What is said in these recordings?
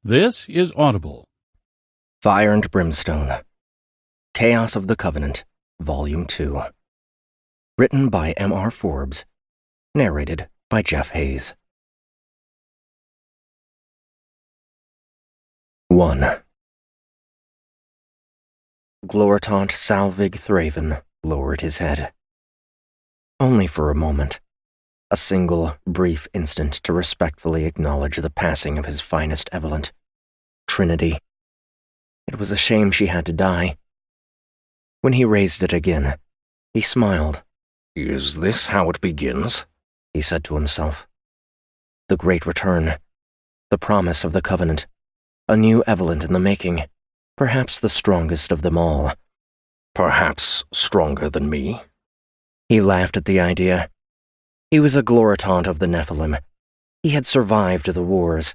This is Audible. Fire and Brimstone, Chaos of the Covenant, Volume 2. Written by M.R. Forbes. Narrated by Jeff Hayes. 1. Gloritant Salvig Thraven lowered his head. Only for a moment. A single, brief instant to respectfully acknowledge the passing of his finest Evelyn, Trinity. It was a shame she had to die. When he raised it again, he smiled. "Is this how it begins?" he said to himself. The great return, the promise of the Covenant, a new Evelyn in the making, perhaps the strongest of them all. Perhaps stronger than me? He laughed at the idea. He was a gloritant of the Nephilim. He had survived the wars.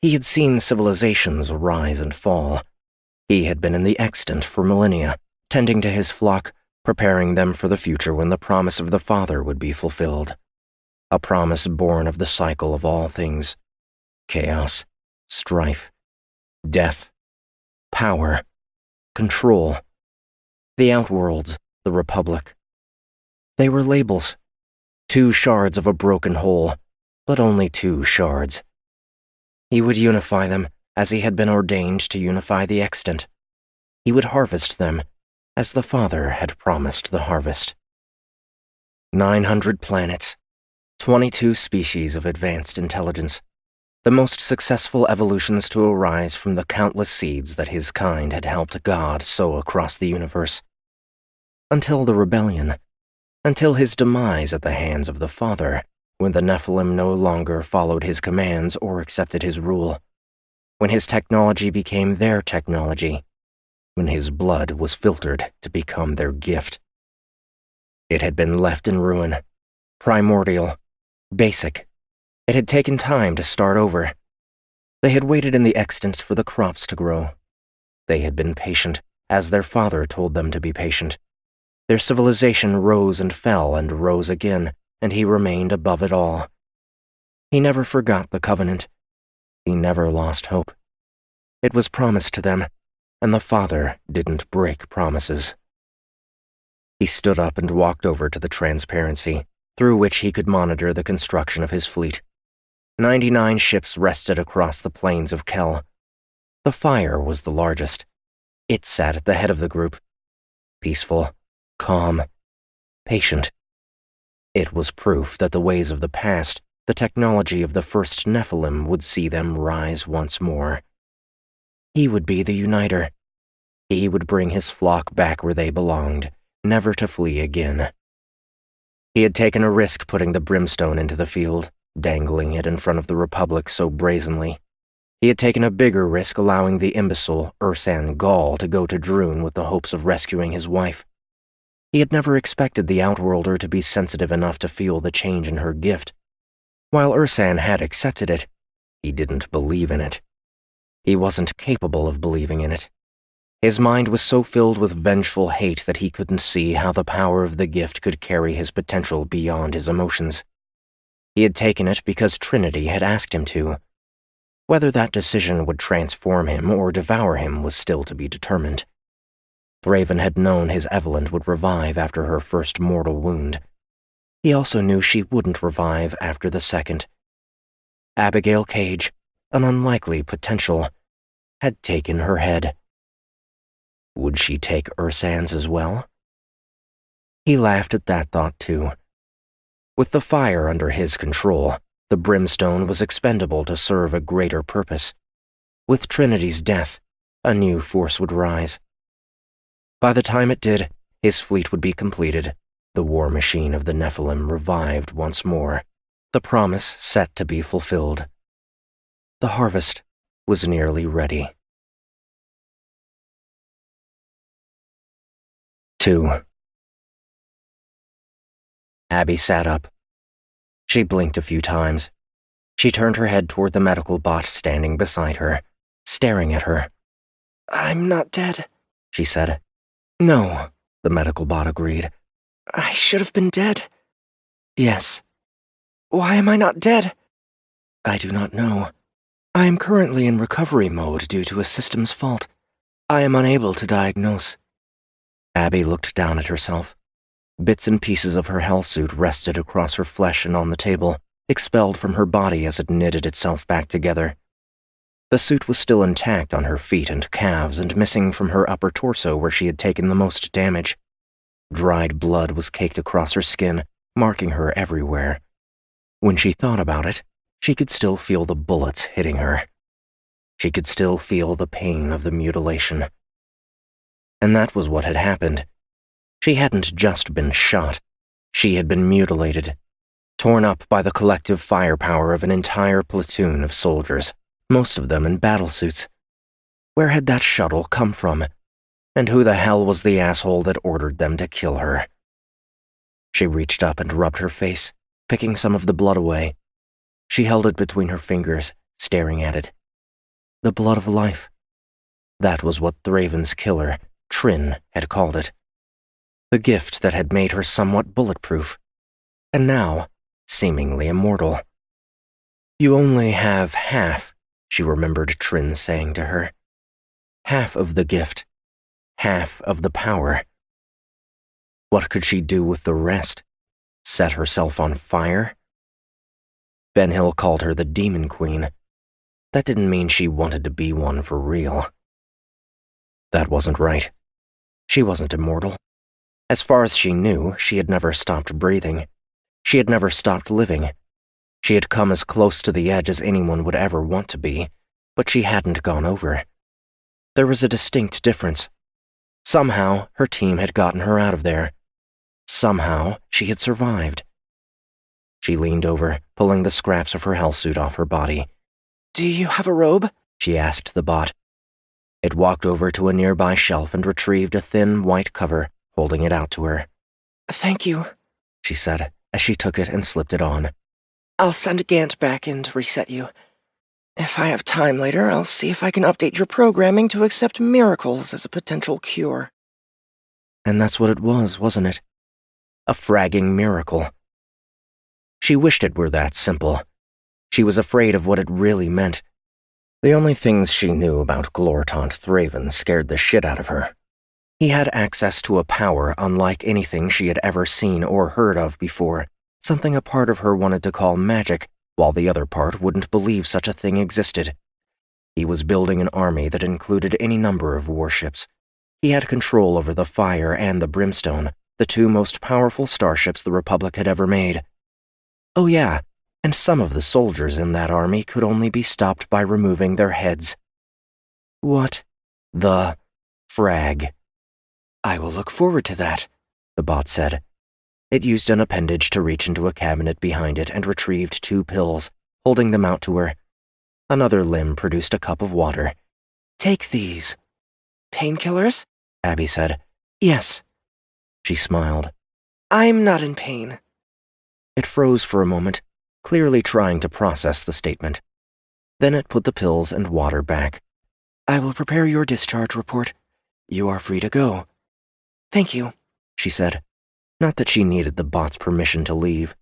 He had seen civilizations rise and fall. He had been in the extant for millennia, tending to his flock, preparing them for the future when the promise of the Father would be fulfilled. A promise born of the cycle of all things: chaos, strife, death, power, control. The outworlds, the Republic. They were labels. 2 shards of a broken whole, but only 2 shards. He would unify them as he had been ordained to unify the extant. He would harvest them as the Father had promised the harvest. 900 planets, 22 species of advanced intelligence, the most successful evolutions to arise from the countless seeds that his kind had helped God sow across the universe. Until the rebellion, until his demise at the hands of the Father, when the Nephilim no longer followed his commands or accepted his rule, when his technology became their technology, when his blood was filtered to become their gift. It had been left in ruin, primordial, basic. It had taken time to start over. They had waited in the extant for the crops to grow. They had been patient, as their father told them to be patient. Their civilization rose and fell and rose again, and he remained above it all. He never forgot the Covenant. He never lost hope. It was promised to them, and the Father didn't break promises. He stood up and walked over to the transparency, through which he could monitor the construction of his fleet. 99 ships rested across the plains of Kel. The Fire was the largest. It sat at the head of the group. Peaceful, calm, patient. It was proof that the ways of the past, the technology of the first Nephilim, would see them rise once more. He would be the uniter. He would bring his flock back where they belonged, never to flee again. He had taken a risk putting the Brimstone into the field, dangling it in front of the Republic so brazenly. He had taken a bigger risk allowing the imbecile Ursan Gall to go to Droon with the hopes of rescuing his wife. He had never expected the Outworlder to be sensitive enough to feel the change in her gift. While Ursan had accepted it, he didn't believe in it. He wasn't capable of believing in it. His mind was so filled with vengeful hate that he couldn't see how the power of the gift could carry his potential beyond his emotions. He had taken it because Trinity had asked him to. Whether that decision would transform him or devour him was still to be determined. Thraven had known his Evelyn would revive after her first mortal wound. He also knew she wouldn't revive after the second. Abigail Cage, an unlikely potential, had taken her head. Would she take Ursan's as well? He laughed at that thought too. With the Fire under his control, the Brimstone was expendable to serve a greater purpose. With Trinity's death, a new force would rise. By the time it did, his fleet would be completed, the war machine of the Nephilim revived once more, the promise set to be fulfilled. The harvest was nearly ready. 2. Abby sat up. She blinked a few times. She turned her head toward the medical bot standing beside her, staring at her. "I'm not dead," she said. "No," the medical bot agreed. "I should have been dead." "Yes." "Why am I not dead?" "I do not know." I am currently in recovery mode due to a system's fault. I am unable to diagnose. Abby looked down at herself. Bits and pieces of her hellsuit rested across her flesh and on the table, expelled from her body as it knitted itself back together. The suit was still intact on her feet and calves and missing from her upper torso where she had taken the most damage. Dried blood was caked across her skin, marking her everywhere. When she thought about it, she could still feel the bullets hitting her. She could still feel the pain of the mutilation. And that was what had happened. She hadn't just been shot. She had been mutilated, torn up by the collective firepower of an entire platoon of soldiers, most of them in battlesuits. Where had that shuttle come from? And who the hell was the asshole that ordered them to kill her? She reached up and rubbed her face, picking some of the blood away. She held it between her fingers, staring at it. The blood of life. That was what Thraven's killer, Trin, had called it. The gift that had made her somewhat bulletproof, and now seemingly immortal. You only have half, she remembered Trin saying to her. Half of the gift. Half of the power. What could she do with the rest? Set herself on fire? Ben Hill called her the Demon Queen. That didn't mean she wanted to be one for real. That wasn't right. She wasn't immortal. As far as she knew, she had never stopped breathing. She had never stopped living. She had come as close to the edge as anyone would ever want to be, but she hadn't gone over. There was a distinct difference. Somehow, her team had gotten her out of there. Somehow, she had survived. She leaned over, pulling the scraps of her hellsuit off her body. "Do you have a robe?" she asked the bot. It walked over to a nearby shelf and retrieved a thin, white cover, holding it out to her. "Thank you," she said, as she took it and slipped it on. "I'll send Gant back and reset you. If I have time later, I'll see if I can update your programming to accept miracles as a potential cure." And that's what it was, wasn't it? A fragging miracle. She wished it were that simple. She was afraid of what it really meant. The only things she knew about Glortant Thraven scared the shit out of her. He had access to a power unlike anything she had ever seen or heard of before, something a part of her wanted to call magic, while the other part wouldn't believe such a thing existed. He was building an army that included any number of warships. He had control over the Fire and the Brimstone, the two most powerful starships the Republic had ever made. Oh yeah, and some of the soldiers in that army could only be stopped by removing their heads. What the frag? "I will look forward to that," the bot said. It used an appendage to reach into a cabinet behind it and retrieved 2 pills, holding them out to her. Another limb produced a cup of water. "Take these." "Painkillers?" Abby said. "Yes." She smiled. "I'm not in pain." It froze for a moment, clearly trying to process the statement. Then it put the pills and water back. "I will prepare your discharge report. You are free to go." "Thank you," she said. Not that she needed the bot's permission to leave.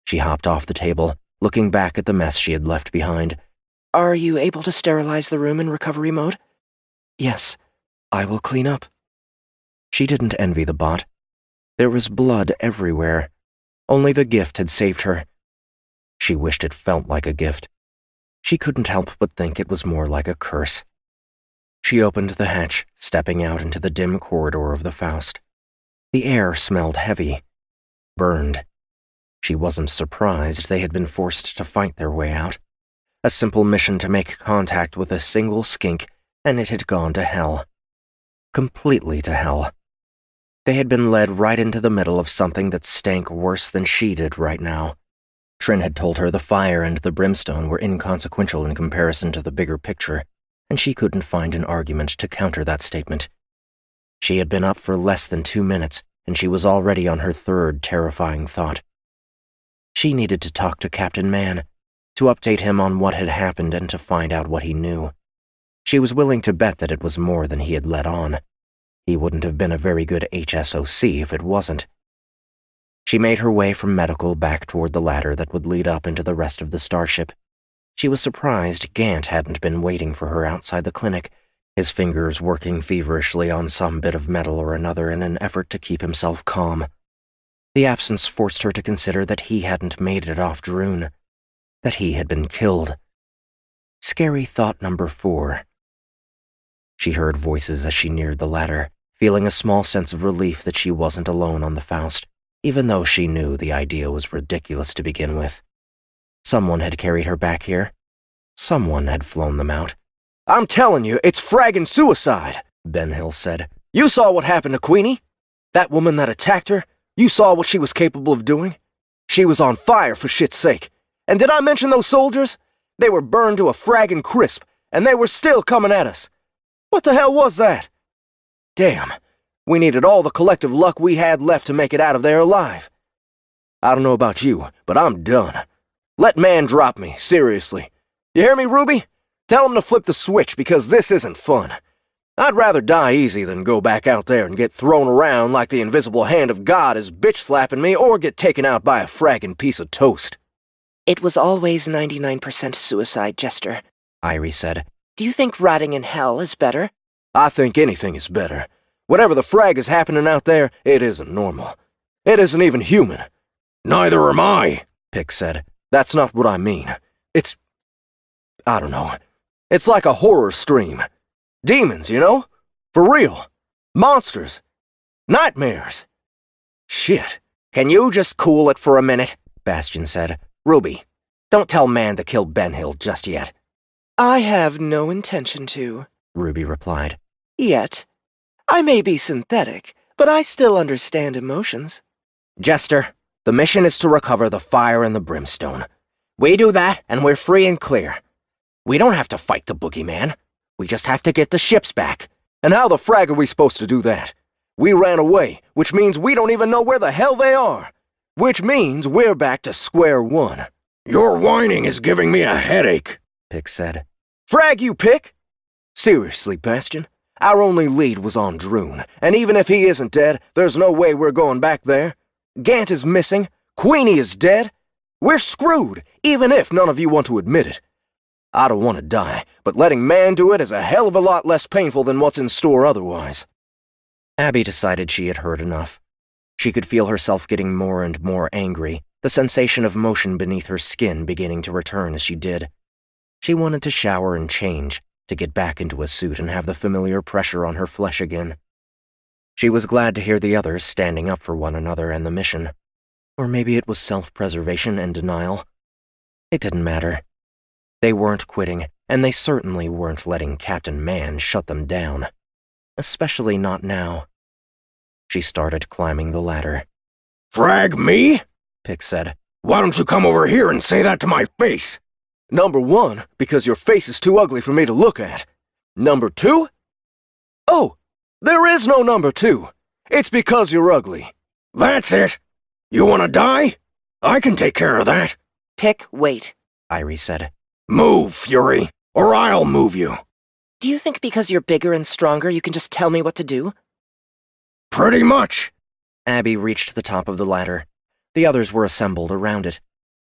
She hopped off the table, looking back at the mess she had left behind. "Are you able to sterilize the room in recovery mode?" "Yes. I will clean up." She didn't envy the bot. There was blood everywhere. Only the gift had saved her. She wished it felt like a gift. She couldn't help but think it was more like a curse. She opened the hatch, stepping out into the dim corridor of the Faust. The air smelled heavy, burned. She wasn't surprised they had been forced to fight their way out. A simple mission to make contact with a single skink, and it had gone to hell. Completely to hell. They had been led right into the middle of something that stank worse than she did right now. Trin had told her the Fire and the Brimstone were inconsequential in comparison to the bigger picture, and she couldn't find an argument to counter that statement. She had been up for less than 2 minutes, and she was already on her 3rd terrifying thought. She needed to talk to Captain Mann, to update him on what had happened and to find out what he knew. She was willing to bet that it was more than he had let on. He wouldn't have been a very good HSOC if it wasn't. She made her way from medical back toward the ladder that would lead up into the rest of the starship. She was surprised Gant hadn't been waiting for her outside the clinic, his fingers working feverishly on some bit of metal or another in an effort to keep himself calm. The absence forced her to consider that he hadn't made it off Droon, that he had been killed. Scary thought number 4. She heard voices as she neared the ladder, feeling a small sense of relief that she wasn't alone on the Faust, even though she knew the idea was ridiculous to begin with. Someone had carried her back here. Someone had flown them out. "I'm telling you, it's fragging suicide," Ben Hill said. "You saw what happened to Queenie? That woman that attacked her? You saw what she was capable of doing? She was on fire, for shit's sake. And did I mention those soldiers? They were burned to a fragging crisp, and they were still coming at us. What the hell was that? Damn, we needed all the collective luck we had left to make it out of there alive. I don't know about you, but I'm done. Let man drop me, seriously. You hear me, Ruby? Tell him to flip the switch, because this isn't fun. I'd rather die easy than go back out there and get thrown around like the invisible hand of God is bitch-slapping me or get taken out by a fragging piece of toast." "It was always 99% suicide, Jester," Irie said. "Do you think rotting in hell is better?" I think anything is better. Whatever the frag is happening out there, it isn't normal. It isn't even human. Neither am I, Pick said. That's not what I mean. I don't know. It's like a horror stream. Demons, you know? For real. Monsters. Nightmares. Shit. "Can you just cool it for a minute?" Bastion said. "Ruby, don't tell Man to kill Ben Hill just yet." "I have no intention to," Ruby replied. "Yet. I may be synthetic, but I still understand emotions." "Jester, the mission is to recover the fire and the brimstone. We do that, and we're free and clear. We don't have to fight the boogeyman. We just have to get the ships back." And how the frag are we supposed to do that? We ran away, which means we don't even know where the hell they are. Which means we're back to square one. Your whining is giving me a headache, Pick said. Frag you, Pick! Seriously, Bastion, our only lead was on Droon, and even if he isn't dead, there's no way we're going back there. Gant is missing, Queenie is dead. We're screwed, even if none of you want to admit it. I don't want to die, but letting man do it is a hell of a lot less painful than what's in store otherwise. Abby decided she had heard enough. She could feel herself getting more and more angry, the sensation of motion beneath her skin beginning to return as she did. She wanted to shower and change, to get back into a suit and have the familiar pressure on her flesh again. She was glad to hear the others standing up for one another and the mission. Or maybe it was self-preservation and denial. It didn't matter. They weren't quitting, and they certainly weren't letting Captain Man shut them down. Especially not now. She started climbing the ladder. Frag me? Pick said. Why don't you come over here and say that to my face? Number 1, because your face is too ugly for me to look at. Number 2? Oh, there is no number 2. It's because you're ugly. That's it. You want to die? I can take care of that. "Pick, wait. Irie said. Move, Fury, or I'll move you. Do you think because you're bigger and stronger you can just tell me what to do?" Pretty much. Abby reached the top of the ladder. The others were assembled around it.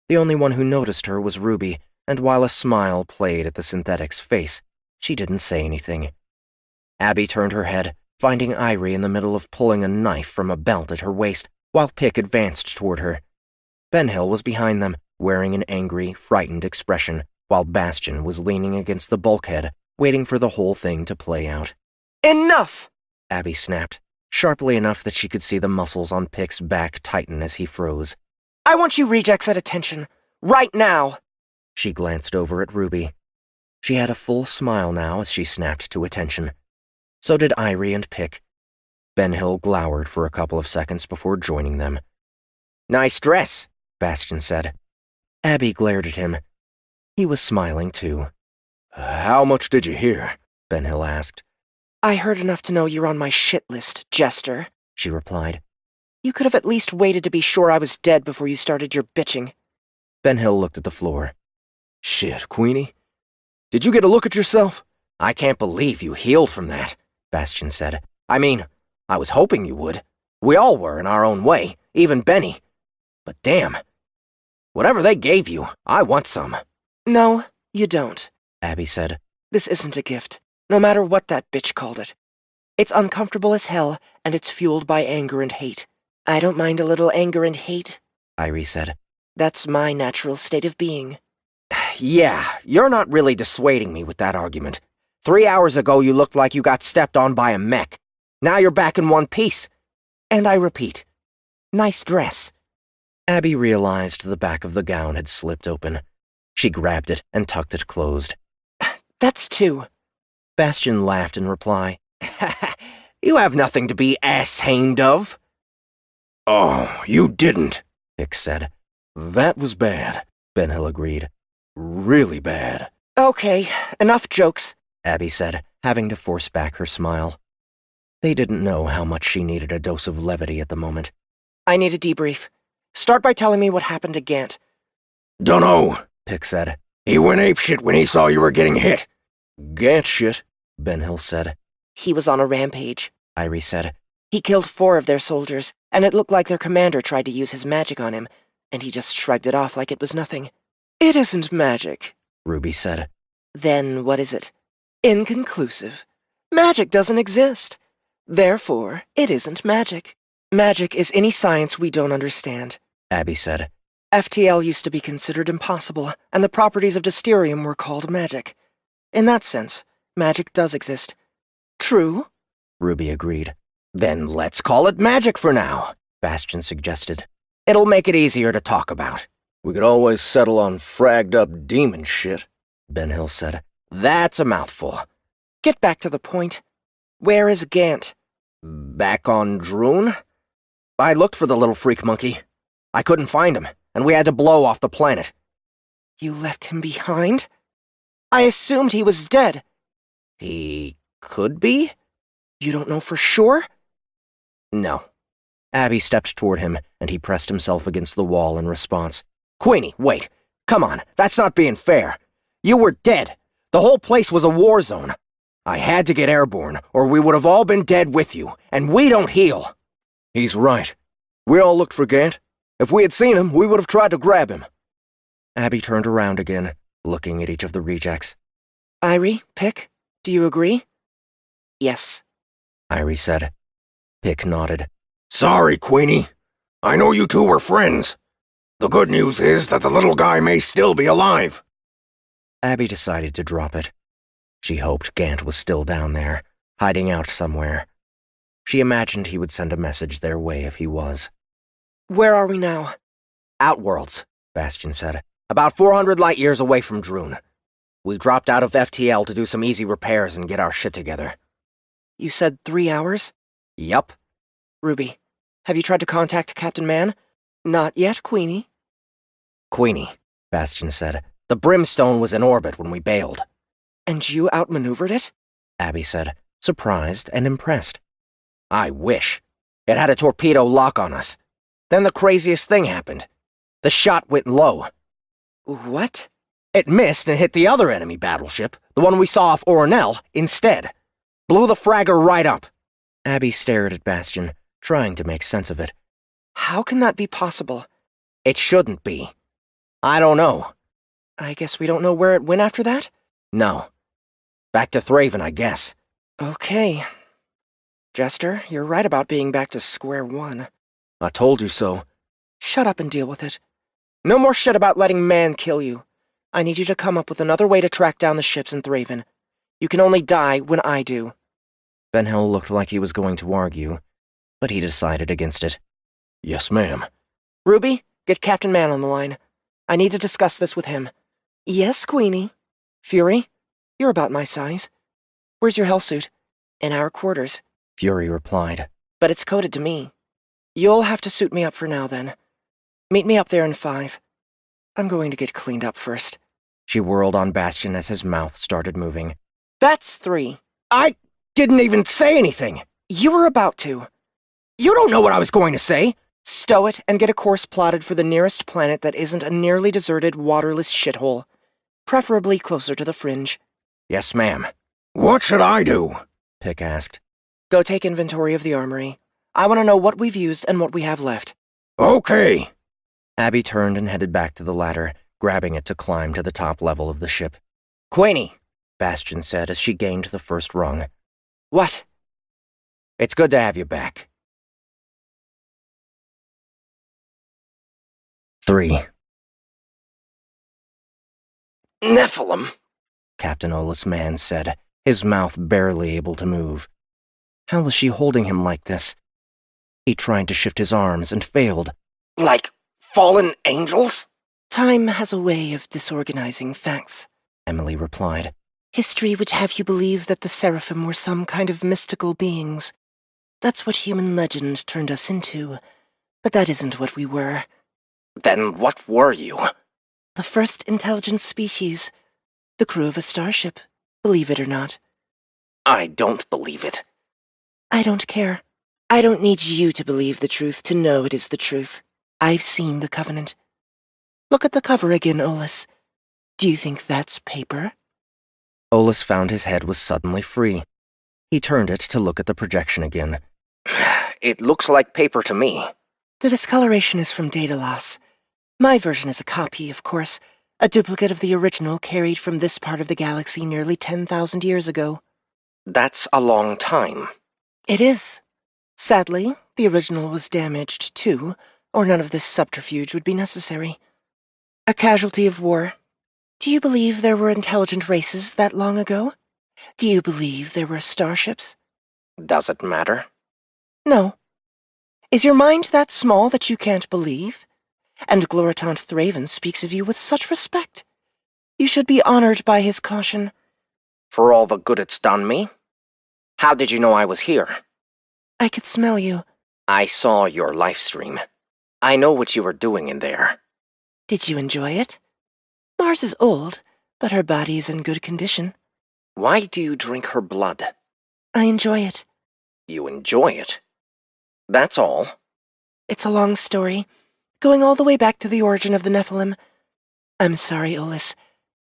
The only one who noticed her was Ruby, and while a smile played at the synthetic's face, she didn't say anything. Abby turned her head, finding Irie in the middle of pulling a knife from a belt at her waist, while Pick advanced toward her. Ben Hill was behind them, wearing an angry, frightened expression, while Bastion was leaning against the bulkhead, waiting for the whole thing to play out. "Enough!" Abby snapped, sharply enough that she could see the muscles on Pick's back tighten as he froze. "I want you rejects at attention. Right now!" She glanced over at Ruby. She had a full smile now as she snapped to attention. So did Irie and Pick. Ben Hill glowered for a couple of seconds before joining them. "Nice dress," Bastion said. Abby glared at him. He was smiling too. How much did you hear? Ben Hill asked. "I heard enough to know you're on my shit list, Jester," she replied. "You could have at least waited to be sure I was dead before you started your bitching." Ben Hill looked at the floor. Shit, Queenie. Did you get a look at yourself? "I can't believe you healed from that," Bastion said. "I mean, I was hoping you would. We all were in our own way, even Benny. But damn. Whatever they gave you, I want some." "No," You don't, Abby said. This isn't a gift, no matter what that bitch called it. It's uncomfortable as hell, and it's fueled by anger and hate. I don't mind a little anger and hate, Irie said. That's my natural state of being. Yeah, you're not really dissuading me with that argument. 3 hours ago you looked like you got stepped on by a mech. Now you're back in one piece. And I repeat, nice dress. Abby realized the back of the gown had slipped open. She grabbed it and tucked it closed. That's two. Bastion laughed in reply. You have nothing to be ashamed of. Oh, you didn't, Pick said. That was bad, Ben Hill agreed. Really bad. Okay, enough jokes, Abby said, having to force back her smile. They didn't know how much she needed a dose of levity at the moment. I need a debrief. Start by telling me what happened to Gant. Dunno, Pick said. He went apeshit when he saw you were getting hit. Gant shit, Ben Hill said. He was on a rampage, Irie said. He killed 4 of their soldiers, and it looked like their commander tried to use his magic on him, and he just shrugged it off like it was nothing. It isn't magic, Ruby said. Then what is it? Inconclusive. Magic doesn't exist. Therefore, it isn't magic. Magic is any science we don't understand, Abby said. FTL used to be considered impossible, and the properties of Dysterium were called magic. In that sense, magic does exist. True? Ruby agreed. Then let's call it magic for now, Bastion suggested. It'll make it easier to talk about. We could always settle on fragged up demon shit, Ben Hill said. That's a mouthful. Get back to the point. Where is Gant? Back on Droon? I looked for the little freak monkey. I couldn't find him, and we had to blow off the planet. You left him behind? I assumed he was dead. He could be? You don't know for sure? No. Abby stepped toward him, and he pressed himself against the wall in response. Queenie, wait. Come on, that's not being fair. You were dead. The whole place was a war zone. I had to get airborne, or we would have all been dead with you, and we don't heal. He's right. We all looked for Gant. If we had seen him, we would have tried to grab him. Abby turned around again, looking at each of the rejects. Irie, Pick, do you agree? Yes, Irie said. Pick nodded. Sorry, Queenie. I know you two were friends. The good news is that the little guy may still be alive. Abby decided to drop it. She hoped Gant was still down there, hiding out somewhere. She imagined he would send a message their way if he was. Where are we now? Outworlds, Bastion said. about 400 light-years away from Droon. We dropped out of FTL to do some easy repairs and get our shit together. You said 3 hours? Yup. Ruby, have you tried to contact Captain Man? Not yet, Queenie. Queenie, Bastion said. the Brimstone was in orbit when we bailed. And you outmaneuvered it? Abby said, surprised and impressed. I wish. It had a torpedo lock on us. Then the craziest thing happened. The shot went low. What? It missed and hit the other enemy battleship, the one we saw off Oronel, instead. Blew the fragger right up. Abby stared at Bastion, trying to make sense of it. How can that be possible? It shouldn't be. I don't know. I guess we don't know where it went after that? No. Back to Thraven, I guess. Okay. Jester, you're right about being back to square one. I told you so. Shut up and deal with it. No more shit about letting Man kill you. I need you to come up with another way to track down the ships in Thraven. You can only die when I do. Ben Hill looked like he was going to argue, but he decided against it. Yes, ma'am. Ruby, get Captain Man on the line. I need to discuss this with him. Yes, Queenie. Fury, you're about my size. Where's your hellsuit? In our quarters. Fury replied. But it's coded to me. You'll have to suit me up for now, then. Meet me up there in 5. I'm going to get cleaned up first. She whirled on Bastion as his mouth started moving. That's 3. I didn't even say anything. You were about to. You don't know what I was going to say. Stow it and get a course plotted for the nearest planet that isn't a nearly deserted, waterless shithole. Preferably closer to the fringe. Yes, ma'am. What should I do? Pick asked. Go take inventory of the armory. I want to know what we've used and what we have left. Okay. Abby turned and headed back to the ladder, grabbing it to climb to the top level of the ship. "Queenie," Bastion said as she gained the first rung. What? "It's good to have you back." 3. Nephilim? Captain Olus Mann said, his mouth barely able to move. How was she holding him like this? He tried to shift his arms and failed. Like fallen angels? Time has a way of disorganizing facts, Emily replied. History would have you believe that the seraphim were some kind of mystical beings. That's what human legend turned us into, but that isn't what we were. Then what were you? The first intelligent species. The crew of a starship, believe it or not. I don't believe it. I don't care. I don't need you to believe the truth to know it is the truth. I've seen the Covenant. Look at the cover again, Olus. Do you think that's paper? Olus found his head was suddenly free. He turned it to look at the projection again. It looks like paper to me. The discoloration is from data loss. My version is a copy, of course, a duplicate of the original carried from this part of the galaxy nearly 10,000 years ago. That's a long time. It is. Sadly, the original was damaged, too, or none of this subterfuge would be necessary. A casualty of war. Do you believe there were intelligent races that long ago? Do you believe there were starships? Does it matter? No. Is your mind that small that you can't believe? And Gloritant Thraven speaks of you with such respect. You should be honored by his caution. For all the good it's done me? How did you know I was here? I could smell you. I saw your live stream. I know what you were doing in there. Did you enjoy it? Mars is old, but her body is in good condition. Why do you drink her blood? I enjoy it. You enjoy it? That's all? It's a long story, going all the way back to the origin of the Nephilim. I'm sorry, Olus.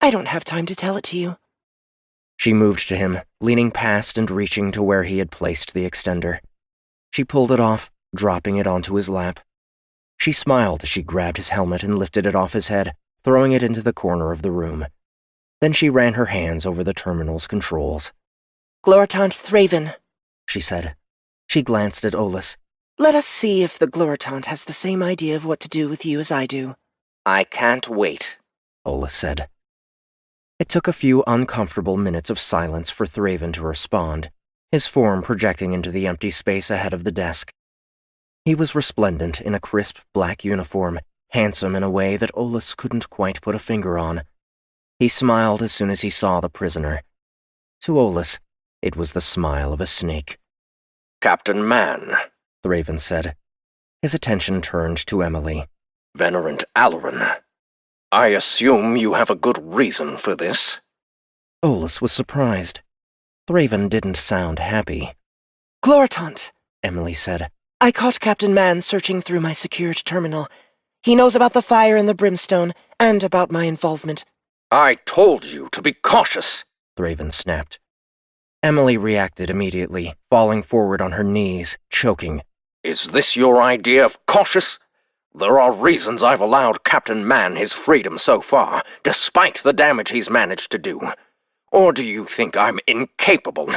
I don't have time to tell it to you. She moved to him, leaning past and reaching to where he had placed the extender. She pulled it off, dropping it onto his lap. She smiled as she grabbed his helmet and lifted it off his head, throwing it into the corner of the room. Then she ran her hands over the terminal's controls. Gloritant Thraven, she said. She glanced at Olus. Let us see if the Gloritant has the same idea of what to do with you as I do. I can't wait, Olus said. It took a few uncomfortable minutes of silence for Thraven to respond, his form projecting into the empty space ahead of the desk. He was resplendent in a crisp black uniform, handsome in a way that Olus couldn't quite put a finger on. He smiled as soon as he saw the prisoner. To Olus, it was the smile of a snake. Captain Mann, Thraven said. His attention turned to Emily. Venerant Alarin, I assume you have a good reason for this? Olus was surprised. Thraven didn't sound happy. Gloritant, Emily said. I caught Captain Mann searching through my secured terminal. He knows about the fire in the Brimstone, and about my involvement. I told you to be cautious, Thraven snapped. Emily reacted immediately, falling forward on her knees, choking. Is this your idea of cautious? There are reasons I've allowed Captain Mann his freedom so far, despite the damage he's managed to do. Or do you think I'm incapable?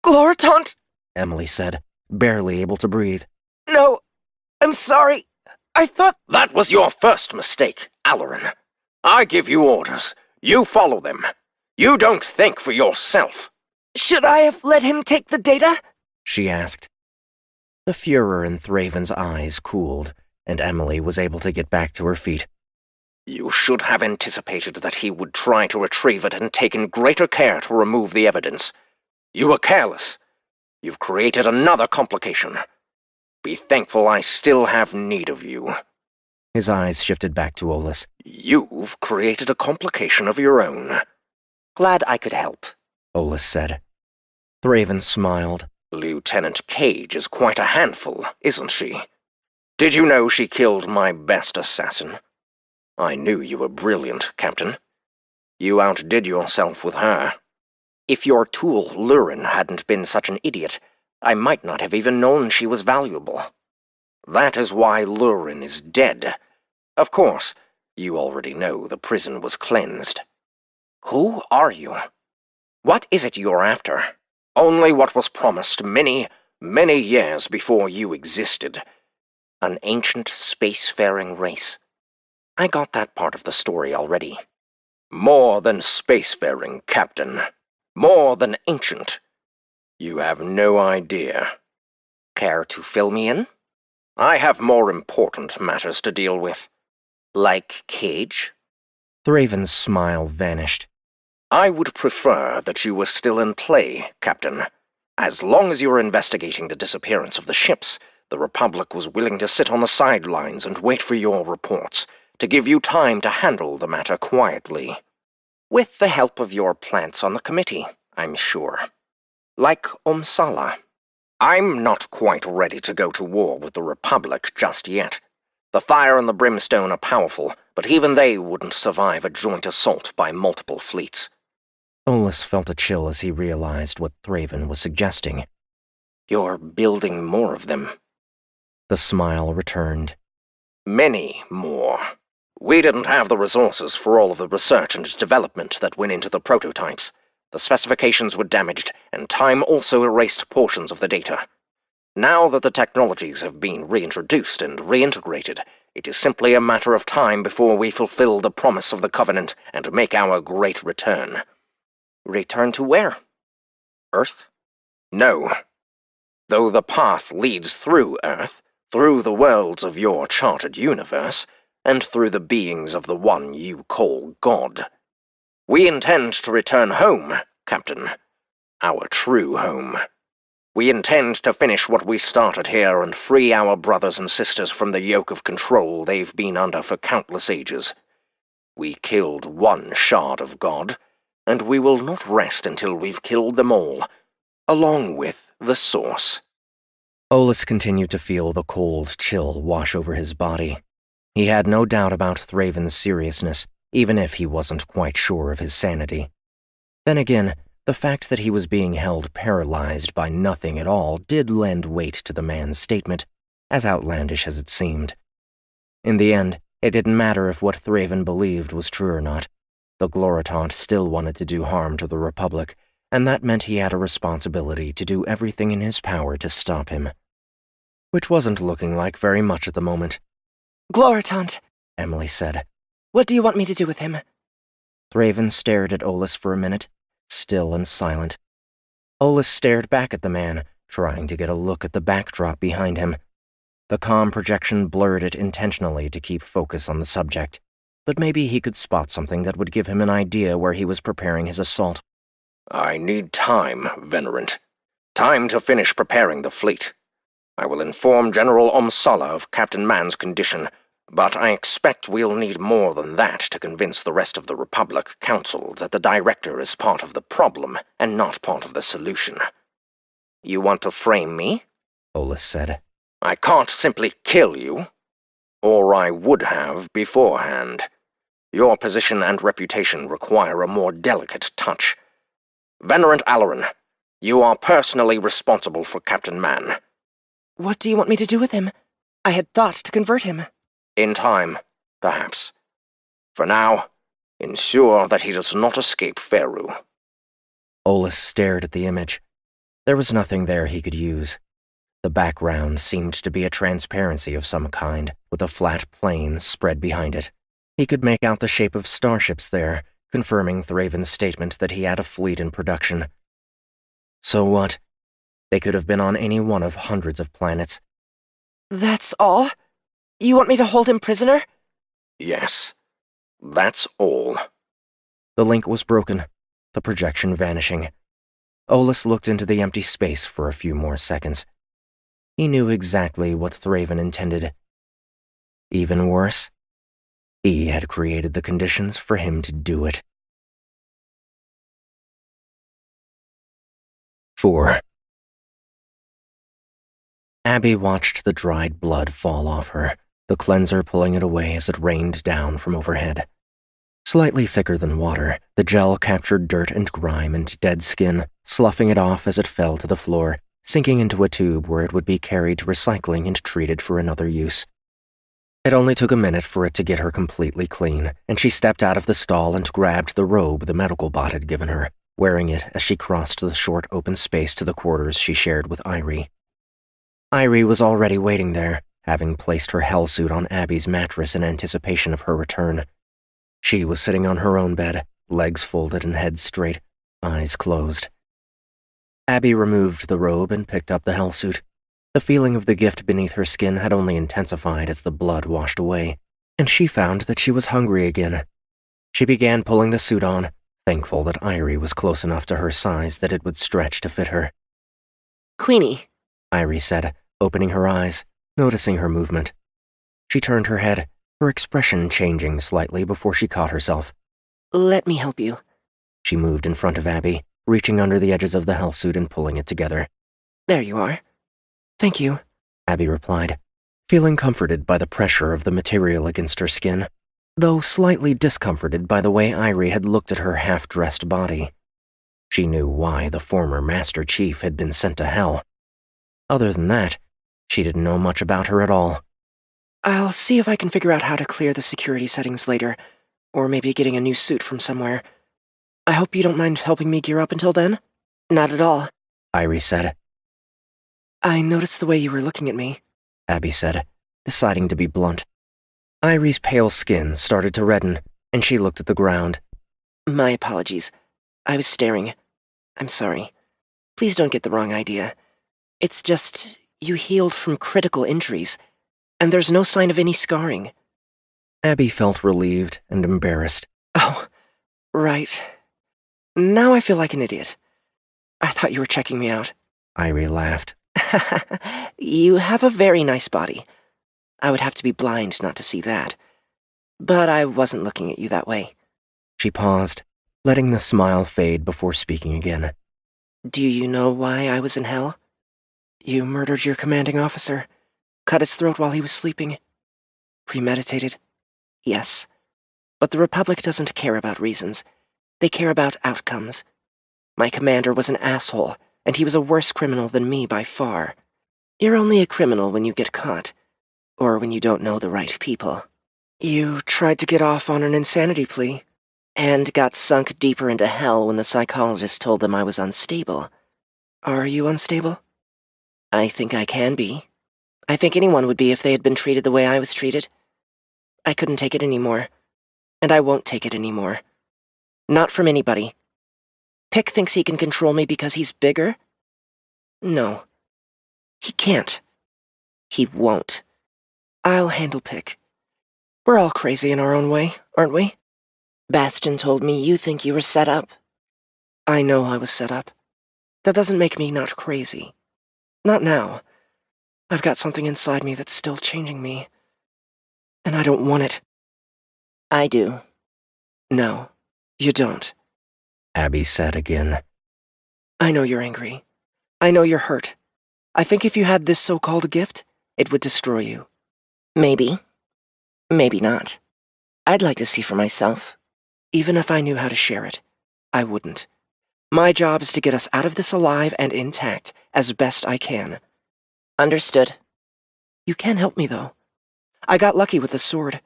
Gloritant, Emily said, barely able to breathe. No, I'm sorry. I thought— That was your first mistake, Alarin. I give you orders. You follow them. You don't think for yourself. Should I have let him take the data? She asked. The furor in Thraven's eyes cooled, and Emily was able to get back to her feet. You should have anticipated that he would try to retrieve it and taken greater care to remove the evidence. You were careless. You've created another complication. Be thankful I still have need of you. His eyes shifted back to Olus. You've created a complication of your own. Glad I could help, Olus said. Thraven smiled. Lieutenant Cage is quite a handful, isn't she? Did you know she killed my best assassin? I knew you were brilliant, Captain. You outdid yourself with her. If your tool, Lurin, hadn't been such an idiot, I might not have even known she was valuable. That is why Lurin is dead. Of course, You already know the prison was cleansed. Who are you? What is it you're after? Only what was promised many, many years before you existed. An ancient spacefaring race. I got that part of the story already. More than spacefaring, Captain. More than ancient. You have no idea. Care to fill me in? I have more important matters to deal with. Like Cage? Thraven's smile vanished. I would prefer that you were still in play, Captain. As long as you were investigating the disappearance of the ships, the Republic was willing to sit on the sidelines and wait for your reports, to give you time to handle the matter quietly. With the help of your plants on the committee, I'm sure. Like Omsala. I'm not quite ready to go to war with the Republic just yet. The fire and the Brimstone are powerful, but even they wouldn't survive a joint assault by multiple fleets. Olus felt a chill as he realized what Thraven was suggesting. You're building more of them. The smile returned. Many more. We didn't have the resources for all of the research and development that went into the prototypes. The specifications were damaged, and time also erased portions of the data. Now that the technologies have been reintroduced and reintegrated, it is simply a matter of time before we fulfill the promise of the Covenant and make our great return. Return to where? Earth? No. Though the path leads through Earth, through the worlds of your charted universe, and through the beings of the one you call God. We intend to return home, Captain. Our true home. We intend to finish what we started here and free our brothers and sisters from the yoke of control they've been under for countless ages. We killed one shard of God, and we will not rest until we've killed them all, along with the Source. Olus continued to feel the cold chill wash over his body. He had no doubt about Thraven's seriousness, even if he wasn't quite sure of his sanity. Then again, the fact that he was being held paralyzed by nothing at all did lend weight to the man's statement, as outlandish as it seemed. In the end, it didn't matter if what Thraven believed was true or not. The Gloritant still wanted to do harm to the Republic, and that meant he had a responsibility to do everything in his power to stop him. Which wasn't looking like very much at the moment. Gloritant, Emily said. What do you want me to do with him? Thraven stared at Olus for a minute, still and silent. Olus stared back at the man, trying to get a look at the backdrop behind him. The comm projection blurred it intentionally to keep focus on the subject, but maybe he could spot something that would give him an idea where he was preparing his assault. I need time, Venerant. Time to finish preparing the fleet. I will inform General Omsala of Captain Man's condition, but I expect we'll need more than that to convince the rest of the Republic Council that the Director is part of the problem and not part of the solution. You want to frame me? Olus said. I can't simply kill you. Or I would have beforehand. Your position and reputation require a more delicate touch. Venerant Alarin, you are personally responsible for Captain Man. What do you want me to do with him? I had thought to convert him. In time, perhaps. For now, ensure that he does not escape Faerû. Olus stared at the image. There was nothing there he could use. The background seemed to be a transparency of some kind, with a flat plane spread behind it. He could make out the shape of starships there, confirming Thraven's statement that he had a fleet in production. So what? They could have been on any one of hundreds of planets. That's all? You want me to hold him prisoner? Yes, that's all. The link was broken, the projection vanishing. Olus looked into the empty space for a few more seconds. He knew exactly what Thraven intended. Even worse, he had created the conditions for him to do it. 4. Abby watched the dried blood fall off her, the cleanser pulling it away as it rained down from overhead. Slightly thicker than water, the gel captured dirt and grime and dead skin, sloughing it off as it fell to the floor, sinking into a tube where it would be carried to recycling and treated for another use. It only took a minute for it to get her completely clean, and she stepped out of the stall and grabbed the robe the medical bot had given her, wearing it as she crossed the short open space to the quarters she shared with Irie. Irie was already waiting there, having placed her hellsuit on Abby's mattress in anticipation of her return. She was sitting on her own bed, legs folded and head straight, eyes closed. Abby removed the robe and picked up the hellsuit. The feeling of the gift beneath her skin had only intensified as the blood washed away, and she found that she was hungry again. She began pulling the suit on, thankful that Irie was close enough to her size that it would stretch to fit her. Queenie, Irie said, opening her eyes, noticing her movement. She turned her head, her expression changing slightly before she caught herself. let me help you. She moved in front of Abby, reaching under the edges of the hellsuit and pulling it together. There you are. Thank you, Abby replied, feeling comforted by the pressure of the material against her skin, though slightly discomforted by the way Irie had looked at her half-dressed body. She knew why the former Master Chief had been sent to hell. Other than that, she didn't know much about her at all. I'll see if I can figure out how to clear the security settings later, or maybe getting a new suit from somewhere. I hope you don't mind helping me gear up until then? Not at all. Irie said. I noticed the way you were looking at me, Abby said, deciding to be blunt. Irie's pale skin started to redden, and she looked at the ground. My apologies. I was staring. I'm sorry. Please don't get the wrong idea. It's just, you healed from critical injuries, and there's no sign of any scarring. Abby felt relieved and embarrassed. Oh, right. Now I feel like an idiot. I thought you were checking me out. Irie laughed. You have a very nice body. I would have to be blind not to see that. But I wasn't looking at you that way. She paused, letting the smile fade before speaking again. Do you know why I was in hell? You murdered your commanding officer, cut his throat while he was sleeping. Premeditated? Yes. But the Republic doesn't care about reasons. They care about outcomes. My commander was an asshole, and he was a worse criminal than me by far. You're only a criminal when you get caught, or when you don't know the right people. You tried to get off on an insanity plea, and got sunk deeper into hell when the psychologist told them I was unstable. Are you unstable? I think I can be. I think anyone would be if they had been treated the way I was treated. I couldn't take it anymore, and I won't take it anymore. Not from anybody. Pick thinks he can control me because he's bigger? No. He can't. He won't. I'll handle Pick. We're all crazy in our own way, aren't we? Bastion told me you think you were set up. I know I was set up. That doesn't make me not crazy. Not now. I've got something inside me that's still changing me. And I don't want it. I do. No, you don't. Abby said again. I know you're angry. I know you're hurt. I think if you had this so-called gift, it would destroy you. Maybe. Maybe not. I'd like to see for myself. Even if I knew how to share it, I wouldn't. My job is to get us out of this alive and intact, as best I can. Understood. You can help me, though. I got lucky with the sword.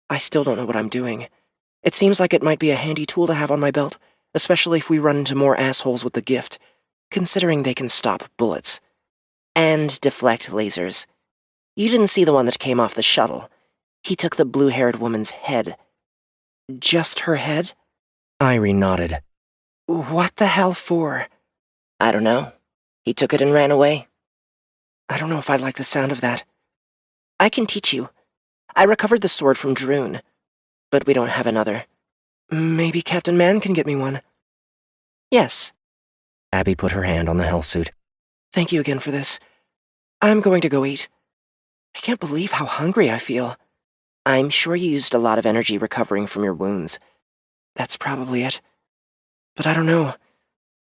I still don't know what I'm doing. It seems like it might be a handy tool to have on my belt, especially if we run into more assholes with the gift, considering they can stop bullets. And deflect lasers. You didn't see the one that came off the shuttle. He took the blue-haired woman's head. Just her head? Irie nodded. What the hell for? I don't know. He took it and ran away. I don't know if I like the sound of that. I can teach you. I recovered the sword from Droon, but we don't have another. Maybe Captain Man can get me one. Yes. Abby put her hand on the hellsuit. Thank you again for this. I'm going to go eat. I can't believe how hungry I feel. I'm sure you used a lot of energy recovering from your wounds. That's probably it. But I don't know.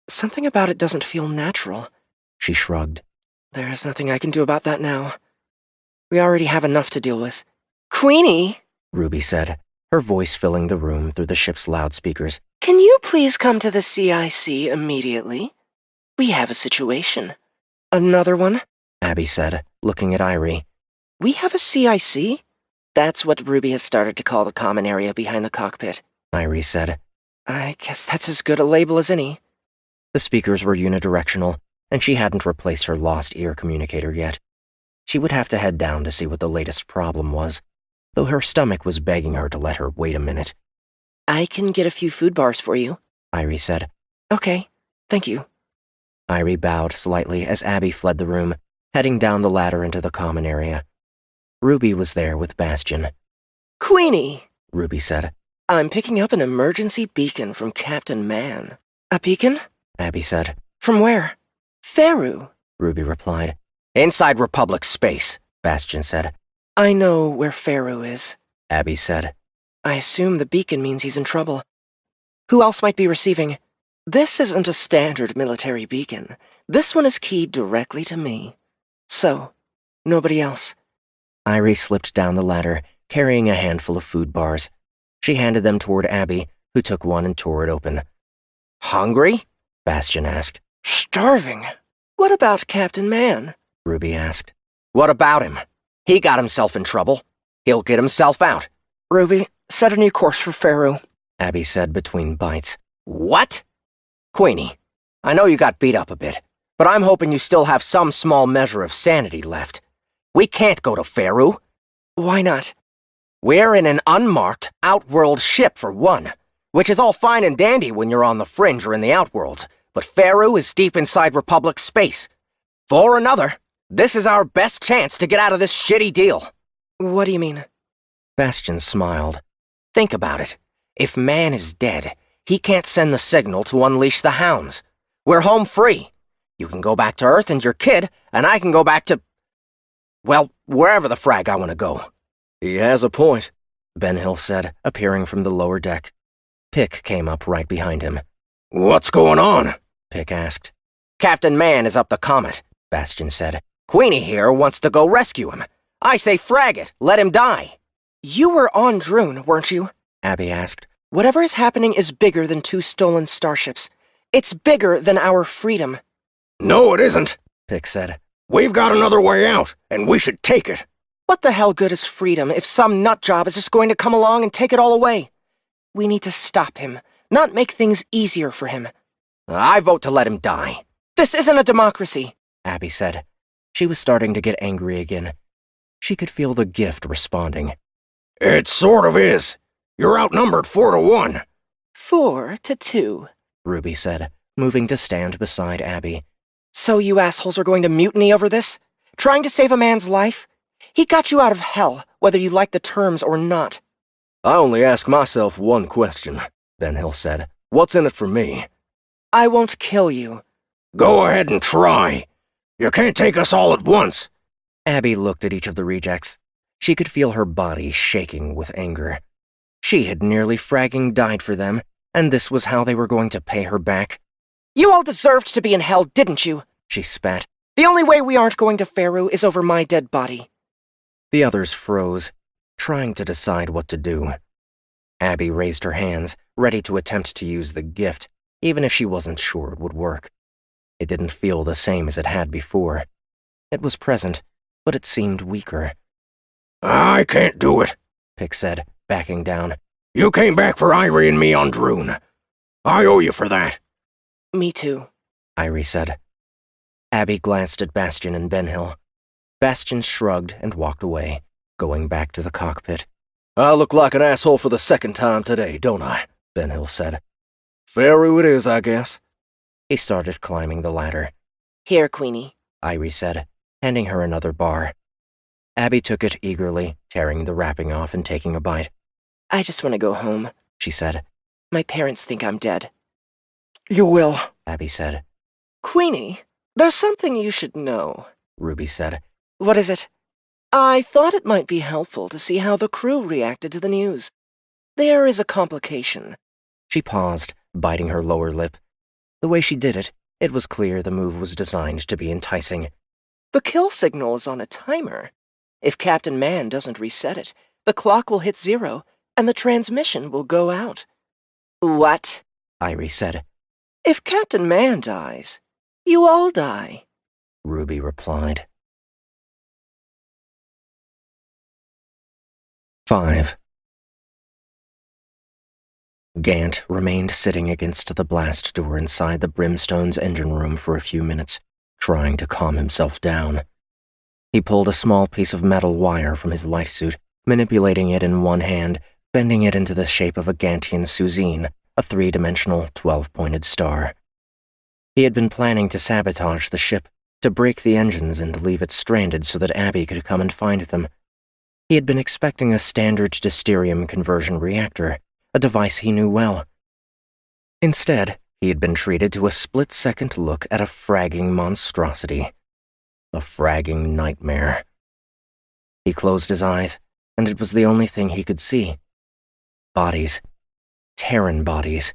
Something about it doesn't feel natural. She shrugged. There's nothing I can do about that now. We already have enough to deal with. Queenie, Ruby said, her voice filling the room through the ship's loudspeakers. Can you please come to the CIC immediately? We have a situation. Another one? Abby said, looking at Irie. We have a CIC? That's what Ruby has started to call the common area behind the cockpit, Irie said. I guess that's as good a label as any. The speakers were unidirectional, and she hadn't replaced her lost ear communicator yet. She would have to head down to see what the latest problem was, though her stomach was begging her to let her wait a minute. I can get a few food bars for you, Irie said. Okay, thank you. Irie bowed slightly as Abby fled the room, heading down the ladder into the common area. Ruby was there with Bastion. Queenie, Ruby said. I'm picking up an emergency beacon from Captain Man. A beacon? Abby said. From where? Faru, Ruby replied. Inside Republic space, Bastion said. I know where Faru is, Abby said. I assume the beacon means he's in trouble. Who else might be receiving? This isn't a standard military beacon. This one is keyed directly to me. So, nobody else. Irie slipped down the ladder, carrying a handful of food bars. She handed them toward Abby, who took one and tore it open. Hungry? Bastion asked. Starving. What about Captain Man? Ruby asked. What about him? He got himself in trouble. He'll get himself out. Ruby, set a new course for Faru, Abby said between bites. What? Queenie, I know you got beat up a bit, but I'm hoping you still have some small measure of sanity left. We can't go to Faru. Why not? We're in an unmarked, outworld ship for one, which is all fine and dandy when you're on the fringe or in the outworlds, but Faru is deep inside Republic space. For another, this is our best chance to get out of this shitty deal. What do you mean? Bastion smiled. Think about it. If Man is dead, he can't send the signal to unleash the hounds. We're home free. You can go back to Earth and your kid, and I can go back to... well, wherever the frag I want to go. He has a point, Ben Hill said, appearing from the lower deck. Pick came up right behind him. What's going on? Pick asked. Captain Man is up the comet, Bastion said. Queenie here wants to go rescue him. I say frag it, let him die. You were on Droon, weren't you? Abby asked. Whatever is happening is bigger than 2 stolen starships. It's bigger than our freedom. No, it isn't, Pick said. We've got another way out, and we should take it. What the hell good is freedom if some nutjob is just going to come along and take it all away? We need to stop him, not make things easier for him. I vote to let him die. This isn't a democracy, Abby said. She was starting to get angry again. She could feel the gift responding. It sort of is. You're outnumbered 4-1. 4-2, Ruby said, moving to stand beside Abby. So you assholes are going to mutiny over this? Trying to save a man's life? He got you out of hell, whether you like the terms or not. I only ask myself one question, Ben Hill said. What's in it for me? I won't kill you. Go ahead and try. You can't take us all at once. Abby looked at each of the rejects. She could feel her body shaking with anger. She had nearly fragging died for them, and this was how they were going to pay her back. You all deserved to be in hell, didn't you? She spat. The only way we aren't going to Faru is over my dead body. The others froze, trying to decide what to do. Abby raised her hands, ready to attempt to use the gift, even if she wasn't sure it would work. It didn't feel the same as it had before. It was present, but it seemed weaker. I can't do it, Pick said, backing down. You came back for Irie and me on Droon. I owe you for that. Me too, Irie said. Abby glanced at Bastion and Ben Hill. Bastion shrugged and walked away, going back to the cockpit. I look like an asshole for the second time today, don't I? Ben Hill said. Faru it is, I guess. He started climbing the ladder. Here, Queenie, Irie said, handing her another bar. Abby took it eagerly, tearing the wrapping off and taking a bite. I just want to go home, She said. My parents think I'm dead. You will, Abby said. Queenie, there's something you should know. Ruby said. What is it? I thought it might be helpful to see how the crew reacted to the news. There is a complication. She paused, biting her lower lip. The way she did it, it was clear the move was designed to be enticing. The kill signal is on a timer. If Captain Man doesn't reset it, the clock will hit 0, and the transmission will go out. What? Irie said. If Captain Man dies, you all die, Ruby replied. 5. Gant remained sitting against the blast door inside the Brimstone's engine room for a few minutes, trying to calm himself down. He pulled a small piece of metal wire from his light suit, manipulating it in one hand, bending it into the shape of a Gantian suzine, a 3-dimensional 12-pointed star. He had been planning to sabotage the ship, to break the engines and leave it stranded so that Abby could come and find them. He had been expecting a standard Dysterium conversion reactor, a device he knew well. Instead, he had been treated to a split-second look at a fragging monstrosity. A fragging nightmare. He closed his eyes, and it was the only thing he could see. Bodies. Terran bodies.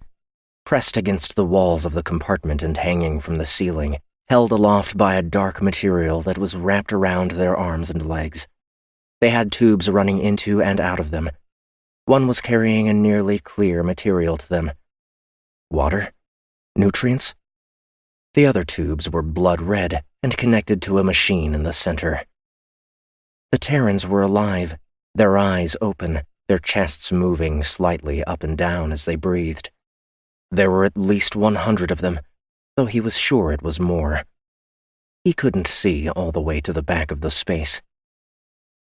Pressed against the walls of the compartment and hanging from the ceiling, held aloft by a dark material that was wrapped around their arms and legs. They had tubes running into and out of them. One was carrying a nearly clear material to them. Water? Nutrients? The other tubes were blood red and connected to a machine in the center. The Terrans were alive, their eyes open, their chests moving slightly up and down as they breathed. There were at least 100 of them, though he was sure it was more. He couldn't see all the way to the back of the space.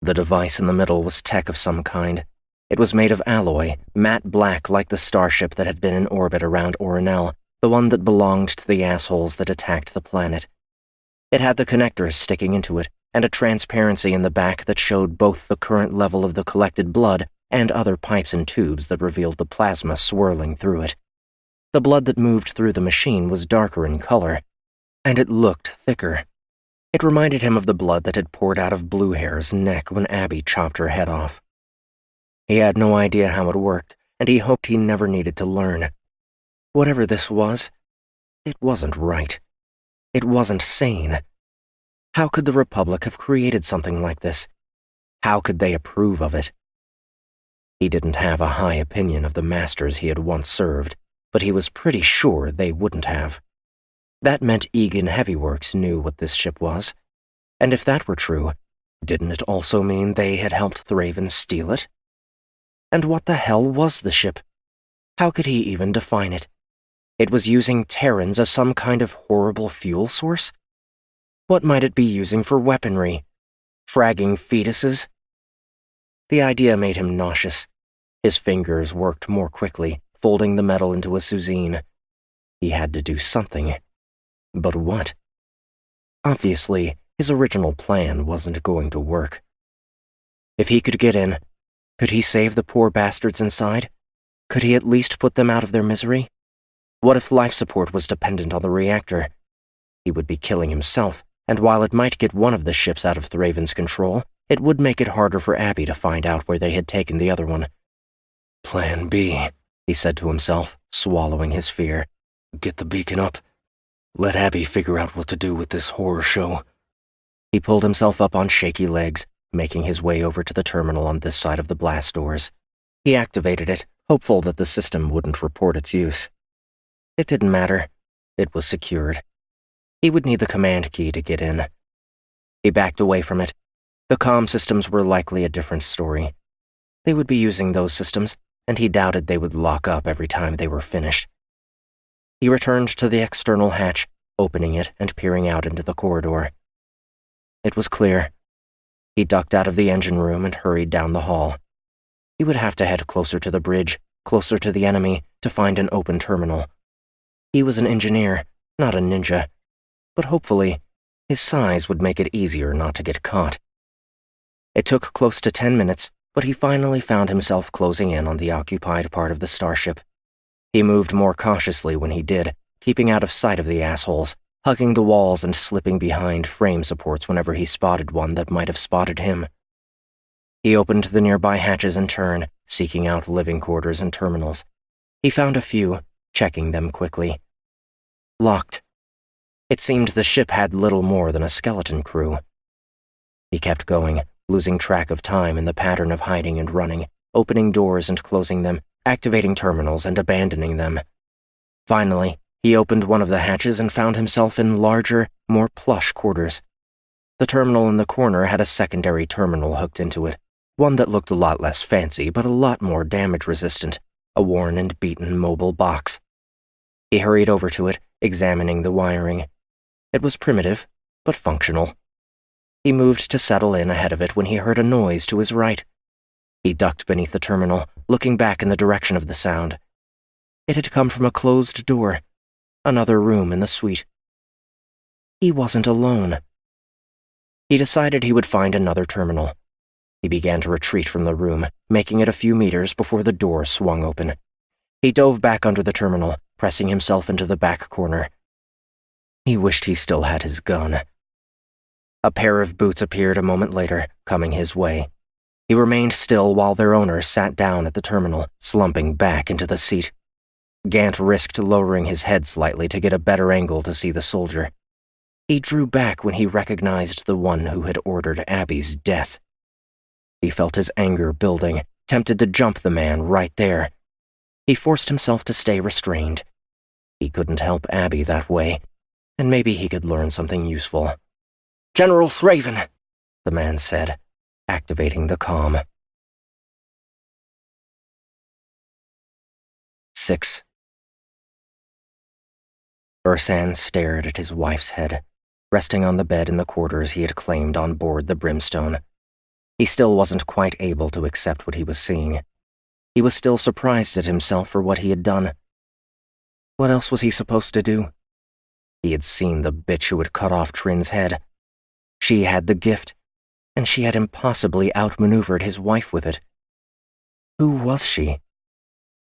The device in the middle was tech of some kind. It was made of alloy, matte black like the starship that had been in orbit around Orinel, the one that belonged to the assholes that attacked the planet. It had the connectors sticking into it, and a transparency in the back that showed both the current level of the collected blood and other pipes and tubes that revealed the plasma swirling through it. The blood that moved through the machine was darker in color, and it looked thicker. It reminded him of the blood that had poured out of Blue Hair's neck when Abby chopped her head off. He had no idea how it worked, and he hoped he never needed to learn. Whatever this was, it wasn't right. It wasn't sane. How could the Republic have created something like this? How could they approve of it? He didn't have a high opinion of the masters he had once served, but he was pretty sure they wouldn't have. That meant Egan Heavyworks knew what this ship was. And if that were true, didn't it also mean they had helped Thraven steal it? And what the hell was the ship? How could he even define it? It was using Terrans as some kind of horrible fuel source? What might it be using for weaponry? Fragging fetuses? The idea made him nauseous. His fingers worked more quickly, folding the metal into a suzine. He had to do something. But what? Obviously, his original plan wasn't going to work. If he could get in, could he save the poor bastards inside? Could he at least put them out of their misery? What if life support was dependent on the reactor? He would be killing himself, and while it might get one of the ships out of Thraven's control, it would make it harder for Abby to find out where they had taken the other one. Plan B, he said to himself, swallowing his fear. Get the beacon up. Let Abby figure out what to do with this horror show. He pulled himself up on shaky legs, making his way over to the terminal on this side of the blast doors. He activated it, hopeful that the system wouldn't report its use. It didn't matter. It was secured. He would need the command key to get in. He backed away from it. The comm systems were likely a different story. They would be using those systems, and he doubted they would lock up every time they were finished. He returned to the external hatch, opening it and peering out into the corridor. It was clear. He ducked out of the engine room and hurried down the hall. He would have to head closer to the bridge, closer to the enemy, to find an open terminal. He was an engineer, not a ninja, but hopefully, his size would make it easier not to get caught. It took close to 10 minutes, but he finally found himself closing in on the occupied part of the starship. He moved more cautiously when he did, keeping out of sight of the assholes, hugging the walls and slipping behind frame supports whenever he spotted one that might have spotted him. He opened the nearby hatches in turn, seeking out living quarters and terminals. He found a few, checking them quickly. Locked. It seemed the ship had little more than a skeleton crew. He kept going, losing track of time in the pattern of hiding and running, opening doors and closing them, activating terminals and abandoning them. Finally, he opened one of the hatches and found himself in larger, more plush quarters. The terminal in the corner had a secondary terminal hooked into it, one that looked a lot less fancy but a lot more damage-resistant, a worn and beaten mobile box. He hurried over to it, examining the wiring. It was primitive, but functional. He moved to settle in ahead of it when he heard a noise to his right. He ducked beneath the terminal, looking back in the direction of the sound. It had come from a closed door, another room in the suite. He wasn't alone. He decided he would find another terminal. He began to retreat from the room, making it a few meters before the door swung open. He dove back under the terminal, pressing himself into the back corner. He wished he still had his gun. A pair of boots appeared a moment later, coming his way. He remained still while their owner sat down at the terminal, slumping back into the seat. Gant risked lowering his head slightly to get a better angle to see the soldier. He drew back when he recognized the one who had ordered Abby's death. He felt his anger building, tempted to jump the man right there. He forced himself to stay restrained. He couldn't help Abby that way, and maybe he could learn something useful. General Thraven, the man said, activating the comm. 6. Ursan stared at his wife's head, resting on the bed in the quarters he had claimed on board the Brimstone. He still wasn't quite able to accept what he was seeing. He was still surprised at himself for what he had done. What else was he supposed to do? He had seen the bitch who had cut off Trin's head. She had the gift, and she had impossibly outmaneuvered his wife with it. Who was she?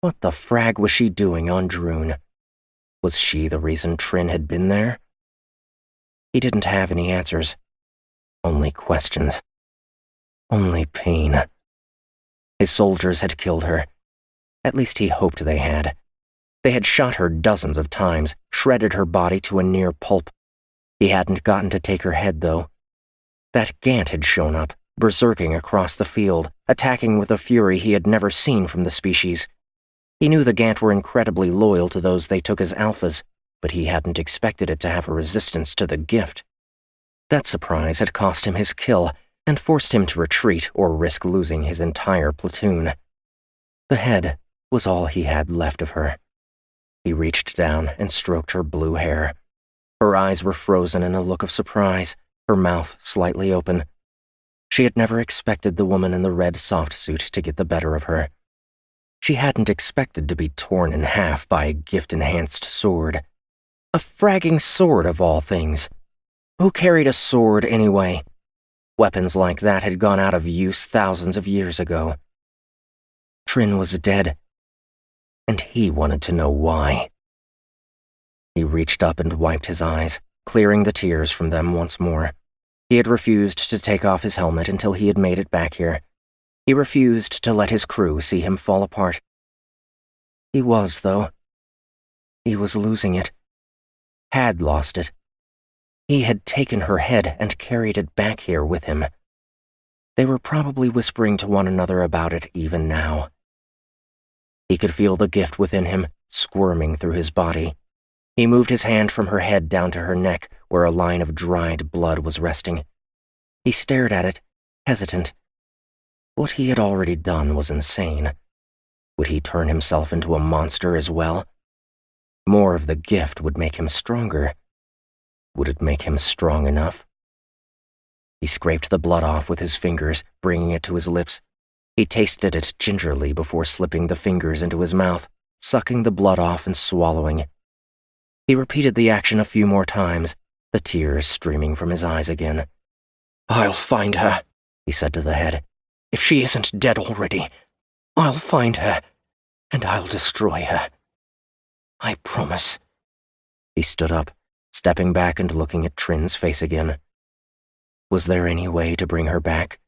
What the frag was she doing on Droon? Was she the reason Trin had been there? He didn't have any answers. Only questions. Only pain. His soldiers had killed her. At least he hoped they had. They had shot her dozens of times, shredded her body to a near pulp. He hadn't gotten to take her head, though. That Gant had shown up, berserking across the field, attacking with a fury he had never seen from the species. He knew the Gant were incredibly loyal to those they took as alphas, but he hadn't expected it to have a resistance to the gift. That surprise had cost him his kill, and forced him to retreat or risk losing his entire platoon. The head was all he had left of her. He reached down and stroked her blue hair. Her eyes were frozen in a look of surprise, her mouth slightly open. She had never expected the woman in the red soft suit to get the better of her. She hadn't expected to be torn in half by a gift-enhanced sword. A fragging sword, of all things. Who carried a sword anyway? Weapons like that had gone out of use thousands of years ago. Trin was dead, and he wanted to know why. He reached up and wiped his eyes, clearing the tears from them once more. He had refused to take off his helmet until he had made it back here. He refused to let his crew see him fall apart. He was, though. He was losing it. Had lost it. He had taken her head and carried it back here with him. They were probably whispering to one another about it even now. He could feel the gift within him, squirming through his body. He moved his hand from her head down to her neck, where a line of dried blood was resting. He stared at it, hesitant. What he had already done was insane. Would he turn himself into a monster as well? More of the gift would make him stronger. Would it make him strong enough? He scraped the blood off with his fingers, bringing it to his lips. He tasted it gingerly before slipping the fingers into his mouth, sucking the blood off and swallowing. He repeated the action a few more times, the tears streaming from his eyes again. I'll find her, he said to the head. If she isn't dead already, I'll find her, and I'll destroy her. I promise. He stood up, stepping back and looking at Trin's face again. Was there any way to bring her back?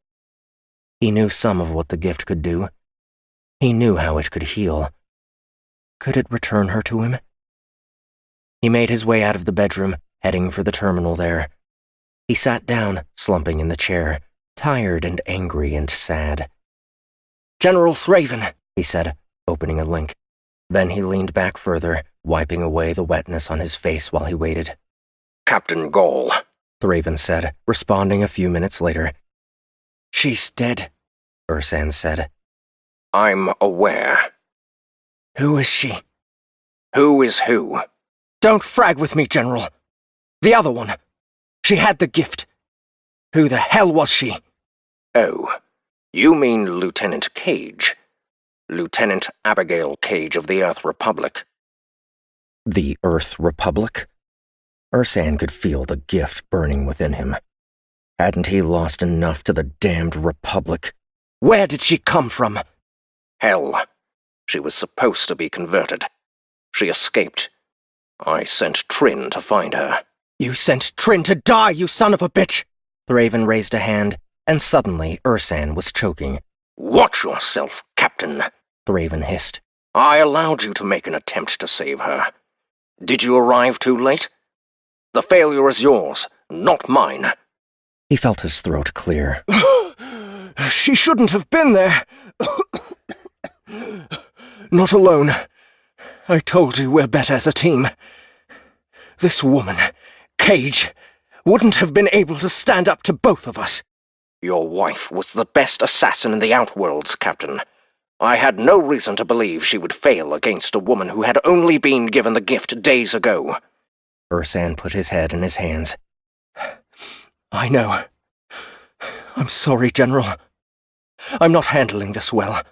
He knew some of what the gift could do. He knew how it could heal. Could it return her to him? He made his way out of the bedroom, heading for the terminal there. He sat down, slumping in the chair, tired and angry and sad. General Thraven, he said, opening a link. Then he leaned back further, wiping away the wetness on his face while he waited. Captain Gall, Thraven said, responding a few minutes later. She's dead. Ursan said. I'm aware. Who is she? Who is who? Don't frag with me, General. The other one. She had the gift. Who the hell was she? Oh, you mean Lieutenant Cage. Lieutenant Abigail Cage of the Earth Republic. The Earth Republic? Ursan could feel the gift burning within him. Hadn't he lost enough to the damned Republic? Where did she come from? Hell. She was supposed to be converted. She escaped. I sent Trin to find her. You sent Trin to die, you son of a bitch! Thraven raised a hand, and suddenly Ursan was choking. Watch yourself, Captain, Thraven hissed. I allowed you to make an attempt to save her. Did you arrive too late? The failure is yours, not mine. He felt his throat clear. She shouldn't have been there. Not alone. I told you we're better as a team. This woman, Cage, wouldn't have been able to stand up to both of us. Your wife was the best assassin in the Outworlds, Captain. I had no reason to believe she would fail against a woman who had only been given the gift days ago. Ursan put his head in his hands. I know. I'm sorry, General. I'm not handling this well.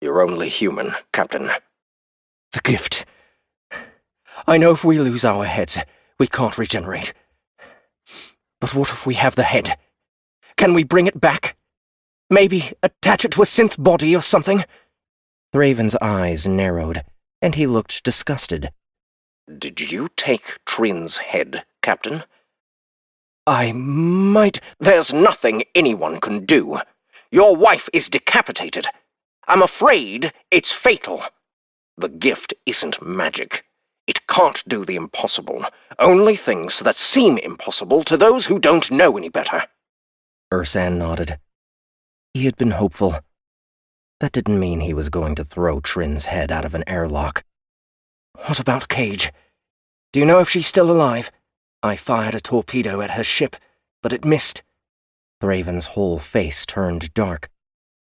You're only human, Captain. The gift. I know if we lose our heads, we can't regenerate. But what if we have the head? Can we bring it back? Maybe attach it to a synth body or something? Thraven's eyes narrowed, and he looked disgusted. Did you take Trin's head, Captain? I might... There's nothing anyone can do. Your wife is decapitated. I'm afraid it's fatal. The gift isn't magic. It can't do the impossible, only things that seem impossible to those who don't know any better. Ursan nodded. He had been hopeful. That didn't mean he was going to throw Trin's head out of an airlock. What about Cage? Do you know if she's still alive? I fired a torpedo at her ship, but it missed. Thraven's whole face turned dark.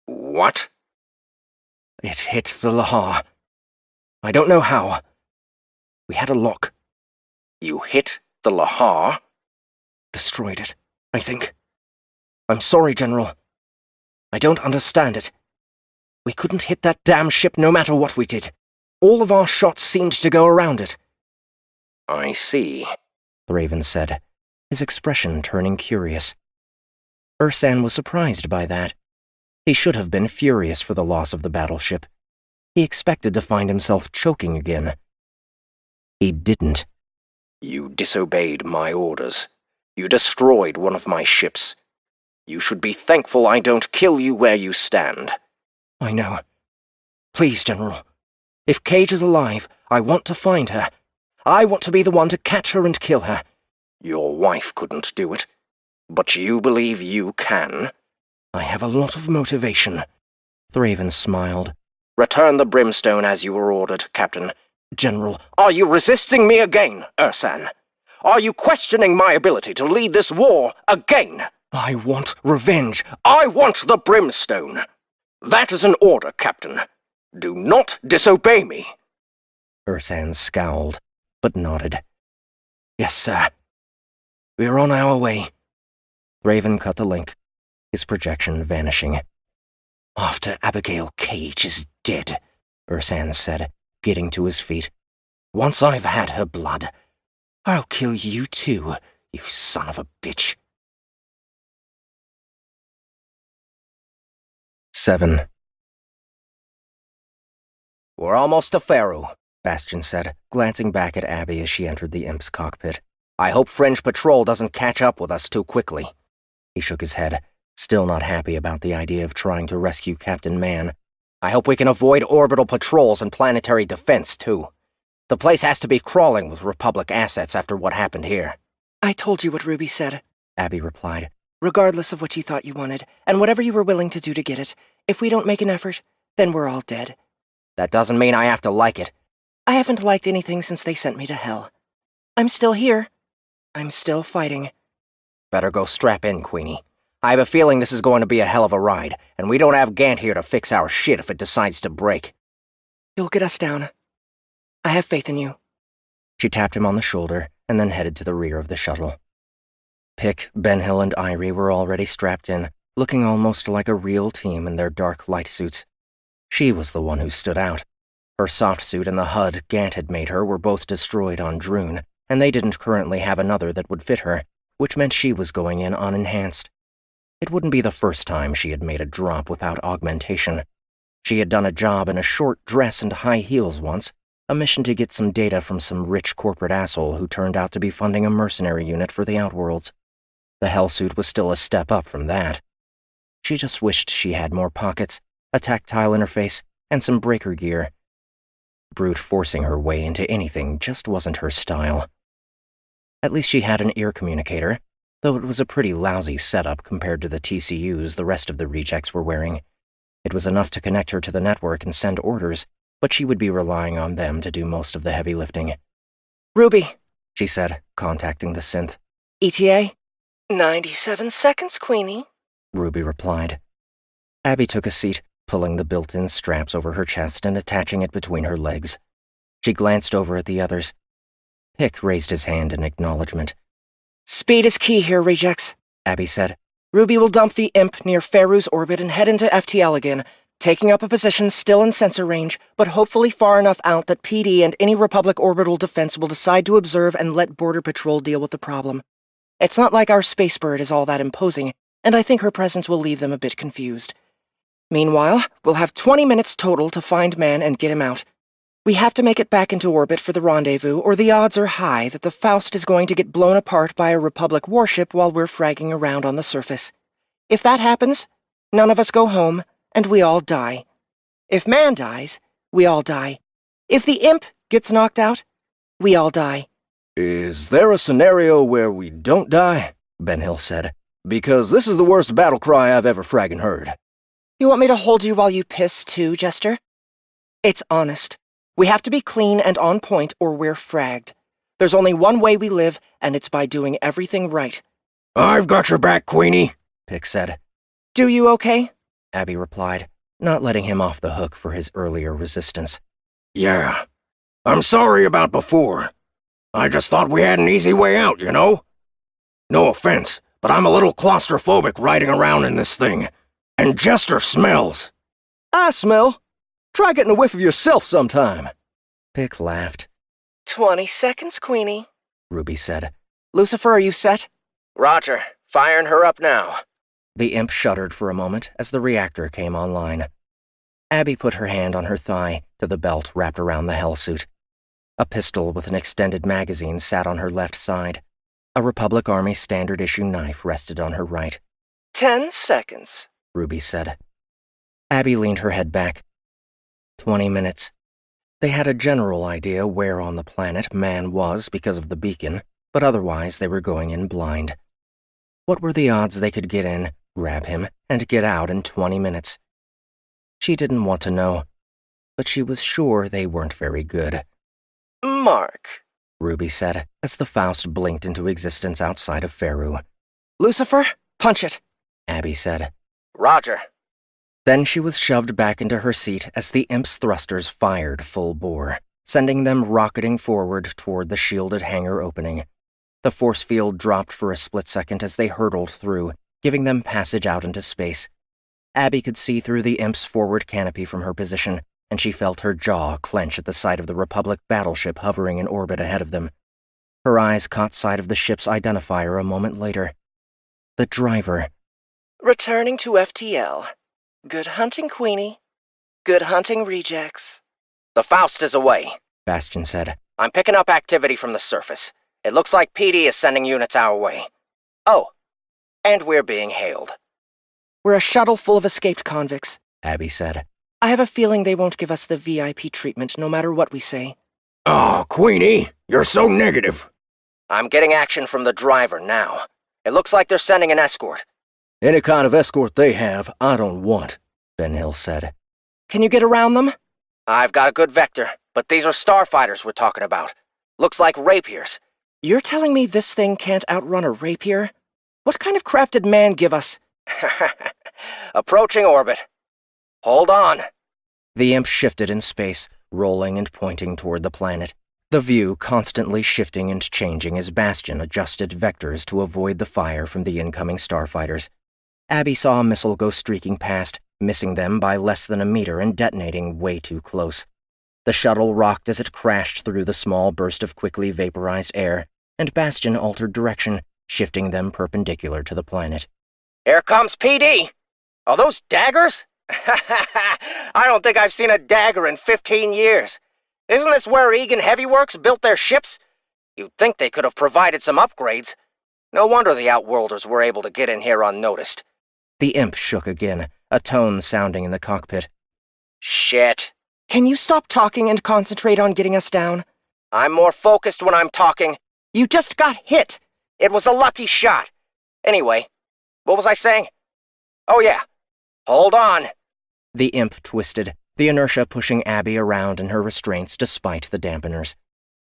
What? It hit the Lahar. I don't know how. We had a lock. You hit the Lahar? Destroyed it, I think. I'm sorry, General. I don't understand it. We couldn't hit that damn ship no matter what we did. All of our shots seemed to go around it. I see, Thraven said, his expression turning curious. Ursan was surprised by that. He should have been furious for the loss of the battleship. He expected to find himself choking again. He didn't. You disobeyed my orders. You destroyed one of my ships. You should be thankful I don't kill you where you stand. I know. Please, General. If Cage is alive, I want to find her. I want to be the one to catch her and kill her. Your wife couldn't do it, but you believe you can? I have a lot of motivation. Thraven smiled. Return the Brimstone as you were ordered, Captain. General, are you resisting me again, Ursan? Are you questioning my ability to lead this war again? I want revenge. I want the Brimstone. That is an order, Captain. Do not disobey me. Ursan scowled, but nodded. Yes, sir. We're on our way. Thraven cut the link, his projection vanishing. After Abigail Cage is dead, Ursan said, getting to his feet. Once I've had her blood, I'll kill you too, you son of a bitch. 7. We're almost to Faru, Bastion said, glancing back at Abby as she entered the Imp's cockpit. I hope Fringe Patrol doesn't catch up with us too quickly. He shook his head, still not happy about the idea of trying to rescue Captain Man. I hope we can avoid orbital patrols and planetary defense, too. The place has to be crawling with Republic assets after what happened here. I told you what Ruby said, Abby replied. Regardless of what you thought you wanted, and whatever you were willing to do to get it, if we don't make an effort, then we're all dead. That doesn't mean I have to like it. I haven't liked anything since they sent me to hell. I'm still here. I'm still fighting. Better go strap in, Queenie. I have a feeling this is going to be a hell of a ride, and we don't have Gant here to fix our shit if it decides to break. You'll get us down. I have faith in you. She tapped him on the shoulder and then headed to the rear of the shuttle. Pick, Ben Hill, and Irie were already strapped in, looking almost like a real team in their dark light suits. She was the one who stood out. Her soft suit and the HUD Gant had made her were both destroyed on Droon, and they didn't currently have another that would fit her, which meant she was going in unenhanced. It wouldn't be the first time she had made a drop without augmentation. She had done a job in a short dress and high heels once, a mission to get some data from some rich corporate asshole who turned out to be funding a mercenary unit for the Outworlds. The hellsuit was still a step up from that. She just wished she had more pockets, a tactile interface, and some breaker gear. Brute forcing her way into anything just wasn't her style. At least she had an ear communicator, though it was a pretty lousy setup compared to the TCUs the rest of the rejects were wearing. It was enough to connect her to the network and send orders, but she would be relying on them to do most of the heavy lifting. Ruby, she said, contacting the synth. ETA? 97 seconds, Queenie, Ruby replied. Abby took a seat, pulling the built-in straps over her chest and attaching it between her legs. She glanced over at the others. Pick raised his hand in acknowledgement. Speed is key here, rejects, Abby said. Ruby will dump the imp near Faru's orbit and head into FTL again, taking up a position still in sensor range, but hopefully far enough out that PD and any Republic orbital defense will decide to observe and let Border Patrol deal with the problem. It's not like our space bird is all that imposing, and I think her presence will leave them a bit confused. Meanwhile, we'll have 20 minutes total to find Man and get him out. We have to make it back into orbit for the rendezvous, or the odds are high that the Faust is going to get blown apart by a Republic warship while we're fragging around on the surface. If that happens, none of us go home, and we all die. If Man dies, we all die. If the imp gets knocked out, we all die. Is there a scenario where we don't die? Ben Hill said. Because this is the worst battle cry I've ever fraggin' heard. You want me to hold you while you piss too, Jester? It's honest. We have to be clean and on point or we're fragged. There's only one way we live, and it's by doing everything right. I've got your back, Queenie, Pick said. Do you okay? Abby replied, not letting him off the hook for his earlier resistance. Yeah. I'm sorry about before. I just thought we had an easy way out, you know? No offense, but I'm a little claustrophobic riding around in this thing. And Jester smells. I smell. Try getting a whiff of yourself sometime. Pick laughed. 20 seconds, Queenie, Ruby said. Lucifer, are you set? Roger. Firing her up now. The imp shuddered for a moment as the reactor came online. Abby put her hand on her thigh to the belt wrapped around the hellsuit. A pistol with an extended magazine sat on her left side. A Republic Army standard-issue knife rested on her right. 10 seconds, Ruby said. Abby leaned her head back. 20 minutes. They had a general idea where on the planet Man was because of the beacon, but otherwise they were going in blind. What were the odds they could get in, grab him, and get out in 20 minutes? She didn't want to know, but she was sure they weren't very good. Mark, Ruby said, as the Faust blinked into existence outside of Faru. Lucifer, punch it, Abby said. Roger. Then she was shoved back into her seat as the imp's thrusters fired full bore, sending them rocketing forward toward the shielded hangar opening. The force field dropped for a split second as they hurtled through, giving them passage out into space. Abby could see through the imp's forward canopy from her position, and she felt her jaw clench at the sight of the Republic battleship hovering in orbit ahead of them. Her eyes caught sight of the ship's identifier a moment later. The driver. returning to FTL. Good hunting, Queenie. Good hunting, rejects. The Faust is away, Bastion said. I'm picking up activity from the surface. It looks like PD is sending units our way. Oh, and we're being hailed. We're a shuttle full of escaped convicts, Abby said. I have a feeling they won't give us the VIP treatment no matter what we say. Oh, Queenie, you're so negative. I'm getting action from the driver now. It looks like they're sending an escort. Any kind of escort they have, I don't want, Ben Hill said. Can you get around them? I've got a good vector, but these are starfighters we're talking about. Looks like rapiers. You're telling me this thing can't outrun a rapier? What kind of crap did Man give us? Approaching orbit. Hold on. The imp shifted in space, rolling and pointing toward the planet, the view constantly shifting and changing as Bastion adjusted vectors to avoid the fire from the incoming starfighters. Abby saw a missile go streaking past, missing them by less than a meter and detonating way too close. The shuttle rocked as it crashed through the small burst of quickly vaporized air, and Bastion altered direction, shifting them perpendicular to the planet. Here comes PD! Are those daggers? I don't think I've seen a dagger in 15 years. Isn't this where Egan Heavy Works built their ships? You'd think they could have provided some upgrades. No wonder the Outworlders were able to get in here unnoticed. The imp shook again, a tone sounding in the cockpit. Shit. Can you stop talking and concentrate on getting us down? I'm more focused when I'm talking. You just got hit. It was a lucky shot. Anyway, what was I saying? Oh yeah. Hold on. The imp twisted, the inertia pushing Abby around in her restraints despite the dampeners.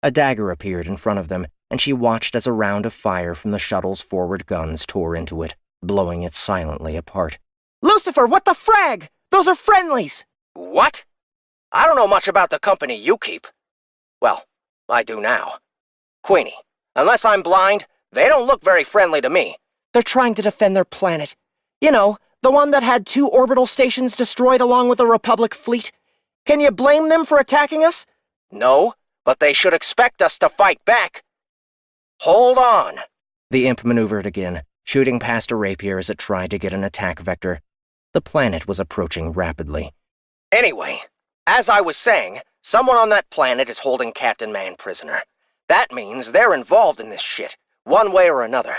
A dagger appeared in front of them, and she watched as a round of fire from the shuttle's forward guns tore into it, blowing it silently apart. Lucifer, what the frag? Those are friendlies! What? I don't know much about the company you keep. Well, I do now. Queenie, unless I'm blind, they don't look very friendly to me. They're trying to defend their planet. You know, the one that had 2 orbital stations destroyed along with a Republic fleet. Can you blame them for attacking us? No, but they should expect us to fight back. Hold on. The imp maneuvered again, shooting past a rapier as it tried to get an attack vector. The planet was approaching rapidly. Anyway, as I was saying, someone on that planet is holding Captain Man prisoner. That means they're involved in this shit, one way or another.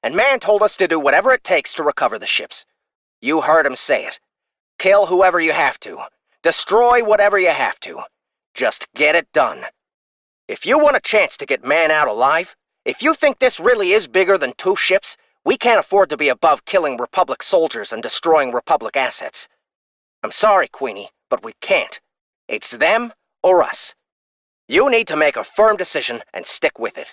And Man told us to do whatever it takes to recover the ships. You heard him say it. Kill whoever you have to. Destroy whatever you have to. Just get it done. If you want a chance to get Man out alive, if you think this really is bigger than 2 ships, we can't afford to be above killing Republic soldiers and destroying Republic assets. I'm sorry, Queenie, but we can't. It's them or us. You need to make a firm decision and stick with it.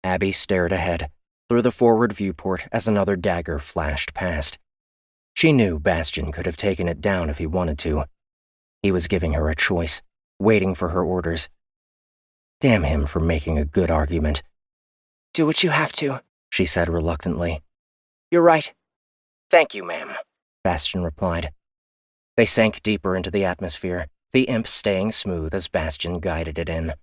Abby stared ahead, through the forward viewport as another dagger flashed past. She knew Bastion could have taken it down if he wanted to. He was giving her a choice, waiting for her orders. Damn him for making a good argument. Do what you have to, she said reluctantly. You're right. Thank you, ma'am, Bastion replied. They sank deeper into the atmosphere, the imp staying smooth as Bastion guided it in,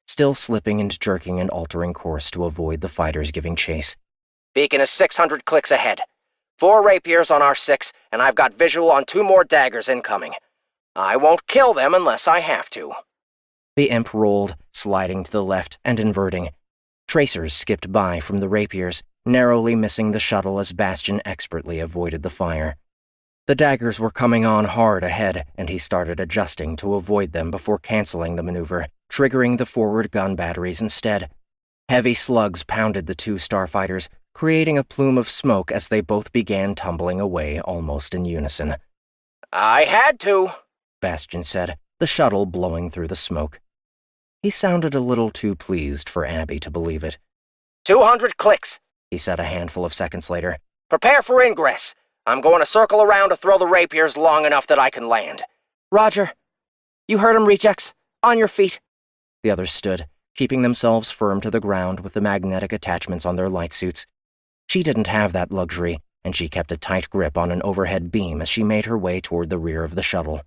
still slipping and jerking and altering course to avoid the fighters giving chase. Beacon is 600 clicks ahead. 4 rapiers on our 6, and I've got visual on 2 more daggers incoming. I won't kill them unless I have to. The imp rolled, sliding to the left and inverting. Tracers skipped by from the rapiers, narrowly missing the shuttle as Bastion expertly avoided the fire. The daggers were coming on hard ahead, and he started adjusting to avoid them before canceling the maneuver, triggering the forward gun batteries instead. Heavy slugs pounded the 2 starfighters, creating a plume of smoke as they both began tumbling away almost in unison. I had to, Bastion said, the shuttle blowing through the smoke. He sounded a little too pleased for Abby to believe it. 200 clicks, he said a handful of seconds later. Prepare for ingress. I'm going to circle around to throw the rapiers long enough that I can land. Roger. You heard him, rejects. On your feet. The others stood, keeping themselves firm to the ground with the magnetic attachments on their light suits. She didn't have that luxury, and she kept a tight grip on an overhead beam as she made her way toward the rear of the shuttle.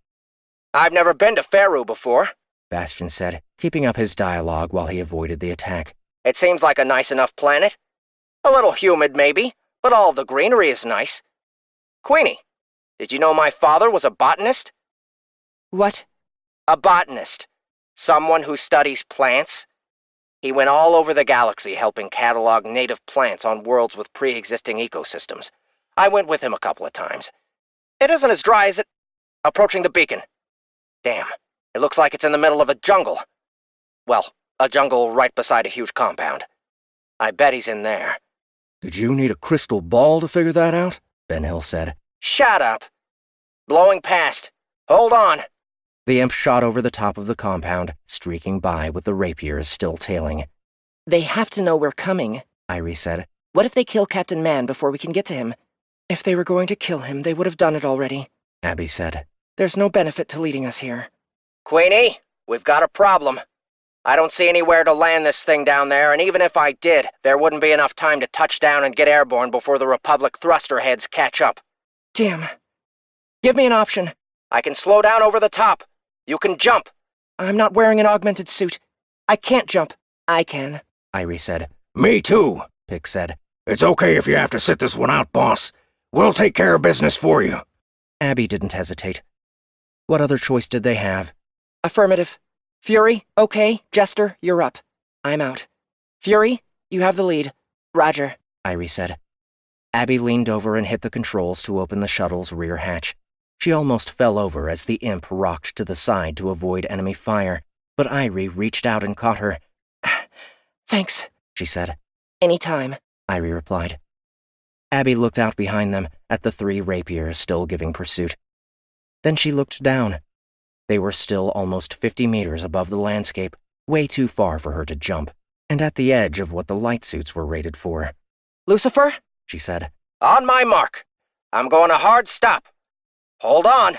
I've never been to Faru before, Bastion said, keeping up his dialogue while he avoided the attack. It seems like a nice enough planet. A little humid, maybe, but all the greenery is nice. Queenie, did you know my father was a botanist? What? A botanist. Someone who studies plants. He went all over the galaxy helping catalog native plants on worlds with pre-existing ecosystems. I went with him a couple of times. It isn't as dry as it... Approaching the beacon. Damn, it looks like it's in the middle of a jungle. Well, a jungle right beside a huge compound. I bet he's in there. Did you need a crystal ball to figure that out? Ben Hill said. Shut up. Blowing past. Hold on. The imp shot over the top of the compound, streaking by with the rapiers still tailing. They have to know we're coming, Irie said. What if they kill Captain Man before we can get to him? If they were going to kill him, they would have done it already, Abby said. There's no benefit to leading us here. Queenie, we've got a problem. I don't see anywhere to land this thing down there, and even if I did, there wouldn't be enough time to touch down and get airborne before the Republic thruster heads catch up. Damn. Give me an option. I can slow down over the top. You can jump. I'm not wearing an augmented suit. I can't jump. I can. Irie said. Me too, Pick said. It's okay if you have to sit this one out, boss. We'll take care of business for you. Abby didn't hesitate. What other choice did they have? Affirmative. Fury, okay. Jester, you're up. I'm out. Fury, you have the lead. Roger, Irie said. Abby leaned over and hit the controls to open the shuttle's rear hatch. She almost fell over as the imp rocked to the side to avoid enemy fire, but Irie reached out and caught her. Thanks, she said. Anytime, Irie replied. Abby looked out behind them at the 3 rapiers still giving pursuit. Then she looked down. They were still almost 50 meters above the landscape, way too far for her to jump, and at the edge of what the light suits were rated for. Lucifer? She said. On my mark. I'm going a hard stop. Hold on.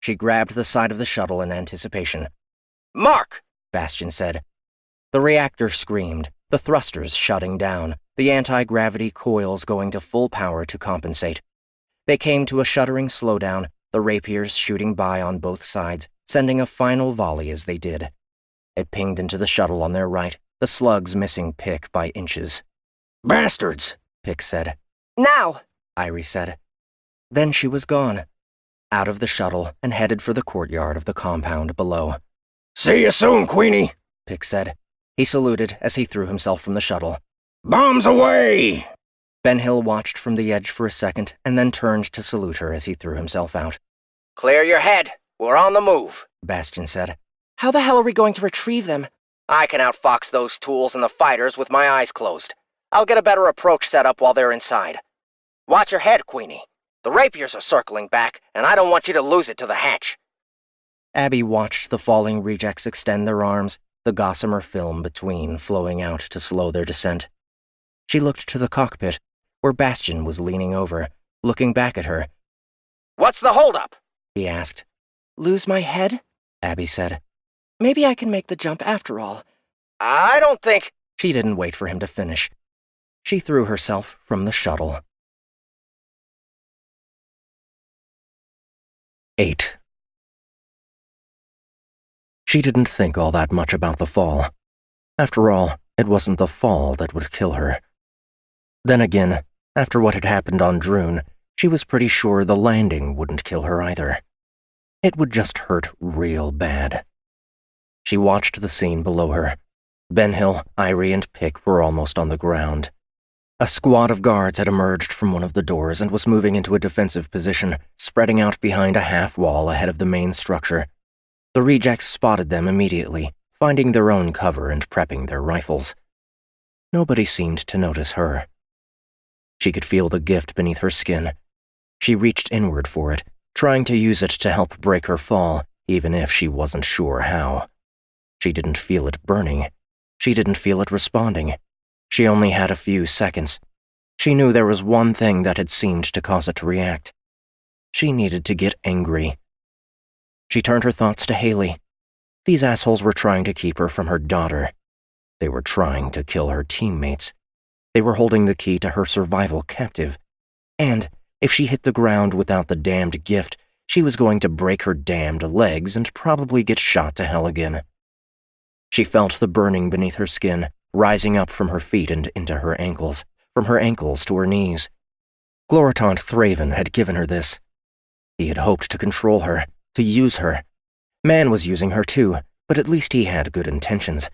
She grabbed the side of the shuttle in anticipation. Mark! Bastion said. The reactor screamed, the thrusters shutting down, the anti-gravity coils going to full power to compensate. They came to a shuddering slowdown, the rapiers shooting by on both sides, sending a final volley as they did. It pinged into the shuttle on their right, the slugs missing Pick by inches. Bastards, Pick said. Now! Irie said. Then she was gone, out of the shuttle and headed for the courtyard of the compound below. See you soon, Queenie, Pick said. He saluted as he threw himself from the shuttle. Bombs away! Ben Hill watched from the edge for a second and then turned to salute her as he threw himself out. Clear your head. We're on the move, Bastion said. How the hell are we going to retrieve them? I can outfox those tools and the fighters with my eyes closed. I'll get a better approach set up while they're inside. Watch your head, Queenie. The rapiers are circling back, and I don't want you to lose it to the hatch. Abby watched the falling rejects extend their arms, the gossamer film between flowing out to slow their descent. She looked to the cockpit, where Bastion was leaning over, looking back at her. What's the holdup? He asked. Lose my head? Abby said. Maybe I can make the jump after all. I don't think... She didn't wait for him to finish. She threw herself from the shuttle. 8. She didn't think all that much about the fall. After all, it wasn't the fall that would kill her. Then again, after what had happened on Droon, she was pretty sure the landing wouldn't kill her either. It would just hurt real bad. She watched the scene below her. Ben Hill, Irie, and Pick were almost on the ground. A squad of guards had emerged from one of the doors and was moving into a defensive position, spreading out behind a half-wall ahead of the main structure. The rejects spotted them immediately, finding their own cover and prepping their rifles. Nobody seemed to notice her. She could feel the gift beneath her skin. She reached inward for it, trying to use it to help break her fall, even if she wasn't sure how. She didn't feel it burning. She didn't feel it responding. She only had a few seconds. She knew there was one thing that had seemed to cause it to react. She needed to get angry. She turned her thoughts to Haley. These assholes were trying to keep her from her daughter. They were trying to kill her teammates. They were holding the key to her survival captive. And if she hit the ground without the damned gift, she was going to break her damned legs and probably get shot to hell again. She felt the burning beneath her skin, rising up from her feet and into her ankles, from her ankles to her knees. Gloritant Thraven had given her this. He had hoped to control her, to use her. Man was using her too, but at least he had good intentions.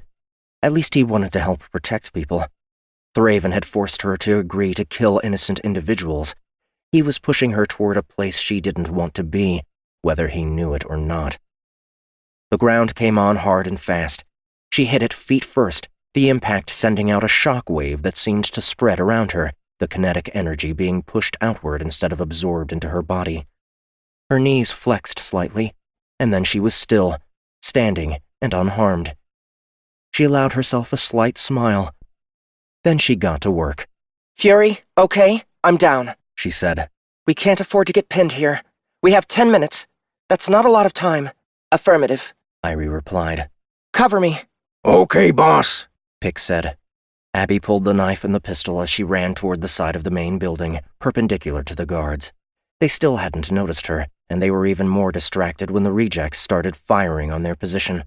At least he wanted to help protect people. Thraven had forced her to agree to kill innocent individuals. He was pushing her toward a place she didn't want to be, whether he knew it or not. The ground came on hard and fast. She hit it feet first, the impact sending out a shock wave that seemed to spread around her, the kinetic energy being pushed outward instead of absorbed into her body. Her knees flexed slightly, and then she was still, standing and unharmed. She allowed herself a slight smile. Then she got to work. Fury, okay, I'm down, she said. We can't afford to get pinned here. We have 10 minutes. That's not a lot of time. Affirmative, Irie replied. Cover me. Okay, boss, Pick said. Abby pulled the knife and the pistol as she ran toward the side of the main building, perpendicular to the guards. They still hadn't noticed her, and they were even more distracted when the rejects started firing on their position.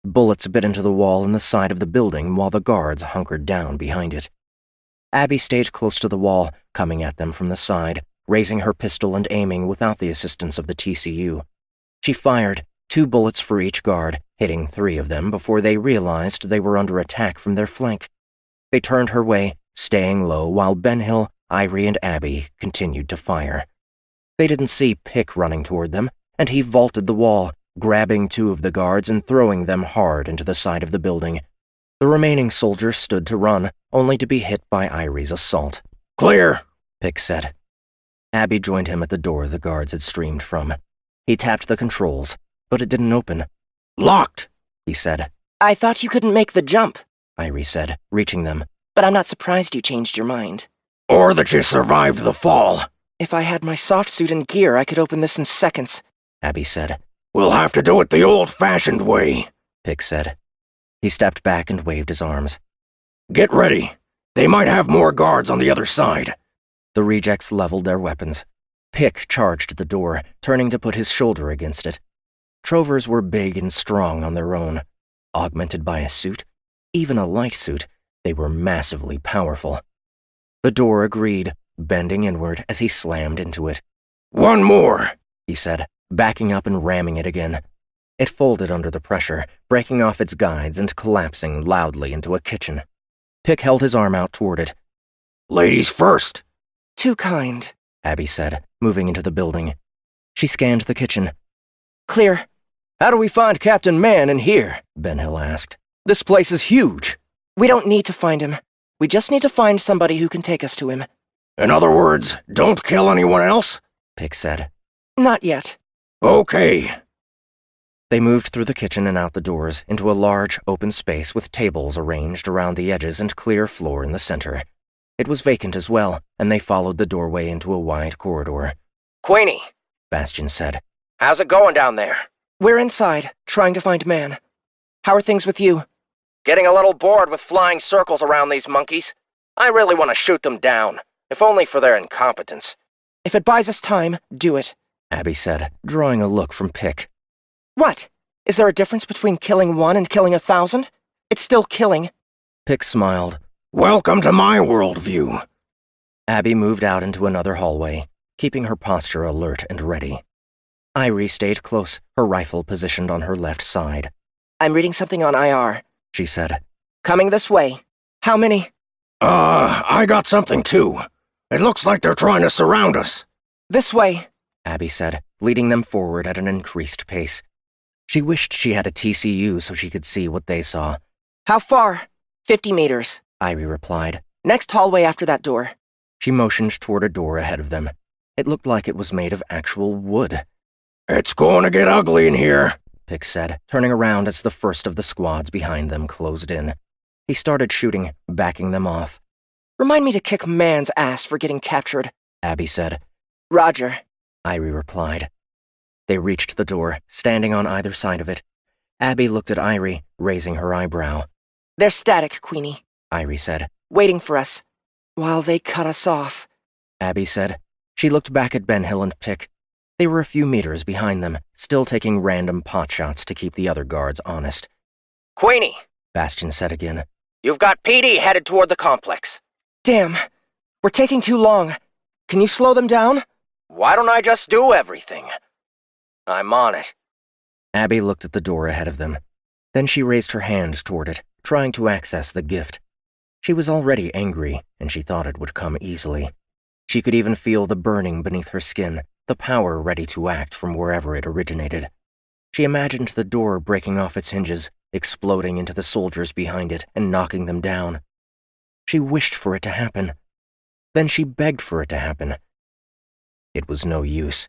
Bullets bit into the wall in the side of the building while the guards hunkered down behind it. Abby stayed close to the wall, coming at them from the side, raising her pistol and aiming without the assistance of the TCU. She fired, 2 bullets for each guard, hitting 3 of them before they realized they were under attack from their flank. They turned her way, staying low while Benhill, Irie, and Abby continued to fire. They didn't see Pick running toward them, and he vaulted the wall, grabbing 2 of the guards and throwing them hard into the side of the building. The remaining soldiers stood to run, only to be hit by Irie's assault. clear, Pick said. Abby joined him at the door the guards had streamed from. He tapped the controls, but it didn't open. locked. He said. I thought you couldn't make the jump, Irie said, reaching them. but I'm not surprised you changed your mind. Or that you survived the fall. If I had my soft suit and gear, I could open this in seconds. Abby said. We'll have to do it the old-fashioned way. Pick said. He stepped back and waved his arms. Get ready. They might have more guards on the other side. The rejects leveled their weapons. Pick charged the door, turning to put his shoulder against it. Trovers were big and strong on their own. Augmented by a suit, even a light suit, they were massively powerful. The door agreed, bending inward as he slammed into it. One more, He said, backing up and ramming it again. It folded under the pressure, breaking off its guides and collapsing loudly into a kitchen. Pick held his arm out toward it. Ladies first. Too kind. Abby said, moving into the building. She scanned the kitchen. Clear. How do we find Captain Man in here? Benhill asked. This place is huge. We don't need to find him. We just need to find somebody who can take us to him. In other words, don't kill anyone else? Pick said. Not yet. Okay. They moved through the kitchen and out the doors into a large, open space with tables arranged around the edges and clear floor in the center. It was vacant as well, and they followed the doorway into a wide corridor. Queenie, Bastion said. how's it going down there? We're inside, trying to find Man. How are things with you? Getting a little bored with flying circles around these monkeys. I really want to shoot them down, if only for their incompetence. If it buys us time, do it. Abby said, drawing a look from Pick. What? Is there a difference between killing 1 and killing 1,000? It's still killing. Pick smiled. Welcome to my worldview. Abby moved out into another hallway, keeping her posture alert and ready. Irie stayed close, her rifle positioned on her left side. I'm reading something on IR, She said. Coming this way. How many? I got something too. It looks like they're trying to surround us. This way. Abby said, leading them forward at an increased pace. She wished she had a TCU so she could see what they saw. How far? 50 meters. Irie replied. Next hallway after that door. She motioned toward a door ahead of them. It looked like it was made of actual wood. It's going to get ugly in here, Pick said, turning around as the first of the squads behind them closed in. He started shooting, backing them off. Remind me to kick Man's ass for getting captured. Abby said. Roger. Irie replied. They reached the door, standing on either side of it. Abby looked at Irie, raising her eyebrow. They're static, Queenie, Irie said. waiting for us. While they cut us off. Abby said. She looked back at Benhill and Pick. They were a few meters behind them, still taking random potshots to keep the other guards honest. Queenie, Bastion said again. you've got PD headed toward the complex. Damn. We're taking too long. Can you slow them down? Why don't I just do everything? I'm on it. Abby looked at the door ahead of them. Then she raised her hand toward it, trying to access the gift. She was already angry, and she thought it would come easily. She could even feel the burning beneath her skin, the power ready to act from wherever it originated. She imagined the door breaking off its hinges, exploding into the soldiers behind it and knocking them down. She wished for it to happen. Then she begged for it to happen. It was no use.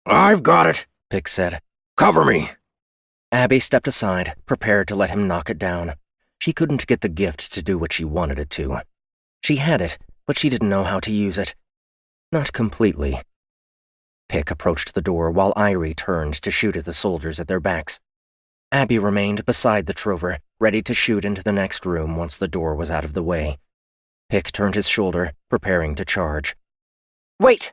I've got it, Pick said. Cover me. Abby stepped aside, prepared to let him knock it down. She couldn't get the gift to do what she wanted it to. She had it, but she didn't know how to use it. Not completely. Pick approached the door while Irie turned to shoot at the soldiers at their backs. Abby remained beside the trover, ready to shoot into the next room once the door was out of the way. Pick turned his shoulder, preparing to charge. Wait!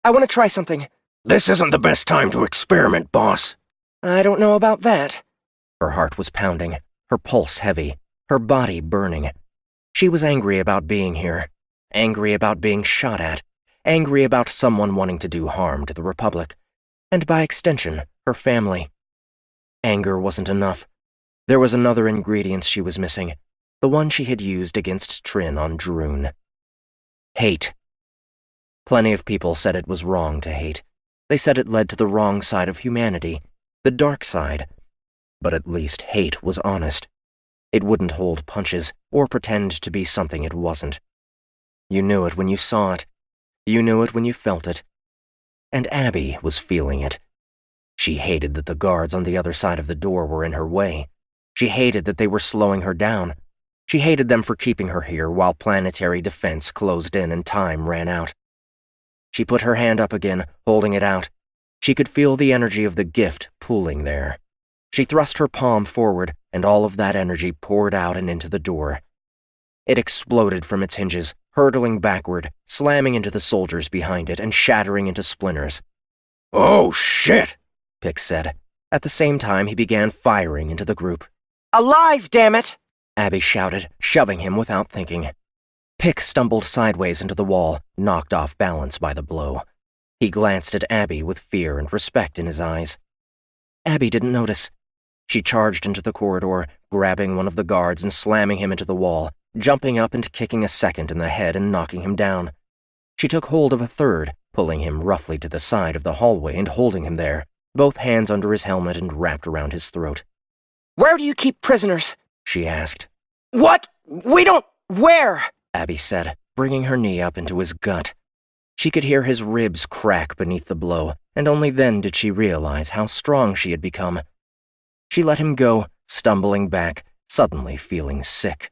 I want to try something. This isn't the best time to experiment, boss. I don't know about that. Her heart was pounding, her pulse heavy, her body burning. She was angry about being here, angry about being shot at, angry about someone wanting to do harm to the Republic, and by extension, her family. Anger wasn't enough. There was another ingredient she was missing, the one she had used against Trin on Droon. Hate. Plenty of people said it was wrong to hate. They said it led to the wrong side of humanity, the dark side. But at least hate was honest. It wouldn't hold punches or pretend to be something it wasn't. You knew it when you saw it. You knew it when you felt it. And Abby was feeling it. She hated that the guards on the other side of the door were in her way. She hated that they were slowing her down. She hated them for keeping her here while planetary defense closed in and time ran out. She put her hand up again, holding it out. She could feel the energy of the gift pooling there. She thrust her palm forward, and all of that energy poured out and into the door. It exploded from its hinges, hurtling backward, slamming into the soldiers behind it and shattering into splinters. Oh, shit, Pick said. At the same time, he began firing into the group. Alive, damn it! Abby shouted, shoving him without thinking. Pick stumbled sideways into the wall, knocked off balance by the blow. He glanced at Abby with fear and respect in his eyes. Abby didn't notice. She charged into the corridor, grabbing one of the guards and slamming him into the wall, jumping up and kicking a second in the head and knocking him down. She took hold of a third, pulling him roughly to the side of the hallway and holding him there, both hands under his helmet and wrapped around his throat. Where do you keep prisoners? She asked. What? We don't... Where? Abby said, bringing her knee up into his gut. She could hear his ribs crack beneath the blow, and only then did she realize how strong she had become. She let him go, stumbling back, suddenly feeling sick.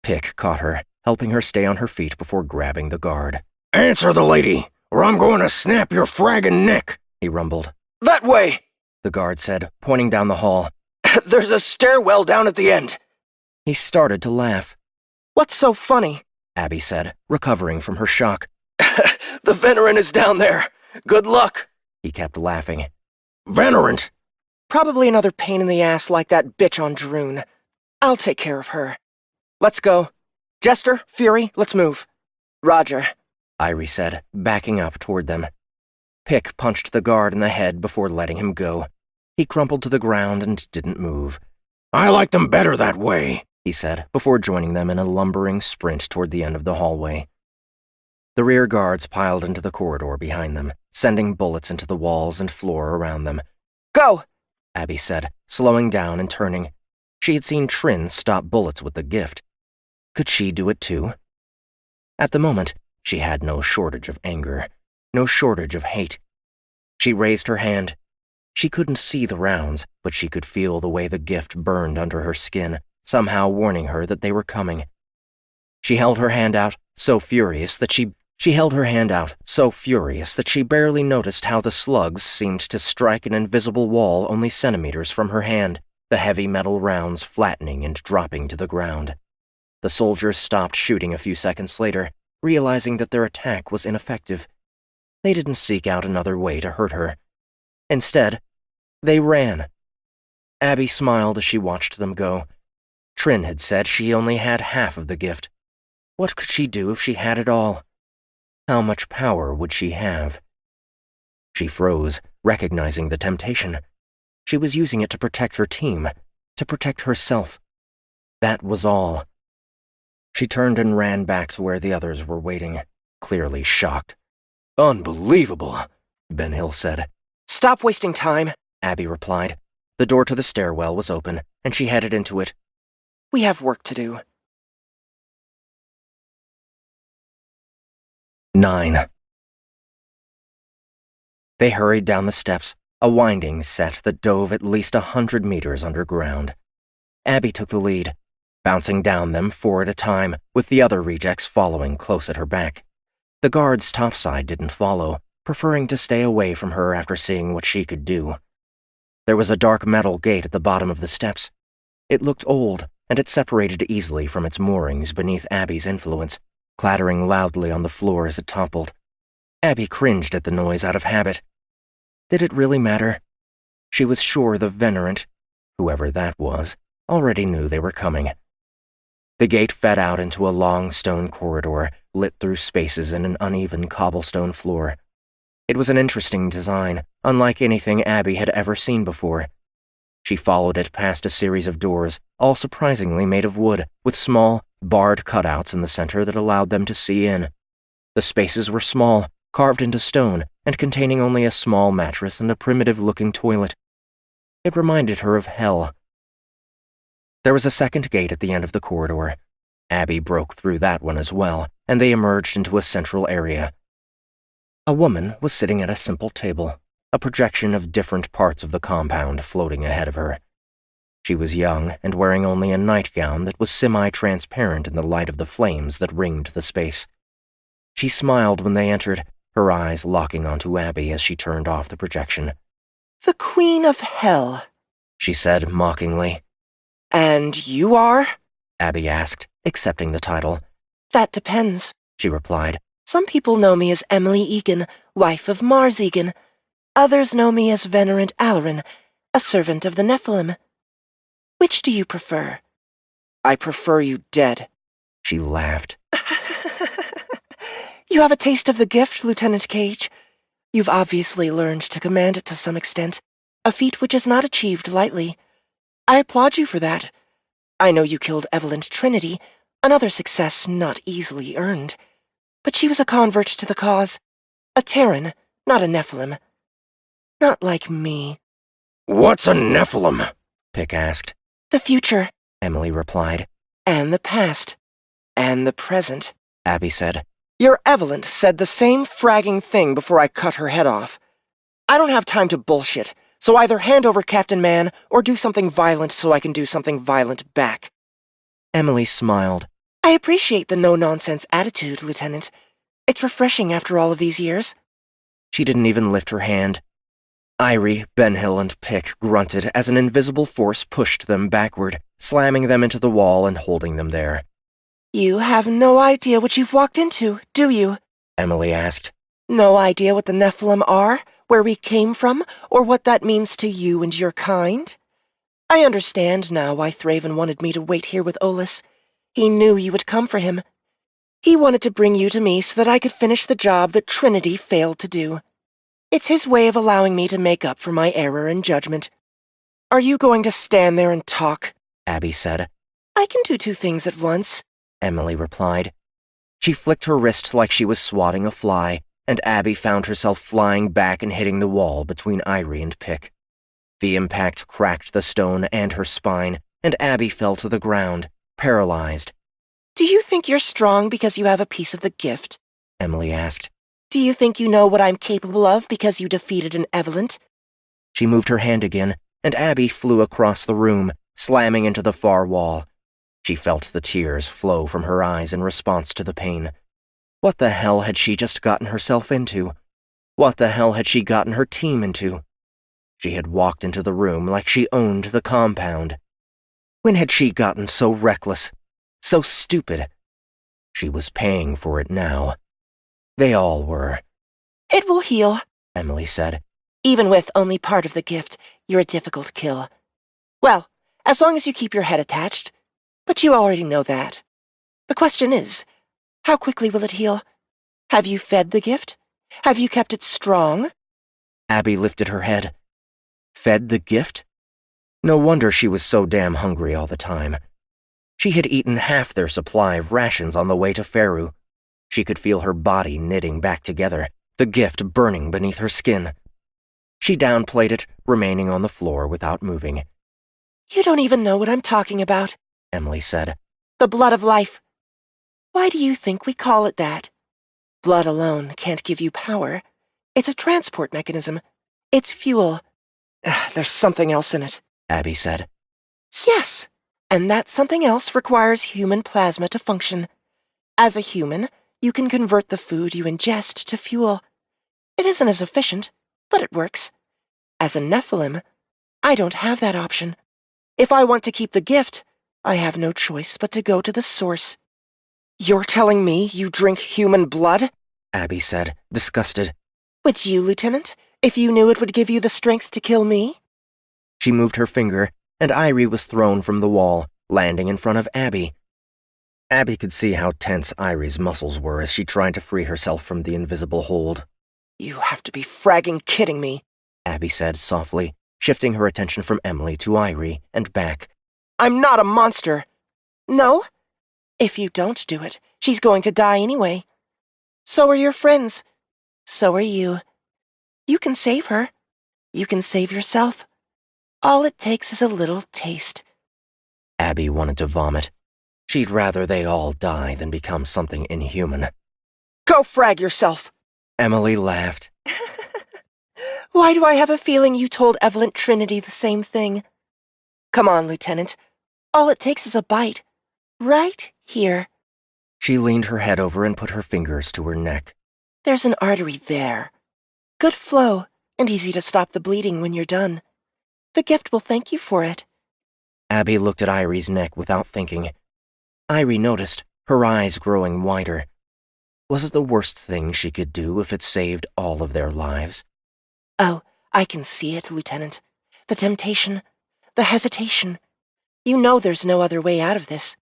Pick caught her, helping her stay on her feet before grabbing the guard. Answer the lady, or I'm going to snap your fragging neck, he rumbled. That way, the guard said, pointing down the hall. There's a stairwell down at the end. He started to laugh. What's so funny? Abby said, recovering from her shock. The Venerant is down there. Good luck. He kept laughing. Venerant? Probably another pain in the ass like that bitch on Droon. I'll take care of her. Let's go. Jester, Fury, let's move. Roger, Irie said, backing up toward them. Pick punched the guard in the head before letting him go. He crumpled to the ground and didn't move. I like them better that way, he said, before joining them in a lumbering sprint toward the end of the hallway. The rear guards piled into the corridor behind them, sending bullets into the walls and floor around them. Go! Abby said, slowing down and turning. She had seen Trin stop bullets with the gift. Could she do it too? At the moment, she had no shortage of anger, no shortage of hate. She raised her hand. She couldn't see the rounds, but she could feel the way the gift burned under her skin, somehow warning her that they were coming. She held her hand out, so furious that she barely noticed how the slugs seemed to strike an invisible wall only centimeters from her hand, the heavy metal rounds flattening and dropping to the ground. The soldiers stopped shooting a few seconds later, realizing that their attack was ineffective. They didn't seek out another way to hurt her. Instead, they ran. Abby smiled as she watched them go. Trin had said she only had half of the gift. What could she do if she had it all? How much power would she have? She froze, recognizing the temptation. She was using it to protect her team, to protect herself. That was all. She turned and ran back to where the others were waiting, clearly shocked. Unbelievable, Ben Hill said. Stop wasting time, Abby replied. The door to the stairwell was open, and she headed into it. We have work to do. 9. They hurried down the steps, a winding set that dove at least 100 meters underground. Abby took the lead, bouncing down them 4 at a time, with the other rejects following close at her back. The guard's topside didn't follow, preferring to stay away from her after seeing what she could do. There was a dark metal gate at the bottom of the steps. It looked old, and it separated easily from its moorings beneath Abby's influence, clattering loudly on the floor as it toppled. Abby cringed at the noise out of habit. Did it really matter? She was sure the Venerant, whoever that was, already knew they were coming. The gate fed out into a long stone corridor, lit through spaces in an uneven cobblestone floor. It was an interesting design, unlike anything Abby had ever seen before. She followed it past a series of doors, all surprisingly made of wood, with small, barred cutouts in the center that allowed them to see in. The spaces were small, carved into stone, and containing only a small mattress and a primitive-looking toilet. It reminded her of hell. There was a second gate at the end of the corridor. Abby broke through that one as well, and they emerged into a central area. A woman was sitting at a simple table, a projection of different parts of the compound floating ahead of her. She was young and wearing only a nightgown that was semi-transparent in the light of the flames that ringed the space. She smiled when they entered, her eyes locking onto Abby as she turned off the projection. The Queen of Hell, she said mockingly. And you are? Abby asked, accepting the title. That depends, she replied. Some people know me as Emily Egan, wife of Mars Egan. Others know me as Venerant Alarin, a servant of the Nephilim. Which do you prefer? I prefer you dead. She laughed. You have a taste of the gift, Lieutenant Cage. You've obviously learned to command it to some extent, a feat which is not achieved lightly. I applaud you for that. I know you killed Evelyn Trinity, another success not easily earned. But she was a convert to the cause. A Terran, not a Nephilim. Not like me. What's a Nephilim? Pick asked. The future, Emily replied. And the past. And the present. Abby said. Your Evelyn said the same fragging thing before I cut her head off. I don't have time to bullshit, so either hand over Captain Man or do something violent so I can do something violent back. Emily smiled. I appreciate the no-nonsense attitude, Lieutenant. It's refreshing after all of these years. She didn't even lift her hand. Irie, Benhill, and Pick grunted as an invisible force pushed them backward, slamming them into the wall and holding them there. You have no idea what you've walked into, do you? Emily asked. No idea what the Nephilim are, where we came from, or what that means to you and your kind? I understand now why Thraven wanted me to wait here with Olus. He knew you would come for him. He wanted to bring you to me so that I could finish the job that Trinity failed to do. It's his way of allowing me to make up for my error in judgment. Are you going to stand there and talk? Abby said. I can do two things at once, Emily replied. She flicked her wrist like she was swatting a fly, and Abby found herself flying back and hitting the wall between Irie and Pick. The impact cracked the stone and her spine, and Abby fell to the ground, paralyzed. Do you think you're strong because you have a piece of the gift? Emily asked. Do you think you know what I'm capable of because you defeated an Evelyn? She moved her hand again, and Abby flew across the room, slamming into the far wall. She felt the tears flow from her eyes in response to the pain. What the hell had she just gotten herself into? What the hell had she gotten her team into? She had walked into the room like she owned the compound. When had she gotten so reckless, so stupid? She was paying for it now. They all were. It will heal, Emily said. Even with only part of the gift, you're a difficult kill. Well, as long as you keep your head attached. But you already know that. The question is, how quickly will it heal? Have you fed the gift? Have you kept it strong? Abby lifted her head. Fed the gift? No wonder she was so damn hungry all the time. She had eaten half their supply of rations on the way to Faru. She could feel her body knitting back together, the gift burning beneath her skin. She downplayed it, remaining on the floor without moving. You don't even know what I'm talking about, Emily said. The blood of life. Why do you think we call it that? Blood alone can't give you power. It's a transport mechanism. It's fuel. There's something else in it, Abby said. Yes, and that something else requires human plasma to function. As a human, you can convert the food you ingest to fuel. It isn't as efficient, but it works. As a Nephilim, I don't have that option. If I want to keep the gift, I have no choice but to go to the source. You're telling me you drink human blood? Abby said, disgusted. Would you, Lieutenant, if you knew it would give you the strength to kill me? She moved her finger, and Irie was thrown from the wall, landing in front of Abby. Abby could see how tense Irie's muscles were as she tried to free herself from the invisible hold. You have to be fragging kidding me, Abby said softly, shifting her attention from Emily to Irie and back. I'm not a monster. No? If you don't do it, she's going to die anyway. So are your friends. So are you. You can save her. You can save yourself. All it takes is a little taste. Abby wanted to vomit. She'd rather they all die than become something inhuman. Go frag yourself. Emily laughed. Why do I have a feeling you told Evelyn Trinity the same thing? Come on, Lieutenant. All it takes is a bite. Right here. She leaned her head over and put her fingers to her neck. There's an artery there. Good flow, and easy to stop the bleeding when you're done. The gift will thank you for it. Abby looked at Irie's neck without thinking. Irie noticed, her eyes growing wider. Was it the worst thing she could do if it saved all of their lives? Oh, I can see it, Lieutenant. The temptation, the hesitation. You know there's no other way out of this.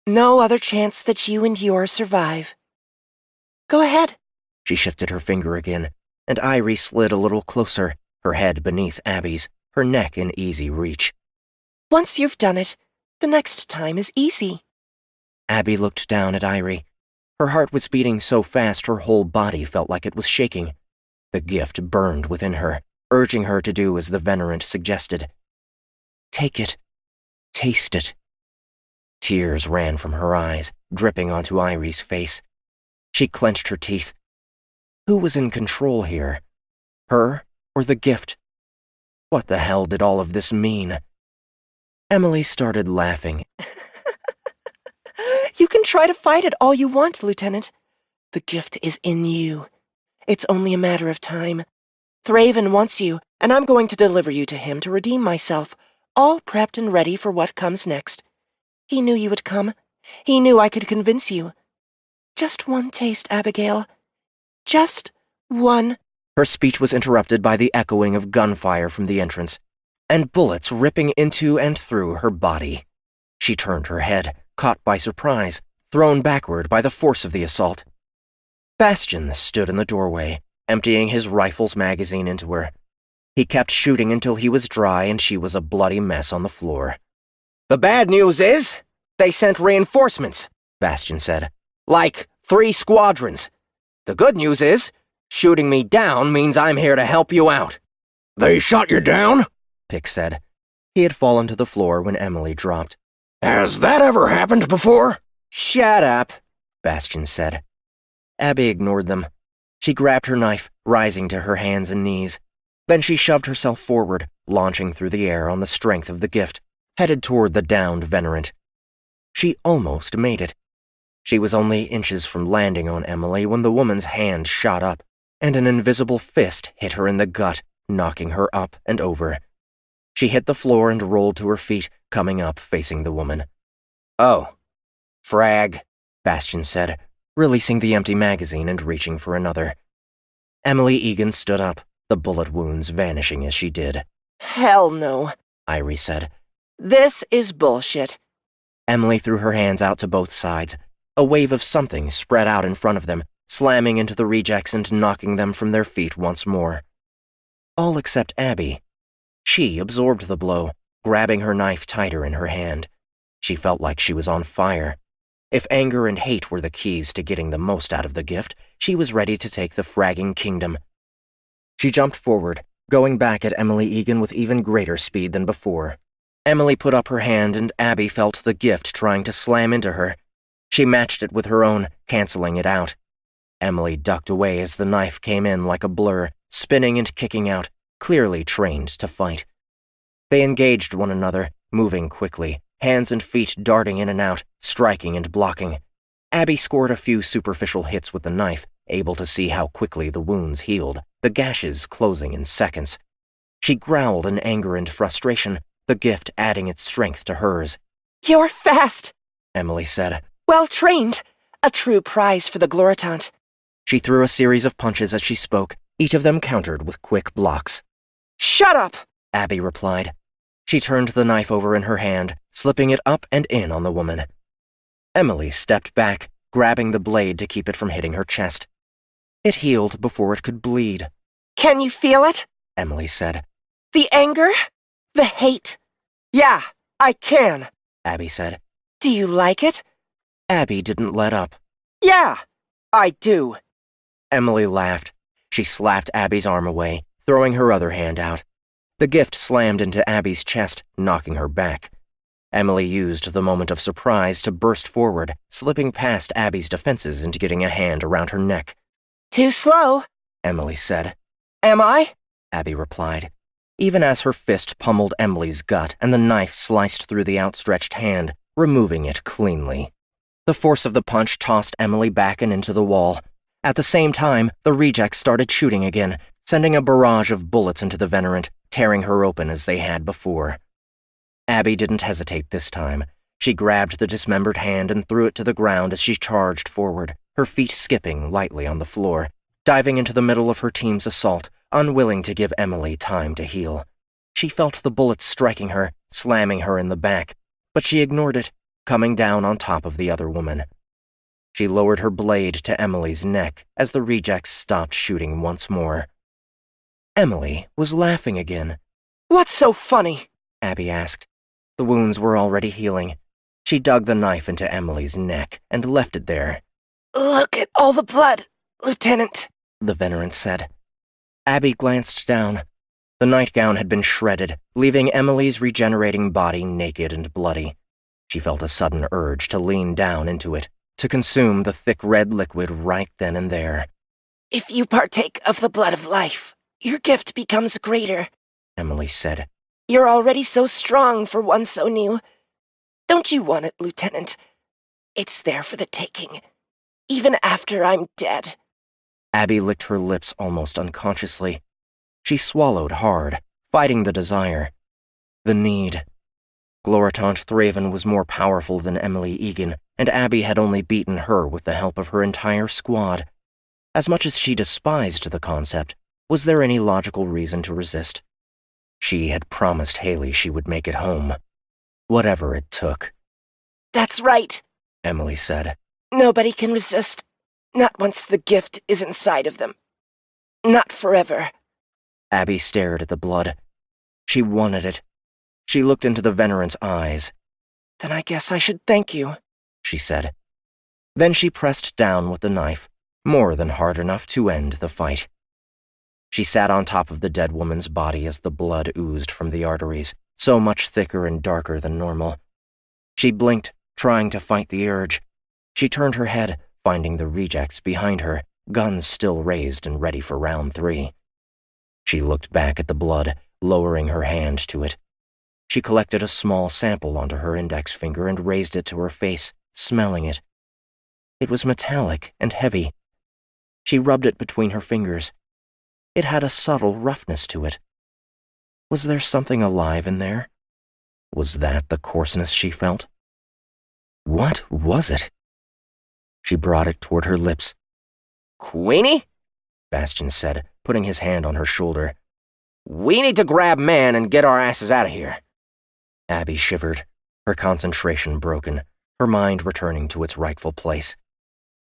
No other chance that you and yours survive. Go ahead. She shifted her finger again, and Irie slid a little closer, her head beneath Abby's, her neck in easy reach. Once you've done it, the next time is easy. Abby looked down at Irie. Her heart was beating so fast her whole body felt like it was shaking. The gift burned within her, urging her to do as the venerant suggested. Take it. Taste it. Tears ran from her eyes, dripping onto Irie's face. She clenched her teeth. Who was in control here? Her or the gift? What the hell did all of this mean? Emily started laughing. You can try to fight it all you want, Lieutenant. The gift is in you. It's only a matter of time. Thraven wants you, and I'm going to deliver you to him to redeem myself, all prepped and ready for what comes next. He knew you would come. He knew I could convince you. Just one taste, Abigail. Just one. Her speech was interrupted by the echoing of gunfire from the entrance, and bullets ripping into and through her body. She turned her head, caught by surprise, thrown backward by the force of the assault. Bastion stood in the doorway, emptying his rifle's magazine into her. He kept shooting until he was dry and she was a bloody mess on the floor. The bad news is, they sent reinforcements, Bastion said. Like 3 squadrons. The good news is, shooting me down means I'm here to help you out. They shot you down? Pick said. He had fallen to the floor when Emily dropped. Has that ever happened before? Shut up, Bastion said. Abby ignored them. She grabbed her knife, rising to her hands and knees. Then she shoved herself forward, launching through the air on the strength of the gift, headed toward the downed venerant. She almost made it. She was only inches from landing on Emily when the woman's hand shot up, and an invisible fist hit her in the gut, knocking her up and over. She hit the floor and rolled to her feet, coming up facing the woman. Oh, frag, Bastion said, releasing the empty magazine and reaching for another. Emily Egan stood up, the bullet wounds vanishing as she did. Hell no, Irie said. This is bullshit. Emily threw her hands out to both sides. A wave of something spread out in front of them, slamming into the rejects and knocking them from their feet once more. All except Abby. She absorbed the blow, grabbing her knife tighter in her hand. She felt like she was on fire. If anger and hate were the keys to getting the most out of the gift, she was ready to take the fragging kingdom. She jumped forward, going back at Emily Egan with even greater speed than before. Emily put up her hand and Abby felt the gift trying to slam into her. She matched it with her own, canceling it out. Emily ducked away as the knife came in like a blur, spinning and kicking out, clearly trained to fight. They engaged one another, moving quickly, hands and feet darting in and out, striking and blocking. Abby scored a few superficial hits with the knife, able to see how quickly the wounds healed, the gashes closing in seconds. She growled in anger and frustration, the gift adding its strength to hers. "You're fast," Emily said. "well trained. A true prize for the Gloritant." She threw a series of punches as she spoke, each of them countered with quick blocks. "Shut up," Abby replied. She turned the knife over in her hand, slipping it up and in on the woman. Emily stepped back, grabbing the blade to keep it from hitting her chest. It healed before it could bleed. "Can you feel it? Emily said. The anger? The hate?" "Yeah, I can," Abby said. "Do you like it?" Abby didn't let up. "Yeah, I do." Emily laughed. She slapped Abby's arm away, throwing her other hand out. The gift slammed into Abby's chest, knocking her back. Emily used the moment of surprise to burst forward, slipping past Abby's defenses and getting a hand around her neck. "Too slow," Emily said. "Am I?" Abby replied, even as her fist pummeled Emily's gut and the knife sliced through the outstretched hand, removing it cleanly. The force of the punch tossed Emily back and into the wall. At the same time, the rejects started shooting again, sending a barrage of bullets into the Venerant, tearing her open as they had before. Abby didn't hesitate this time. She grabbed the dismembered hand and threw it to the ground as she charged forward, her feet skipping lightly on the floor, diving into the middle of her team's assault, unwilling to give Emily time to heal. She felt the bullets striking her, slamming her in the back, but she ignored it, coming down on top of the other woman. She lowered her blade to Emily's neck as the rejects stopped shooting once more. Emily was laughing again. "What's so funny?" Abby asked. The wounds were already healing. She dug the knife into Emily's neck and left it there. "Look at all the blood, Lieutenant," the Venerant said. Abby glanced down. The nightgown had been shredded, leaving Emily's regenerating body naked and bloody. She felt a sudden urge to lean down into it, to consume the thick red liquid right then and there. "If you partake of the blood of life, your gift becomes greater," Emily said. "You're already so strong for one so new. Don't you want it, Lieutenant? It's there for the taking, even after I'm dead." Abby licked her lips almost unconsciously. She swallowed hard, fighting the desire. The need. Gloritant Thraven was more powerful than Emily Egan, and Abby had only beaten her with the help of her entire squad. As much as she despised the concept, was there any logical reason to resist? She had promised Haley she would make it home. Whatever it took. "That's right," Emily said. "Nobody can resist. Not once the gift is inside of them. Not forever." Abby stared at the blood. She wanted it. She looked into the Venerant's eyes. "Then I guess I should thank you," she said. Then she pressed down with the knife, more than hard enough to end the fight. She sat on top of the dead woman's body as the blood oozed from the arteries, so much thicker and darker than normal. She blinked, trying to fight the urge. She turned her head, finding the rejects behind her, guns still raised and ready for round 3. She looked back at the blood, lowering her hand to it. She collected a small sample onto her index finger and raised it to her face, smelling it. It was metallic and heavy. She rubbed it between her fingers. It had a subtle roughness to it. Was there something alive in there? Was that the coarseness she felt? What was it? She brought it toward her lips. "Queenie?" Bastion said, putting his hand on her shoulder. "We need to grab Man and get our asses out of here." Abby shivered, her concentration broken, her mind returning to its rightful place.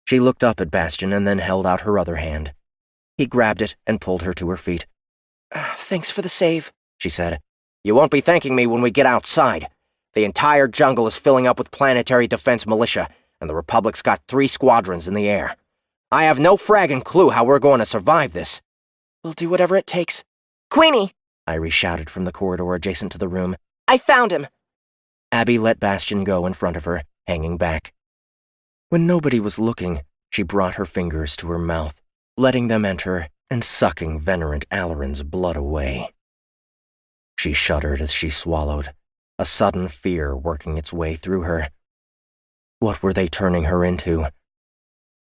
She looked up at Bastion and then held out her other hand. He grabbed it and pulled her to her feet. "Thanks for the save," she said. "You won't be thanking me when we get outside. The entire jungle is filling up with planetary defense militia, and the Republic's got 3 squadrons in the air. I have no fragging clue how we're going to survive this." "We'll do whatever it takes." "Queenie!" Irie shouted from the corridor adjacent to the room. "I found him!" Abby let Bastion go in front of her, hanging back. When nobody was looking, she brought her fingers to her mouth, letting them enter and sucking Venerant Alarin's blood away. She shuddered as she swallowed, a sudden fear working its way through her. What were they turning her into?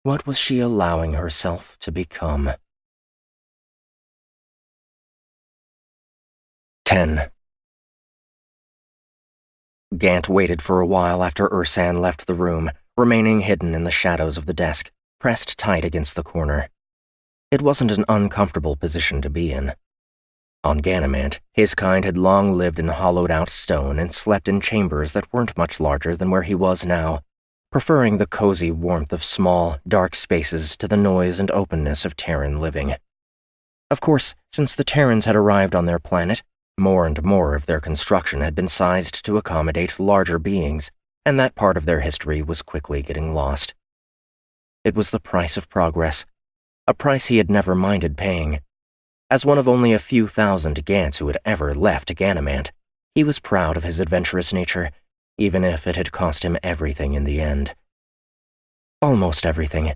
What was she allowing herself to become? 10. Gant waited for a while after Ursan left the room, remaining hidden in the shadows of the desk, pressed tight against the corner. It wasn't an uncomfortable position to be in. On Ganymant, his kind had long lived in hollowed-out stone and slept in chambers that weren't much larger than where he was now, preferring the cozy warmth of small, dark spaces to the noise and openness of Terran living. Of course, since the Terrans had arrived on their planet, more and more of their construction had been sized to accommodate larger beings, and that part of their history was quickly getting lost. It was the price of progress, a price he had never minded paying. As one of only a few thousand Gants who had ever left Ganymant, he was proud of his adventurous nature, even if it had cost him everything in the end. Almost everything.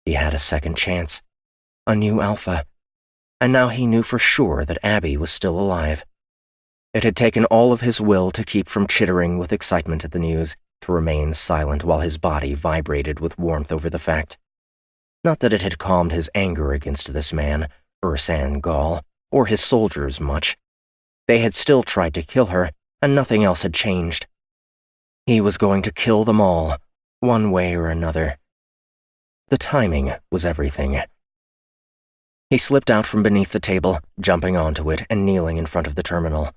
He had a second chance, a new Alpha, and now he knew for sure that Abby was still alive. It had taken all of his will to keep from chittering with excitement at the news, to remain silent while his body vibrated with warmth over the fact. Not that it had calmed his anger against this man, Ursan Gall, or his soldiers much. They had still tried to kill her, and nothing else had changed. He was going to kill them all, one way or another. The timing was everything. He slipped out from beneath the table, jumping onto it and kneeling in front of the terminal.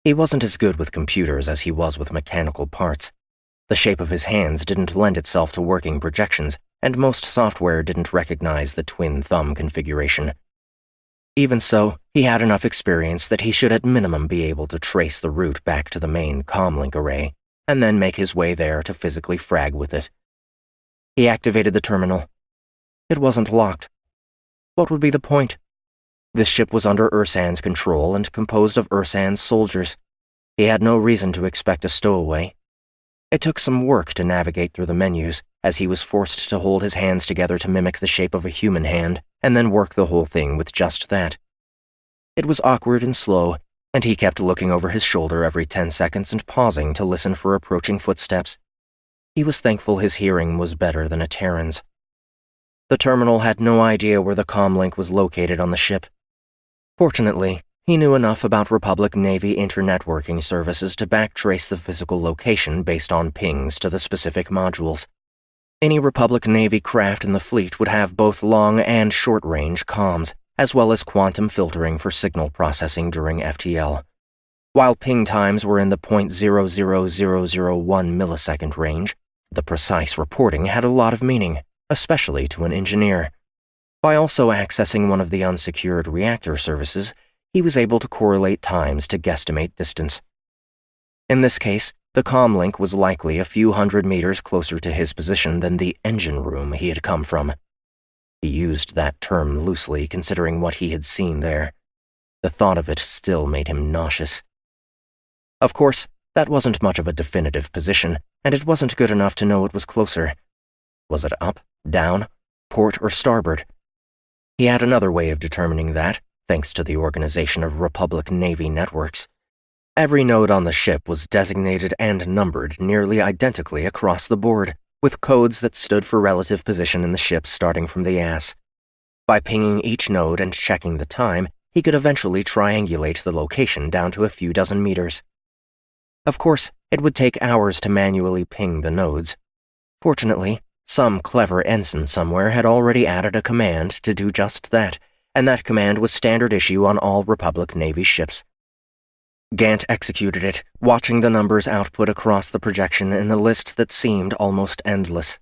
He wasn't as good with computers as he was with mechanical parts. The shape of his hands didn't lend itself to working projections, and most software didn't recognize the twin thumb configuration. Even so, he had enough experience that he should at minimum be able to trace the route back to the main comlink array, and then make his way there to physically frag with it. He activated the terminal. It wasn't locked. What would be the point? This ship was under Ursan's control and composed of Ursan's soldiers. He had no reason to expect a stowaway. It took some work to navigate through the menus, as he was forced to hold his hands together to mimic the shape of a human hand, and then work the whole thing with just that. It was awkward and slow, and he kept looking over his shoulder every 10 seconds and pausing to listen for approaching footsteps. He was thankful his hearing was better than a Terran's. The terminal had no idea where the comlink was located on the ship. Fortunately, he knew enough about Republic Navy internetworking services to backtrace the physical location based on pings to the specific modules. Any Republic Navy craft in the fleet would have both long and short-range comms, as well as quantum filtering for signal processing during FTL. While ping times were in the 0.00001 millisecond range, the precise reporting had a lot of meaning, especially to an engineer. By also accessing one of the unsecured reactor services, he was able to correlate times to guesstimate distance. In this case, the comlink was likely a few hundred meters closer to his position than the engine room he had come from. He used that term loosely, considering what he had seen there. The thought of it still made him nauseous. Of course, that wasn't much of a definitive position, and it wasn't good enough to know it was closer. Was it up, down, port, or starboard? He had another way of determining that, thanks to the organization of Republic Navy networks. Every node on the ship was designated and numbered nearly identically across the board, with codes that stood for relative position in the ship starting from the ass. By pinging each node and checking the time, he could eventually triangulate the location down to a few dozen meters. Of course, it would take hours to manually ping the nodes. Fortunately, some clever ensign somewhere had already added a command to do just that, and that command was standard issue on all Republic Navy ships. Gant executed it, watching the numbers output across the projection in a list that seemed almost endless.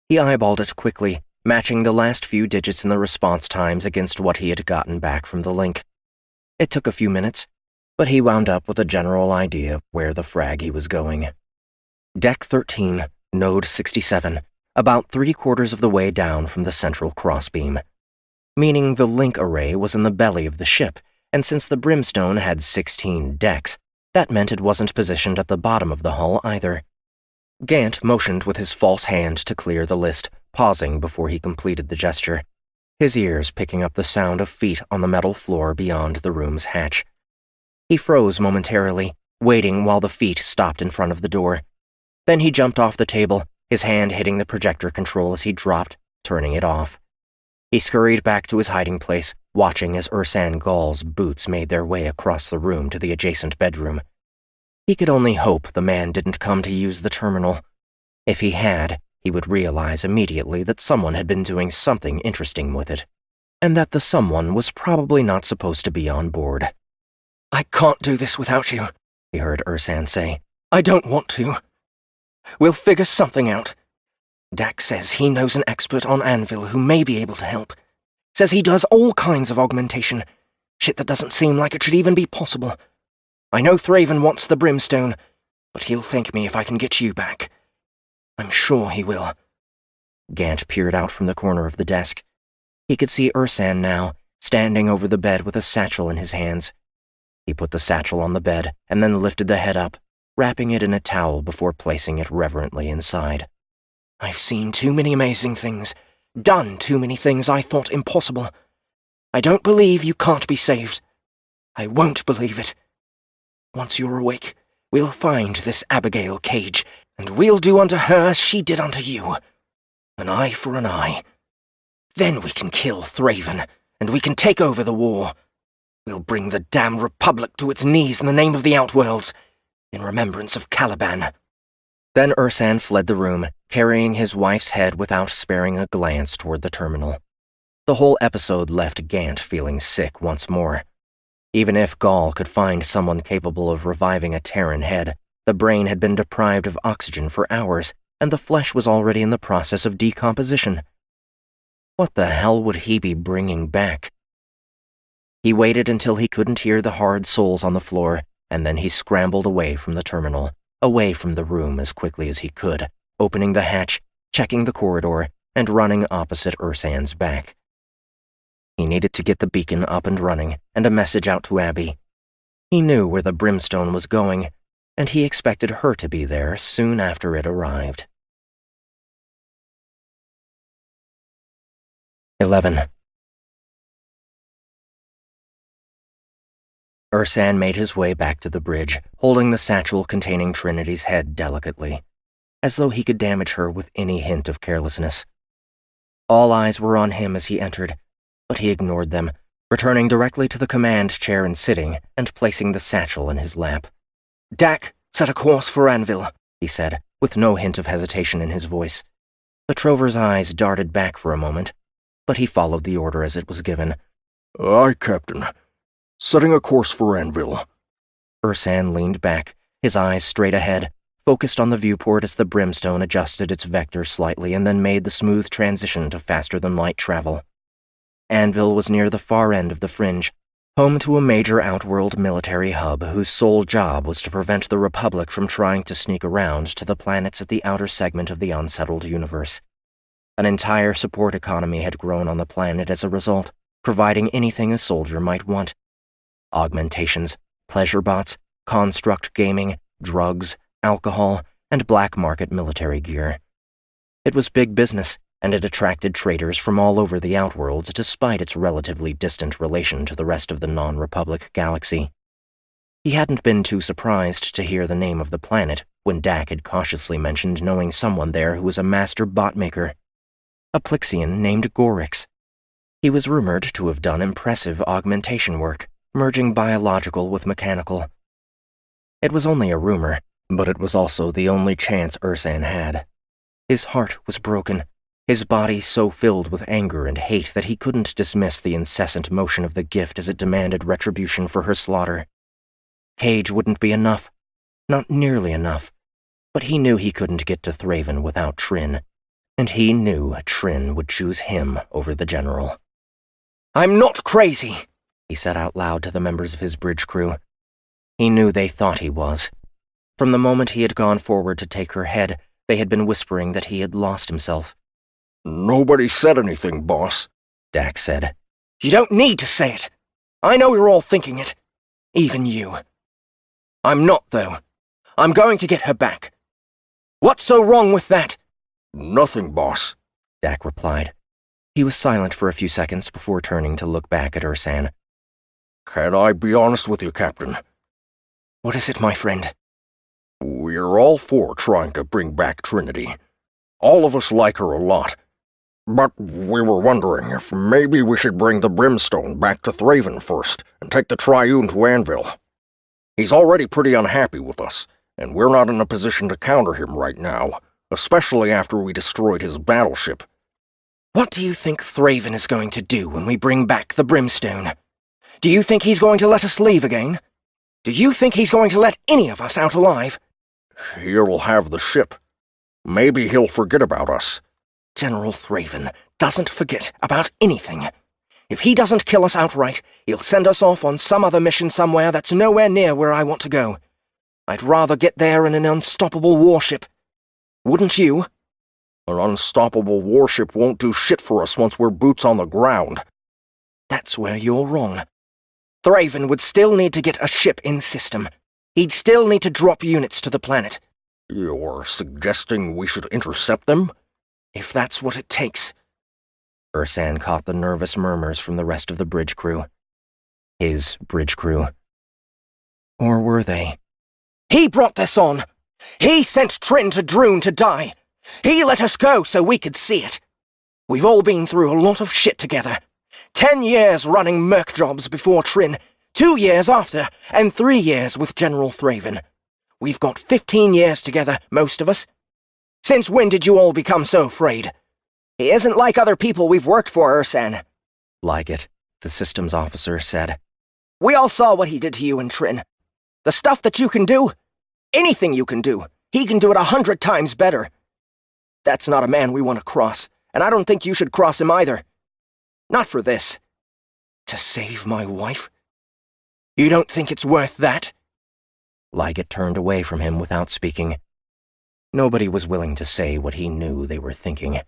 He eyeballed it quickly, matching the last few digits in the response times against what he had gotten back from the link. It took a few minutes, but he wound up with a general idea of where the frag he was going. Deck 13, Node 67, about 3/4 of the way down from the central crossbeam. Meaning the link array was in the belly of the ship, and since the Brimstone had 16 decks, that meant it wasn't positioned at the bottom of the hull either. Gant motioned with his false hand to clear the list, pausing before he completed the gesture, his ears picking up the sound of feet on the metal floor beyond the room's hatch. He froze momentarily, waiting while the feet stopped in front of the door. Then he jumped off the table, his hand hitting the projector control as he dropped, turning it off. He scurried back to his hiding place, watching as Ursan Gall's boots made their way across the room to the adjacent bedroom. He could only hope the man didn't come to use the terminal. If he had, he would realize immediately that someone had been doing something interesting with it, and that the someone was probably not supposed to be on board. "I can't do this without you," he heard Ursan say. "I don't want to. We'll figure something out. Dak says he knows an expert on Anvil who may be able to help. Says he does all kinds of augmentation. Shit that doesn't seem like it should even be possible. I know Thraven wants the Brimstone, but he'll thank me if I can get you back. I'm sure he will." Gant peered out from the corner of the desk. He could see Ursan now, standing over the bed with a satchel in his hands. He put the satchel on the bed and then lifted the head up, wrapping it in a towel before placing it reverently inside. "I've seen too many amazing things, done too many things I thought impossible. I don't believe you can't be saved. I won't believe it. Once you're awake, we'll find this Abigail Cage, and we'll do unto her as she did unto you. An eye for an eye. Then we can kill Thraven, and we can take over the war. We'll bring the damn Republic to its knees in the name of the Outworlds, in remembrance of Caliban." Then Ursan fled the room, carrying his wife's head without sparing a glance toward the terminal. The whole episode left Gant feeling sick once more. Even if Gall could find someone capable of reviving a Terran head, the brain had been deprived of oxygen for hours, and the flesh was already in the process of decomposition. What the hell would he be bringing back? He waited until he couldn't hear the hard soles on the floor, and then he scrambled away from the terminal, away from the room as quickly as he could, opening the hatch, checking the corridor, and running opposite Ursan's back. He needed to get the beacon up and running, and a message out to Abby. He knew where the Brimstone was going, and he expected her to be there soon after it arrived. 11. Ursan made his way back to the bridge, holding the satchel containing Trinity's head delicately, as though he could damage her with any hint of carelessness. All eyes were on him as he entered, but he ignored them, returning directly to the command chair and sitting, and placing the satchel in his lap. "Dak, set a course for Anvil," he said, with no hint of hesitation in his voice. The Trover's eyes darted back for a moment, but he followed the order as it was given. "Aye, Captain. Setting a course for Anvil." Ursan leaned back, his eyes straight ahead, focused on the viewport as the Brimstone adjusted its vector slightly and then made the smooth transition to faster-than-light travel. Anvil was near the far end of the fringe, home to a major outworld military hub whose sole job was to prevent the Republic from trying to sneak around to the planets at the outer segment of the unsettled universe. An entire support economy had grown on the planet as a result, providing anything a soldier might want. Augmentations, pleasure bots, construct gaming, drugs, alcohol, and black market military gear. It was big business, and it attracted traders from all over the Outworlds despite its relatively distant relation to the rest of the non-Republic galaxy. He hadn't been too surprised to hear the name of the planet when Dak had cautiously mentioned knowing someone there who was a master bot maker. A Plixian named Gorix. He was rumored to have done impressive augmentation work, merging biological with mechanical. It was only a rumor, but it was also the only chance Ursan had. His heart was broken, his body so filled with anger and hate that he couldn't dismiss the incessant motion of the gift as it demanded retribution for her slaughter. Cage wouldn't be enough, not nearly enough, but he knew he couldn't get to Thraven without Trin, and he knew Trin would choose him over the General. "I'm not crazy," he said out loud to the members of his bridge crew. He knew they thought he was. From the moment he had gone forward to take her head, they had been whispering that he had lost himself. "Nobody said anything, boss," Dak said. "You don't need to say it. I know you're all thinking it. Even you. I'm not, though. I'm going to get her back. What's so wrong with that?" "Nothing, boss," Dak replied. He was silent for a few seconds before turning to look back at Ursan. "Can I be honest with you, Captain? "What is it, my friend?" We're all for trying to bring back Trinity. All of us like her a lot. But we were wondering if maybe we should bring the Brimstone back to Thraven first and take the Triune to Anvil. He's already pretty unhappy with us, and we're not in a position to counter him right now, especially after we destroyed his battleship. What do you think Thraven is going to do when we bring back the Brimstone? Do you think he's going to let us leave again? Do you think he's going to let any of us out alive? He'll have the ship. Maybe he'll forget about us. General Thraven doesn't forget about anything. If he doesn't kill us outright, he'll send us off on some other mission somewhere that's nowhere near where I want to go. I'd rather get there in an unstoppable warship. Wouldn't you? An unstoppable warship won't do shit for us once we're boots on the ground. That's where you're wrong. Thraven would still need to get a ship in system. He'd still need to drop units to the planet. You're suggesting we should intercept them? If that's what it takes. Ursan caught the nervous murmurs from the rest of the bridge crew. His bridge crew. Or were they? He brought this on! He sent Trin to Droon to die! He let us go so we could see it! We've all been through a lot of shit together. 10 years running merc jobs before Trin, 2 years after, and 3 years with General Thraven. We've got 15 years together, most of us. Since when did you all become so afraid? He isn't like other people we've worked for, Ursan. Like it, the systems officer said. We all saw what he did to you and Trin. The stuff that you can do, anything you can do, he can do it 100 times better. That's not a man we want to cross, and I don't think you should cross him either. Not for this. To save my wife? You don't think it's worth that? Liget turned away from him without speaking. Nobody was willing to say what he knew they were thinking.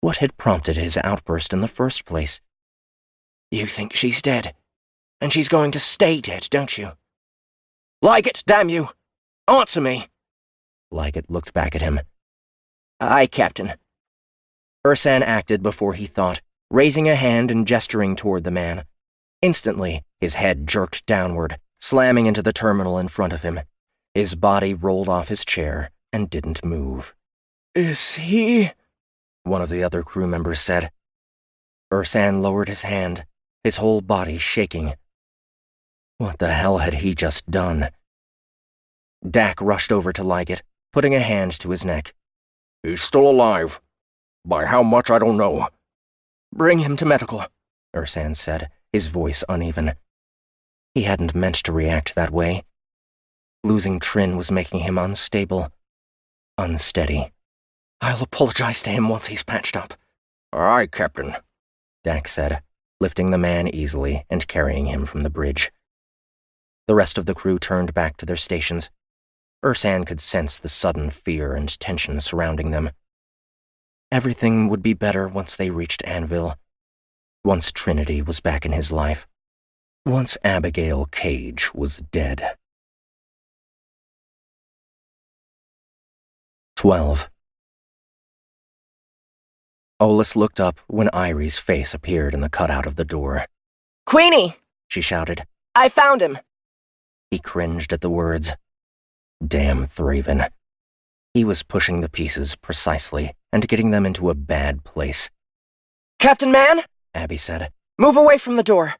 What had prompted his outburst in the first place? You think she's dead, and she's going to stay dead, don't you? Liget, damn you! Answer me! Liget looked back at him. Aye, Captain. Ursan acted before he thought, raising a hand and gesturing toward the man. Instantly, his head jerked downward, slamming into the terminal in front of him. His body rolled off his chair and didn't move. Is he? One of the other crew members said. Ursan lowered his hand, his whole body shaking. What the hell had he just done? Dak rushed over to Liget, putting a hand to his neck. He's still alive. By how much, I don't know. Bring him to medical, Ursan said, his voice uneven. He hadn't meant to react that way. Losing Trin was making him unstable, unsteady. I'll apologize to him once he's patched up. Aye, Captain, Dak said, lifting the man easily and carrying him from the bridge. The rest of the crew turned back to their stations. Ursan could sense the sudden fear and tension surrounding them. Everything would be better once they reached Anvil. Once Trinity was back in his life. Once Abigail Cage was dead. 12. Olis looked up when Irie's face appeared in the cutout of the door. Queenie! She shouted. I found him! He cringed at the words. Damn Thraven. He was pushing the pieces precisely and getting them into a bad place. Captain Man? Abby said. Move away from the door.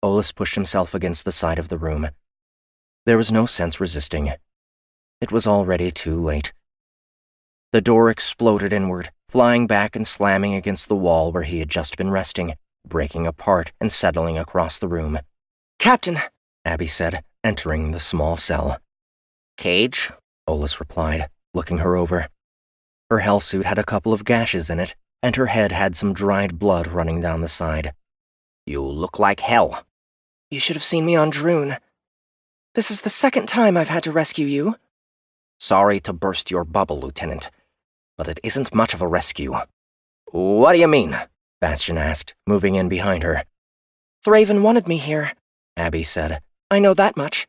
Olis pushed himself against the side of the room. There was no sense resisting. It was already too late. The door exploded inward, flying back and slamming against the wall where he had just been resting, breaking apart and settling across the room. Captain, Abby said, entering the small cell. Cage? Olis replied, looking her over. Her hellsuit had a couple of gashes in it, and her head had some dried blood running down the side. You look like hell. You should have seen me on Droon. This is the second time I've had to rescue you. Sorry to burst your bubble, Lieutenant, but it isn't much of a rescue. What do you mean? Bastion asked, moving in behind her. Thraven wanted me here, Abby said. I know that much.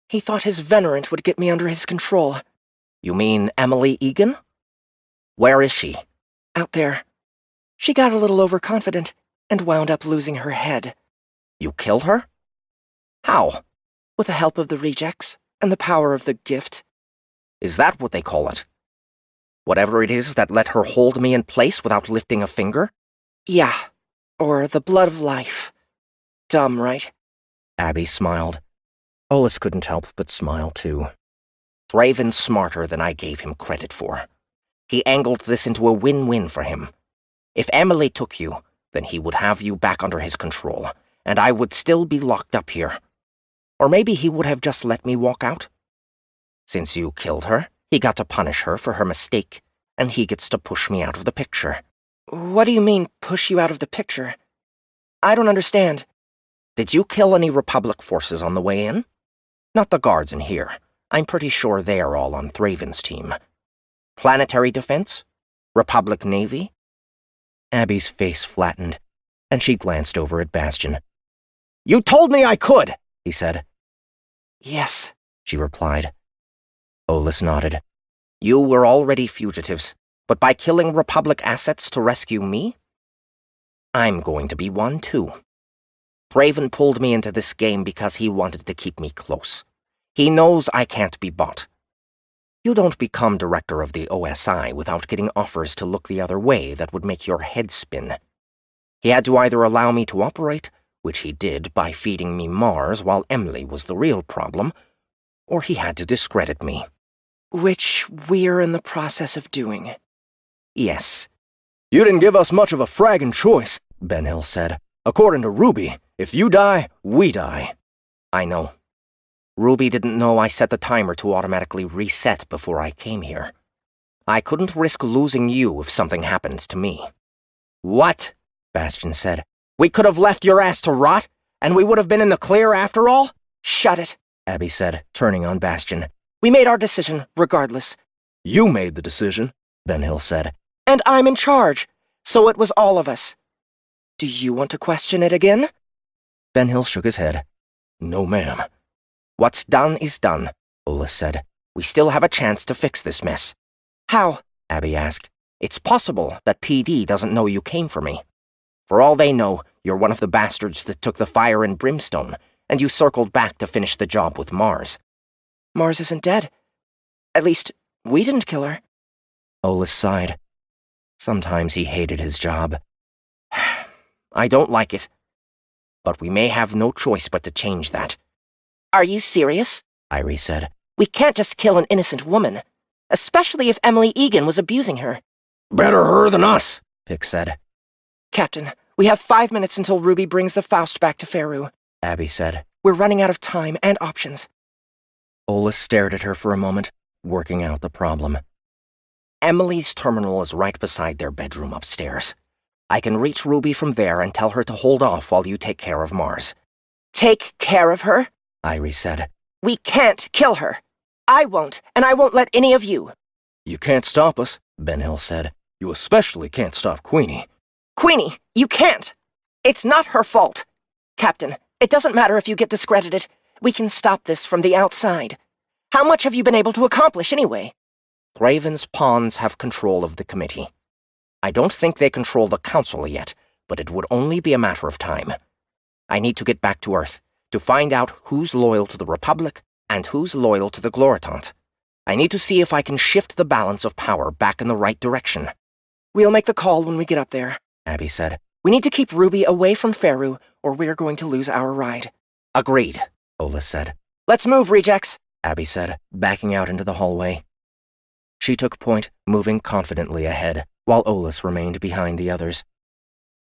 He thought his Venerant would get me under his control. You mean Emily Egan? Where is she? Out there. She got a little overconfident and wound up losing her head. You killed her? How? With the help of the rejects and the power of the gift. Is that what they call it? Whatever it is that let her hold me in place without lifting a finger? Yeah. Or the blood of life. Dumb, right? Abby smiled. Olus couldn't help but smile too. Thraven's smarter than I gave him credit for. He angled this into a win-win for him. If Emily took you, then he would have you back under his control, and I would still be locked up here. Or maybe he would have just let me walk out. Since you killed her, he got to punish her for her mistake, and he gets to push me out of the picture. What do you mean, push you out of the picture? I don't understand. Did you kill any Republic forces on the way in? Not the guards in here. I'm pretty sure they're all on Thraven's team. Planetary Defense? Republic Navy? Abby's face flattened, and she glanced over at Bastion. You told me I could, he said. Yes, she replied. Olus nodded. You were already fugitives, but by killing Republic assets to rescue me, I'm going to be one too. Thraven pulled me into this game because he wanted to keep me close. He knows I can't be bought. You don't become director of the OSI without getting offers to look the other way that would make your head spin. He had to either allow me to operate, which he did by feeding me Mars while Emily was the real problem, or he had to discredit me. Which we're in the process of doing. Yes. You didn't give us much of a fragging choice, Ben Hill said. According to Ruby, if you die, we die. I know. Ruby didn't know I set the timer to automatically reset before I came here. I couldn't risk losing you if something happens to me. What? Bastion said. We could have left your ass to rot, and we would have been in the clear after all? Shut it, Abby said, turning on Bastion. We made our decision, regardless. You made the decision, Ben Hill said. And I'm in charge, so it was all of us. Do you want to question it again? Ben Hill shook his head. No, ma'am. What's done is done, Olus said. We still have a chance to fix this mess. How? Abby asked. It's possible that PD doesn't know you came for me. For all they know, you're one of the bastards that took the fire in Brimstone, and you circled back to finish the job with Mars. Mars isn't dead. At least, we didn't kill her. Olus sighed. Sometimes he hated his job. I don't like it. But we may have no choice but to change that. Are you serious? Irie said. We can't just kill an innocent woman, especially if Emily Egan was abusing her. Better her than us, Pick said. Captain, we have 5 minutes until Ruby brings the Faust back to Faerû, Abby said. We're running out of time and options. Olus stared at her for a moment, working out the problem. Emily's terminal is right beside their bedroom upstairs. I can reach Ruby from there and tell her to hold off while you take care of Mars. Take care of her? Irie said. We can't kill her. I won't, and I won't let any of you. You can't stop us, Ben Hill said. You especially can't stop Queenie. Queenie, you can't. It's not her fault. Captain, it doesn't matter if you get discredited. We can stop this from the outside. How much have you been able to accomplish anyway? Thraven's pawns have control of the committee. I don't think they control the council yet, but it would only be a matter of time. I need to get back to Earth, to find out who's loyal to the Republic and who's loyal to the Gloritant. I need to see if I can shift the balance of power back in the right direction. We'll make the call when we get up there, Abby said. We need to keep Ruby away from Faerû, or we're going to lose our ride. Agreed, Olus said. Let's move, rejects, Abby said, backing out into the hallway. She took point, moving confidently ahead, while Olus remained behind the others.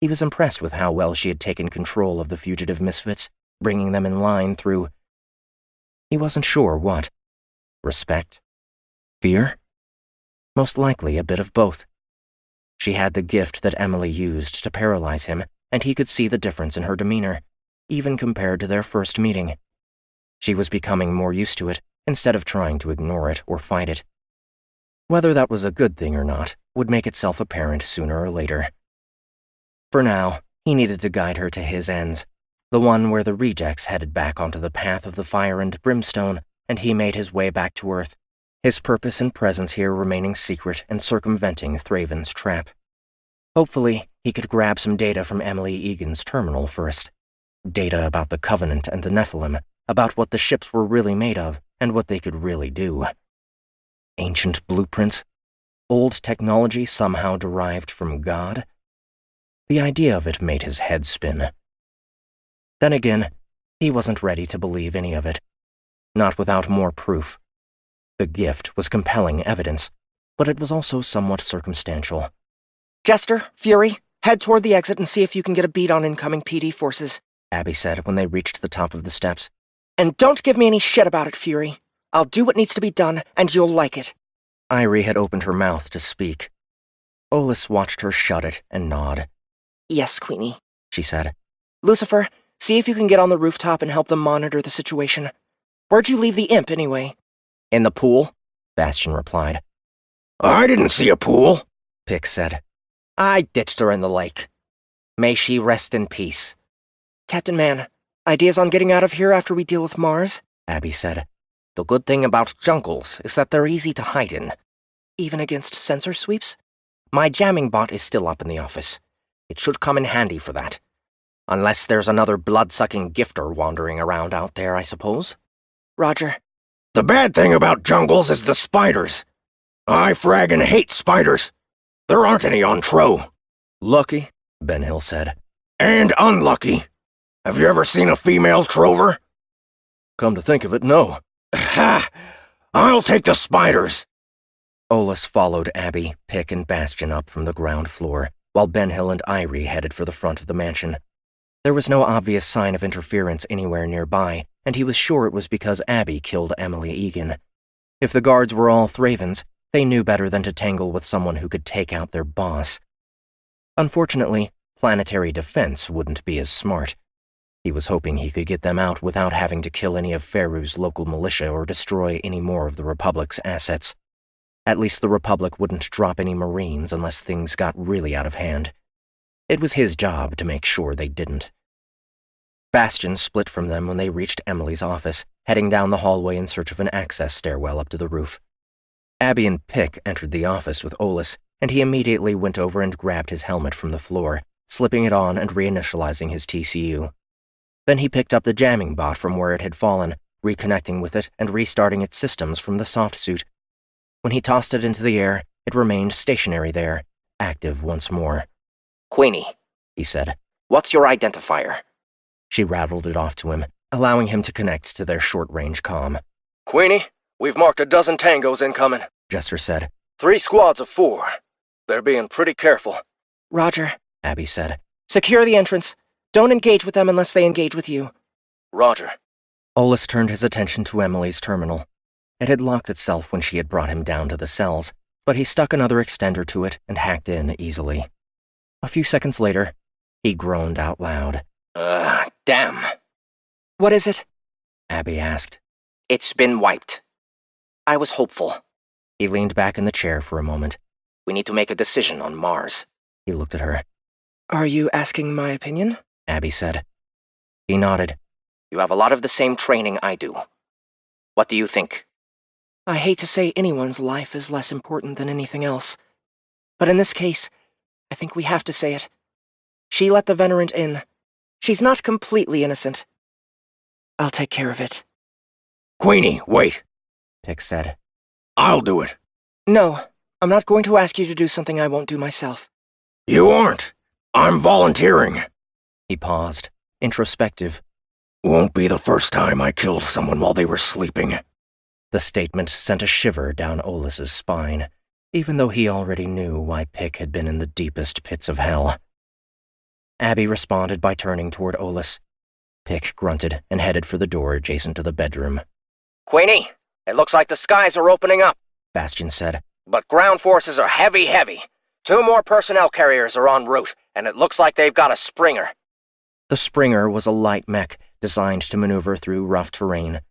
He was impressed with how well she had taken control of the fugitive misfits, bringing them in line through... He wasn't sure what. Respect? Fear? Most likely a bit of both. She had the gift that Emily used to paralyze him, and he could see the difference in her demeanor, even compared to their first meeting. She was becoming more used to it, instead of trying to ignore it or fight it. Whether that was a good thing or not would make itself apparent sooner or later. For now, he needed to guide her to his ends, the one where the rejects headed back onto the path of the fire and brimstone, and he made his way back to Earth, his purpose and presence here remaining secret and circumventing Thraven's trap. Hopefully, he could grab some data from Emily Egan's terminal first. Data about the Covenant and the Nephilim, about what the ships were really made of, and what they could really do. Ancient blueprints? Old technology somehow derived from God? The idea of it made his head spin. Then again, he wasn't ready to believe any of it. Not without more proof. The gift was compelling evidence, but it was also somewhat circumstantial. Jester, Fury, head toward the exit and see if you can get a beat on incoming PD forces, Abby said when they reached the top of the steps. And don't give me any shit about it, Fury. I'll do what needs to be done, and you'll like it. Irie had opened her mouth to speak. Olis watched her shut it and nod. Yes, Queenie, she said. Lucifer, see if you can get on the rooftop and help them monitor the situation. Where'd you leave the imp, anyway? In the pool, Bastion replied. I didn't see a pool, Pick said. I ditched her in the lake. May she rest in peace. Captain Man, ideas on getting out of here after we deal with Mars? Abby said. The good thing about jungles is that they're easy to hide in. Even against sensor sweeps? My jamming bot is still up in the office. It should come in handy for that. Unless there's another blood-sucking gifter wandering around out there, I suppose. Roger. The bad thing about jungles is the spiders. I fraggin' hate spiders. There aren't any on Tro. Lucky, Ben Hill said. And unlucky. Have you ever seen a female trover? Come to think of it, no. Ha! I'll take the spiders. Olis followed Abby, Pick, and Bastion up from the ground floor, while Ben Hill and Irie headed for the front of the mansion. There was no obvious sign of interference anywhere nearby, and he was sure it was because Abby killed Emily Egan. If the guards were all Thravens, they knew better than to tangle with someone who could take out their boss. Unfortunately, planetary defense wouldn't be as smart. He was hoping he could get them out without having to kill any of Faeru's local militia or destroy any more of the Republic's assets. At least the Republic wouldn't drop any Marines unless things got really out of hand. It was his job to make sure they didn't. Bastion split from them when they reached Emily's office, heading down the hallway in search of an access stairwell up to the roof. Abby and Pick entered the office with Olis, and he immediately went over and grabbed his helmet from the floor, slipping it on and reinitializing his TCU. Then he picked up the jamming bot from where it had fallen, reconnecting with it and restarting its systems from the soft suit. When he tossed it into the air, it remained stationary there, active once more. Queenie, he said. What's your identifier? She rattled it off to him, allowing him to connect to their short-range comm. Queenie, we've marked a dozen tangos incoming, Jester said. 3 squads of 4. They're being pretty careful. Roger, Abby said. Secure the entrance. Don't engage with them unless they engage with you. Roger. Olis turned his attention to Emily's terminal. It had locked itself when she had brought him down to the cells, but he stuck another extender to it and hacked in easily. A few seconds later, he groaned out loud. Damn. What is it? Abby asked. It's been wiped. I was hopeful. He leaned back in the chair for a moment. We need to make a decision on Mars. He looked at her. Are you asking my opinion? Abby said. He nodded. You have a lot of the same training I do. What do you think? I hate to say anyone's life is less important than anything else. But in this case, I think we have to say it. She let the Venerant in. She's not completely innocent. I'll take care of it. Queenie, wait. Pick said. I'll do it. No, I'm not going to ask you to do something I won't do myself. You aren't. I'm volunteering. He paused, introspective. Won't be the first time I killed someone while they were sleeping. The statement sent a shiver down Olis's spine, even though he already knew why Pick had been in the deepest pits of hell. Abby responded by turning toward Olis. Pick grunted and headed for the door adjacent to the bedroom. Queenie, it looks like the skies are opening up, Bastion said. But ground forces are heavy. 2 more personnel carriers are en route, and it looks like they've got a Springer. The Springer was a light mech designed to maneuver through rough terrain.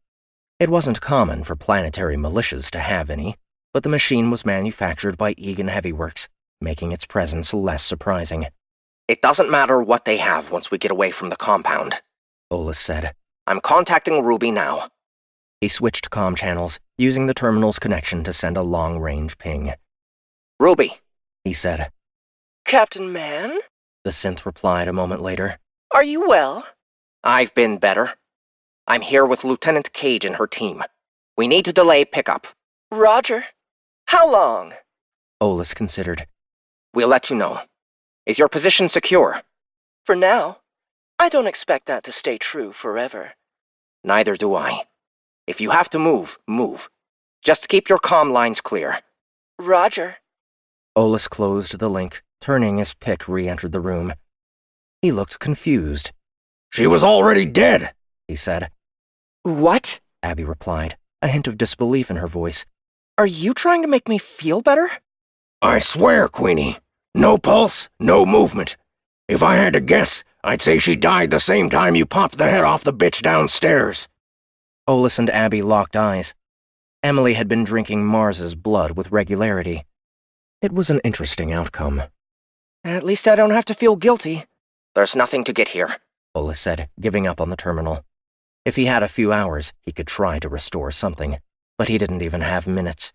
It wasn't common for planetary militias to have any, but the machine was manufactured by Egan Heavy Works, making its presence less surprising. It doesn't matter what they have once we get away from the compound, Olis said. I'm contacting Ruby now. He switched comm channels, using the terminal's connection to send a long-range ping. Ruby, he said. Captain Man? The synth replied a moment later. Are you well? I've been better. I'm here with Lieutenant Cage and her team. We need to delay pickup. Roger. How long? Olis considered. We'll let you know. Is your position secure? For now. I don't expect that to stay true forever. Neither do I. If you have to move, move. Just keep your comm lines clear. Roger. Olis closed the link, turning as Pick re-entered the room. He looked confused. She was already dead, he said. What? Abby replied, a hint of disbelief in her voice. Are you trying to make me feel better? I swear, Queenie. No pulse, no movement. If I had to guess, I'd say she died the same time you popped the head off the bitch downstairs. Olis and Abby locked eyes. Emily had been drinking Mars's blood with regularity. It was an interesting outcome. At least I don't have to feel guilty. There's nothing to get here, Olis said, giving up on the terminal. If he had a few hours, he could try to restore something, but he didn't even have minutes.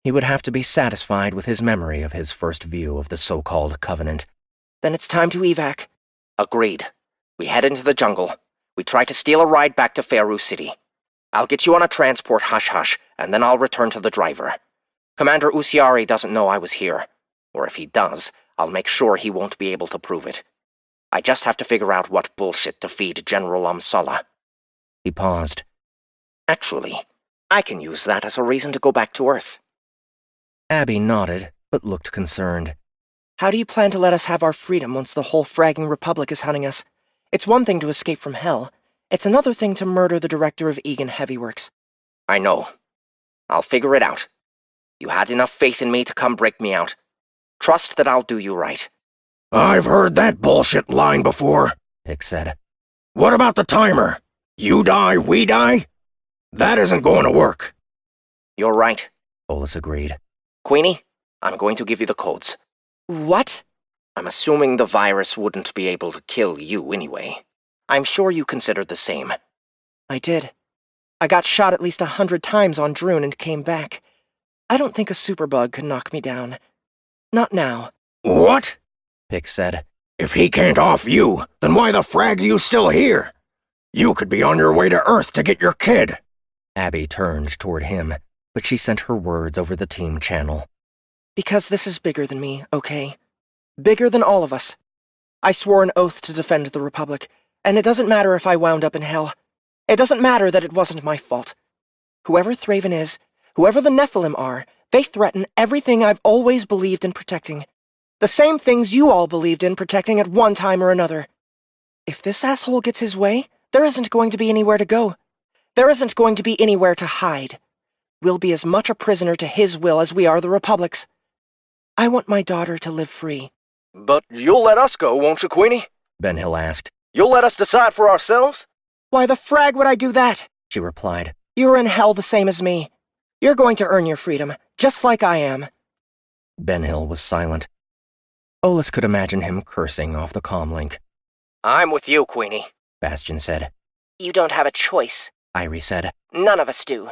He would have to be satisfied with his memory of his first view of the so-called Covenant. Then it's time to evac. Agreed. We head into the jungle. We try to steal a ride back to Fairoo City. I'll get you on a transport hush-hush, and then I'll return to the driver. Commander Usiari doesn't know I was here. Or if he does, I'll make sure he won't be able to prove it. I just have to figure out what bullshit to feed General Amsala. He paused. Actually, I can use that as a reason to go back to Earth. Abby nodded, but looked concerned. How do you plan to let us have our freedom once the whole fragging Republic is hunting us? It's one thing to escape from hell. It's another thing to murder the director of Egan Heavyworks. I know. I'll figure it out. You had enough faith in me to come break me out. Trust that I'll do you right. I've heard that bullshit line before, Pick said. What about the timer? You die, we die? That isn't going to work. You're right, Olis agreed. Queenie, I'm going to give you the codes. What? I'm assuming the virus wouldn't be able to kill you anyway. I'm sure you considered the same. I did. I got shot at least 100 times on Droon and came back. I don't think a superbug could knock me down. Not now. What? Pick said. If he can't off you, then why the frag are you still here? You could be on your way to Earth to get your kid. Abby turned toward him, but she sent her words over the team channel. Because this is bigger than me, okay? Bigger than all of us. I swore an oath to defend the Republic, and it doesn't matter if I wound up in hell. It doesn't matter that it wasn't my fault. Whoever Thraven is, whoever the Nephilim are, they threaten everything I've always believed in protecting. The same things you all believed in protecting at one time or another. If this asshole gets his way, there isn't going to be anywhere to go. There isn't going to be anywhere to hide. We'll be as much a prisoner to his will as we are the Republic's. I want my daughter to live free. But you'll let us go, won't you, Queenie? Ben Hill asked. You'll let us decide for ourselves? Why the frag would I do that? She replied. You're in hell the same as me. You're going to earn your freedom, just like I am. Ben Hill was silent. Olis could imagine him cursing off the comm link. I'm with you, Queenie, Bastion said. You don't have a choice, Irie said. None of us do.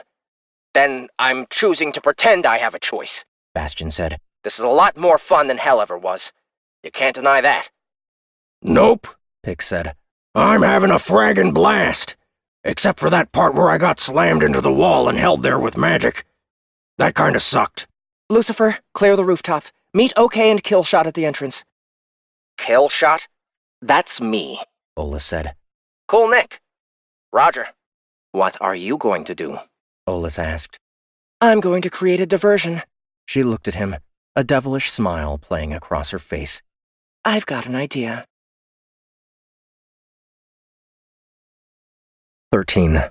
Then I'm choosing to pretend I have a choice. Bastion said. This is a lot more fun than hell ever was. You can't deny that. Nope, Pick said. I'm having a fraggin' blast. Except for that part where I got slammed into the wall and held there with magic. That kinda sucked. Lucifer, clear the rooftop. Meet OK and Killshot at the entrance. Killshot? That's me, Olis said. Cool Nick. Roger. What are you going to do? Olis asked. I'm going to create a diversion. She looked at him, a devilish smile playing across her face. I've got an idea. 13.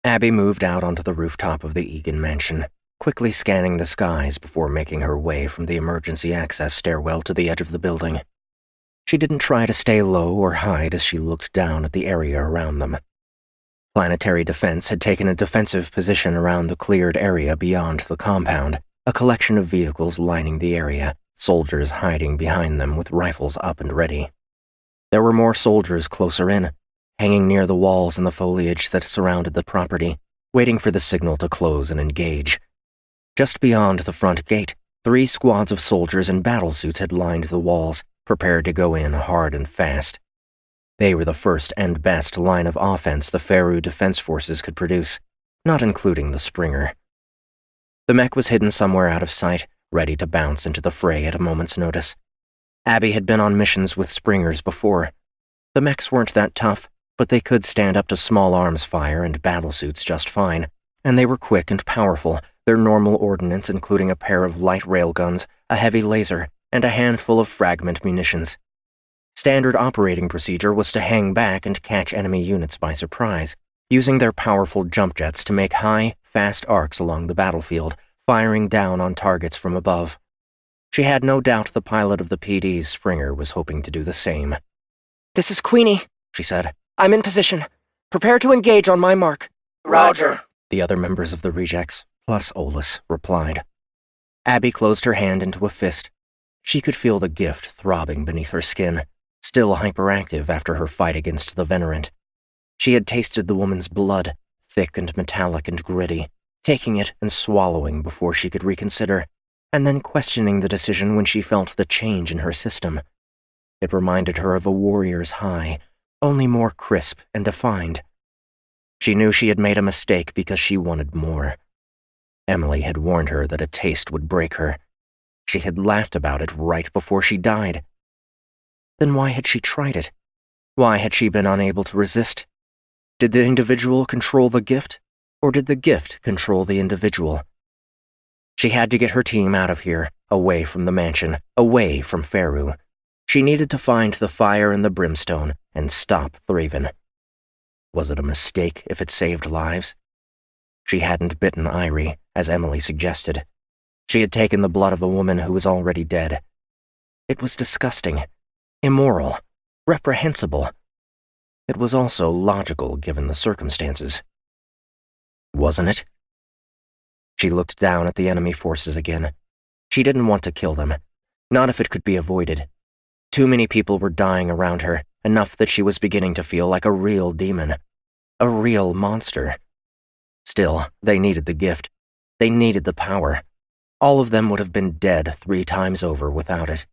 Abby moved out onto the rooftop of the Egan mansion, quickly scanning the skies before making her way from the emergency access stairwell to the edge of the building. She didn't try to stay low or hide as she looked down at the area around them. Planetary Defense had taken a defensive position around the cleared area beyond the compound, a collection of vehicles lining the area, soldiers hiding behind them with rifles up and ready. There were more soldiers closer in, hanging near the walls and the foliage that surrounded the property, waiting for the signal to close and engage. Just beyond the front gate, 3 squads of soldiers in battlesuits had lined the walls, prepared to go in hard and fast. They were the first and best line of offense the Fairoo Defense Forces could produce, not including the Springer. The mech was hidden somewhere out of sight, ready to bounce into the fray at a moment's notice. Abby had been on missions with Springers before. The mechs weren't that tough, but they could stand up to small arms fire and battlesuits just fine, and they were quick and powerful, their normal ordnance including a pair of light railguns, a heavy laser, and a handful of fragment munitions. Standard operating procedure was to hang back and catch enemy units by surprise, using their powerful jump jets to make high, fast arcs along the battlefield, firing down on targets from above. She had no doubt the pilot of the PD's Springer was hoping to do the same. "This is Queenie," she said. "I'm in position. Prepare to engage on my mark." Roger. The other members of the rejects, plus Olus, replied. Abby closed her hand into a fist. She could feel the gift throbbing beneath her skin, still hyperactive after her fight against the Venerant. She had tasted the woman's blood, thick and metallic and gritty, taking it and swallowing before she could reconsider, and then questioning the decision when she felt the change in her system. It reminded her of a warrior's high, only more crisp and defined. She knew she had made a mistake because she wanted more. Emily had warned her that a taste would break her. She had laughed about it right before she died. Then why had she tried it? Why had she been unable to resist? Did the individual control the gift, or did the gift control the individual? She had to get her team out of here, away from the mansion, away from Faru. She needed to find the fire and the brimstone and stop Thraven. Was it a mistake if it saved lives? She hadn't bitten Irie, as Emily suggested. She had taken the blood of a woman who was already dead. It was disgusting, immoral, reprehensible. It was also logical given the circumstances. Wasn't it? She looked down at the enemy forces again. She didn't want to kill them, not if it could be avoided. Too many people were dying around her, enough that she was beginning to feel like a real demon, a real monster. Still, they needed the gift. They needed the power. All of them would have been dead 3 times over without it.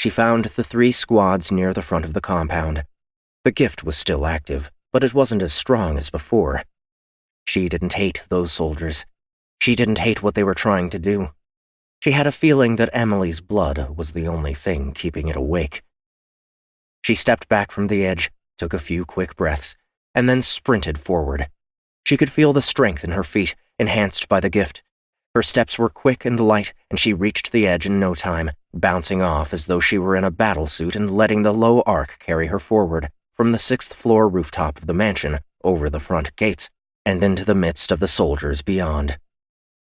She found the 3 squads near the front of the compound. The gift was still active, but it wasn't as strong as before. She didn't hate those soldiers. She didn't hate what they were trying to do. She had a feeling that Emily's blood was the only thing keeping it awake. She stepped back from the edge, took a few quick breaths, and then sprinted forward. She could feel the strength in her feet, enhanced by the gift. Her steps were quick and light, and she reached the edge in no time, bouncing off as though she were in a battlesuit and letting the low arc carry her forward, from the 6th-floor rooftop of the mansion, over the front gates, and into the midst of the soldiers beyond.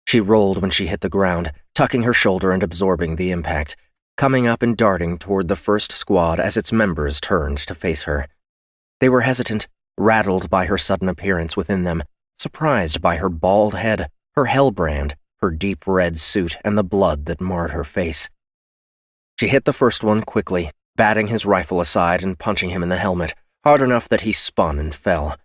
She rolled when she hit the ground, tucking her shoulder and absorbing the impact, coming up and darting toward the first squad as its members turned to face her. They were hesitant, rattled by her sudden appearance within them, surprised by her bald head, her hellbrand, her deep red suit, and the blood that marred her face. She hit the first one quickly, batting his rifle aside and punching him in the helmet, hard enough that he spun and fell.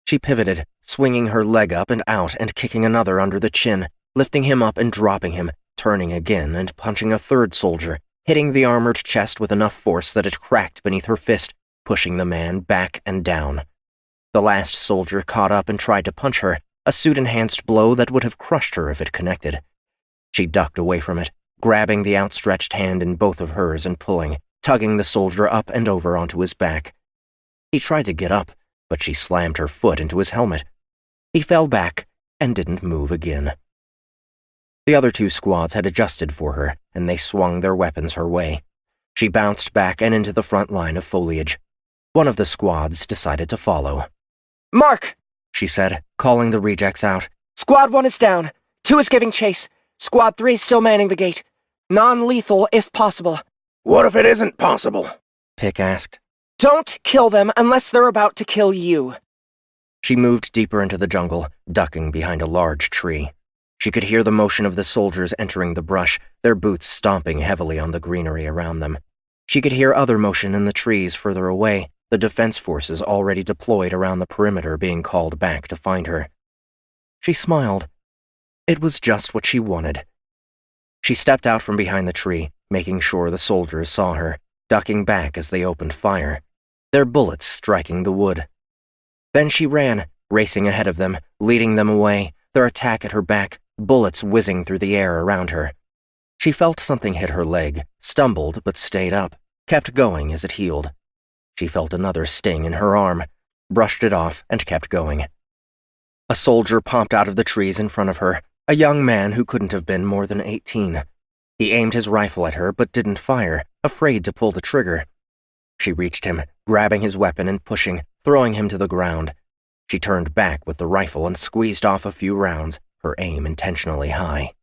She pivoted, swinging her leg up and out and kicking another under the chin, lifting him up and dropping him, turning again and punching a third soldier, hitting the armored chest with enough force that it cracked beneath her fist, pushing the man back and down. The last soldier caught up and tried to punch her, a suit-enhanced blow that would have crushed her if it connected. She ducked away from it, grabbing the outstretched hand in both of hers and pulling, tugging the soldier up and over onto his back. He tried to get up, but she slammed her foot into his helmet. He fell back and didn't move again. The other 2 squads had adjusted for her, and they swung their weapons her way. She bounced back and into the front line of foliage. One of the squads decided to follow. "Mark!" she said, calling the rejects out. "Squad 1 is down. 2 is giving chase. Squad 3 is still manning the gate. Non-lethal if possible." What if it isn't possible? Pick asked. "Don't kill them unless they're about to kill you." She moved deeper into the jungle, ducking behind a large tree. She could hear the motion of the soldiers entering the brush, their boots stomping heavily on the greenery around them. She could hear other motion in the trees further away, the defense forces already deployed around the perimeter being called back to find her. She smiled. It was just what she wanted. She stepped out from behind the tree, making sure the soldiers saw her, ducking back as they opened fire, their bullets striking the wood. Then she ran, racing ahead of them, leading them away, their attack at her back, bullets whizzing through the air around her. She felt something hit her leg, stumbled but stayed up, kept going as it healed. She felt another sting in her arm, brushed it off, and kept going. A soldier popped out of the trees in front of her, a young man who couldn't have been more than 18. He aimed his rifle at her but didn't fire, afraid to pull the trigger. She reached him, grabbing his weapon and pushing, throwing him to the ground. She turned back with the rifle and squeezed off a few rounds, her aim intentionally high.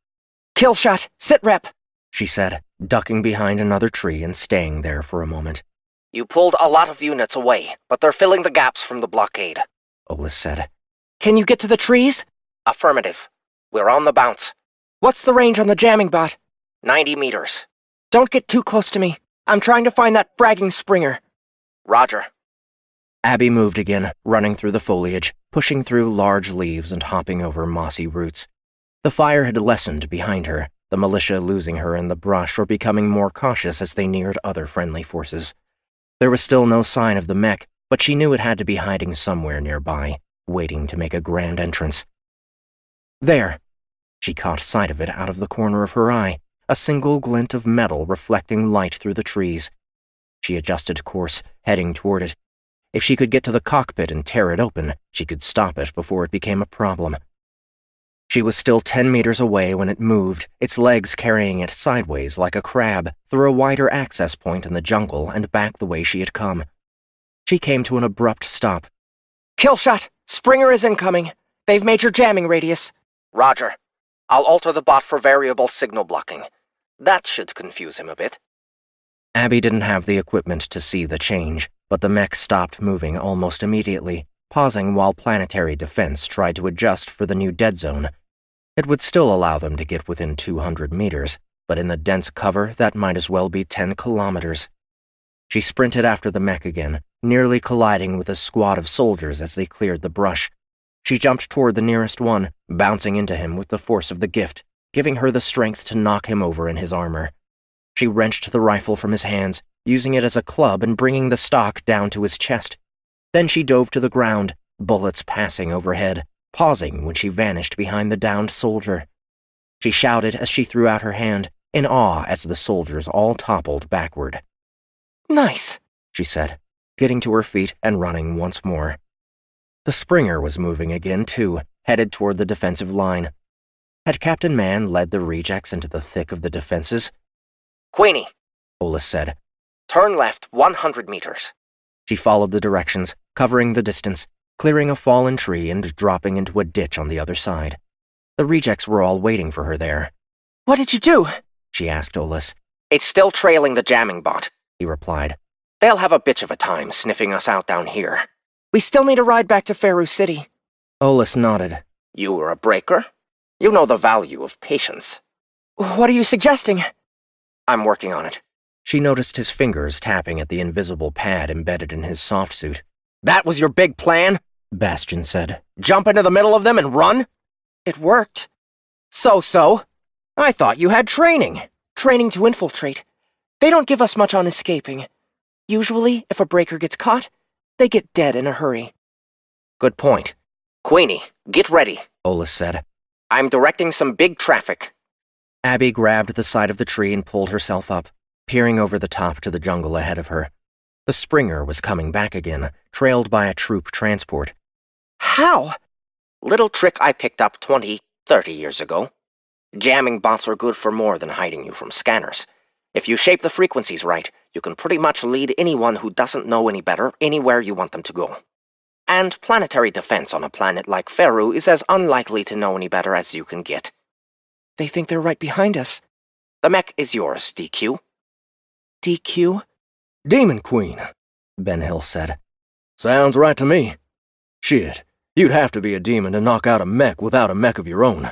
Kill shot! Sit rep! She said, ducking behind another tree and staying there for a moment. You pulled a lot of units away, but they're filling the gaps from the blockade, Olis said. Can you get to the trees? Affirmative. We're on the bounce. What's the range on the jamming bot? 90 meters. Don't get too close to me. I'm trying to find that fragging Springer. Roger. Abby moved again, running through the foliage, pushing through large leaves and hopping over mossy roots. The fire had lessened behind her, the militia losing her in the brush or becoming more cautious as they neared other friendly forces. There was still no sign of the mech, but she knew it had to be hiding somewhere nearby, waiting to make a grand entrance. There! She caught sight of it out of the corner of her eye, a single glint of metal reflecting light through the trees. She adjusted course, heading toward it. If she could get to the cockpit and tear it open, she could stop it before it became a problem. She was still 10 meters away when it moved, its legs carrying it sideways like a crab, through a wider access point in the jungle and back the way she had come. She came to an abrupt stop. Kill shot! Springer is incoming. They've made your jamming radius. Roger. I'll alter the bot for variable signal blocking. That should confuse him a bit. Abby didn't have the equipment to see the change, but the mech stopped moving almost immediately, pausing while planetary defense tried to adjust for the new dead zone. It would still allow them to get within 200 meters, but in the dense cover that might as well be 10 kilometers. She sprinted after the mech again, nearly colliding with a squad of soldiers as they cleared the brush. She jumped toward the nearest one, bouncing into him with the force of the gift, giving her the strength to knock him over in his armor. She wrenched the rifle from his hands, using it as a club and bringing the stock down to his chest. Then she dove to the ground, bullets passing overhead, pausing when she vanished behind the downed soldier. She shouted as she threw out her hand, in awe as the soldiers all toppled backward. Nice, she said, getting to her feet and running once more. The Springer was moving again, too, headed toward the defensive line. Had Captain Mann led the rejects into the thick of the defenses? Queenie, Olis said. Turn left 100 meters. She followed the directions, covering the distance, clearing a fallen tree and dropping into a ditch on the other side. The rejects were all waiting for her there. What did you do? She asked Olis. It's still trailing the jamming bot, he replied. They'll have a bitch of a time sniffing us out down here. We still need a ride back to Faru City. Olis nodded. You were a breaker? You know the value of patience. What are you suggesting? I'm working on it. She noticed his fingers tapping at the invisible pad embedded in his soft suit. That was your big plan? Bastion said. Jump into the middle of them and run? It worked. So? I thought you had training. Training to infiltrate. They don't give us much on escaping. Usually, if a breaker gets caught, they get dead in a hurry. Good point. Queenie, get ready, Olis said. I'm directing some big traffic. Abby grabbed the side of the tree and pulled herself up, peering over the top to the jungle ahead of her. The Springer was coming back again, trailed by a troop transport. How? Little trick I picked up 20, 30 years ago. Jamming bots are good for more than hiding you from scanners. If you shape the frequencies right, you can pretty much lead anyone who doesn't know any better anywhere you want them to go. And planetary defense on a planet like Faru is as unlikely to know any better as you can get. They think they're right behind us. The mech is yours, DQ. DQ? Demon Queen, Ben Hill said. Sounds right to me. Shit, you'd have to be a demon to knock out a mech without a mech of your own.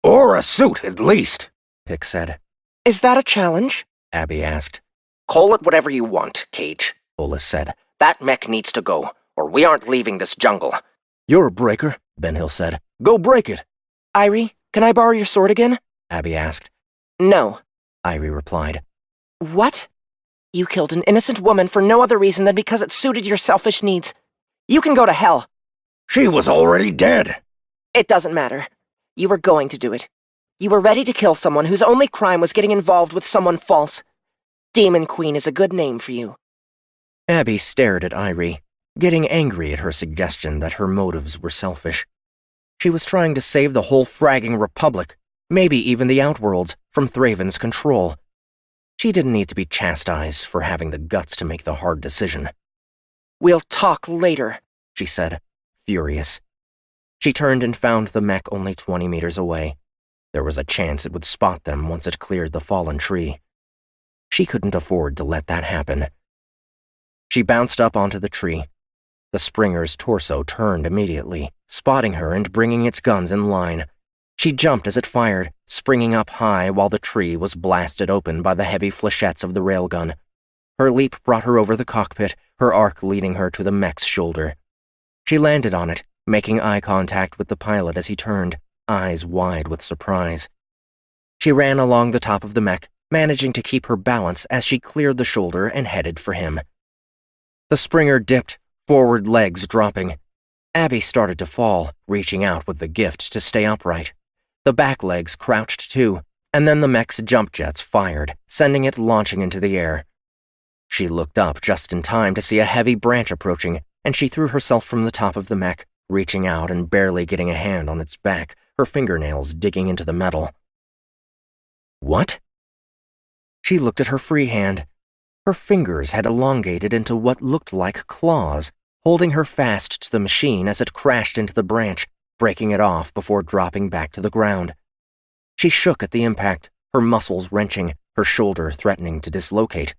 Or a suit, at least, Pick said. Is that a challenge? Abby asked. Call it whatever you want, Cage. Olis said. That mech needs to go, or we aren't leaving this jungle. You're a breaker, Ben Hill said. Go break it. Irie, can I borrow your sword again? Abby asked. No. Irie replied. What? You killed an innocent woman for no other reason than because it suited your selfish needs. You can go to hell. She was already dead. It doesn't matter. You were going to do it. You were ready to kill someone whose only crime was getting involved with someone false. Demon Queen is a good name for you. Abby stared at Irie, getting angry at her suggestion that her motives were selfish. She was trying to save the whole fragging republic, maybe even the Outworlds, from Thraven's control. She didn't need to be chastised for having the guts to make the hard decision. We'll talk later, she said, furious. She turned and found the mech only 20 meters away. There was a chance it would spot them once it cleared the fallen tree. She couldn't afford to let that happen. She bounced up onto the tree. The Springer's torso turned immediately, spotting her and bringing its guns in line. She jumped as it fired, springing up high while the tree was blasted open by the heavy flechettes of the railgun. Her leap brought her over the cockpit, her arc leading her to the mech's shoulder. She landed on it, making eye contact with the pilot as he turned, eyes wide with surprise. She ran along the top of the mech, managing to keep her balance as she cleared the shoulder and headed for him. The Springer dipped, forward legs dropping. Abby started to fall, reaching out with the gift to stay upright. The back legs crouched too, and then the mech's jump jets fired, sending it launching into the air. She looked up just in time to see a heavy branch approaching, and she threw herself from the top of the mech, reaching out and barely getting a hand on its back, her fingernails digging into the metal. What? She looked at her free hand. Her fingers had elongated into what looked like claws, holding her fast to the machine as it crashed into the branch, breaking it off before dropping back to the ground. She shook at the impact, her muscles wrenching, her shoulder threatening to dislocate.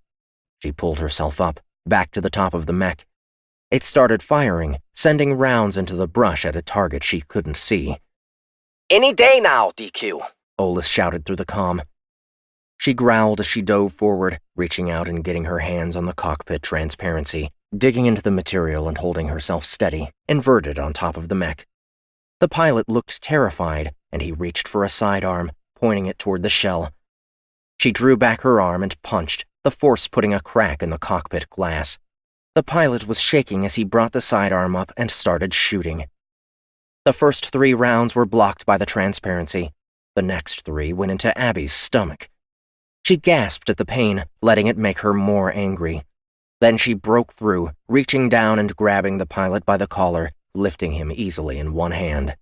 She pulled herself up, back to the top of the mech. It started firing, sending rounds into the brush at a target she couldn't see. Any day now, DQ, Olus shouted through the comm. She growled as she dove forward, reaching out and getting her hands on the cockpit transparency, digging into the material and holding herself steady, inverted on top of the mech. The pilot looked terrified, and he reached for a sidearm, pointing it toward the shell. She drew back her arm and punched, the force putting a crack in the cockpit glass. The pilot was shaking as he brought the sidearm up and started shooting. The first 3 rounds were blocked by the transparency. The next 3 went into Abby's stomach. She gasped at the pain, letting it make her more angry. Then she broke through, reaching down and grabbing the pilot by the collar, lifting him easily in one hand.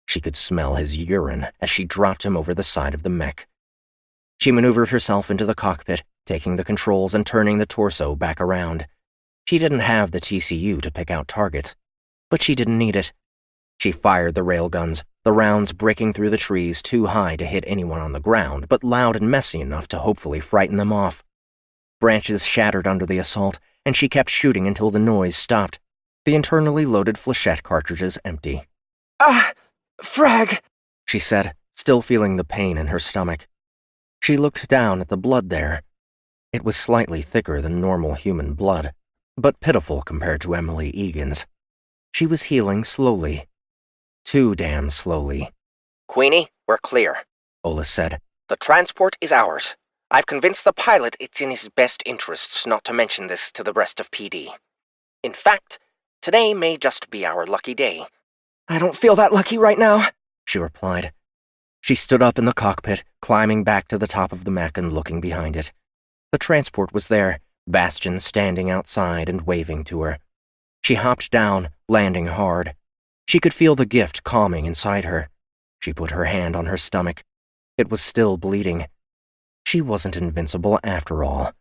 She could smell his urine as she dropped him over the side of the mech. She maneuvered herself into the cockpit, taking the controls and turning the torso back around. She didn't have the TCU to pick out targets, but she didn't need it. She fired the railguns, the rounds breaking through the trees too high to hit anyone on the ground, but loud and messy enough to hopefully frighten them off. Branches shattered under the assault, and she kept shooting until the noise stopped, the internally loaded flechette cartridges empty. Frag, she said, still feeling the pain in her stomach. She looked down at the blood there. It was slightly thicker than normal human blood, but pitiful compared to Emily Egan's. She was healing slowly. Too damn slowly. Queenie, we're clear, Olus said. The transport is ours. I've convinced the pilot it's in his best interests not to mention this to the rest of PD. In fact, today may just be our lucky day. I don't feel that lucky right now, she replied. She stood up in the cockpit, climbing back to the top of the mech and looking behind it. The transport was there, Bastion standing outside and waving to her. She hopped down, landing hard. She could feel the gift calming inside her. She put her hand on her stomach. It was still bleeding. She wasn't invincible after all.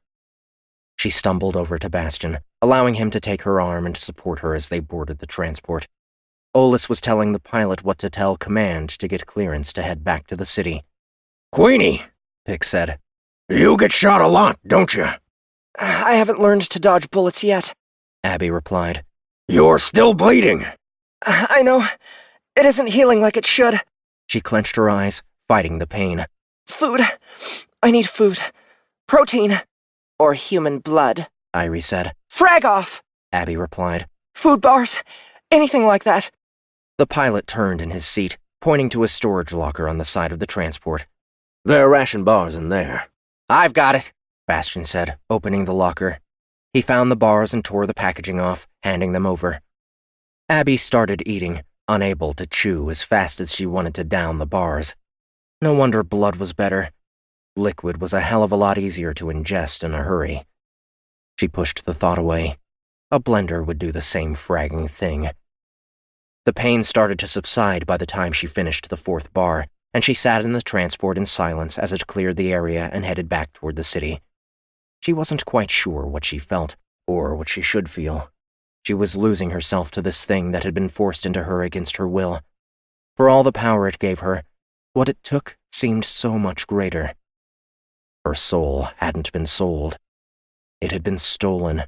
She stumbled over to Bastion, allowing him to take her arm and support her as they boarded the transport. Olus was telling the pilot what to tell Command to get clearance to head back to the city. Queenie, Pick said. You get shot a lot, don't you? I haven't learned to dodge bullets yet, Abby replied. You're still bleeding. I know. It isn't healing like it should. She clenched her eyes, fighting the pain. Food. I need food. Protein. Or human blood, Irie said. Frag off! Abby replied. Food bars. Anything like that. The pilot turned in his seat, pointing to a storage locker on the side of the transport. There are ration bars in there. I've got it, Bastion said, opening the locker. He found the bars and tore the packaging off, handing them over. Abby started eating, unable to chew as fast as she wanted to down the bars. No wonder blood was better. Liquid was a hell of a lot easier to ingest in a hurry. She pushed the thought away. A blender would do the same fragging thing. The pain started to subside by the time she finished the fourth bar, and she sat in the transport in silence as it cleared the area and headed back toward the city. She wasn't quite sure what she felt, or what she should feel. She was losing herself to this thing that had been forced into her against her will. For all the power it gave her, what it took seemed so much greater. Her soul hadn't been sold. It had been stolen.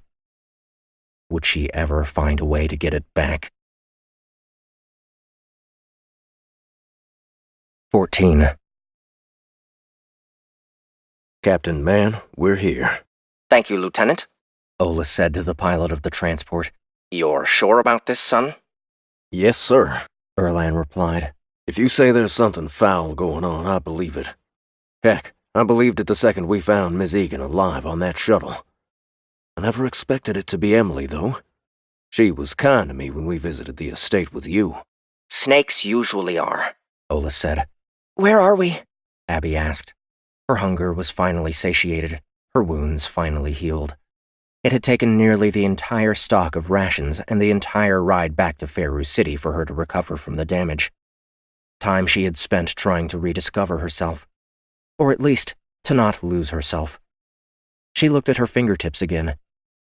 Would she ever find a way to get it back? 14. Captain Mann, we're here. Thank you, Lieutenant. Ola said to the pilot of the transport. You're sure about this, son? Yes, sir, Erlan replied. If you say there's something foul going on, I believe it. Heck, I believed it the second we found Miss Egan alive on that shuttle. I never expected it to be Emily, though. She was kind to me when we visited the estate with you. Snakes usually are, Ola said. Where are we? Abby asked. Her hunger was finally satiated, her wounds finally healed. It had taken nearly the entire stock of rations and the entire ride back to Fairuz City for her to recover from the damage. Time she had spent trying to rediscover herself. Or at least, to not lose herself. She looked at her fingertips again.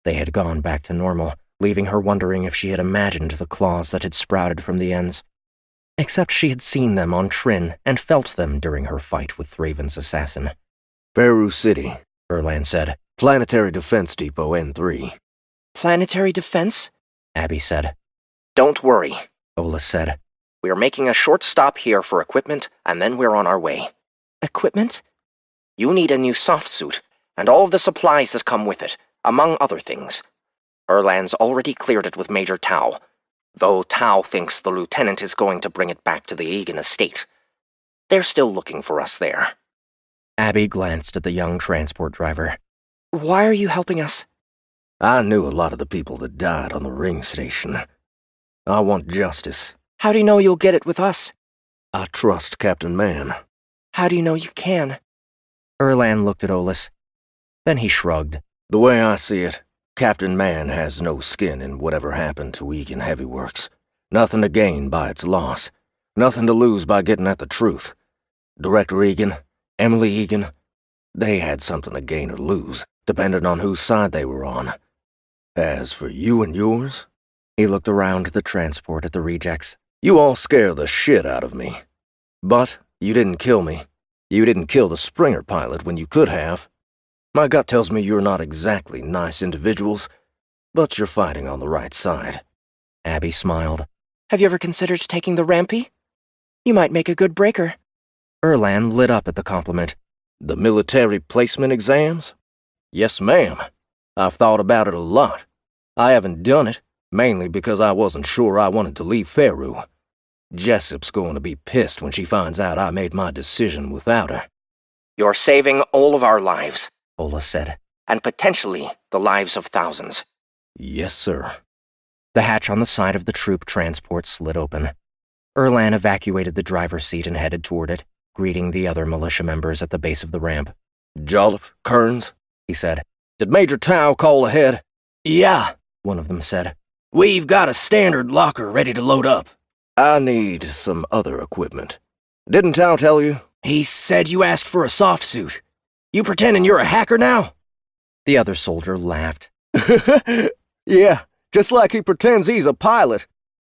They had gone back to normal, leaving her wondering if she had imagined the claws that had sprouted from the ends. Except she had seen them on Trin and felt them during her fight with Thraven's assassin. Fairuz City, Erlan said. Planetary Defense Depot N3. Planetary defense? Abby said. Don't worry, Ola said. We're making a short stop here for equipment, and then we're on our way. Equipment? You need a new soft suit, and all of the supplies that come with it, among other things. Erlan's already cleared it with Major Tau, though Tau thinks the lieutenant is going to bring it back to the Egan estate. They're still looking for us there. Abby glanced at the young transport driver. Why are you helping us? I knew a lot of the people that died on the ring station. I want justice. How do you know you'll get it with us? I trust Captain Mann. How do you know you can? Erlan looked at Olis. Then he shrugged. The way I see it, Captain Mann has no skin in whatever happened to Egan Heavy Works. Nothing to gain by its loss. Nothing to lose by getting at the truth. Director Egan, Emily Egan, they had something to gain or lose, depending on whose side they were on. As for you and yours, he looked around the transport at the rejects. You all scare the shit out of me. But you didn't kill me. You didn't kill the Springer pilot when you could have. My gut tells me you're not exactly nice individuals, but you're fighting on the right side. Abby smiled. Have you ever considered taking the Rampy? You might make a good breaker. Erlan lit up at the compliment. The military placement exams? Yes, ma'am. I've thought about it a lot. I haven't done it, mainly because I wasn't sure I wanted to leave Fairuz. Jessup's going to be pissed when she finds out I made my decision without her. You're saving all of our lives, Ola said. And potentially the lives of thousands. Yes, sir. The hatch on the side of the troop transport slid open. Erlan evacuated the driver's seat and headed toward it, greeting the other militia members at the base of the ramp. Jolliffe, Kearns, he said. Did Major Tau call ahead? Yeah, one of them said. We've got a standard locker ready to load up. I need some other equipment. Didn't Tau tell you? He said you asked for a soft suit. You pretending you're a hacker now? The other soldier laughed. Yeah, just like he pretends he's a pilot.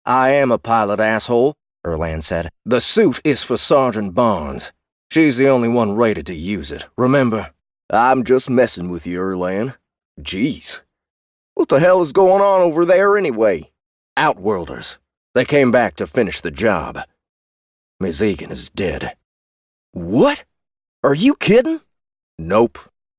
I am a pilot, asshole, Erlan said. The suit is for Sergeant Barnes. She's the only one rated to use it, remember? I'm just messing with you, Erlan. Jeez. What the hell is going on over there anyway? Outworlders. They came back to finish the job. Miss Egan is dead. What? Are you kidding? Nope.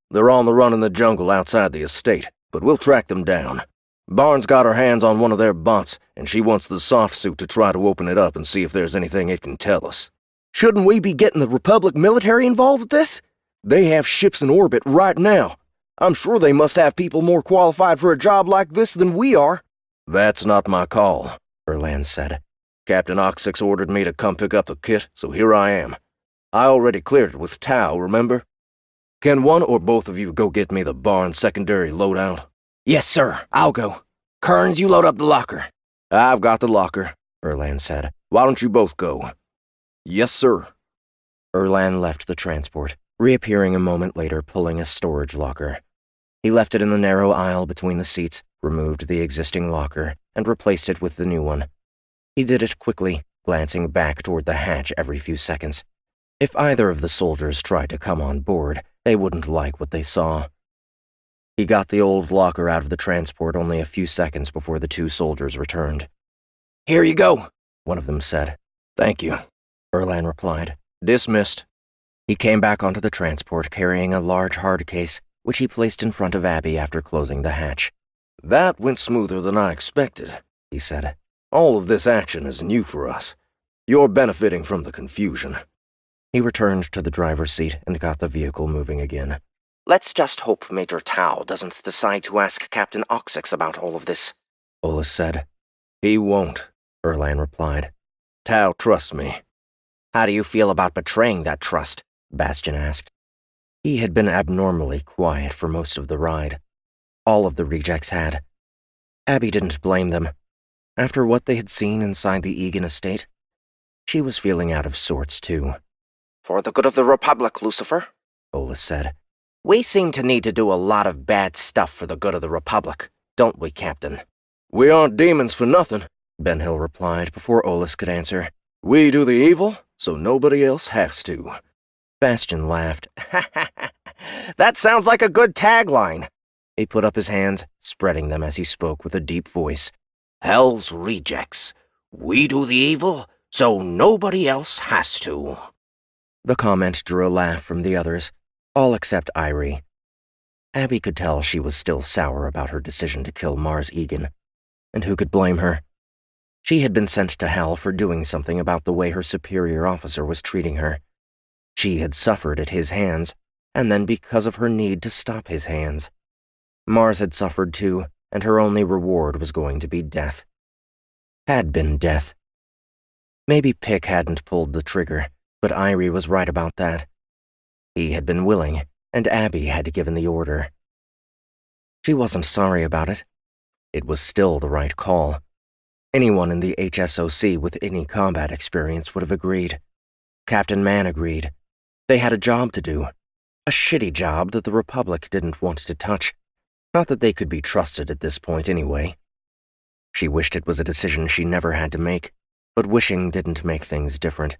They're on the run in the jungle outside the estate, but we'll track them down. Barnes got her hands on one of their bots, and she wants the soft suit to try to open it up and see if there's anything it can tell us. Shouldn't we be getting the Republic military involved with this? They have ships in orbit right now. I'm sure they must have people more qualified for a job like this than we are. That's not my call, Erlan said. Captain Oxix ordered me to come pick up the kit, so here I am. I already cleared it with Tao, remember? Can one or both of you go get me the bar and secondary loadout? Yes, sir. I'll go. Kearns, you load up the locker. I've got the locker, Erlan said. Why don't you both go? Yes, sir. Erlan left the transport, reappearing a moment later pulling a storage locker. He left it in the narrow aisle between the seats, removed the existing locker, and replaced it with the new one. He did it quickly, glancing back toward the hatch every few seconds. If either of the soldiers tried to come on board, they wouldn't like what they saw. He got the old locker out of the transport only a few seconds before the two soldiers returned. Here you go, one of them said. Thank you, Erlan replied. Dismissed. He came back onto the transport carrying a large hard case, which he placed in front of Abby after closing the hatch. That went smoother than I expected, he said. All of this action is new for us. You're benefiting from the confusion. He returned to the driver's seat and got the vehicle moving again. Let's just hope Major Tao doesn't decide to ask Captain Oxix about all of this, Olis said. He won't, Erlan replied. Tao trusts me. How do you feel about betraying that trust? Bastion asked. He had been abnormally quiet for most of the ride. All of the rejects had. Abby didn't blame them. After what they had seen inside the Egan estate, she was feeling out of sorts too. For the good of the Republic, Lucifer, Olis said. We seem to need to do a lot of bad stuff for the good of the Republic, don't we, Captain? We aren't demons for nothing, Ben Hill replied before Olis could answer. We do the evil, so nobody else has to. Bastion laughed. That sounds like a good tagline. He put up his hands, spreading them as he spoke with a deep voice. Hell's rejects. We do the evil, so nobody else has to. The comment drew a laugh from the others, all except Irie. Abby could tell she was still sour about her decision to kill Mars Egan, and who could blame her? She had been sent to hell for doing something about the way her superior officer was treating her. She had suffered at his hands, and then because of her need to stop his hands. Mars had suffered too, and her only reward was going to be death. Had been death. Maybe Pick hadn't pulled the trigger, but Irie was right about that. He had been willing, and Abby had given the order. She wasn't sorry about it. It was still the right call. Anyone in the HSOC with any combat experience would have agreed. Captain Mann agreed. They had a job to do. A shitty job that the Republic didn't want to touch. Not that they could be trusted at this point anyway. She wished it was a decision she never had to make, but wishing didn't make things different.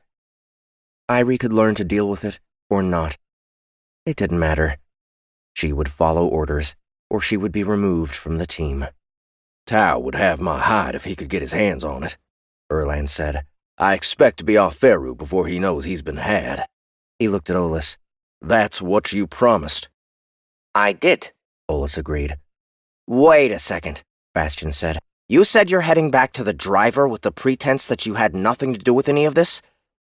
Irie could learn to deal with it, or not. It didn't matter. She would follow orders, or she would be removed from the team. Tao would have my hide if he could get his hands on it, Erlan said. I expect to be off Feru before he knows he's been had. He looked at Olis. That's what you promised. I did, Olis agreed. Wait a second, Bastion said. You said you're heading back to the driver with the pretense that you had nothing to do with any of this?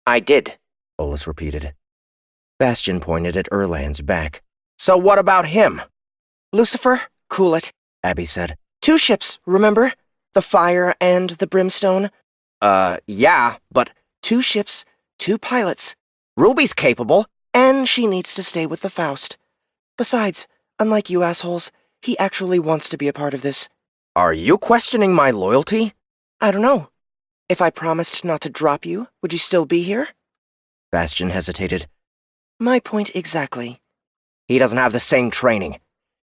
I did, Olis repeated. Bastion pointed at Erlan's back. So what about him? Lucifer, cool it, Abby said. 2 ships, remember? The Fire and the Brimstone? Yeah, but 2 ships, 2 pilots. Ruby's capable. And she needs to stay with the Faust. Besides, unlike you assholes, he actually wants to be a part of this. Are you questioning my loyalty? I don't know. If I promised not to drop you, would you still be here? Bastion hesitated. My point exactly. He doesn't have the same training.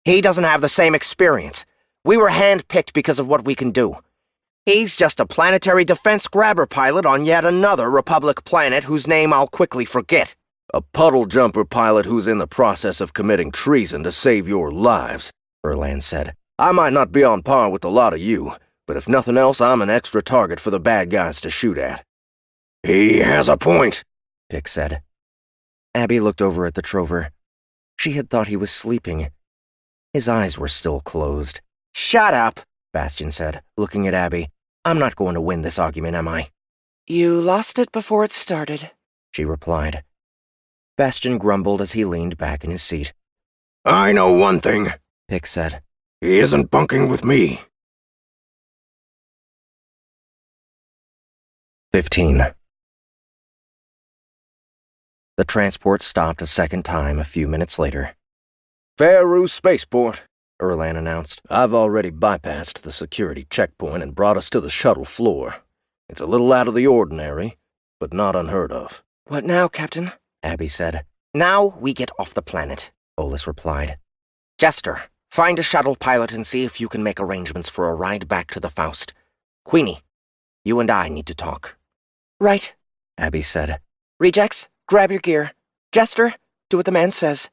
He doesn't have the same experience. We were handpicked because of what we can do. He's just a planetary defense grabber pilot on yet another Republic planet whose name I'll quickly forget. A puddle jumper pilot who's in the process of committing treason to save your lives, Erlan said. I might not be on par with a lot of you, but if nothing else, I'm an extra target for the bad guys to shoot at. He has a point, Pick said. Abby looked over at the Trover. She had thought he was sleeping. His eyes were still closed. Shut up, Bastion said, looking at Abby. I'm not going to win this argument, am I? You lost it before it started, she replied. Bastion grumbled as he leaned back in his seat. I know one thing, Pick said. He isn't bunking with me. 15. The transport stopped a second time a few minutes later. Fairoo Spaceport, Erlan announced. I've already bypassed the security checkpoint and brought us to the shuttle floor. It's a little out of the ordinary, but not unheard of. What now, Captain? Abby said. Now we get off the planet, Olus replied. Jester, find a shuttle pilot and see if you can make arrangements for a ride back to the Faust. Queenie, you and I need to talk. Right, Abby said. Rejects, grab your gear. Jester, do what the man says.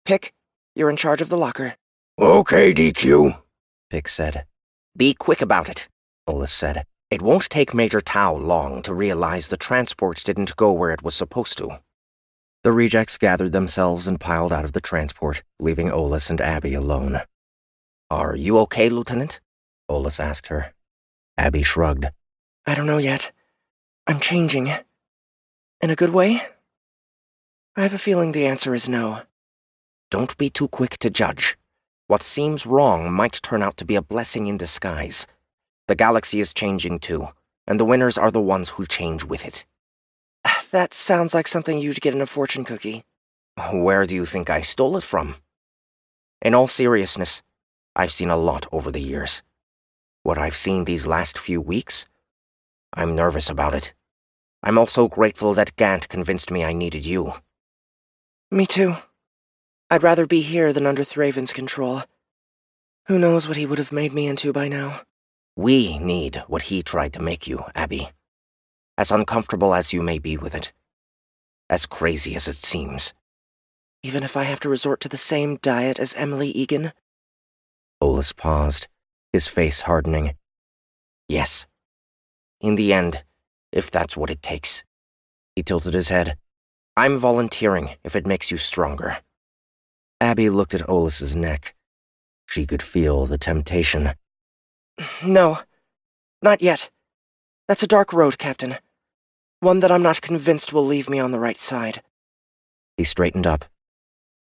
Pick, you're in charge of the locker. Okay, DQ, Pick said. Be quick about it, Olus said. It won't take Major Tau long to realize the transport didn't go where it was supposed to. The rejects gathered themselves and piled out of the transport, leaving Olus and Abby alone. Are you okay, Lieutenant? Olus asked her. Abby shrugged. I don't know yet. I'm changing. In a good way? I have a feeling the answer is no. Don't be too quick to judge. What seems wrong might turn out to be a blessing in disguise. The galaxy is changing too, and the winners are the ones who change with it. That sounds like something you'd get in a fortune cookie. Where do you think I stole it from? In all seriousness, I've seen a lot over the years. What I've seen these last few weeks, I'm nervous about it. I'm also grateful that Gant convinced me I needed you. Me too. I'd rather be here than under Thraven's control. Who knows what he would have made me into by now. We need what he tried to make you, Abby. As uncomfortable as you may be with it. As crazy as it seems. Even if I have to resort to the same diet as Emily Egan? Olus paused, his face hardening. Yes. In the end, if that's what it takes. He tilted his head. I'm volunteering if it makes you stronger. Abby looked at Olus's neck. She could feel the temptation. No, not yet. That's a dark road, Captain. One that I'm not convinced will leave me on the right side. He straightened up.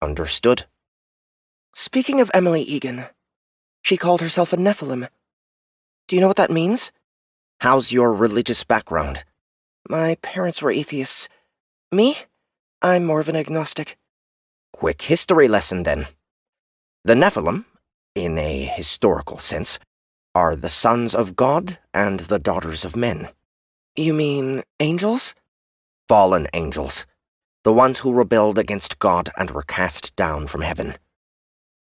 Understood. Speaking of Emily Egan, she called herself a Nephilim. Do you know what that means? How's your religious background? My parents were atheists. Me? I'm more of an agnostic. Quick history lesson, then. The Nephilim, in a historical sense, are the sons of God and the daughters of men. You mean angels? Fallen angels. The ones who rebelled against God and were cast down from heaven.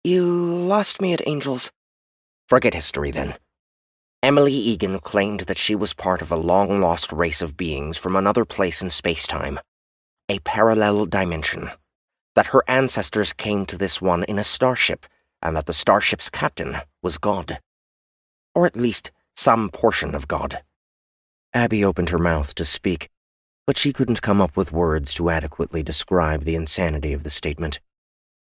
You lost me at angels. Forget history, then. Emily Egan claimed that she was part of a long-lost race of beings from another place in space-time. A parallel dimension. That her ancestors came to this one in a starship, and that the starship's captain was God. Or at least some portion of God. Abby opened her mouth to speak, but she couldn't come up with words to adequately describe the insanity of the statement.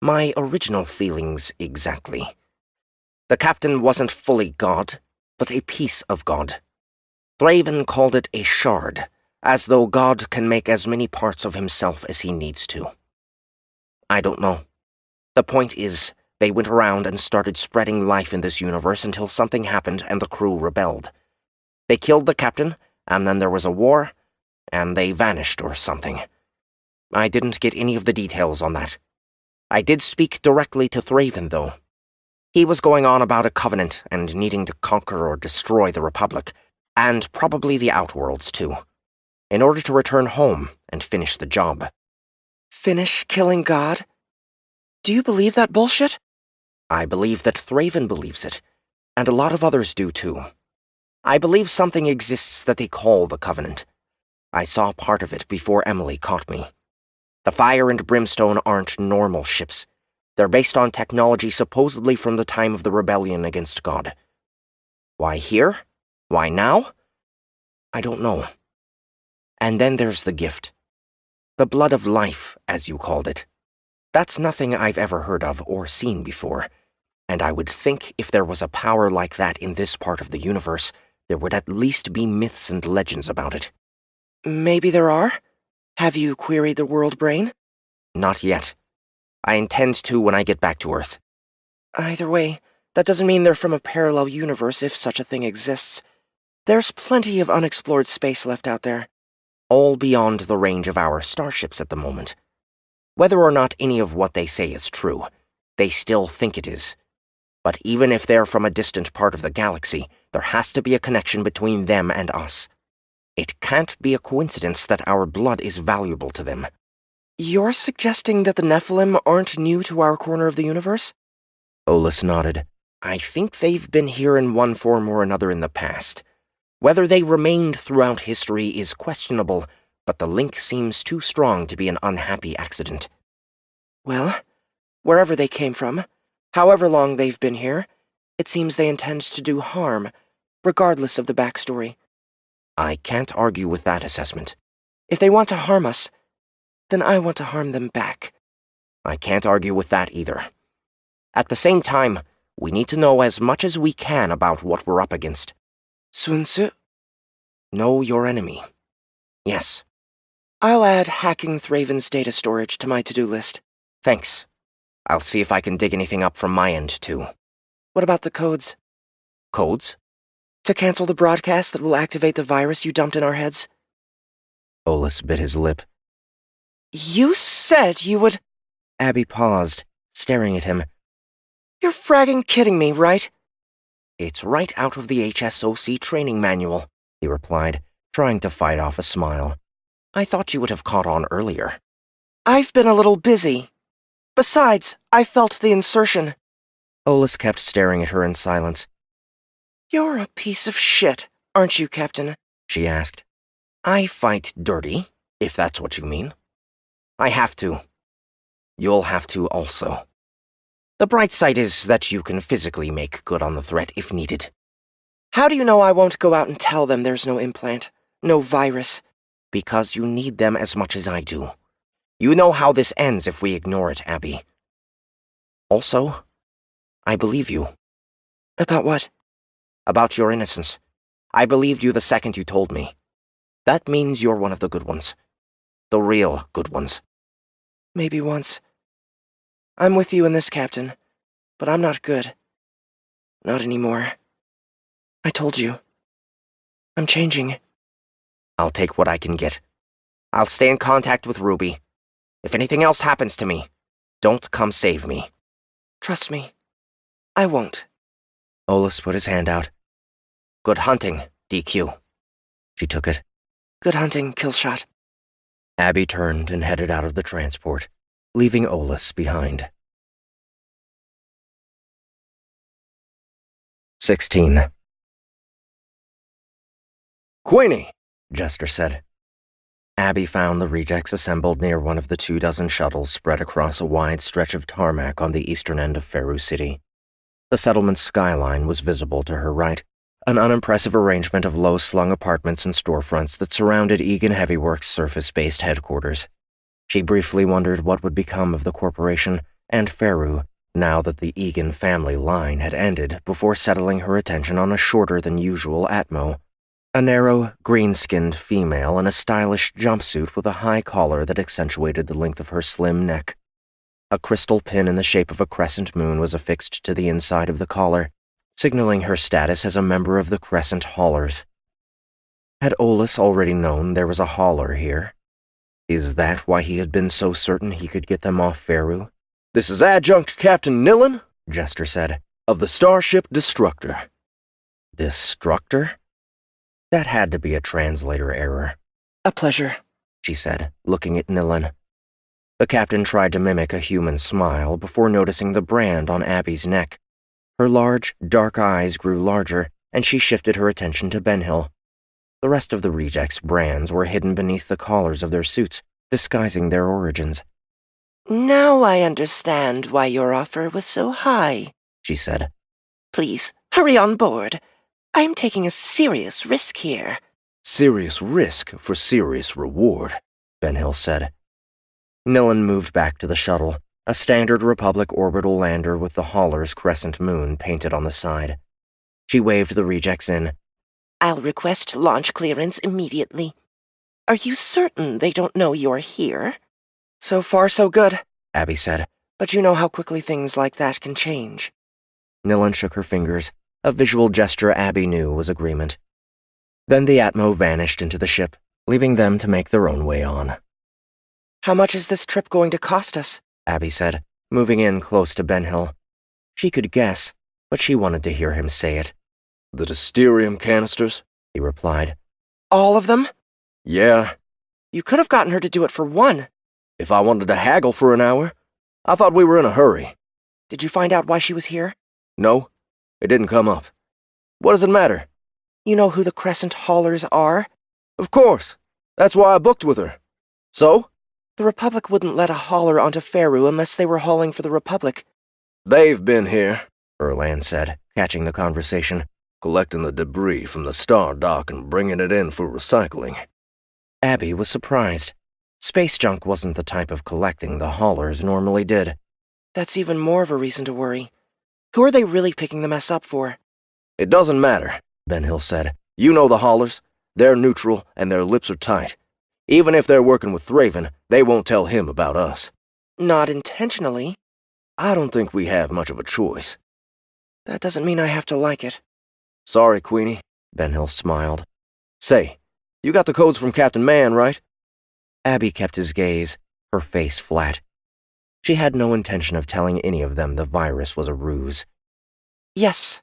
My original feelings exactly. The captain wasn't fully God, but a piece of God. Thraven called it a shard, as though God can make as many parts of himself as he needs to. I don't know. The point is, they went around and started spreading life in this universe until something happened and the crew rebelled. They killed the captain, and then there was a war, and they vanished or something. I didn't get any of the details on that. I did speak directly to Thraven, though. He was going on about a covenant and needing to conquer or destroy the Republic, and probably the Outworlds, too, in order to return home and finish the job. Finish killing God? Do you believe that bullshit? I believe that Thraven believes it, and a lot of others do, too. I believe something exists that they call the Covenant. I saw part of it before Emily caught me. The Fire and Brimstone aren't normal ships. They're based on technology supposedly from the time of the rebellion against God. Why here? Why now? I don't know. And then there's the gift. The blood of life, as you called it. That's nothing I've ever heard of or seen before, and I would think if there was a power like that in this part of the universe, there would at least be myths and legends about it. Maybe there are? Have you queried the world brain? Not yet. I intend to when I get back to Earth. Either way, that doesn't mean they're from a parallel universe if such a thing exists. There's plenty of unexplored space left out there. All beyond the range of our starships at the moment. Whether or not any of what they say is true, they still think it is. But even if they're from a distant part of the galaxy, there has to be a connection between them and us. It can't be a coincidence that our blood is valuable to them. You're suggesting that the Nephilim aren't new to our corner of the universe? Olus nodded. I think they've been here in one form or another in the past. Whether they remained throughout history is questionable, but the link seems too strong to be an unhappy accident. Well, wherever they came from, however long they've been here, it seems they intend to do harm, regardless of the backstory. I can't argue with that assessment. If they want to harm us, then I want to harm them back. I can't argue with that either. At the same time, we need to know as much as we can about what we're up against. Sun Tzu? Know your enemy. Yes. I'll add hacking Thraven's data storage to my to-do list. Thanks. I'll see if I can dig anything up from my end, too. What about the codes? Codes? To cancel the broadcast that will activate the virus you dumped in our heads? Olus bit his lip. You said you would... Abby paused, staring at him. You're fragging kidding me, right? It's right out of the HSOC training manual, he replied, trying to fight off a smile. I thought you would have caught on earlier. I've been a little busy. Besides, I felt the insertion. Olus kept staring at her in silence. You're a piece of shit, aren't you, Captain? She asked. I fight dirty, if that's what you mean. I have to. You'll have to also. The bright side is that you can physically make good on the threat if needed. How do you know I won't go out and tell them there's no implant, no virus? Because you need them as much as I do. You know how this ends if we ignore it, Abby. Also, I believe you. About what? About your innocence. I believed you the second you told me. That means you're one of the good ones. The real good ones. Maybe once. I'm with you in this, Captain, but I'm not good. Not anymore. I told you. I'm changing. I'll take what I can get. I'll stay in contact with Ruby. If anything else happens to me, don't come save me. Trust me. I won't. Olus put his hand out. Good hunting, DQ. She took it. Good hunting, Killshot. Abby turned and headed out of the transport, leaving Olus behind. 16. Queenie, Jester said. Abby found the rejects assembled near one of the 24 shuttles spread across a wide stretch of tarmac on the eastern end of Faru City. The settlement's skyline was visible to her right, an unimpressive arrangement of low-slung apartments and storefronts that surrounded Egan Heavyworks' surface-based headquarters. She briefly wondered what would become of the corporation and Faru now that the Egan family line had ended, before settling her attention on a shorter-than-usual Atmo, a narrow, green-skinned female in a stylish jumpsuit with a high collar that accentuated the length of her slim neck. A crystal pin in the shape of a crescent moon was affixed to the inside of the collar, signaling her status as a member of the Crescent Haulers. Had Olus already known there was a hauler here? Is that why he had been so certain he could get them off Faru? this is Adjunct Captain Nillen, Jester said. of the Starship Destructor. Destructor? That had to be a translator error. A pleasure, she said, looking at Nillen. The captain tried to mimic a human smile before noticing the brand on Abby's neck. Her large, dark eyes grew larger, and she shifted her attention to Benhill. The rest of the rejects' brands were hidden beneath the collars of their suits, disguising their origins. Now I understand why your offer was so high, she said. Please, hurry on board. I am taking a serious risk here. Serious risk for serious reward, Benhill said. Nillen moved back to the shuttle, a standard Republic orbital lander with the hauler's crescent moon painted on the side. She waved the rejects in. I'll request launch clearance immediately. Are you certain they don't know you're here? So far, so good, Abby said. But you know how quickly things like that can change. Nillen shook her fingers, a visual gesture Abby knew was agreement. Then the Atmo vanished into the ship, leaving them to make their own way on. How much is this trip going to cost us? Abby said, moving in close to Ben Hill. She could guess, but she wanted to hear him say it. The Dysterium canisters, he replied. All of them? Yeah. You could have gotten her to do it for one. If I wanted to haggle for an hour. I thought we were in a hurry. Did you find out why she was here? No, it didn't come up. What does it matter? You know who the Crescent Haulers are? Of course. That's why I booked with her. So? The Republic wouldn't let a hauler onto Faerû unless they were hauling for the Republic. They've been here, Erlan said, catching the conversation. Collecting the debris from the Star Dock and bringing it in for recycling. Abby was surprised. Space junk wasn't the type of collecting the haulers normally did. That's even more of a reason to worry. Who are they really picking the mess up for? It doesn't matter, Ben Hill said. You know the haulers. They're neutral, and their lips are tight. Even if they're working with Thraven, they won't tell him about us. Not intentionally. I don't think we have much of a choice. That doesn't mean I have to like it. Sorry, Queenie, Ben Hill smiled. Say, you got the codes from Captain Mann, right? Abby kept his gaze, her face flat. She had no intention of telling any of them the virus was a ruse. Yes.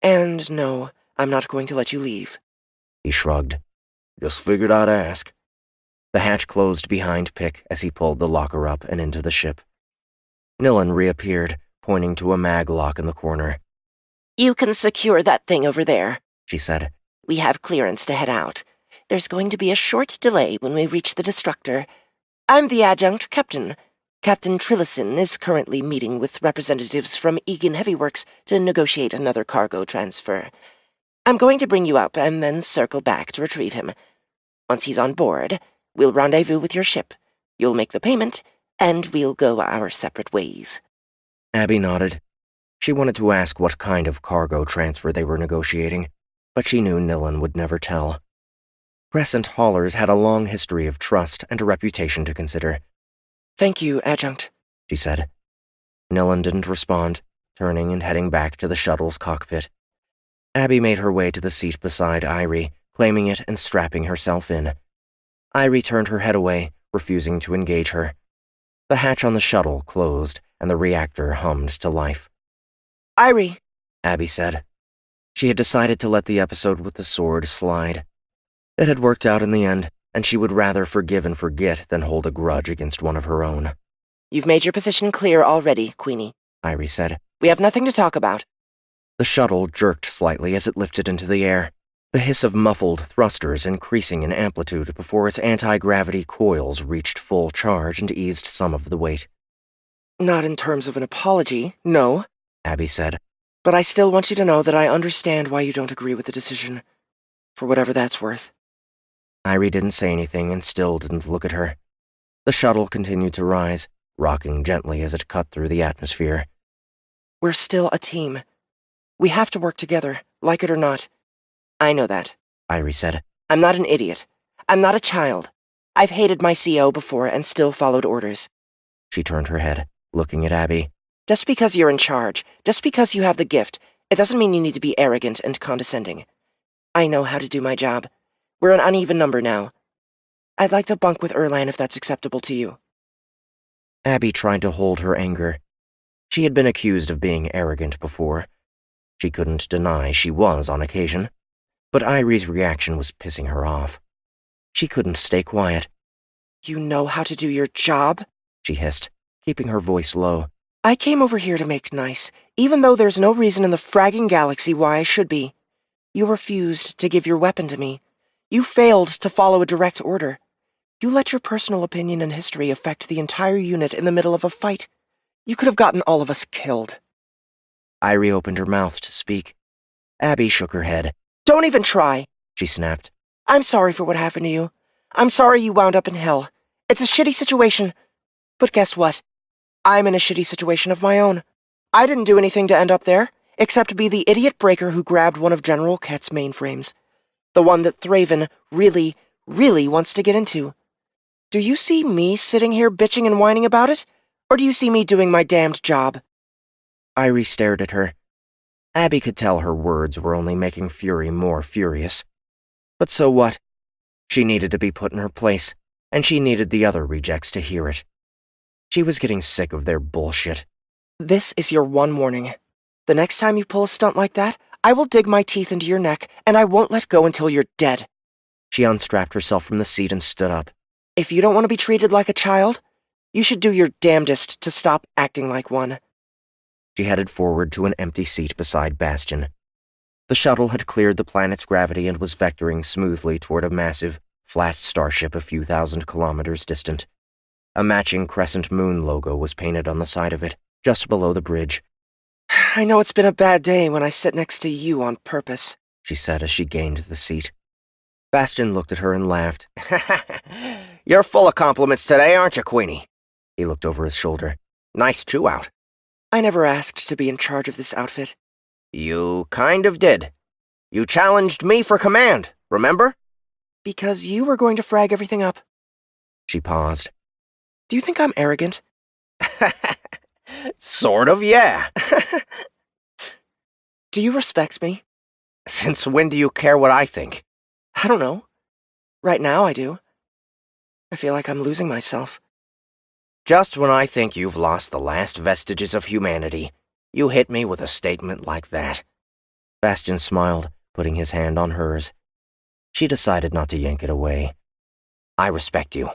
And no, I'm not going to let you leave. He shrugged. Just figured I'd ask. The hatch closed behind Pick as he pulled the locker up and into the ship. Nilin reappeared, pointing to a mag lock in the corner. You can secure that thing over there, she said. We have clearance to head out. There's going to be a short delay when we reach the destructor. I'm the adjunct captain. Captain Trillison is currently meeting with representatives from Egan Heavyworks to negotiate another cargo transfer. I'm going to bring you up and then circle back to retrieve him. Once he's on board, we'll rendezvous with your ship. You'll make the payment, and we'll go our separate ways. Abby nodded. She wanted to ask what kind of cargo transfer they were negotiating, but she knew Nilin would never tell. Crescent haulers had a long history of trust and a reputation to consider. Thank you, Adjunct, she said. Nilin didn't respond, turning and heading back to the shuttle's cockpit. Abby made her way to the seat beside Irie, claiming it and strapping herself in. Irie turned her head away, refusing to engage her. The hatch on the shuttle closed, and the reactor hummed to life. Irie, Abby said. She had decided to let the episode with the sword slide. It had worked out in the end, and she would rather forgive and forget than hold a grudge against one of her own. You've made your position clear already, Queenie, Irie said. We have nothing to talk about. The shuttle jerked slightly as it lifted into the air, the hiss of muffled thrusters increasing in amplitude before its anti-gravity coils reached full charge and eased some of the weight. Not in terms of an apology, no, Abby said. But I still want you to know that I understand why you don't agree with the decision, for whatever that's worth. Irie didn't say anything and still didn't look at her. The shuttle continued to rise, rocking gently as it cut through the atmosphere. We're still a team. We have to work together, like it or not. I know that, Irie said. I'm not an idiot. I'm not a child. I've hated my CO before and still followed orders. She turned her head, looking at Abby. Just because you're in charge, just because you have the gift, it doesn't mean you need to be arrogant and condescending. I know how to do my job. We're an uneven number now. I'd like to bunk with Erlan if that's acceptable to you. Abby tried to hold her anger. She had been accused of being arrogant before. She couldn't deny she was on occasion, but Irie's reaction was pissing her off. She couldn't stay quiet. You know how to do your job? She hissed, keeping her voice low. I came over here to make nice, even though there's no reason in the fragging galaxy why I should be. You refused to give your weapon to me. You failed to follow a direct order. You let your personal opinion and history affect the entire unit in the middle of a fight. You could have gotten all of us killed. Irie opened her mouth to speak. Abby shook her head. Don't even try, she snapped. I'm sorry for what happened to you. I'm sorry you wound up in hell. It's a shitty situation. But guess what? I'm in a shitty situation of my own. I didn't do anything to end up there, except be the idiot breaker who grabbed one of General Kett's mainframes. The one that Thraven really, really wants to get into. Do you see me sitting here bitching and whining about it? Or do you see me doing my damned job? Irie stared at her. Abby could tell her words were only making Fury more furious. But so what? She needed to be put in her place. and she needed the other rejects to hear it. She was getting sick of their bullshit. This is your one warning. The next time you pull a stunt like that, I will dig my teeth into your neck, and I won't let go until you're dead. She unstrapped herself from the seat and stood up. If you don't want to be treated like a child, you should do your damnedest to stop acting like one. She headed forward to an empty seat beside Bastion. The shuttle had cleared the planet's gravity and was vectoring smoothly toward a massive, flat starship a few thousand kilometers distant. A matching crescent moon logo was painted on the side of it, just below the bridge. I know it's been a bad day when I sit next to you on purpose, she said as she gained the seat. Bastion looked at her and laughed. You're full of compliments today, aren't you, Queenie? He looked over his shoulder. Nice chew-out. I never asked to be in charge of this outfit. You kind of did. You challenged me for command, remember? Because you were going to frag everything up. She paused. Do you think I'm arrogant? Sort of, yeah. Do you respect me? Since when do you care what I think? I don't know. Right now I do. I feel like I'm losing myself. Just when I think you've lost the last vestiges of humanity, you hit me with a statement like that. Bastion smiled, putting his hand on hers. She decided not to yank it away. I respect you.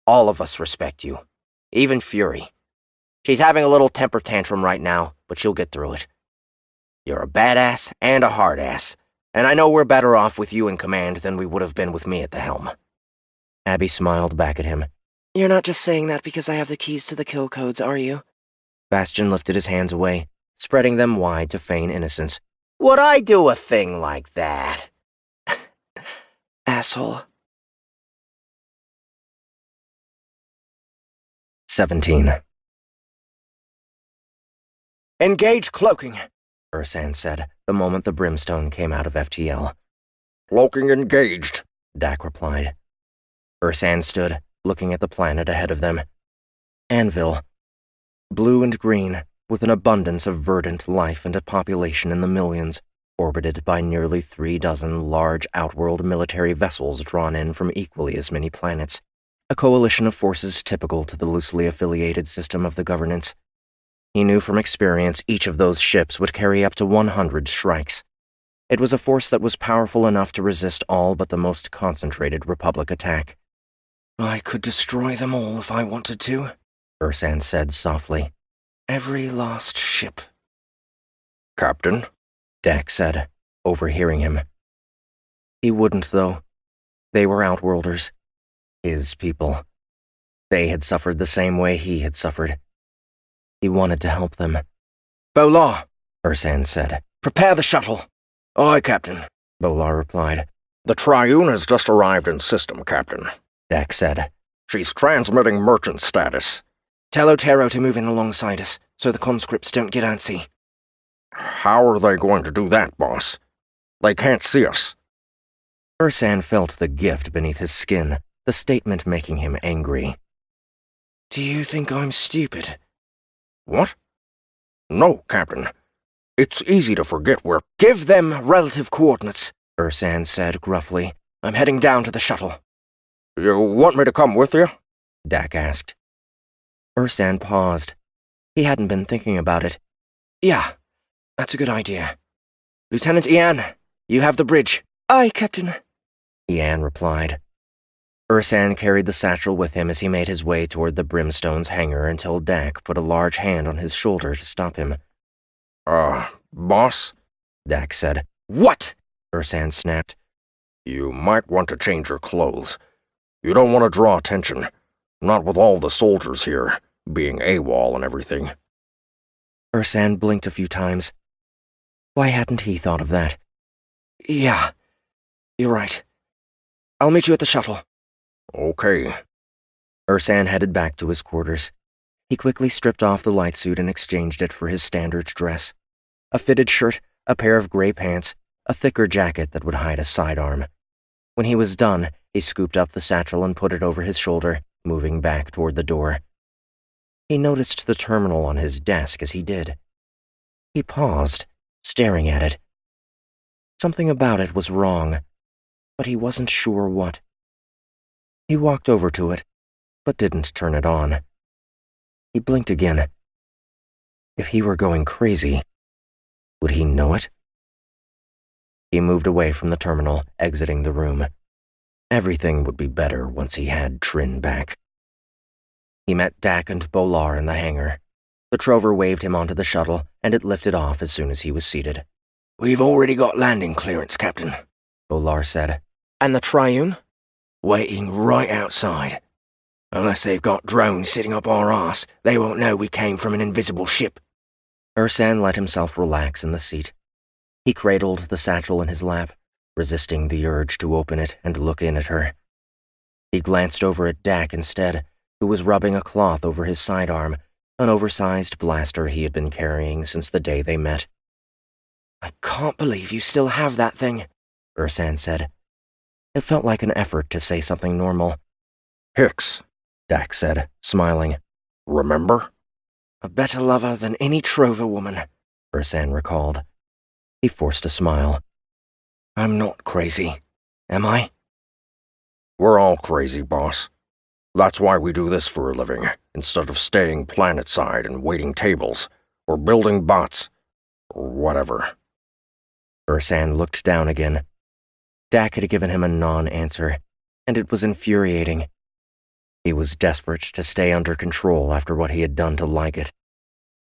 All of us respect you. Even Fury. She's having a little temper tantrum right now, but she'll get through it. You're a badass and a hard ass, and I know we're better off with you in command than we would have been with me at the helm. Abby smiled back at him. You're not just saying that because I have the keys to the kill codes, are you? Bastion lifted his hands away, spreading them wide to feign innocence. Would I do a thing like that? Asshole. 17. Engage cloaking, Ursan said, the moment the Brimstone came out of FTL. Cloaking engaged, Dak replied. Ursan stood, looking at the planet ahead of them. Anvil. Blue and green, with an abundance of verdant life and a population in the millions, orbited by nearly 36 large outworld military vessels drawn in from equally as many planets. A coalition of forces typical to the loosely affiliated system of the governance. He knew from experience each of those ships would carry up to 100 strikes. It was a force that was powerful enough to resist all but the most concentrated Republic attack. I could destroy them all if I wanted to, Ursan said softly. Every lost ship. Captain, Dak said, overhearing him. He wouldn't, though. They were Outworlders. His people. They had suffered the same way he had suffered. He wanted to help them. Bolar, Ursan said. Prepare the shuttle. Aye, Captain. Bolar replied. The Triune has just arrived in system, Captain, Dak said. She's transmitting merchant status. Tell Otero to move in alongside us, so the conscripts don't get antsy. How are they going to do that, boss? They can't see us. Ursan felt the gift beneath his skin, the statement making him angry. Do you think I'm stupid? What? No, Captain. It's easy to forget where— Give them relative coordinates, Ursan said gruffly. I'm heading down to the shuttle. You want me to come with you? Dak asked. Ursan paused. He hadn't been thinking about it. Yeah, that's a good idea. Lieutenant Ian, you have the bridge. Aye, Captain. Ian replied. Ursan carried the satchel with him as he made his way toward the Brimstone's hangar until Dak put a large hand on his shoulder to stop him. Boss? Dak said. What? Ursan snapped. You might want to change your clothes. You don't want to draw attention. Not with all the soldiers here, being AWOL and everything. Ursan blinked a few times. Why hadn't he thought of that? Yeah, you're right. I'll meet you at the shuttle. Okay. Ursan headed back to his quarters. He quickly stripped off the light suit and exchanged it for his standard dress. A fitted shirt, a pair of gray pants, a thicker jacket that would hide a sidearm. When he was done, he scooped up the satchel and put it over his shoulder, moving back toward the door. He noticed the terminal on his desk as he did. He paused, staring at it. Something about it was wrong, but he wasn't sure what. He walked over to it, but didn't turn it on. He blinked again. If he were going crazy, would he know it? He moved away from the terminal, exiting the room. Everything would be better once he had Trin back. He met Dak and Bolar in the hangar. The Trover waved him onto the shuttle, and it lifted off as soon as he was seated. "We've already got landing clearance, Captain," Bolar said. "And the Triune?" "Waiting right outside. Unless they've got drones sitting up our arse, they won't know we came from an invisible ship." Ursan let himself relax in the seat. He cradled the satchel in his lap, resisting the urge to open it and look in at her. He glanced over at Dak instead, who was rubbing a cloth over his sidearm, an oversized blaster he had been carrying since the day they met. "I can't believe you still have that thing," Ursan said. It felt like an effort to say something normal. "Hicks," Dak said, smiling. "Remember?" "A better lover than any Trover woman," Ursan recalled. He forced a smile. "I'm not crazy, am I?" "We're all crazy, boss. That's why we do this for a living, instead of staying planetside and waiting tables, or building bots, or whatever." Ursan looked down again. Dak had given him a non-answer, and it was infuriating. He was desperate to stay under control after what he had done to Liget.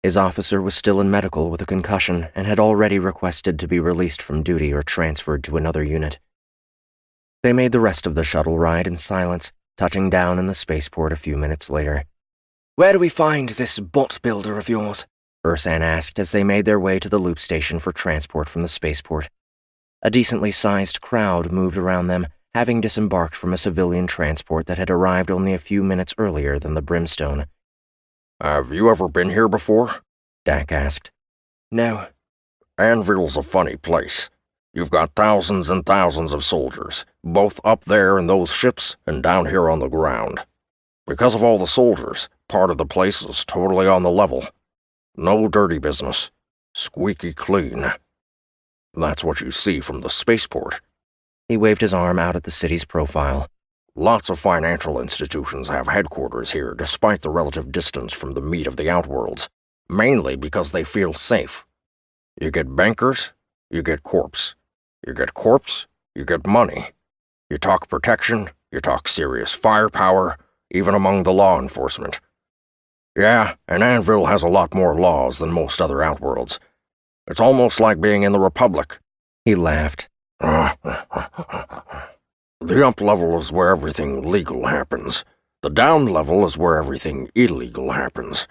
His officer was still in medical with a concussion and had already requested to be released from duty or transferred to another unit. They made the rest of the shuttle ride in silence, touching down in the spaceport a few minutes later. "Where do we find this bot builder of yours?" Ursan asked as they made their way to the loop station for transport from the spaceport. A decently sized crowd moved around them, having disembarked from a civilian transport that had arrived only a few minutes earlier than the Brimstone. "Have you ever been here before?" Dak asked. "No." "Anvil's a funny place. You've got thousands and thousands of soldiers, both up there in those ships and down here on the ground. Because of all the soldiers, part of the place is totally on the level. No dirty business. Squeaky clean. That's what you see from the spaceport." He waved his arm out at the city's profile. "Lots of financial institutions have headquarters here despite the relative distance from the meat of the outworlds, mainly because they feel safe. You get bankers, you get corps. You get corps, you get money. You talk protection, you talk serious firepower, even among the law enforcement. Yeah, and Anvil has a lot more laws than most other outworlds. It's almost like being in the Republic." He laughed. "The up level is where everything legal happens. The down level is where everything illegal happens.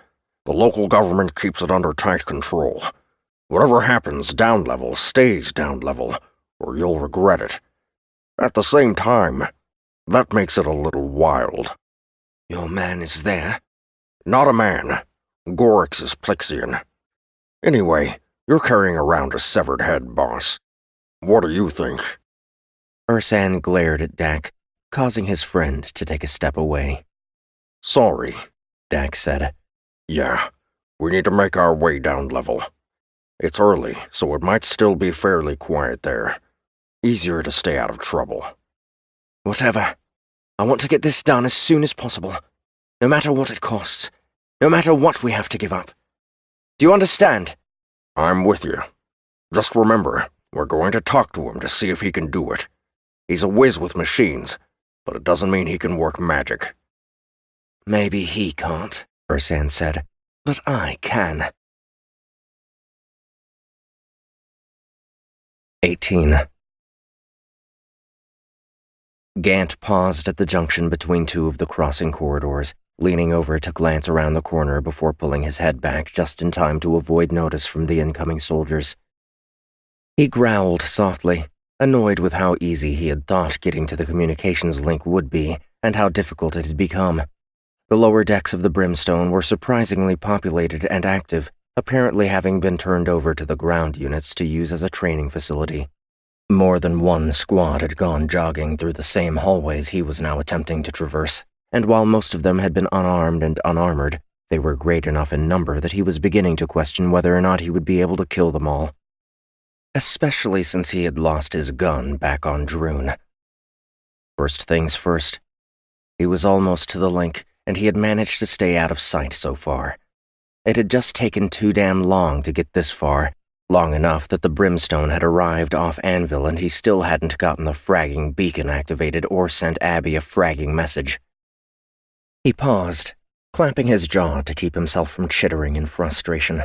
The local government keeps it under tight control. Whatever happens down level stays down level, or you'll regret it. At the same time, that makes it a little wild." "Your man is there?" "Not a man. Gorix is Plixian. Anyway, you're carrying around a severed head, boss. What do you think?" Ursan glared at Dak, causing his friend to take a step away. "Sorry," Dak said. "Yeah, we need to make our way down level. It's early, so it might still be fairly quiet there. Easier to stay out of trouble." "Whatever. I want to get this done as soon as possible. No matter what it costs. No matter what we have to give up. Do you understand?" "I'm with you. Just remember, we're going to talk to him to see if he can do it. He's a whiz with machines, but it doesn't mean he can work magic." "Maybe he can't," Ursan said, "but I can." 18. Gant paused at the junction between two of the crossing corridors, leaning over to glance around the corner before pulling his head back just in time to avoid notice from the incoming soldiers. He growled softly, annoyed with how easy he had thought getting to the communications link would be, and how difficult it had become. The lower decks of the Brimstone were surprisingly populated and active, apparently having been turned over to the ground units to use as a training facility. More than one squad had gone jogging through the same hallways he was now attempting to traverse, and while most of them had been unarmed and unarmored, they were great enough in number that he was beginning to question whether or not he would be able to kill them all. Especially since he had lost his gun back on Droon. First things first, He was almost to the link, and he had managed to stay out of sight so far. It had just taken too damn long to get this far, long enough that the Brimstone had arrived off Anvil and he still hadn't gotten the fragging beacon activated or sent Abby a fragging message. He paused, clamping his jaw to keep himself from chittering in frustration.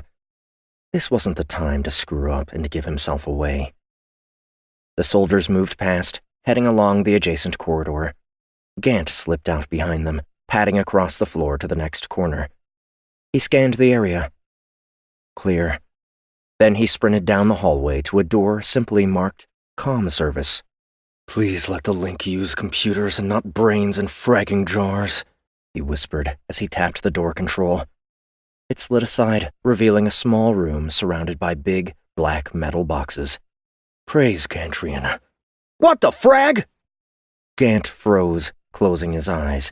This wasn't the time to screw up and to give himself away. The soldiers moved past, heading along the adjacent corridor. Gant slipped out behind them, padding across the floor to the next corner. He scanned the area. Clear. Then he sprinted down the hallway to a door simply marked "Comm Service." Please let the link use computers and not brains and fragging jars, he whispered as he tapped the door control. It slid aside, revealing a small room surrounded by big, black metal boxes. Praise Gantrian. What the frag? Gant froze, closing his eyes.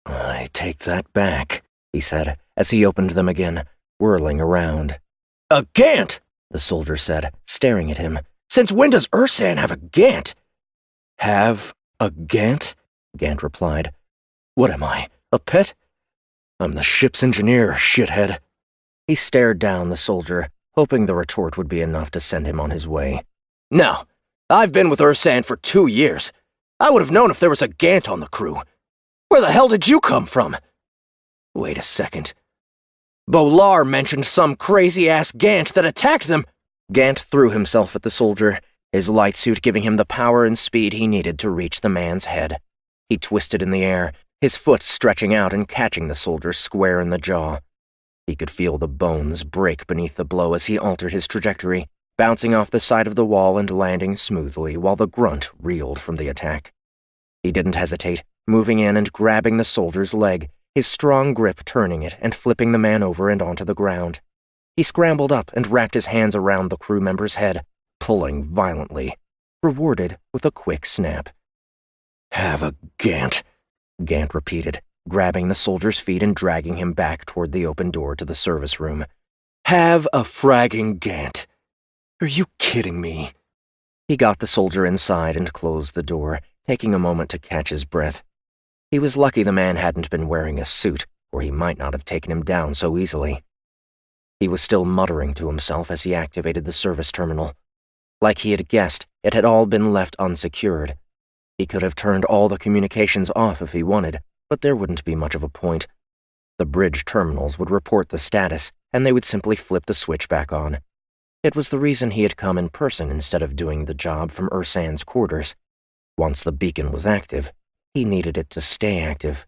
I take that back, he said, as he opened them again, whirling around. A Gant, the soldier said, staring at him. Since when does Ursan have a Gant? Have a Gant? Gant replied. What am I, a pet? I'm the ship's engineer, shithead. He stared down the soldier, hoping the retort would be enough to send him on his way. No, I've been with Ursan for 2 years. I would have known if there was a Gant on the crew. Where the hell did you come from? Wait a second. Bolar mentioned some crazy-ass Gant that attacked them. Gant threw himself at the soldier, his light suit giving him the power and speed he needed to reach the man's head. He twisted in the air, his foot stretching out and catching the soldier square in the jaw. He could feel the bones break beneath the blow as he altered his trajectory, bouncing off the side of the wall and landing smoothly while the grunt reeled from the attack. He didn't hesitate, moving in and grabbing the soldier's leg, his strong grip turning it and flipping the man over and onto the ground. He scrambled up and wrapped his hands around the crew member's head, pulling violently, rewarded with a quick snap. Have a Gant, Gant repeated, grabbing the soldier's feet and dragging him back toward the open door to the service room. Have a fragging Gant. Are you kidding me? He got the soldier inside and closed the door, taking a moment to catch his breath. He was lucky the man hadn't been wearing a suit, or he might not have taken him down so easily. He was still muttering to himself as he activated the service terminal. Like he had guessed, it had all been left unsecured. He could have turned all the communications off if he wanted, but there wouldn't be much of a point. The bridge terminals would report the status, and they would simply flip the switch back on. It was the reason he had come in person instead of doing the job from Ursan's quarters. Once the beacon was active, he needed it to stay active.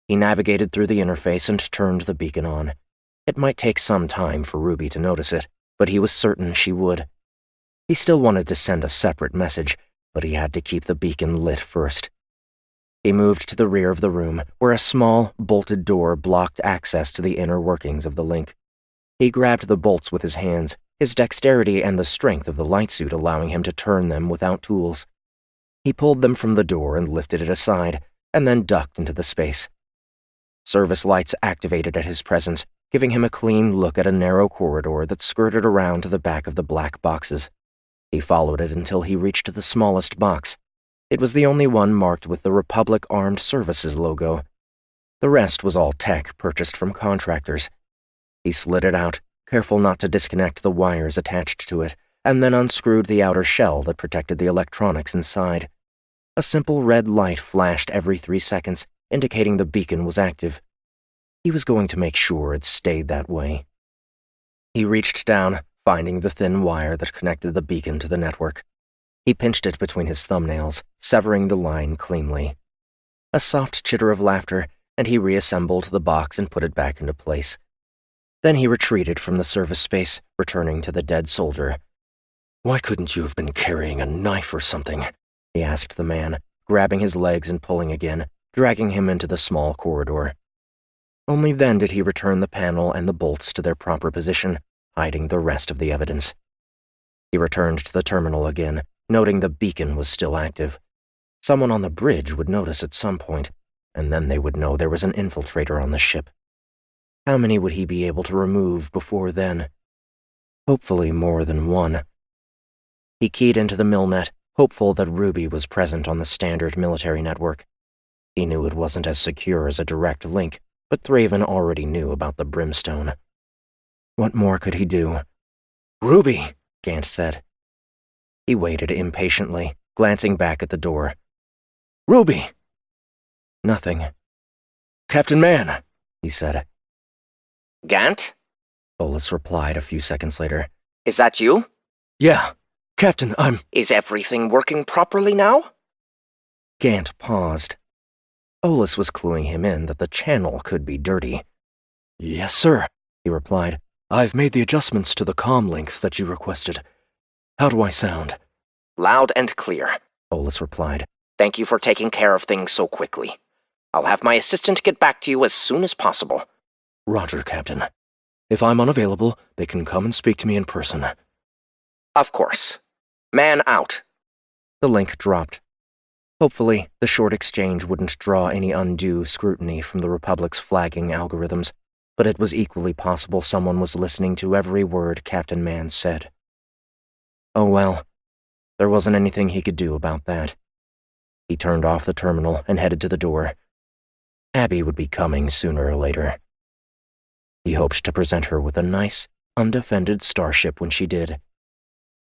He navigated through the interface and turned the beacon on. It might take some time for Ruby to notice it, but he was certain she would. He still wanted to send a separate message, but he had to keep the beacon lit first. He moved to the rear of the room, where a small, bolted door blocked access to the inner workings of the link. He grabbed the bolts with his hands, his dexterity and the strength of the light suit allowing him to turn them without tools. He pulled them from the door and lifted it aside, and then ducked into the space. Service lights activated at his presence, giving him a clean look at a narrow corridor that skirted around to the back of the black boxes. He followed it until he reached the smallest box. It was the only one marked with the Republic Armed Services logo. The rest was all tech purchased from contractors. He slid it out, careful not to disconnect the wires attached to it, and then unscrewed the outer shell that protected the electronics inside. A simple red light flashed every 3 seconds, indicating the beacon was active. He was going to make sure it stayed that way. He reached down, finding the thin wire that connected the beacon to the network. He pinched it between his thumbnails, severing the line cleanly. A soft chitter of laughter, and he reassembled the box and put it back into place. Then he retreated from the service space, returning to the dead soldier. Why couldn't you have been carrying a knife or something? He asked the man, grabbing his legs and pulling again, dragging him into the small corridor. Only then did he return the panel and the bolts to their proper position, hiding the rest of the evidence. He returned to the terminal again, noting the beacon was still active. Someone on the bridge would notice at some point, and then they would know there was an infiltrator on the ship. How many would he be able to remove before then? Hopefully more than one. He keyed into the Milnet, hopeful that Ruby was present on the standard military network. He knew it wasn't as secure as a direct link, but Thraven already knew about the Brimstone. What more could he do? Ruby, Gant said. He waited impatiently, glancing back at the door. Ruby! Nothing. Captain Mann, he said. Gant? Bolus replied a few seconds later. Is that you? Yeah. Captain, Is everything working properly now? Gant paused. Bolus was cluing him in that the channel could be dirty. Yes, sir, he replied. I've made the adjustments to the comm length that you requested. How do I sound? Loud and clear, Bolus replied. Thank you for taking care of things so quickly. I'll have my assistant get back to you as soon as possible. Roger, Captain. If I'm unavailable, they can come and speak to me in person. Of course. Man out. The link dropped. Hopefully, the short exchange wouldn't draw any undue scrutiny from the Republic's flagging algorithms, but it was equally possible someone was listening to every word Captain Mann said. Oh well, there wasn't anything he could do about that. He turned off the terminal and headed to the door. Abby would be coming sooner or later. He hoped to present her with a nice, undefended starship when she did.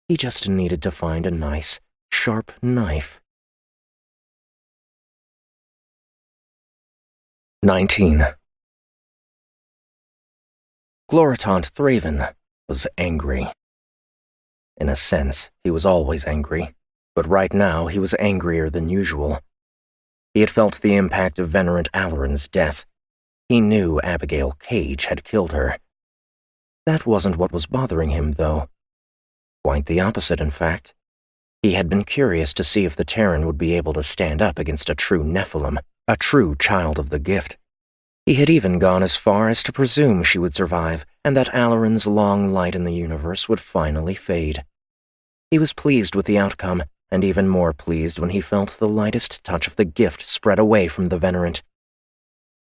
He just needed to find a nice, sharp knife. 19. Gloritant Thraven was angry. In a sense, he was always angry, but right now he was angrier than usual. He had felt the impact of Venerant Alarin's death. He knew Abigail Cage had killed her. That wasn't what was bothering him, though. Quite the opposite, in fact. He had been curious to see if the Terran would be able to stand up against a true Nephilim, a true child of the gift. He had even gone as far as to presume she would survive, and that Alarin's long light in the universe would finally fade. He was pleased with the outcome, and even more pleased when he felt the lightest touch of the gift spread away from the Venerant.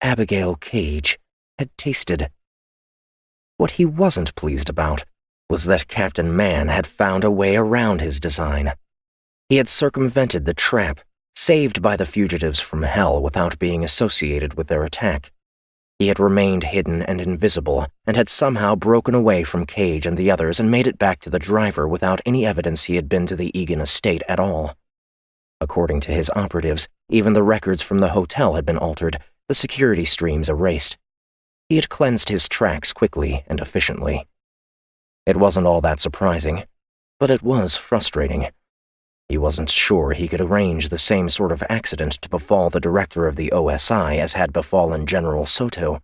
Abigail Cage had tasted. What he wasn't pleased about was that Captain Mann had found a way around his design. He had circumvented the trap, saved by the fugitives from hell without being associated with their attack. He had remained hidden and invisible, and had somehow broken away from Cage and the others and made it back to the driver without any evidence he had been to the Egan estate at all. According to his operatives, even the records from the hotel had been altered, the security streams erased. He had cleansed his tracks quickly and efficiently. It wasn't all that surprising, but it was frustrating. He wasn't sure he could arrange the same sort of accident to befall the director of the OSI as had befallen General Soto,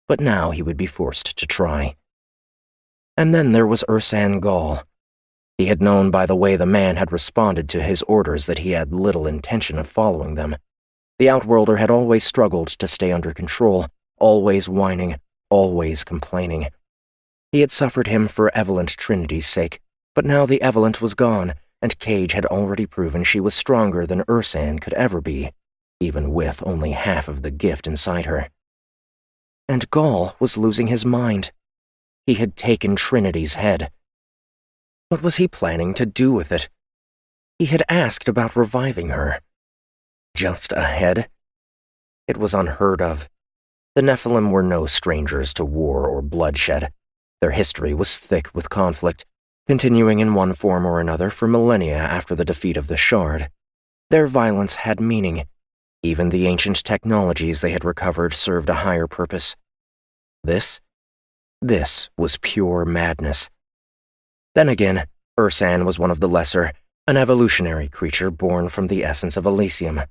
but now he would be forced to try. And then there was Ursan Gall. He had known by the way the man had responded to his orders that he had little intention of following them. The Outworlder had always struggled to stay under control, always whining, always complaining. He had suffered him for Evelent Trinity's sake, but now the Evelent was gone, and Cage had already proven she was stronger than Ursan could ever be, even with only half of the gift inside her. And Gall was losing his mind. He had taken Trinity's head. What was he planning to do with it? He had asked about reviving her. Just a head? It was unheard of. The Nephilim were no strangers to war or bloodshed. Their history was thick with conflict, continuing in one form or another for millennia after the defeat of the Shard. Their violence had meaning. Even the ancient technologies they had recovered served a higher purpose. This was pure madness. Then again, Ursan was one of the lesser, an evolutionary creature born from the essence of Elysium.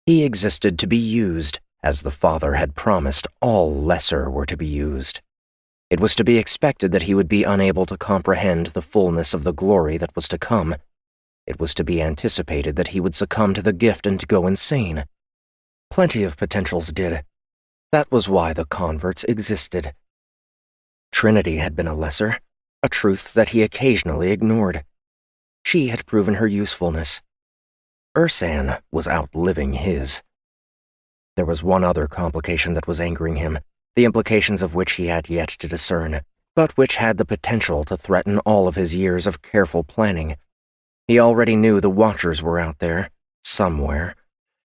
He existed to be used, as the Father had promised all lesser were to be used. It was to be expected that he would be unable to comprehend the fullness of the glory that was to come. It was to be anticipated that he would succumb to the gift and go insane. Plenty of potentials did. That was why the converts existed. Trinity had been a lesser, a truth that he occasionally ignored. She had proven her usefulness. Ursan was outliving his. There was one other complication that was angering him, the implications of which he had yet to discern, but which had the potential to threaten all of his years of careful planning. He already knew the Watchers were out there, somewhere,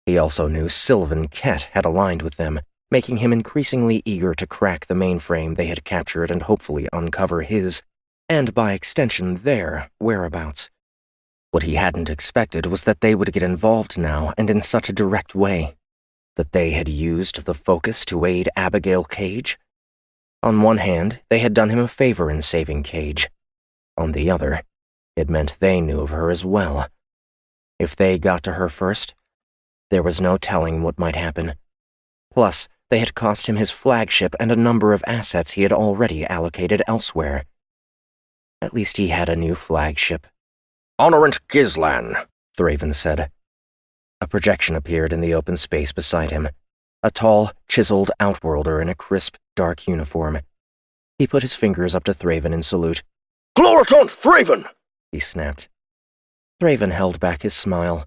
He also knew Sylvan Kett had aligned with them, making him increasingly eager to crack the mainframe they had captured and hopefully uncover his, and by extension their, whereabouts. What he hadn't expected was that they would get involved now and in such a direct way. That they had used the focus to aid Abigail Cage? On one hand, they had done him a favor in saving Cage. On the other, it meant they knew of her as well. If they got to her first, there was no telling what might happen. Plus, they had cost him his flagship and a number of assets he had already allocated elsewhere. At least he had a new flagship. Honorant Gizlan, Thraven said. A projection appeared in the open space beside him, a tall, chiseled outworlder in a crisp, dark uniform. He put his fingers up to Thraven in salute. Gloriton Thraven! He snapped. Thraven held back his smile.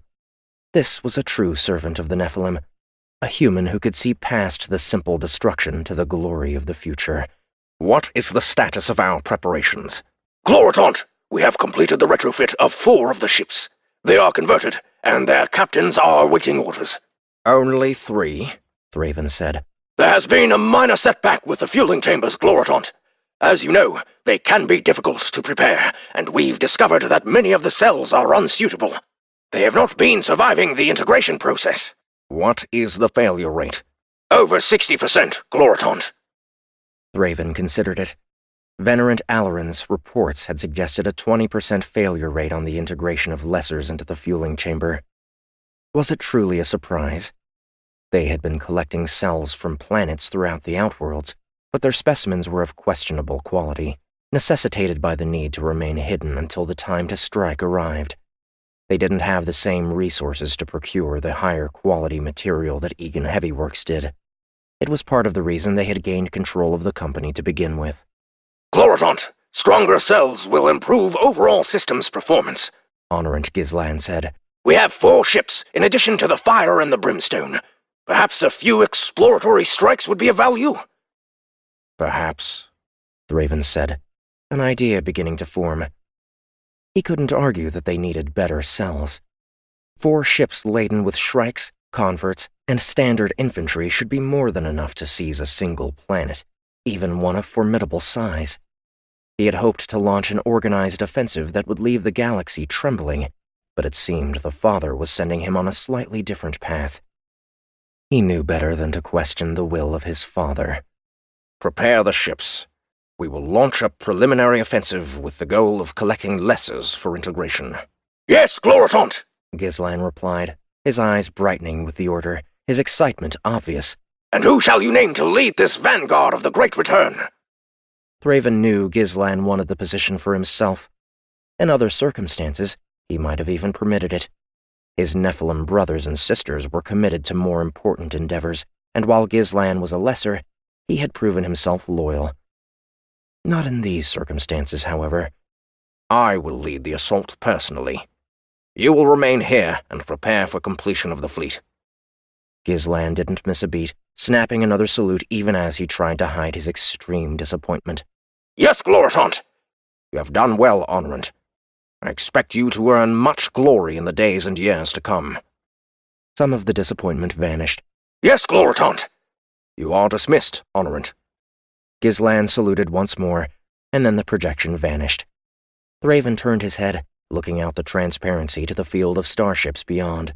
This was a true servant of the Nephilim, a human who could see past the simple destruction to the glory of the future. What is the status of our preparations? Gloritant, we have completed the retrofit of 4 of the ships. They are converted, and their captains are awaiting orders. Only 3, Thraven said. There has been a minor setback with the fueling chambers, Gloritant. As you know, they can be difficult to prepare, and we've discovered that many of the cells are unsuitable. They have not been surviving the integration process. What is the failure rate? Over 60%, Gloritant. Thraven considered it. Venerant Alarin's reports had suggested a 20% failure rate on the integration of lessers into the fueling chamber. Was it truly a surprise? They had been collecting cells from planets throughout the outworlds, but their specimens were of questionable quality, necessitated by the need to remain hidden until the time to strike arrived. They didn't have the same resources to procure the higher quality material that Egan Heavyworks did. It was part of the reason they had gained control of the company to begin with. Gloritant, stronger cells will improve overall systems performance, Honorant Gizlan said. We have 4 ships, in addition to the Fire and the Brimstone. Perhaps a few exploratory strikes would be of value? Perhaps, Thraven said, an idea beginning to form. He couldn't argue that they needed better cells. 4 ships laden with Shrikes, Converts, and standard infantry should be more than enough to seize a single planet, even one of formidable size. He had hoped to launch an organized offensive that would leave the galaxy trembling, but it seemed the Father was sending him on a slightly different path. He knew better than to question the will of his father. Prepare the ships. We will launch a preliminary offensive with the goal of collecting lessers for integration. Yes, Gloritant, Gizlan replied, his eyes brightening with the order, his excitement obvious. And who shall you name to lead this vanguard of the Great Return? Thraven knew Gizlan wanted the position for himself. In other circumstances, he might have even permitted it. His Nephilim brothers and sisters were committed to more important endeavors, and while Gizlan was a lesser, he had proven himself loyal. Not in these circumstances, however. I will lead the assault personally. You will remain here and prepare for completion of the fleet. Gizlan didn't miss a beat, snapping another salute even as he tried to hide his extreme disappointment. Yes, Gloritant. You have done well, Honorant. I expect you to earn much glory in the days and years to come. Some of the disappointment vanished. Yes, Gloritant. You are dismissed, Honorant. Gizlan saluted once more, and then the projection vanished. Thraven turned his head, looking out the transparency to the field of starships beyond.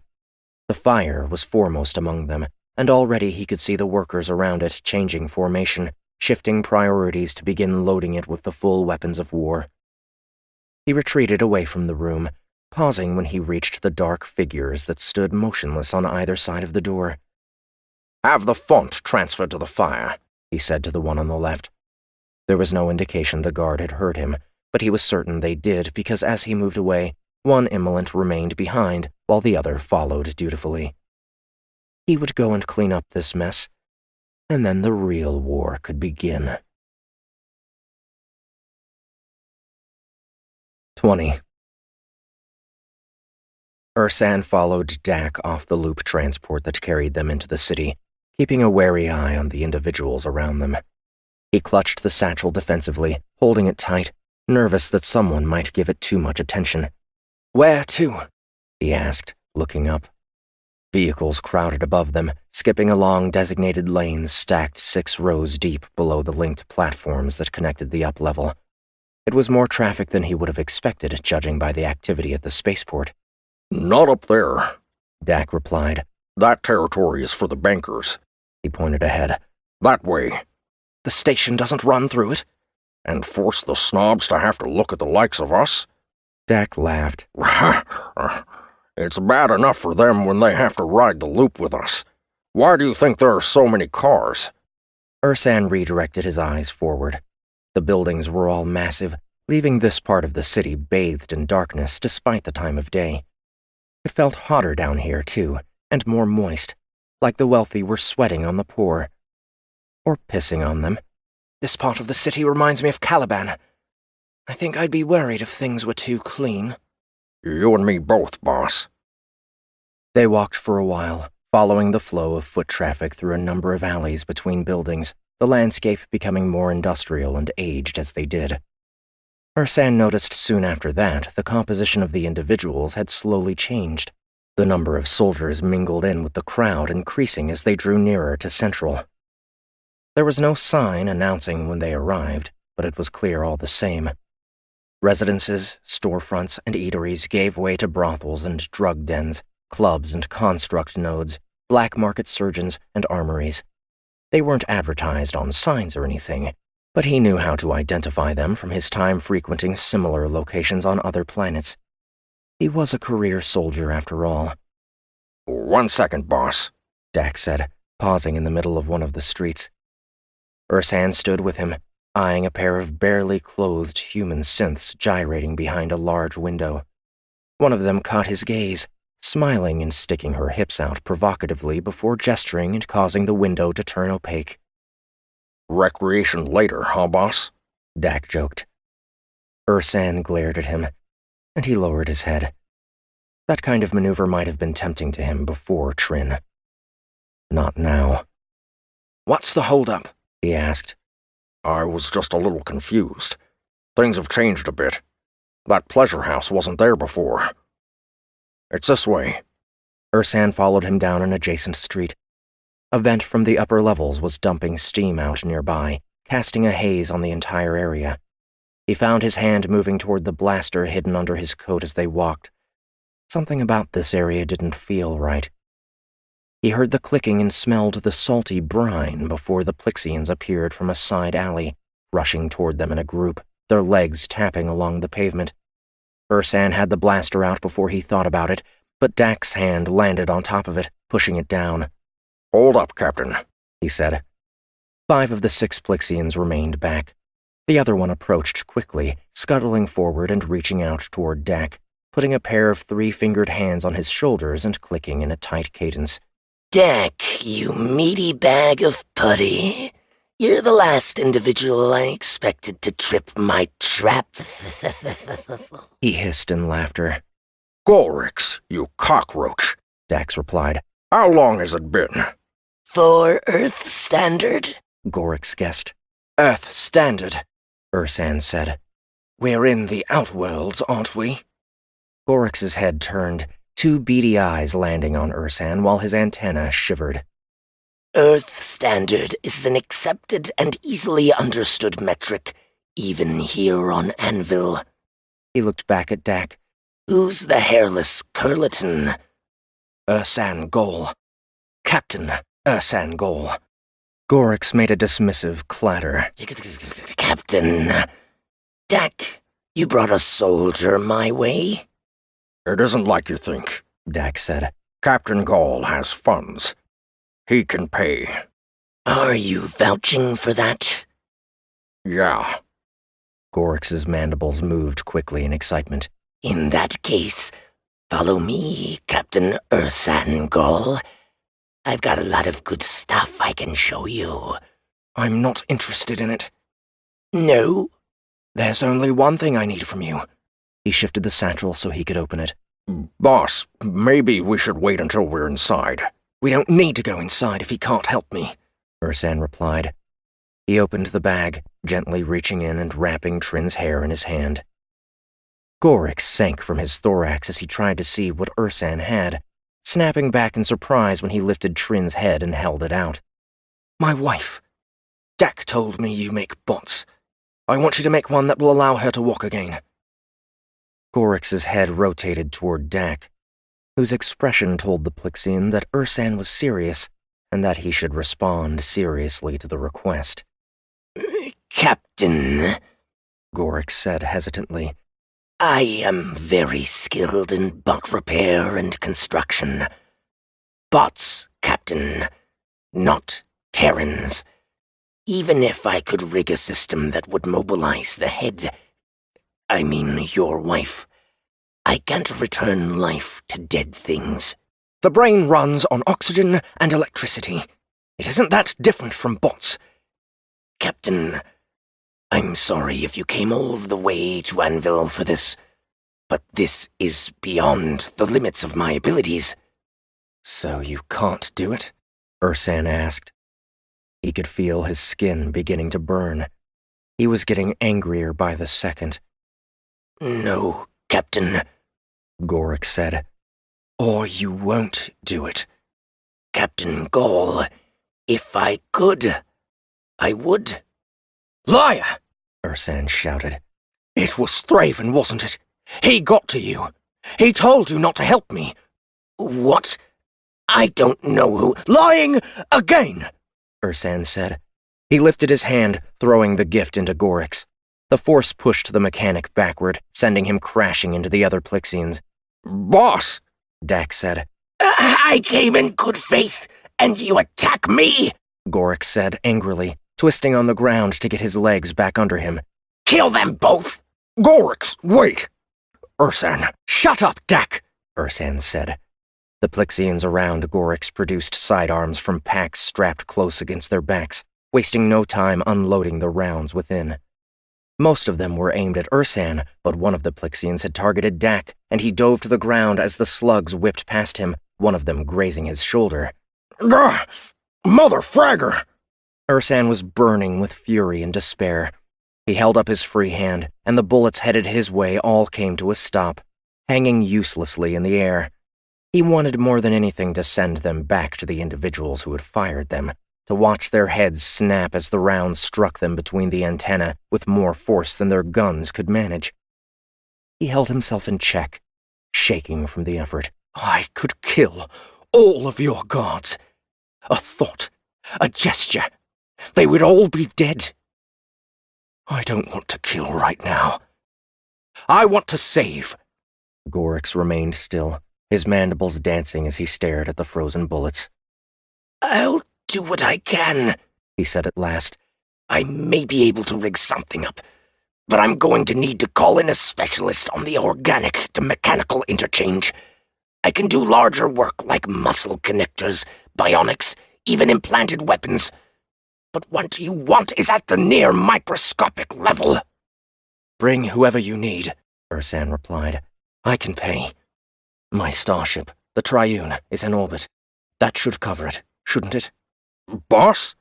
The Fire was foremost among them, and already he could see the workers around it changing formation, shifting priorities to begin loading it with the full weapons of war. He retreated away from the room, pausing when he reached the dark figures that stood motionless on either side of the door. Have the font transferred to the Fire, he said to the one on the left. There was no indication the guard had heard him, but he was certain they did because as he moved away, one Immolant remained behind, while the other followed dutifully. He would go and clean up this mess, and then the real war could begin. 20. Ursan followed Dak off the loop transport that carried them into the city, keeping a wary eye on the individuals around them. He clutched the satchel defensively, holding it tight, nervous that someone might give it too much attention. Where to? He asked, looking up. Vehicles crowded above them, skipping along designated lanes stacked 6 rows deep below the linked platforms that connected the up-level. It was more traffic than he would have expected, judging by the activity at the spaceport. "Not up there," Dak replied. "That territory is for the bankers." He pointed ahead. "That way." The station doesn't run through it? "And force the snobs to have to look at the likes of us?" Dak laughed. "It's bad enough for them when they have to ride the loop with us. Why do you think there are so many cars?" Ursan redirected his eyes forward. The buildings were all massive, leaving this part of the city bathed in darkness despite the time of day. It felt hotter down here, too, and more moist, like the wealthy were sweating on the poor. Or pissing on them. This part of the city reminds me of Caliban. I think I'd be worried if things were too clean. "You and me both, boss." They walked for a while, following the flow of foot traffic through a number of alleys between buildings, the landscape becoming more industrial and aged as they did. Ursan noticed soon after that the composition of the individuals had slowly changed, the number of soldiers mingled in with the crowd increasing as they drew nearer to Central. There was no sign announcing when they arrived, but it was clear all the same. Residences, storefronts, and eateries gave way to brothels and drug dens, clubs and construct nodes, black market surgeons, and armories. They weren't advertised on signs or anything, but he knew how to identify them from his time frequenting similar locations on other planets. He was a career soldier after all. "1 second, boss," Dak said, pausing in the middle of one of the streets. Ursan stood with him, eyeing a pair of barely clothed human synths gyrating behind a large window. One of them caught his gaze, smiling and sticking her hips out provocatively before gesturing and causing the window to turn opaque. "Recreation later, huh, boss?" Dak joked. Ursan glared at him, and he lowered his head. That kind of maneuver might have been tempting to him before Trin. Not now. "What's the holdup?" he asked. "I was just a little confused. Things have changed a bit. That pleasure house wasn't there before. It's this way." Ursan followed him down an adjacent street. A vent from the upper levels was dumping steam out nearby, casting a haze on the entire area. He found his hand moving toward the blaster hidden under his coat as they walked. Something about this area didn't feel right. He heard the clicking and smelled the salty brine before the Plixians appeared from a side alley, rushing toward them in a group, their legs tapping along the pavement. Ursan had the blaster out before he thought about it, but Dak's hand landed on top of it, pushing it down. "Hold up, Captain," he said. 5 of the 6 Plixians remained back. The other one approached quickly, scuttling forward and reaching out toward Dak, putting a pair of 3-fingered hands on his shoulders and clicking in a tight cadence. "Dak, you meaty bag of putty. You're the last individual I expected to trip my trap." He hissed in laughter. "Gorix, you cockroach," Dax replied. "How long has it been?" "For Earth standard?" Gorix guessed. "Earth standard," Ursan said. "We're in the outworlds, aren't we?" Gorix's head turned, 2 beady eyes landing on Ursan while his antenna shivered. "Earth standard is an accepted and easily understood metric, even here on Anvil." He looked back at Dak. "Who's the hairless Curleton?" Ursan Gol. Captain Ursan Gol. Gorix made a dismissive clatter. "Captain. Dak, you brought a soldier my way?" "It isn't like you think," Dak said. "Captain Gall has funds. He can pay." "Are you vouching for that?" "Yeah." Gorix's mandibles moved quickly in excitement. "In that case, follow me, Captain Ursan Gall. I've got a lot of good stuff I can show you." "I'm not interested in it." "No?" "There's only one thing I need from you." He shifted the satchel so he could open it. "Boss, maybe we should wait until we're inside." "We don't need to go inside if he can't help me," Ursan replied. He opened the bag, gently reaching in and wrapping Trin's hair in his hand. Gorix sank from his thorax as he tried to see what Ursan had. snapping back in surprise when he lifted Trin's head and held it out. My wife. Dak told me you make bots. I want you to make one that will allow her to walk again. Gorix's head rotated toward Dak, whose expression told the Plixian that Ursan was serious and that he should respond seriously to the request. Captain, Gorix said hesitantly, I am very skilled in bot repair and construction. Bots, Captain, not Terrans. Even if I could rig a system that would mobilize the head, I mean your wife, I can't return life to dead things. The brain runs on oxygen and electricity. It isn't that different from bots. Captain, I'm sorry if you came all the way to Anvil for this, but this is beyond the limits of my abilities. So you can't do it? Ursan asked. He could feel his skin beginning to burn. He was getting angrier by the second. No, Captain, Gorix said. Or you won't do it. Captain Gall, if I could, I would. Liar! Ursan shouted. It was Thraven, wasn't it? He got to you. He told you not to help me. What? I don't know who— Lying again! Ursan said. He lifted his hand, throwing the gift into Gorix. The force pushed the mechanic backward, sending him crashing into the other Plixians. Boss! Dak said. I came in good faith, and you attack me? Gorix said angrily, twisting on the ground to get his legs back under him. Kill them both! Gorix, wait! Ursan, shut up, Dak! Ursan said. The Plixians around Gorix produced sidearms from packs strapped close against their backs, wasting no time unloading the rounds within. Most of them were aimed at Ursan, but one of the Plixians had targeted Dak, and he dove to the ground as the slugs whipped past him, one of them grazing his shoulder. Mother fragger! Ursan was burning with fury and despair. He held up his free hand, and the bullets headed his way all came to a stop, hanging uselessly in the air. He wanted more than anything to send them back to the individuals who had fired them, to watch their heads snap as the rounds struck them between the antennae with more force than their guns could manage. He held himself in check, shaking from the effort. I could kill all of your guards. A thought, a gesture. They would all be dead. I don't want to kill right now. I want to save. Gorix remained still, his mandibles dancing as he stared at the frozen bullets. I'll do what I can, he said at last. I may be able to rig something up, but I'm going to need to call in a specialist on the organic to mechanical interchange. I can do larger work like muscle connectors, bionics, even implanted weapons. But what you want is at the near microscopic level. Bring whoever you need, Ursan replied. I can pay. My starship, the Triune, is in orbit. That should cover it, shouldn't it? Boss?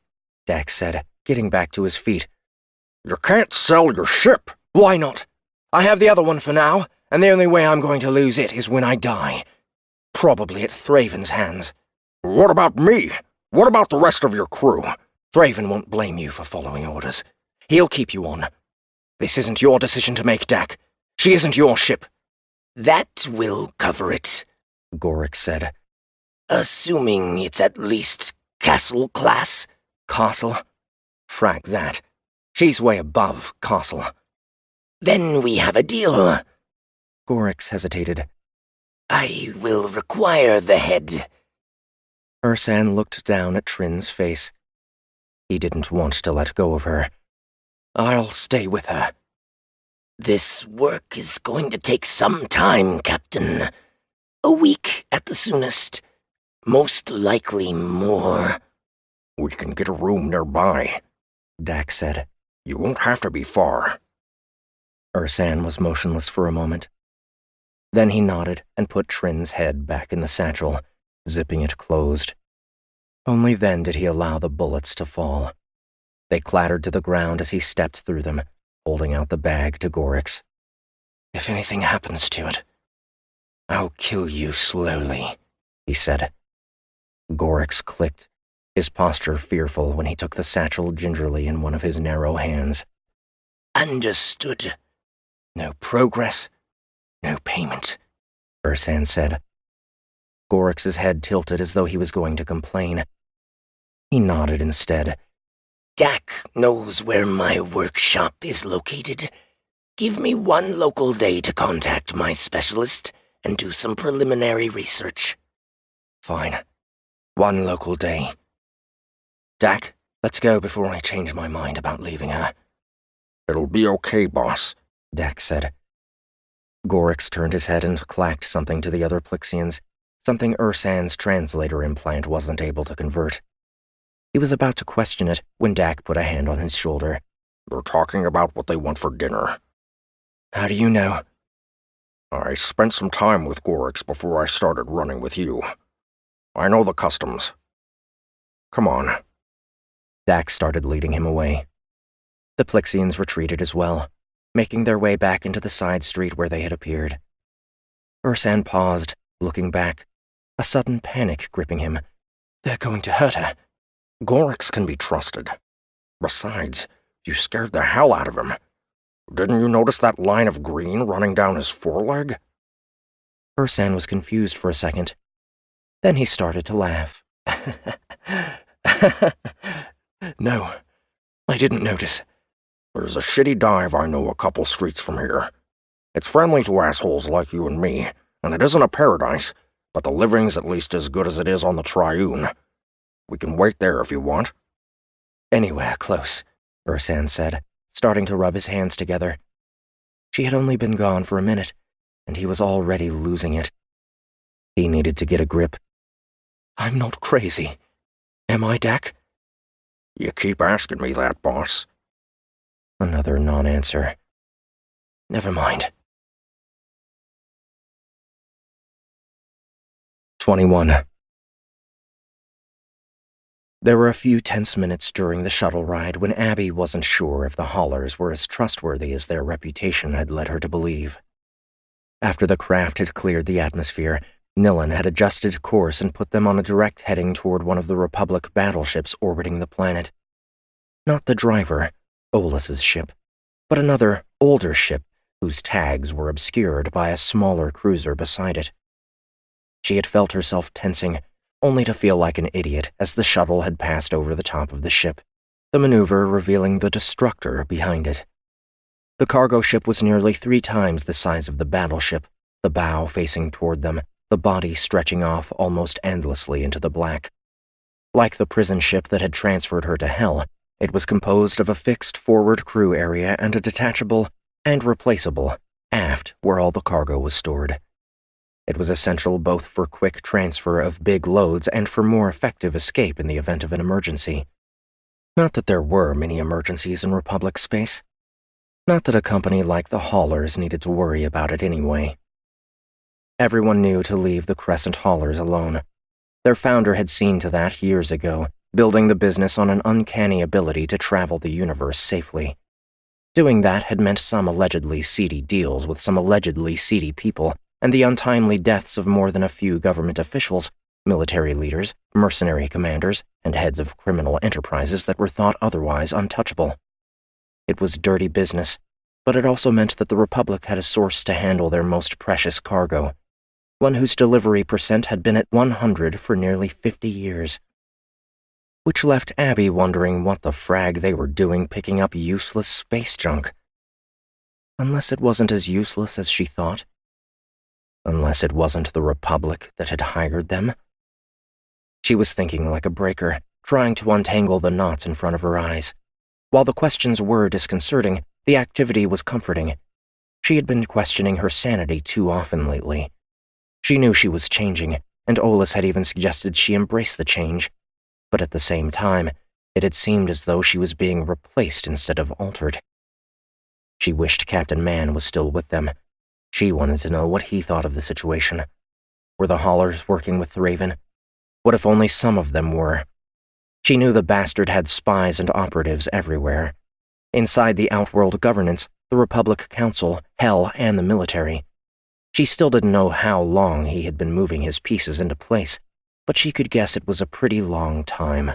Dak said, getting back to his feet. You can't sell your ship. Why not? I have the other one for now, and the only way I'm going to lose it is when I die. Probably at Thraven's hands. What about me? What about the rest of your crew? Thraven won't blame you for following orders. He'll keep you on. This isn't your decision to make, Dak. She isn't your ship. That will cover it, Gorix said. Assuming it's at least Castle class. Castle? Frag that. She's way above Castle. Then we have a deal. Gorix hesitated. I will require the head. Ursan looked down at Trin's face. He didn't want to let go of her. I'll stay with her. This work is going to take some time, Captain. A week at the soonest. Most likely more. We can get a room nearby, Dak said. You won't have to be far. Ursan was motionless for a moment. Then he nodded and put Trin's head back in the satchel, zipping it closed. Only then did he allow the bullets to fall. They clattered to the ground as he stepped through them, holding out the bag to Gorix. If anything happens to it, I'll kill you slowly, he said. Gorix clicked, his posture fearful when he took the satchel gingerly in one of his narrow hands. Understood. No progress, no payment, Ursan said. Gorix's head tilted as though he was going to complain. He nodded instead. Dak knows where my workshop is located. Give me one local day to contact my specialist and do some preliminary research. Fine. One local day. Dak, let's go before I change my mind about leaving her. It'll be okay, boss, Dak said. Gorix turned his head and clacked something to the other Plixians, something Ursan's translator implant wasn't able to convert. He was about to question it when Dak put a hand on his shoulder. They're talking about what they want for dinner. How do you know? I spent some time with Gorix before I started running with you. I know the customs. Come on. Dak started leading him away. The Plixians retreated as well, making their way back into the side street where they had appeared. Ursan paused, looking back, a sudden panic gripping him. They're going to hurt her. Gorix can be trusted. Besides, you scared the hell out of him. Didn't you notice that line of green running down his foreleg? Ursan was confused for a second. Then he started to laugh. No, I didn't notice. There's a shitty dive I know a couple streets from here. It's friendly to assholes like you and me, and it isn't a paradise, but the living's at least as good as it is on the Triune. We can wait there if you want. Anywhere close, Ursan said, starting to rub his hands together. She had only been gone for a minute, and he was already losing it. He needed to get a grip. I'm not crazy. Am I, Dak? You keep asking me that, boss. Another non-answer. Never mind. 21. There were a few tense minutes during the shuttle ride when Abby wasn't sure if the haulers were as trustworthy as their reputation had led her to believe. After the craft had cleared the atmosphere, Nilin had adjusted course and put them on a direct heading toward one of the Republic battleships orbiting the planet. Not the driver, Olus's ship, but another, older ship whose tags were obscured by a smaller cruiser beside it. She had felt herself tensing, only to feel like an idiot as the shuttle had passed over the top of the ship, the maneuver revealing the destructor behind it. The cargo ship was nearly 3 times the size of the battleship, the bow facing toward them, the body stretching off almost endlessly into the black. Like the prison ship that had transferred her to Hell, it was composed of a fixed forward crew area and a detachable and replaceable aft where all the cargo was stored. It was essential both for quick transfer of big loads and for more effective escape in the event of an emergency. Not that there were many emergencies in Republic space. Not that a company like the haulers needed to worry about it anyway. Everyone knew to leave the Crescent haulers alone. Their founder had seen to that years ago, building the business on an uncanny ability to travel the universe safely. Doing that had meant some allegedly seedy deals with some allegedly seedy people, and the untimely deaths of more than a few government officials, military leaders, mercenary commanders, and heads of criminal enterprises that were thought otherwise untouchable. It was dirty business, but it also meant that the Republic had a source to handle their most precious cargo, one whose delivery percent had been at 100 for nearly 50 years. Which left Abby wondering what the frag they were doing picking up useless space junk. Unless it wasn't as useless as she thought. Unless it wasn't the Republic that had hired them. She was thinking like a breaker, trying to untangle the knots in front of her eyes. While the questions were disconcerting, the activity was comforting. She had been questioning her sanity too often lately. She knew she was changing, and Olus had even suggested she embrace the change. But at the same time, it had seemed as though she was being replaced instead of altered. She wished Captain Mann was still with them. She wanted to know what he thought of the situation. Were the haulers working with Thraven? What if only some of them were? She knew the bastard had spies and operatives everywhere. Inside the Outworld governance, the Republic Council, Hell, and the military. She still didn't know how long he had been moving his pieces into place, but she could guess it was a pretty long time.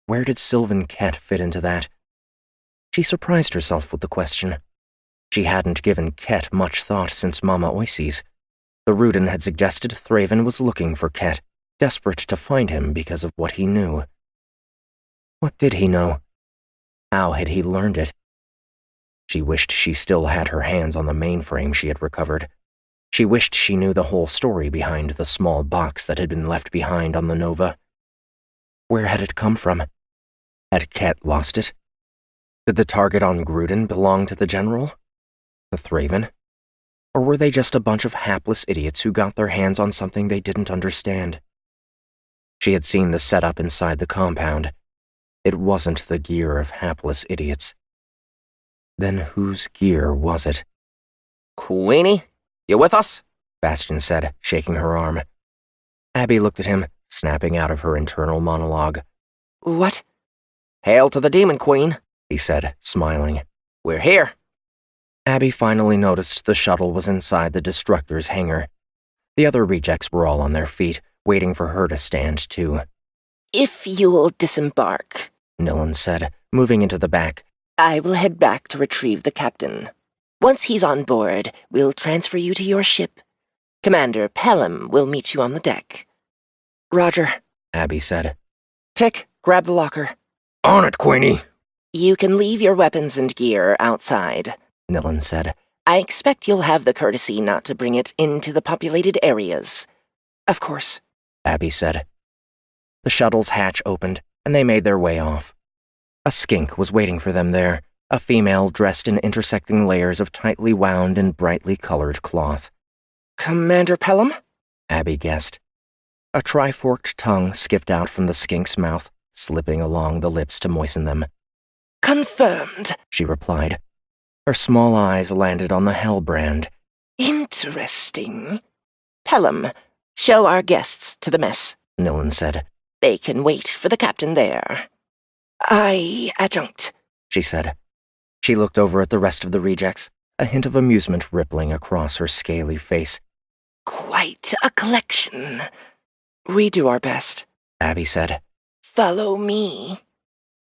Where did Sylvan Kett fit into that? She surprised herself with the question. She hadn't given Kett much thought since Mama Oises. The Rudin had suggested Thraven was looking for Kett, desperate to find him because of what he knew. What did he know? How had he learned it? She wished she still had her hands on the mainframe she had recovered. She wished she knew the whole story behind the small box that had been left behind on the Nova. Where had it come from? Had Kett lost it? Did the target on Grudin belong to the General? The Thraven? Or were they just a bunch of hapless idiots who got their hands on something they didn't understand? She had seen the setup inside the compound. It wasn't the gear of hapless idiots. Then whose gear was it? Queenie, you with us? Bastion said, shaking her arm. Abby looked at him, snapping out of her internal monologue. What? Hail to the Demon Queen, he said, smiling. We're here. Abby finally noticed the shuttle was inside the Destructor's hangar. The other rejects were all on their feet, waiting for her to stand too. If you'll disembark, Nilin said, moving into the back. I will head back to retrieve the captain. Once he's on board, we'll transfer you to your ship. Commander Pelham will meet you on the deck. Roger, Abby said. Pick, grab the locker. On it, Queenie. You can leave your weapons and gear outside, Nilin said. I expect you'll have the courtesy not to bring it into the populated areas. Of course, Abby said. The shuttle's hatch opened, and they made their way off. A skink was waiting for them there, a female dressed in intersecting layers of tightly wound and brightly colored cloth. Commander Pelham? Abby guessed. A tri-forked tongue skipped out from the skink's mouth, slipping along the lips to moisten them. Confirmed, She replied. Her small eyes landed on the Hellbrand. Interesting. Pelham, show our guests to the mess. Nilin said. They can wait for the captain there. Aye, Adjunct, She said. She looked over at the rest of the rejects, a hint of amusement rippling across her scaly face. Quite a collection. We do our best, Abby said. Follow me.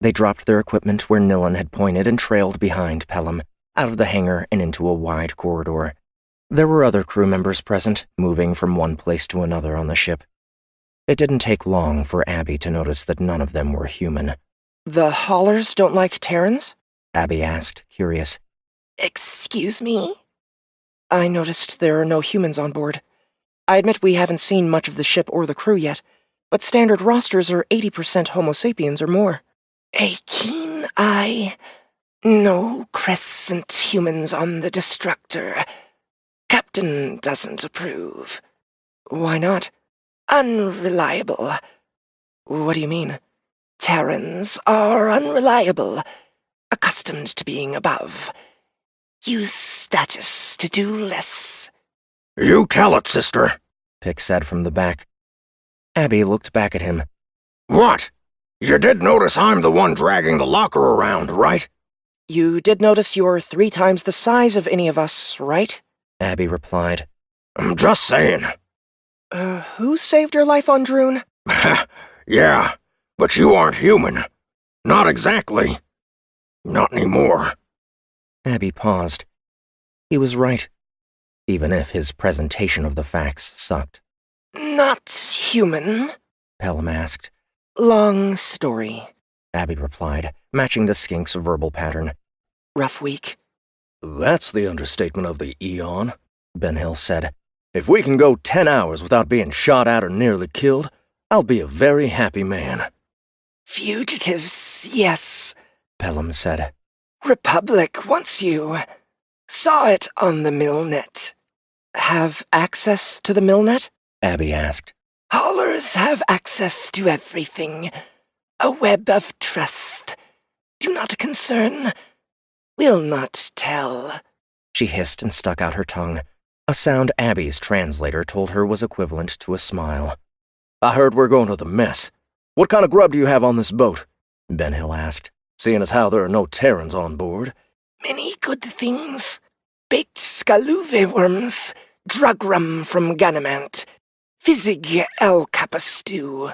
They dropped their equipment where Nilin had pointed and trailed behind Pelham, out of the hangar and into a wide corridor. There were other crew members present, moving from one place to another on the ship. It didn't take long for Abby to notice that none of them were human. The haulers don't like Terrans? Abby asked, curious. Excuse me? I noticed there are no humans on board. I admit we haven't seen much of the ship or the crew yet, but standard rosters are 80% Homo sapiens or more. A keen eye. No crescent humans on the Destructor. Captain doesn't approve. Why not? Unreliable. What do you mean? Terrans are unreliable, accustomed to being above. Use status to do less. You tell it, sister, Pick said from the back. Abby looked back at him. What? You did notice I'm the one dragging the locker around, right? You did notice you're 3 times the size of any of us, right? Abby replied. I'm just saying. Who saved your life on Droon? Yeah, but you aren't human. Not exactly. Not anymore. Abby paused. He was right, even if his presentation of the facts sucked. Not human. Pelham asked. Long story. Abby replied, matching the skink's verbal pattern. Rough week. That's the understatement of the eon, Ben Hill said. If we can go 10 hours without being shot at or nearly killed, I'll be a very happy man. Fugitives, yes, Pelham said. Republic wants you. Saw it on the Millnet. Have access to the Millnet? Abby asked. Haulers have access to everything. A web of trust. Do not concern. Will not tell. She hissed and stuck out her tongue, a sound Abby's translator told her was equivalent to a smile. I heard we're going to the mess. What kind of grub do you have on this boat? Ben Hill asked. Seeing as how there are no Terrans on board. Many good things. Baked Scaluve worms, drugrum from Ganimant, Fizig el Kappa stew.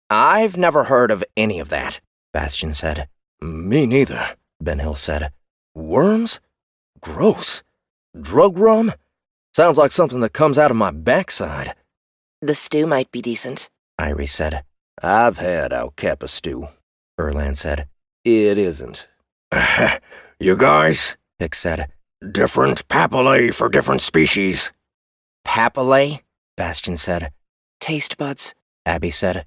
I've never heard of any of that, Bastion said. Me neither, Ben Hill said. Worms? Gross. Drug rum? Sounds like something that comes out of my backside. The stew might be decent, Irie said. I've had al Kappa stew, Erland said. It isn't. You guys, Pick said. different papillae for different species. Papillae? Bastion said. taste buds. Abby said.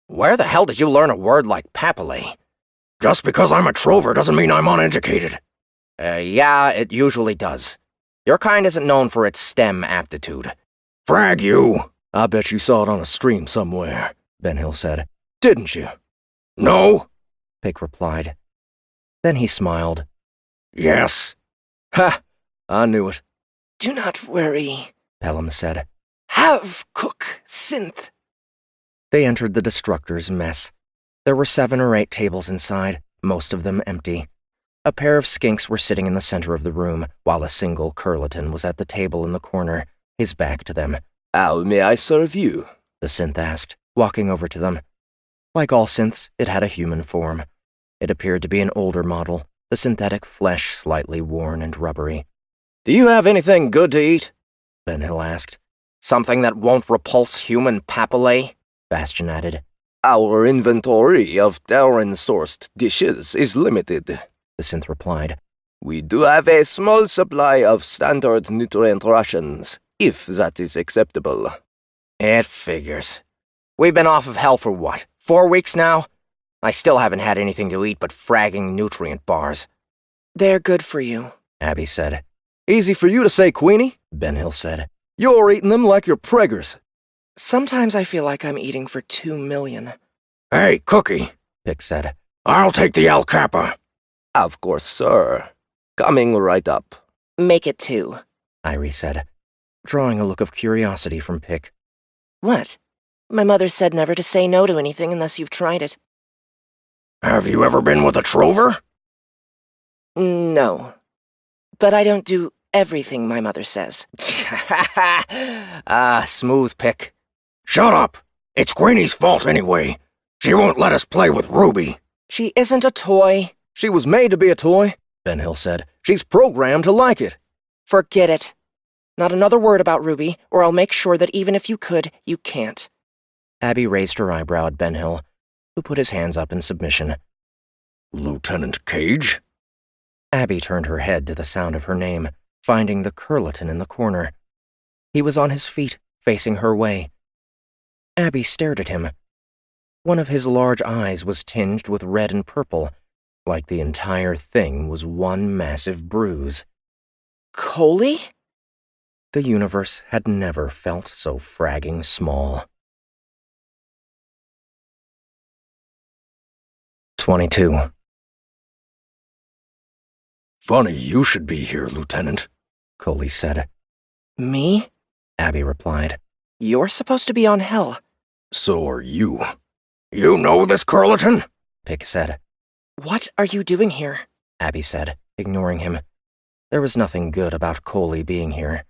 Where the hell did you learn a word like papillae? Just because I'm a trover doesn't mean I'm uneducated. Yeah, it usually does. Your kind isn't known for its STEM aptitude. Frag you. I bet you saw it on a stream somewhere, Ben Hill said. didn't you? No? Pick replied. Then he smiled. Yes. Ha! I knew it. Do not worry. Pelham said. Have cook synth. They entered the Destructor's mess. There were 7 or 8 tables inside, most of them empty. A pair of skinks were sitting in the center of the room, while a single Curleton was at the table in the corner, his back to them. How may I serve you? The synth asked, walking over to them. Like all synths, it had a human form. It appeared to be an older model, the synthetic flesh slightly worn and rubbery. Do you have anything good to eat? Ben Hill asked. Something that won't repulse human papillae? Bastion added. Our inventory of Terran-sourced dishes is limited, The synth replied. We do have a small supply of standard nutrient rations, if that is acceptable. It figures. We've been off of hell for what, 4 weeks now? I still haven't had anything to eat but fragging nutrient bars. They're good for you. Abby said. Easy for you to say, Queenie. Ben Hill said. You're eating them like you're preggers. Sometimes I feel like I'm eating for 2 million. Hey, Cookie. Pick said. I'll take the El Kappa. Of course, sir. Coming right up. Make it 2. Irie said, drawing a look of curiosity from Pick. What? My mother said never to say no to anything unless you've tried it. Have you ever been with a trover? No. But I don't do everything my mother says. Smooth pick. Shut up. It's Queenie's fault anyway. She won't let us play with Ruby. She isn't a toy. She was made to be a toy, Ben Hill said. She's programmed to like it. Forget it. Not another word about Ruby, or I'll make sure that even if you could, you can't. Abby raised her eyebrow at Ben Hill, who put his hands up in submission. Lieutenant Cage? Abby turned her head to the sound of her name, finding the Curleton in the corner. He was on his feet, facing her way. Abby stared at him. One of his large eyes was tinged with red and purple, like the entire thing was one massive bruise. Coley? The universe had never felt so fragging small. 22. Funny you should be here, Lieutenant, Coley said. Me? Abby replied. You're supposed to be on Hell. So are you. You know this Curleton? Pick said. What are you doing here? Abby said, ignoring him. There was nothing good about Coley being here.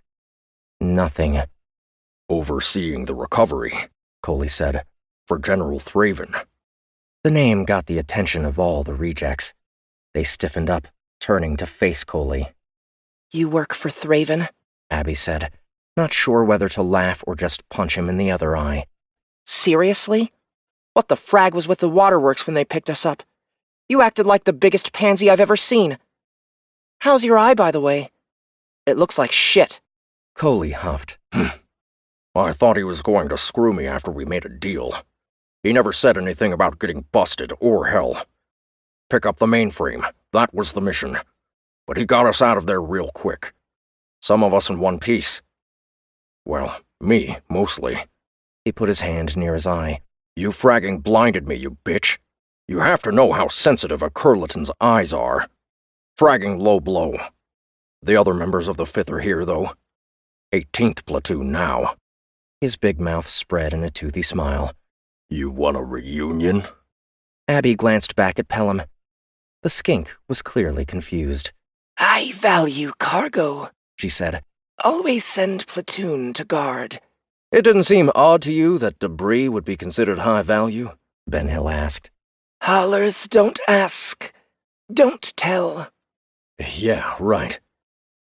Nothing. Overseeing the recovery, Coley said. for General Thraven. The name got the attention of all the rejects. They stiffened up, turning to face Coley. You work for Thraven? Abby said, not sure whether to laugh or just punch him in the other eye. Seriously? What the frag was with the waterworks when they picked us up? You acted like the biggest pansy I've ever seen. How's your eye, by the way? It looks like shit. Coley huffed. I thought he was going to screw me after we made a deal. He never said anything about getting busted or hell. Pick up the mainframe, that was the mission. But he got us out of there real quick. Some of us in one piece. Well, me, mostly. He put his hand near his eye. You fragging blinded me, you bitch. You have to know how sensitive a Curleton's eyes are. Fragging low blow. The other members of the 5th are here, though. 18th platoon now. His big mouth spread in a toothy smile. You want a reunion? Abby glanced back at Pelham. The skink was clearly confused. I value cargo, she said. Always send platoon to guard. It didn't seem odd to you that debris would be considered high value? Ben Hill asked. Hollers, don't ask. Don't tell. Yeah, right.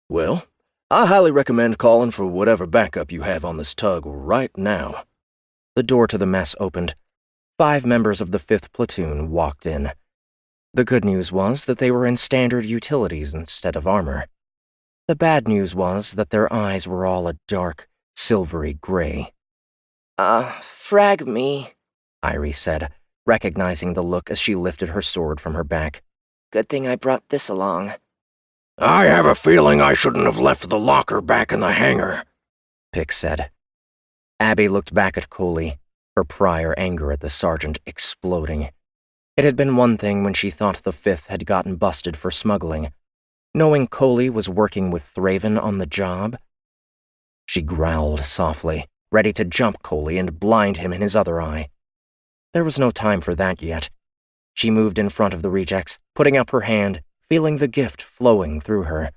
Well, I highly recommend calling for whatever backup you have on this tug right now. The door to the mess opened. 5 members of the 5th platoon walked in. The good news was that they were in standard utilities instead of armor. The bad news was that their eyes were all a dark, silvery gray. Frag me, Irie said, recognizing the look as she lifted her sword from her back. Good thing I brought this along. I have a feeling I shouldn't have left the locker back in the hangar, Pick said. Abby looked back at Coley, her prior anger at the sergeant exploding. It had been one thing when she thought the 5th had gotten busted for smuggling. Knowing Coley was working with Thraven on the job? She growled softly, ready to jump Coley and blind him in his other eye. There was no time for that yet. She moved in front of the rejects, putting up her hand, feeling the gift flowing through her.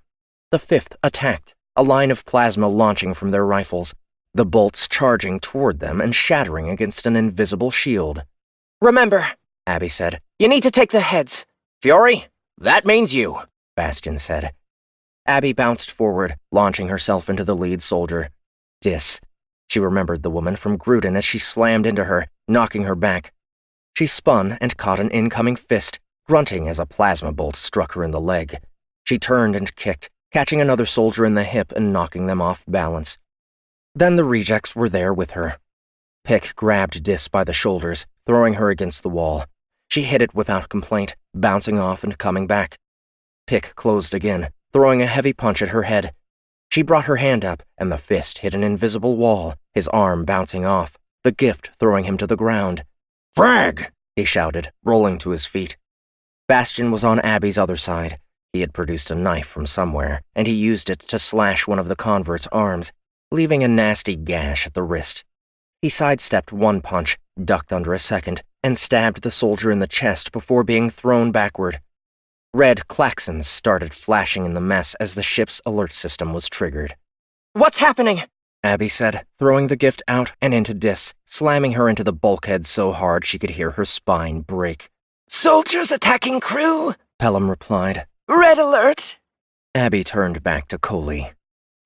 The 5th attacked, a line of plasma launching from their rifles, the bolts charging toward them and shattering against an invisible shield. Remember, Abby said. You need to take the heads. Fury, that means you, Bastion said. Abby bounced forward, launching herself into the lead soldier. Dis. She remembered the woman from Gruden as she slammed into her, knocking her back. She spun and caught an incoming fist, grunting as a plasma bolt struck her in the leg. She turned and kicked, catching another soldier in the hip and knocking them off balance. Then the rejects were there with her. Pick grabbed Dis by the shoulders, throwing her against the wall. She hit it without complaint, bouncing off and coming back. Pick closed again, throwing a heavy punch at her head. She brought her hand up, and the fist hit an invisible wall, his arm bouncing off, the gift throwing him to the ground. Frag! He shouted, rolling to his feet. Bastion was on Abby's other side. He had produced a knife from somewhere, and he used it to slash one of the convert's arms, leaving a nasty gash at the wrist. He sidestepped one punch, ducked under a second, and stabbed the soldier in the chest before being thrown backward. Red klaxons started flashing in the mess as the ship's alert system was triggered. What's happening? Abby said, throwing the gift out and into Dis, slamming her into the bulkhead so hard she could hear her spine break. Soldiers attacking crew! Pelham replied. Red alert! Abby turned back to Coley.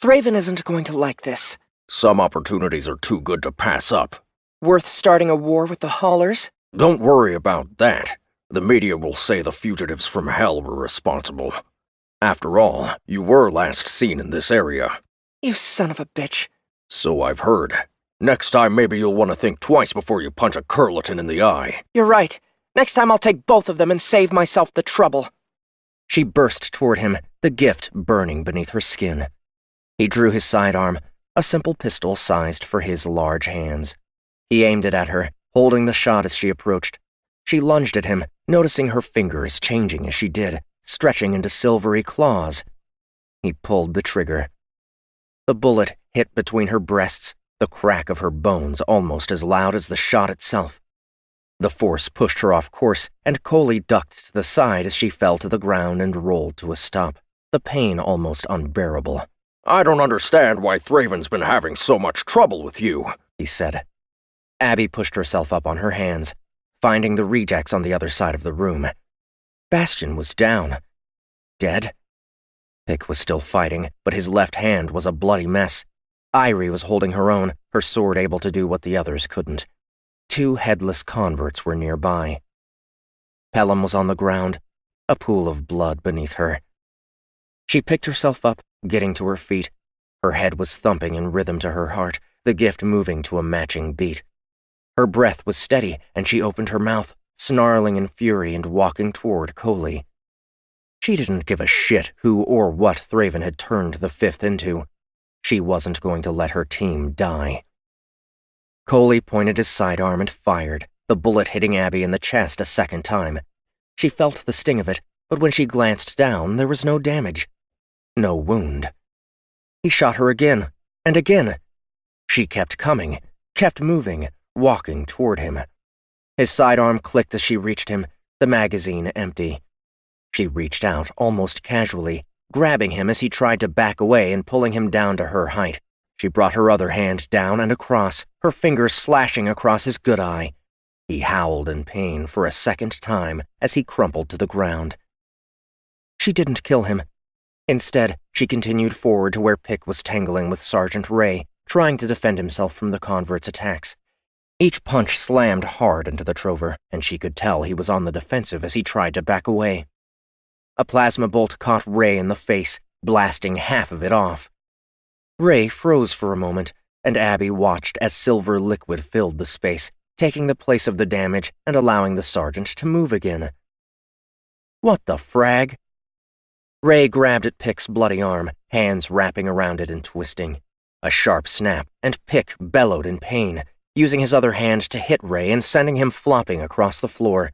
Thraven isn't going to like this. Some opportunities are too good to pass up. Worth starting a war with the haulers? Don't worry about that. The media will say the fugitives from hell were responsible. After all, you were last seen in this area. You son of a bitch. So I've heard. Next time maybe you'll want to think twice before you punch a Curleton in the eye. You're right. Next time I'll take both of them and save myself the trouble. She burst toward him, the gift burning beneath her skin. He drew his sidearm, a simple pistol sized for his large hands. He aimed it at her, holding the shot as she approached. She lunged at him, noticing her fingers changing as she did, stretching into silvery claws. He pulled the trigger. The bullet hit between her breasts, the crack of her bones almost as loud as the shot itself. The force pushed her off course, and Coley ducked to the side as she fell to the ground and rolled to a stop, the pain almost unbearable. I don't understand why Thraven's been having so much trouble with you, he said. Abby pushed herself up on her hands, finding the rejects on the other side of the room. Bastion was down. Dead? Pick was still fighting, but his left hand was a bloody mess. Irie was holding her own, her sword able to do what the others couldn't. 2 headless converts were nearby. Pelham was on the ground, a pool of blood beneath her. She picked herself up, getting to her feet. Her head was thumping in rhythm to her heart, the gift moving to a matching beat. Her breath was steady, and she opened her mouth, snarling in fury and walking toward Coley. She didn't give a shit who or what Thraven had turned the 5th into. She wasn't going to let her team die. Coley pointed his sidearm and fired, the bullet hitting Abby in the chest a second time. She felt the sting of it, but when she glanced down, there was no damage. No wound. He shot her again, and again. She kept coming, kept moving, walking toward him. His sidearm clicked as she reached him, the magazine empty. She reached out almost casually, grabbing him as he tried to back away and pulling him down to her height. She brought her other hand down and across, her fingers slashing across his good eye. He howled in pain for a second time as he crumpled to the ground. She didn't kill him. Instead, she continued forward to where Pick was tangling with Sergeant Ray, trying to defend himself from the convert's attacks. Each punch slammed hard into the trover, and she could tell he was on the defensive as he tried to back away. A plasma bolt caught Ray in the face, blasting half of it off. Ray froze for a moment, and Abby watched as silver liquid filled the space, taking the place of the damage and allowing the sergeant to move again. What the frag? Ray grabbed at Pick's bloody arm, hands wrapping around it and twisting. A sharp snap, and Pick bellowed in pain, using his other hand to hit Ray and sending him flopping across the floor.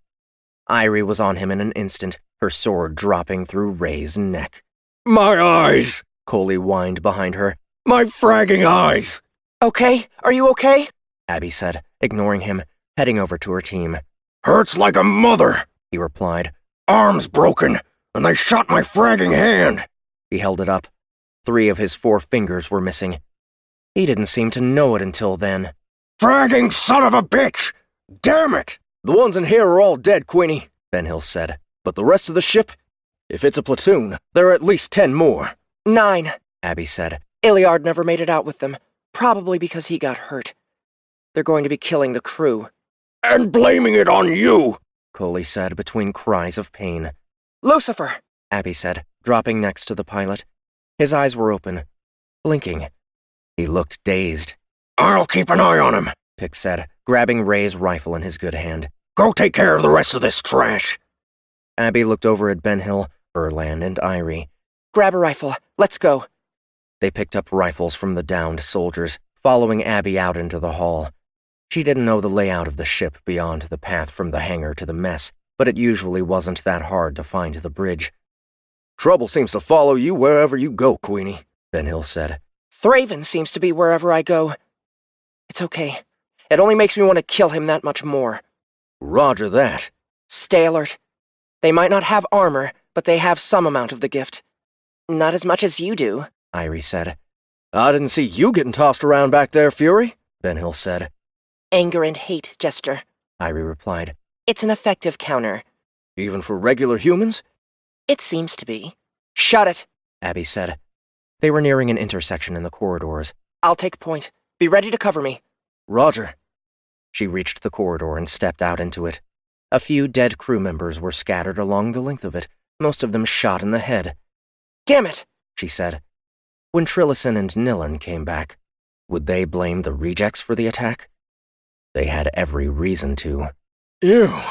Irie was on him in an instant, her sword dropping through Ray's neck. My eyes! Coley whined behind her. My fragging eyes! Okay? Are you okay? Abby said, ignoring him, heading over to her team. Hurts like a mother, he replied. Arm's broken, and they shot my fragging hand. He held it up. 3 of his 4 fingers were missing. He didn't seem to know it until then. Fragging son of a bitch! Damn it! The ones in here are all dead, Queenie, Ben Hill said. But the rest of the ship? If it's a platoon, there are at least 10 more. 9, Abby said. Iliard never made it out with them, probably because he got hurt. They're going to be killing the crew. And blaming it on you, Coley said between cries of pain. Lucifer, Abby said, dropping next to the pilot. His eyes were open, blinking. He looked dazed. I'll keep an eye on him, Pick said, grabbing Ray's rifle in his good hand. Go take care of the rest of this trash. Abby looked over at Ben Hill, Erland, and Irie. Grab a rifle. Let's go. They picked up rifles from the downed soldiers, following Abby out into the hall. She didn't know the layout of the ship beyond the path from the hangar to the mess, but it usually wasn't that hard to find the bridge. Trouble seems to follow you wherever you go, Queenie, Ben Hill said. Thraven seems to be wherever I go. It's okay. It only makes me want to kill him that much more. Roger that. Stay alert. They might not have armor, but they have some amount of the gift. Not as much as you do, Irie said. I didn't see you getting tossed around back there, Fury, Ben Hill said. Anger and hate, Jester, Irie replied. It's an effective counter. Even for regular humans? It seems to be. Shut it, Abby said. They were nearing an intersection in the corridors. I'll take point. Be ready to cover me. Roger. She reached the corridor and stepped out into it. A few dead crew members were scattered along the length of it, most of them shot in the head. Damn it, she said. When Trillison and Nillan came back, would they blame the rejects for the attack? They had every reason to. Ew,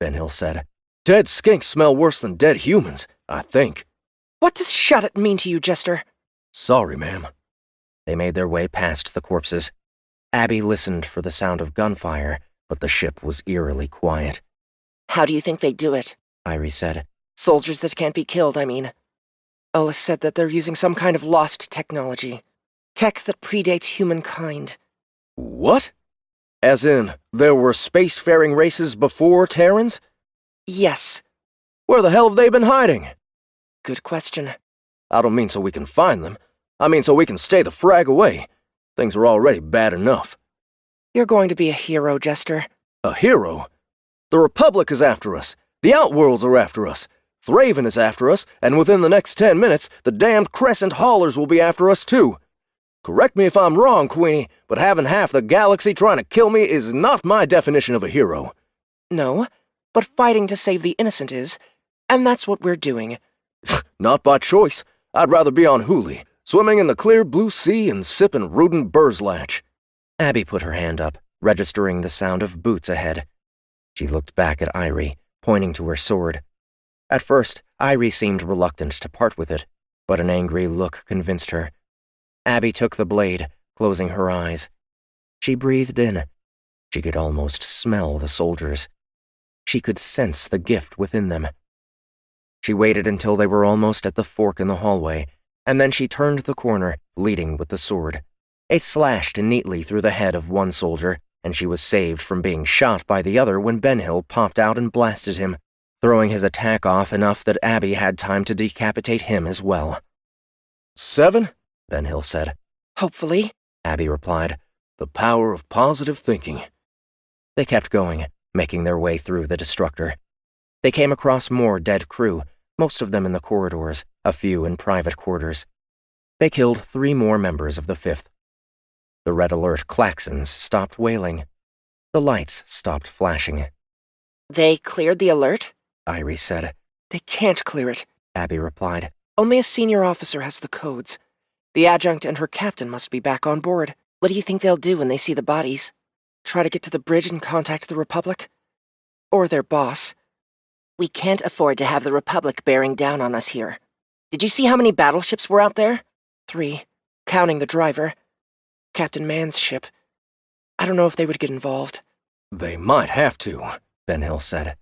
Ben Hill said. Dead skinks smell worse than dead humans, I think. What does shut it mean to you, Jester? Sorry, ma'am. They made their way past the corpses. Abby listened for the sound of gunfire, but the ship was eerily quiet. How do you think they do it? Irie said. Soldiers that can't be killed, I mean. Ola said that they're using some kind of lost technology. Tech that predates humankind. What? As in, there were spacefaring races before Terrans? Yes. Where the hell have they been hiding? Good question. I don't mean so we can find them. I mean so we can stay the frag away. Things are already bad enough. You're going to be a hero, Jester. A hero? The Republic is after us. The Outworlds are after us. Thraven is after us, and within the next 10 minutes, the damned Crescent Haulers will be after us too. Correct me if I'm wrong, Queenie, but having half the galaxy trying to kill me is not my definition of a hero. No, but fighting to save the innocent is, and that's what we're doing. Not by choice. I'd rather be on Huli, swimming in the clear blue sea and sipping Rudin Burzlatch. Abby put her hand up, registering the sound of boots ahead. She looked back at Irie, pointing to her sword. At first, Irie seemed reluctant to part with it, but an angry look convinced her. Abby took the blade, closing her eyes. She breathed in. She could almost smell the soldiers. She could sense the gift within them. She waited until they were almost at the fork in the hallway, and then she turned the corner, leading with the sword. It slashed neatly through the head of one soldier, and she was saved from being shot by the other when Ben Hill popped out and blasted him. throwing his attack off enough that Abby had time to decapitate him as well. 7? Ben Hill said. Hopefully, Abby replied. The power of positive thinking. They kept going, making their way through the destructor. They came across more dead crew, most of them in the corridors, a few in private quarters. They killed 3 more members of the 5th. The red alert klaxons stopped wailing. The lights stopped flashing. they cleared the alert? Irie said. They can't clear it. Abby replied. Only a senior officer has the codes. The adjunct and her captain must be back on board. What do you think they'll do when they see the bodies? Try to get to the bridge and contact the Republic? Or their boss? We can't afford to have the Republic bearing down on us here. Did you see how many battleships were out there? 3, counting the driver. Captain Mann's ship. I don't know if they would get involved. They might have to, Ben Hill said.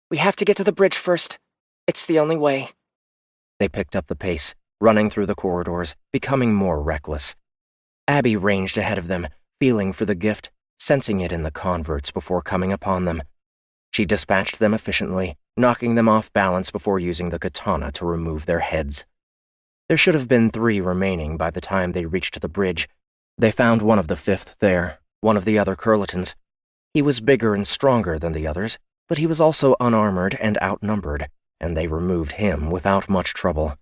We have to get to the bridge first. It's the only way. They picked up the pace, running through the corridors, becoming more reckless. Abby ranged ahead of them, feeling for the gift, sensing it in the converts before coming upon them. She dispatched them efficiently, knocking them off balance before using the katana to remove their heads. There should have been 3 remaining by the time they reached the bridge. They found one of the 5th there, one of the other Curlitons. He was bigger and stronger than the others, but he was also unarmored and outnumbered, and they removed him without much trouble.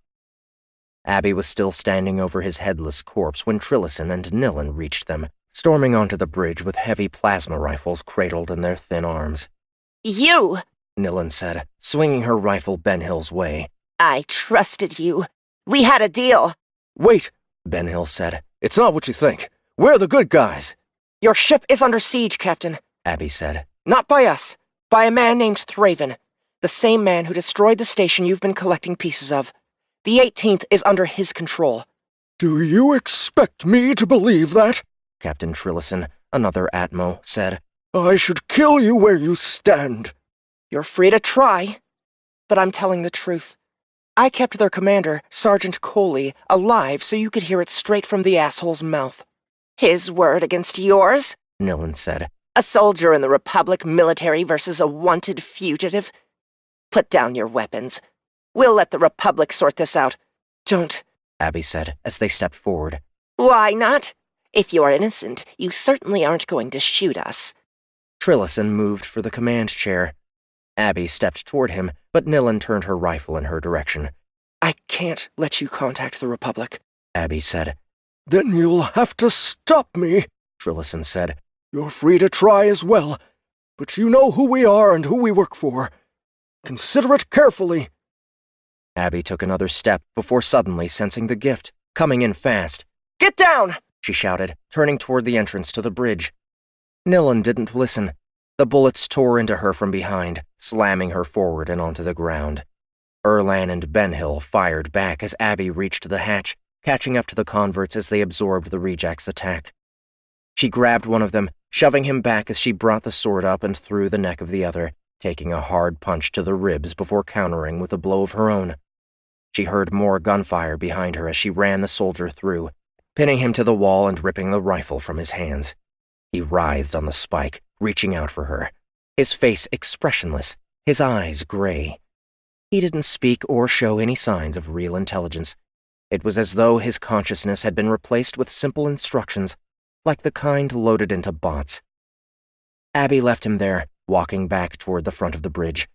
Abby was still standing over his headless corpse when Trillison and Nilin reached them, storming onto the bridge with heavy plasma rifles cradled in their thin arms. You! Nilin said, swinging her rifle Ben Hill's way. I trusted you. We had a deal. Wait, Ben Hill said. it's not what you think. We're the good guys. Your ship is under siege, Captain. Abby said. Not by us. By a man named Thraven. The same man who destroyed the station you've been collecting pieces of. The 18th is under his control. Do you expect me to believe that? Captain Trillison, another Atmo, said. I should kill you where you stand. You're free to try. But I'm telling the truth. I kept their commander, Sergeant Coley, alive so you could hear it straight from the asshole's mouth. His word against yours? Nilin said. A soldier in the Republic military versus a wanted fugitive? Put down your weapons. We'll let the Republic sort this out. Don't. Abby said, as they stepped forward. Why not? If you're innocent, you certainly aren't going to shoot us. Trillison moved for the command chair. Abby stepped toward him, but Nilin turned her rifle in her direction. I can't let you contact the Republic, Abby said. Then you'll have to stop me, Trillison said. You're free to try as well, but you know who we are and who we work for. Consider it carefully. Abby took another step before suddenly sensing the gift, coming in fast. Get down! She shouted, turning toward the entrance to the bridge. Nilin didn't listen. The bullets tore into her from behind, slamming her forward and onto the ground. Erlan and Ben Hill fired back as Abby reached the hatch, catching up to the converts as they absorbed the rejects' attack. She grabbed one of them, shoving him back as she brought the sword up and through the neck of the other, taking a hard punch to the ribs before countering with a blow of her own. She heard more gunfire behind her as she ran the soldier through, pinning him to the wall and ripping the rifle from his hands. He writhed on the spike, reaching out for her, his face expressionless, his eyes gray. He didn't speak or show any signs of real intelligence. It was as though his consciousness had been replaced with simple instructions, like the kind loaded into bots. Abby left him there, walking back toward the front of the bridge.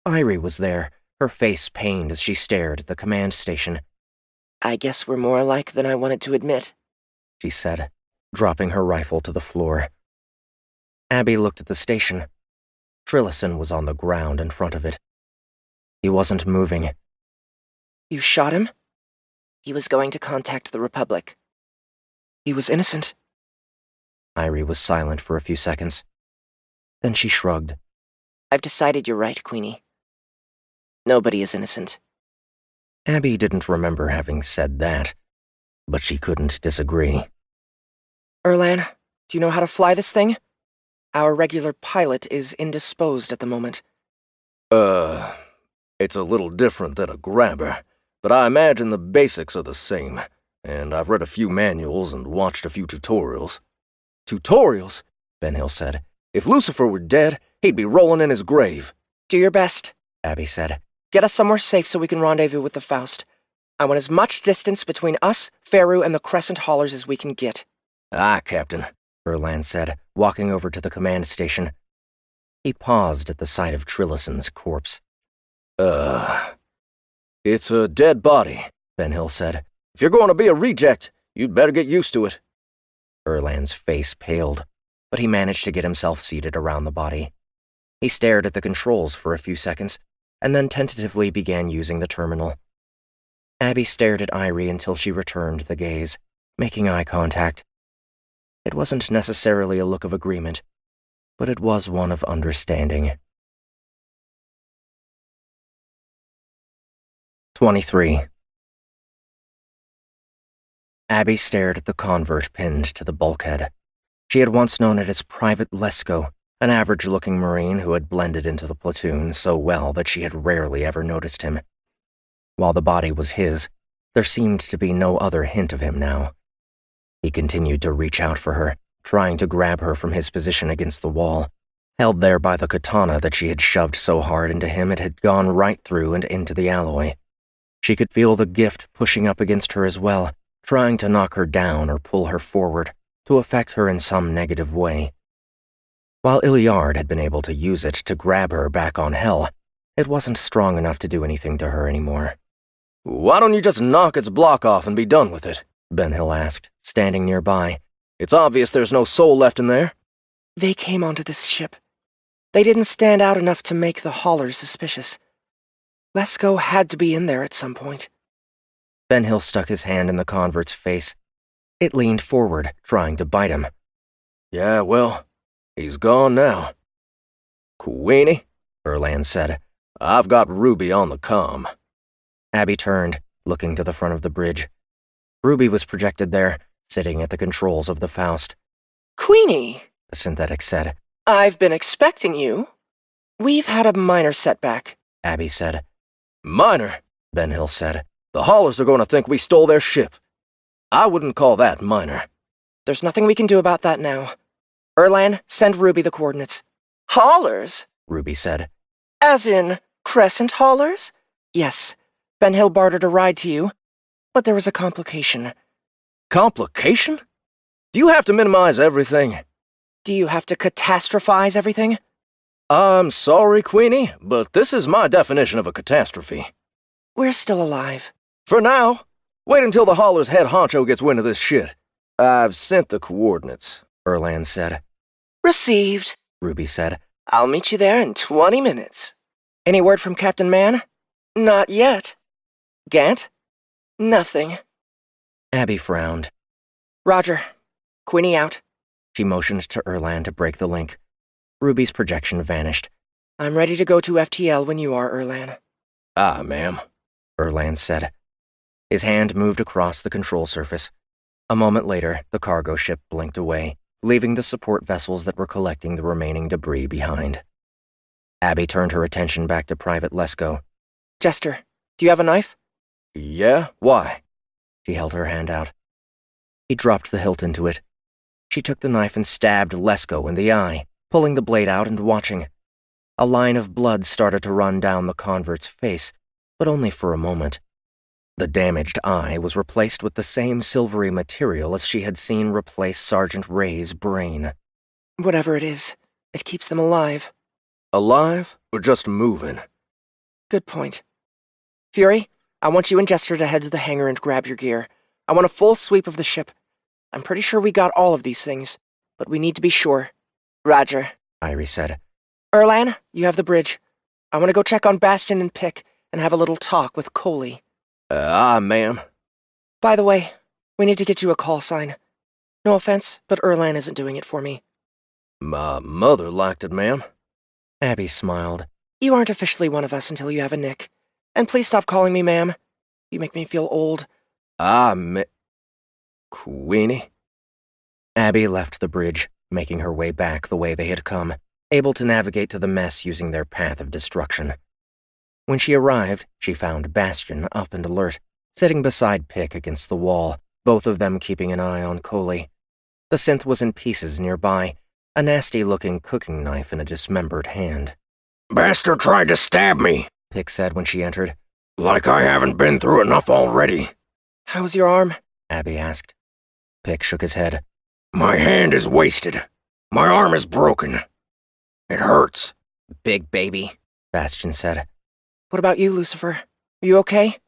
Irie was there, her face pained as she stared at the command station. I guess we're more alike than I wanted to admit, she said, dropping her rifle to the floor. Abby looked at the station. Trillison was on the ground in front of it. He wasn't moving. You shot him? He was going to contact the Republic. He was innocent. Irie was silent for a few seconds. Then she shrugged. I've decided you're right, Queenie. Nobody is innocent. Abby didn't remember having said that, but she couldn't disagree. Erlan, do you know how to fly this thing? Our regular pilot is indisposed at the moment. It's a little different than a grabber, but I imagine the basics are the same, and I've read a few manuals and watched a few tutorials. Tutorials? Ben Hill said. If Lucifer were dead, he'd be rolling in his grave. Do your best. Abby said. Get us somewhere safe so we can rendezvous with the Faust. I want as much distance between us, Faru, and the Crescent Haulers as we can get. Aye, Captain, Erland said, walking over to the command station. He paused at the sight of Trillison's corpse. It's a dead body, Ben Hill said. If you're going to be a reject, you'd better get used to it. Erland's face paled, but he managed to get himself seated around the body. He stared at the controls for a few seconds, and then tentatively began using the terminal. Abby stared at Irie until she returned the gaze, making eye contact. It wasn't necessarily a look of agreement, but it was one of understanding. 23. Abby stared at the convert pinned to the bulkhead. She had once known it as Private Lesko, an average-looking Marine who had blended into the platoon so well that she had rarely ever noticed him. While the body was his, there seemed to be no other hint of him now. He continued to reach out for her, trying to grab her from his position against the wall, held there by the katana that she had shoved so hard into him it had gone right through and into the alloy. She could feel the gift pushing up against her as well, trying to knock her down or pull her forward, to affect her in some negative way. While Iliard had been able to use it to grab her back on Hell, it wasn't strong enough to do anything to her anymore. Why don't you just knock its block off and be done with it? Ben Hill asked, standing nearby. It's obvious there's no soul left in there. They came onto this ship. They didn't stand out enough to make the haulers suspicious. Lesko had to be in there at some point. Ben Hill stuck his hand in the convert's face. It leaned forward, trying to bite him. Yeah, well, he's gone now. Queenie, Erland said. I've got Ruby on the comm. Abby turned, looking to the front of the bridge. Ruby was projected there, sitting at the controls of the Faust. Queenie, the synthetic said. I've been expecting you. We've had a minor setback, Abby said. Minor, Ben Hill said. The haulers are going to think we stole their ship. I wouldn't call that minor. There's nothing we can do about that now. Erland, send Ruby the coordinates. Haulers? Ruby said. As in, Crescent Haulers? Yes. Ben Hill bartered a ride to you, but there was a complication. Complication? Do you have to minimize everything? Do you have to catastrophize everything? I'm sorry, Queenie, but this is my definition of a catastrophe. We're still alive. For now. Wait until the hauler's head honcho gets wind of this shit. I've sent the coordinates, Erland said. Received, Ruby said. I'll meet you there in 20 minutes. Any word from Captain Mann? Not yet. Gant? Nothing. Abby frowned. Roger. Queenie out. She motioned to Erland to break the link. Ruby's projection vanished. I'm ready to go to FTL when you are, Erland. Ah, ma'am, Erland said. His hand moved across the control surface. A moment later, the cargo ship blinked away, leaving the support vessels that were collecting the remaining debris behind. Abby turned her attention back to Private Lesko. Jester, do you have a knife? Yeah? Why? She held her hand out. He dropped the hilt into it. She took the knife and stabbed Lesko in the eye, pulling the blade out and watching. A line of blood started to run down the convert's face, but only for a moment. The damaged eye was replaced with the same silvery material as she had seen replace Sergeant Ray's brain. Whatever it is, it keeps them alive. Alive or just moving? Good point. Fury, I want you and Jester to head to the hangar and grab your gear. I want a full sweep of the ship. I'm pretty sure we got all of these things, but we need to be sure. Roger, Irie said. Erland, you have the bridge. I want to go check on Bastion and Pick and have a little talk with Coley. Ma'am. By the way, we need to get you a call sign. No offense, but Erland isn't doing it for me. My mother liked it, ma'am. Abby smiled. You aren't officially one of us until you have a nick. And please stop calling me ma'am. You make me feel old. Queenie? Abby left the bridge, making her way back the way they had come, able to navigate to the mess using their path of destruction. When she arrived, she found Bastion up and alert, sitting beside Pick against the wall, both of them keeping an eye on Coley. The synth was in pieces nearby, a nasty-looking cooking knife in a dismembered hand. Bastard tried to stab me, Pick said when she entered. Like I haven't been through enough already. How's your arm? Abby asked. Pick shook his head. My hand is wasted. My arm is broken. It hurts. Big baby, Bastion said. What about you, Lucifer? Are you okay?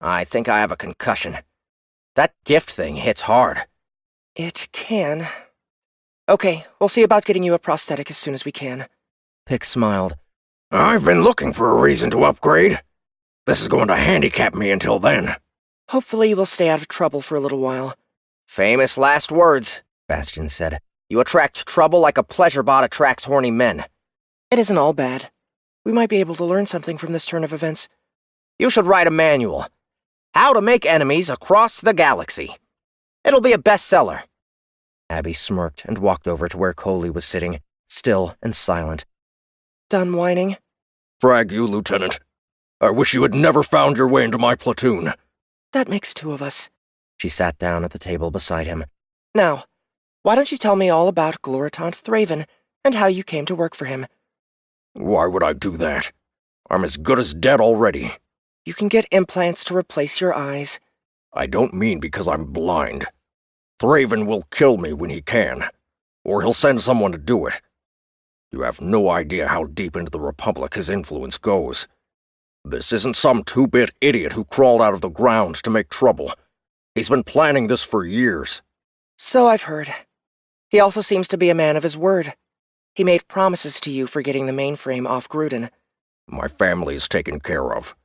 I think I have a concussion. That gift thing hits hard. It can. Okay, we'll see about getting you a prosthetic as soon as we can. Pick smiled. I've been looking for a reason to upgrade. This is going to handicap me until then. Hopefully you will stay out of trouble for a little while. Famous last words, Bastion said. You attract trouble like a pleasure bot attracts horny men. It isn't all bad. We might be able to learn something from this turn of events. You should write a manual. How to make enemies across the galaxy. It'll be a bestseller. Abby smirked and walked over to where Coley was sitting, still and silent. Done whining? Frag you, Lieutenant. I wish you had never found your way into my platoon. That makes two of us. She sat down at the table beside him. Now, why don't you tell me all about Gloritant Thraven and how you came to work for him? Why would I do that? I'm as good as dead already. You can get implants to replace your eyes. I don't mean because I'm blind. Thraven will kill me when he can, or he'll send someone to do it. You have no idea how deep into the Republic his influence goes. This isn't some two-bit idiot who crawled out of the ground to make trouble. He's been planning this for years. So I've heard. He also seems to be a man of his word. He made promises to you for getting the mainframe off Gruden. My family's taken care of.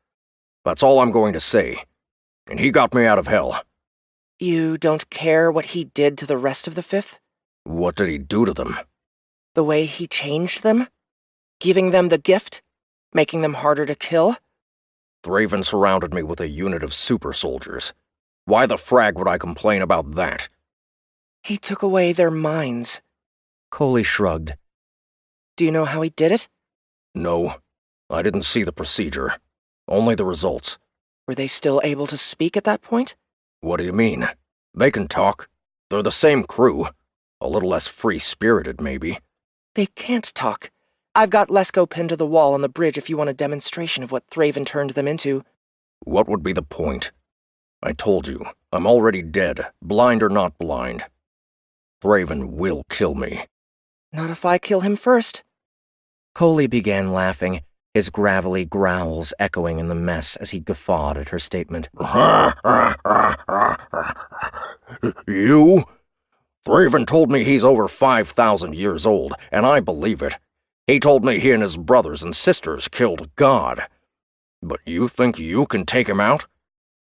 That's all I'm going to say. And he got me out of hell. You don't care what he did to the rest of the Fifth? What did he do to them? The way he changed them? Giving them the gift? Making them harder to kill? Thraven surrounded me with a unit of super soldiers. Why the frag would I complain about that? He took away their minds. Coley shrugged. Do you know how he did it? No, I didn't see the procedure. Only the results. Were they still able to speak at that point? What do you mean? They can talk. They're the same crew. A little less free-spirited, maybe. They can't talk. I've got Lesko pinned to the wall on the bridge if you want a demonstration of what Thraven turned them into. What would be the point? I told you, I'm already dead, blind or not blind. Thraven will kill me. Not if I kill him first. Coley began laughing, his gravelly growls echoing in the mess as he guffawed at her statement. You? Thraven told me he's over 5,000 years old, and I believe it. He told me he and his brothers and sisters killed God. But you think you can take him out?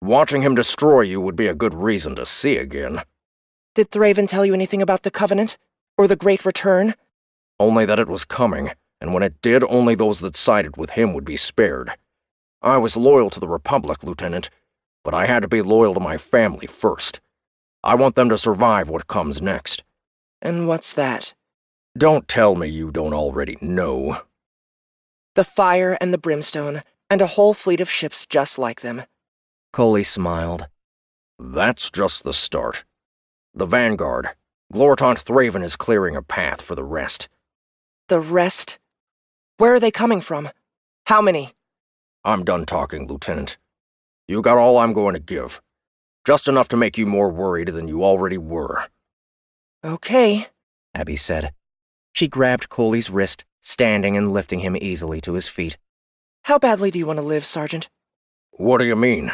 Watching him destroy you would be a good reason to see again. Did Thraven tell you anything about the Covenant? Or the Great Return? Only that it was coming, and when it did, only those that sided with him would be spared. I was loyal to the Republic, Lieutenant, but I had to be loyal to my family first. I want them to survive what comes next. And what's that? Don't tell me you don't already know. The fire and the brimstone, and a whole fleet of ships just like them. Coley smiled. That's just the start. The vanguard. Gloritant Thraven is clearing a path for the rest. The rest? Where are they coming from? How many? I'm done talking, Lieutenant. You got all I'm going to give. Just enough to make you more worried than you already were. Okay, Abby said. She grabbed Coley's wrist, standing and lifting him easily to his feet. How badly do you want to live, Sergeant? What do you mean?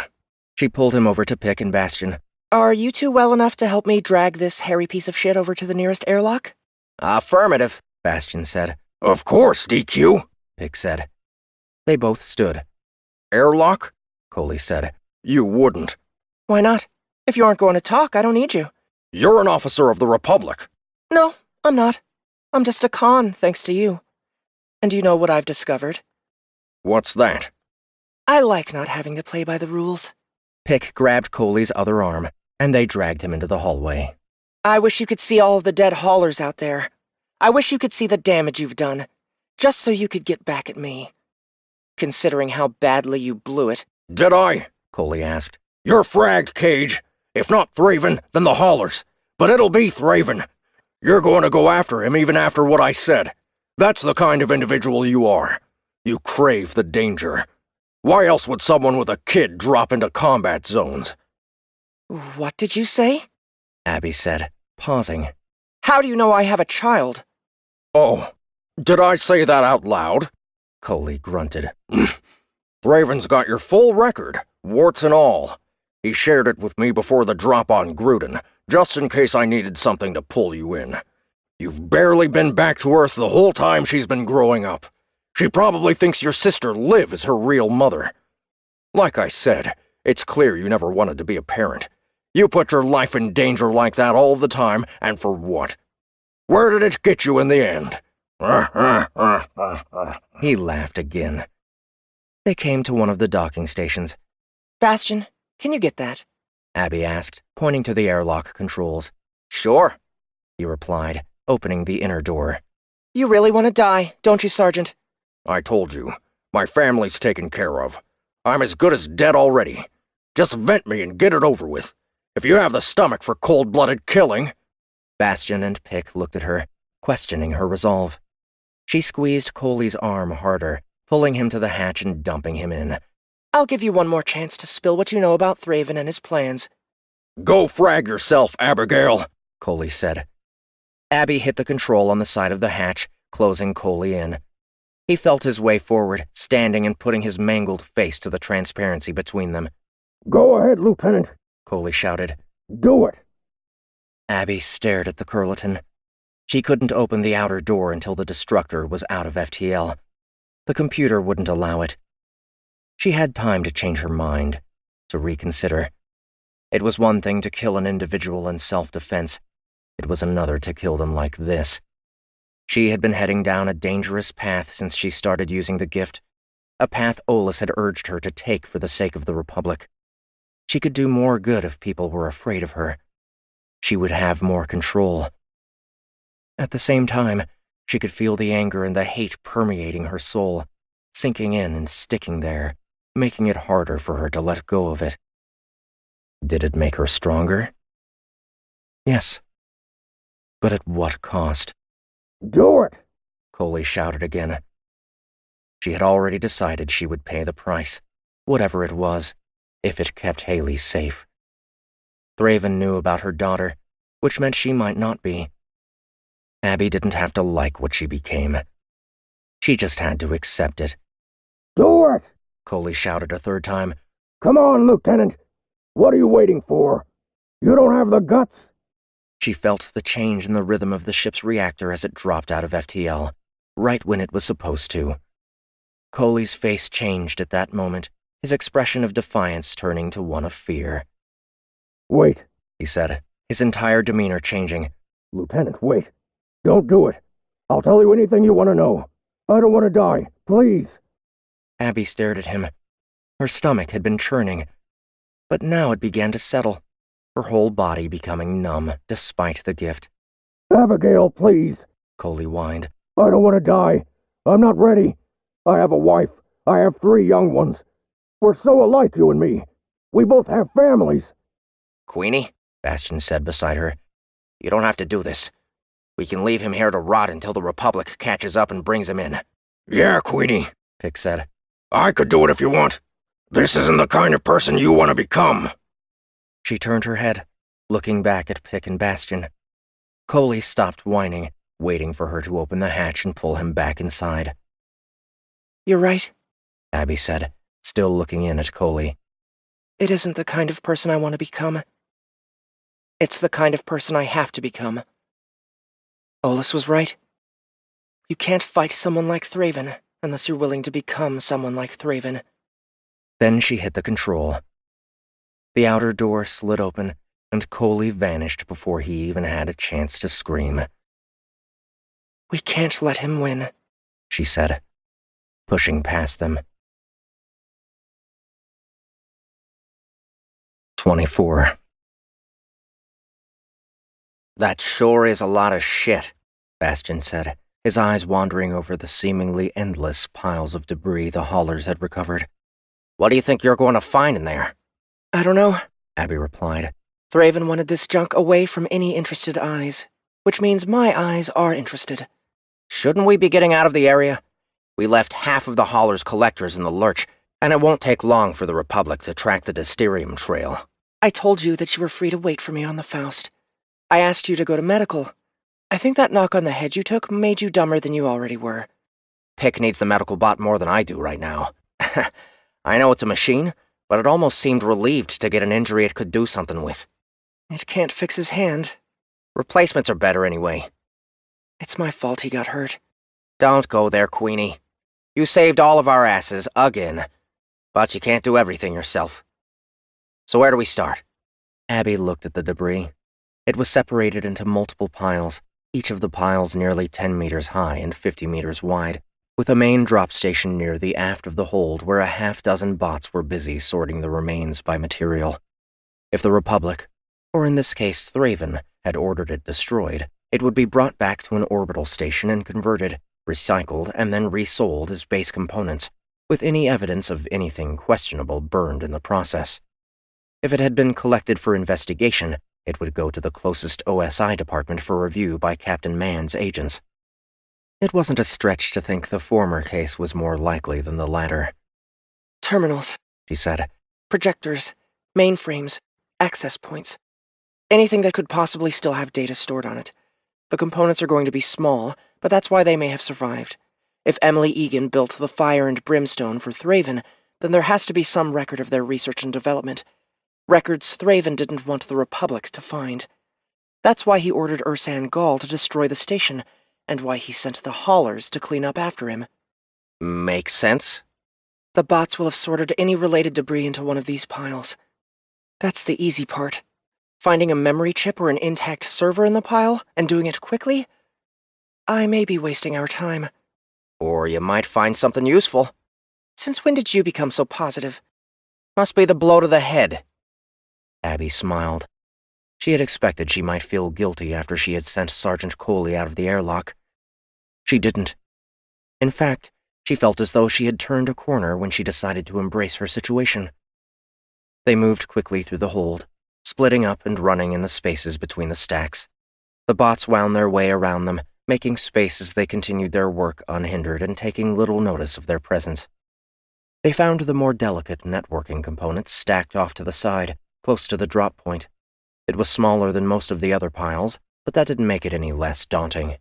She pulled him over to Pick and Bastion. Are you two well enough to help me drag this hairy piece of shit over to the nearest airlock? Affirmative, Bastion said. Of course, DQ, Pick said. They both stood. Airlock? Coley said. You wouldn't. Why not? If you aren't going to talk, I don't need you. You're an officer of the Republic. No, I'm not. I'm just a con, thanks to you. And you know what I've discovered? What's that? I like not having to play by the rules. Pick grabbed Coley's other arm, and they dragged him into the hallway. I wish you could see all of the dead haulers out there. I wish you could see the damage you've done, just so you could get back at me. Considering how badly you blew it. Did I? Coley asked. You're fragged, Cage. If not Thraven, then the haulers. But it'll be Thraven. You're going to go after him even after what I said. That's the kind of individual you are. You crave the danger. Why else would someone with a kid drop into combat zones? What did you say? Abby said, pausing. How do you know I have a child? Oh, did I say that out loud? Coley grunted. Thraven's got your full record, warts and all. He shared it with me before the drop on Gruden, just in case I needed something to pull you in. You've barely been back to Earth the whole time she's been growing up. She probably thinks your sister Liv is her real mother. Like I said, it's clear you never wanted to be a parent. You put your life in danger like that all the time, and for what? Where did it get you in the end? He laughed again. They came to one of the docking stations. Bastion, can you get that? Abby asked, pointing to the airlock controls. Sure, He replied, opening the inner door. You really want to die, don't you, Sergeant? I told you, my family's taken care of. I'm as good as dead already. Just vent me and get it over with. If you have the stomach for cold-blooded killing. Bastion and Pick looked at her, questioning her resolve. She squeezed Coley's arm harder, pulling him to the hatch and dumping him in. I'll give you one more chance to spill what you know about Thraven and his plans. Go frag yourself, Abigail, Coley said. Abby hit the control on the side of the hatch, closing Coley in. He felt his way forward, standing and putting his mangled face to the transparency between them. Go ahead, Lieutenant, Coley shouted. Do it. Abby stared at the Curleton. She couldn't open the outer door until the destructor was out of FTL. The computer wouldn't allow it. She had time to change her mind, to reconsider. It was one thing to kill an individual in self-defense. It was another to kill them like this. She had been heading down a dangerous path since she started using the gift, a path Olus had urged her to take for the sake of the Republic. She could do more good if people were afraid of her. She would have more control. At the same time, she could feel the anger and the hate permeating her soul, sinking in and sticking there, making it harder for her to let go of it. Did it make her stronger? Yes. But at what cost? Do it! Coley shouted again. She had already decided she would pay the price, whatever it was, if it kept Haley safe. Thraven knew about her daughter, which meant she might not be. Abby didn't have to like what she became. She just had to accept it. Do it! Coley shouted a third time. Come on, Lieutenant! What are you waiting for? You don't have the guts? She felt the change in the rhythm of the ship's reactor as it dropped out of FTL, right when it was supposed to. Coley's face changed at that moment, his expression of defiance turning to one of fear. Wait, he said, his entire demeanor changing. Lieutenant, wait. Don't do it. I'll tell you anything you want to know. I don't want to die. Please. Abby stared at him. Her stomach had been churning, but now it began to settle, her whole body becoming numb despite the gift. Abigail, please, Coley whined. I don't want to die. I'm not ready. I have a wife. I have 3 young ones. We're so alike, you and me. We both have families. Queenie, Bastion said beside her. you don't have to do this. We can leave him here to rot until the Republic catches up and brings him in. Yeah, Queenie, Pick said. I could do it if you want. This isn't the kind of person you want to become. She turned her head, looking back at Pick and Bastion. Coley stopped whining, waiting for her to open the hatch and pull him back inside. You're right. Abby said, still looking in at Coley. It isn't the kind of person I want to become. It's the kind of person I have to become. Olus was right. You can't fight someone like Thraven unless you're willing to become someone like Thraven. Then she hit the control. The outer door slid open, and Coley vanished before he even had a chance to scream. We can't let him win, she said, pushing past them. 24. That sure is a lot of shit, Bastion said, his eyes wandering over the seemingly endless piles of debris the haulers had recovered. What do you think you're going to find in there? I don't know, Abby replied. Thraven wanted this junk away from any interested eyes, which means my eyes are interested. Shouldn't we be getting out of the area? We left half of the hauler's collectors in the lurch, and it won't take long for the Republic to track the Dysterium trail. I told you that you were free to wait for me on the Faust. I asked you to go to medical. I think that knock on the head you took made you dumber than you already were. Pick needs the medical bot more than I do right now. I know it's a machine, but it almost seemed relieved to get an injury it could do something with. It can't fix his hand. Replacements are better anyway. It's my fault he got hurt. Don't go there, Queenie. You saved all of our asses, again. But you can't do everything yourself. So where do we start? Abby looked at the debris. It was separated into multiple piles, each of the piles nearly 10 meters high and 50 meters wide, with a main drop station near the aft of the hold where a half-dozen bots were busy sorting the remains by material. If the Republic, or in this case Thraven, had ordered it destroyed, it would be brought back to an orbital station and converted, recycled, and then resold as base components, with any evidence of anything questionable burned in the process. If it had been collected for investigation, it would go to the closest OSI department for review by Captain Mann's agents. It wasn't a stretch to think the former case was more likely than the latter. Terminals, she said. Projectors, mainframes, access points. Anything that could possibly still have data stored on it. The components are going to be small, but that's why they may have survived. If Emily Egan built the Fire and Brimstone for Thraven, then there has to be some record of their research and development. Records Thraven didn't want the Republic to find. That's why he ordered Ursan Gall to destroy the station, and why he sent the haulers to clean up after him. Makes sense. The bots will have sorted any related debris into one of these piles. That's the easy part. Finding a memory chip or an intact server in the pile, and doing it quickly? I may be wasting our time. Or you might find something useful. Since when did you become so positive? Must be the blow to the head. Abby smiled. She had expected she might feel guilty after she had sent Sergeant Coley out of the airlock. She didn't. In fact, she felt as though she had turned a corner when she decided to embrace her situation. They moved quickly through the hold, splitting up and running in the spaces between the stacks. The bots wound their way around them, making space as they continued their work unhindered and taking little notice of their presence. They found the more delicate networking components stacked off to the side, close to the drop point. It was smaller than most of the other piles, but that didn't make it any less daunting.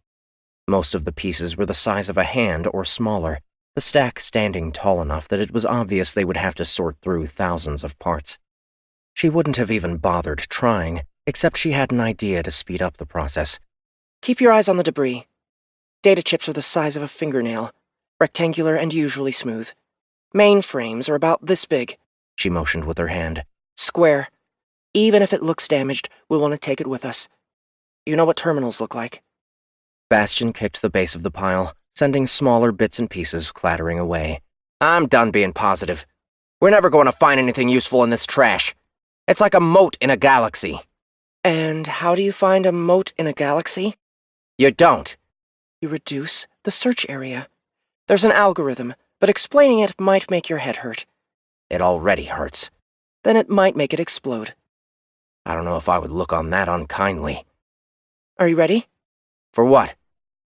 Most of the pieces were the size of a hand or smaller, the stack standing tall enough that it was obvious they would have to sort through thousands of parts. She wouldn't have even bothered trying, except she had an idea to speed up the process. Keep your eyes on the debris. Data chips are the size of a fingernail, rectangular and usually smooth. Mainframes are about this big. She motioned with her hand. Square. Even if it looks damaged, we'll want to take it with us. You know what terminals look like. Bastion kicked the base of the pile, sending smaller bits and pieces clattering away. I'm done being positive. We're never going to find anything useful in this trash. It's like a moat in a galaxy. And how do you find a moat in a galaxy? You don't. You reduce the search area. There's an algorithm, but explaining it might make your head hurt. It already hurts. Then it might make it explode. I don't know if I would look on that unkindly. Are you ready? For what?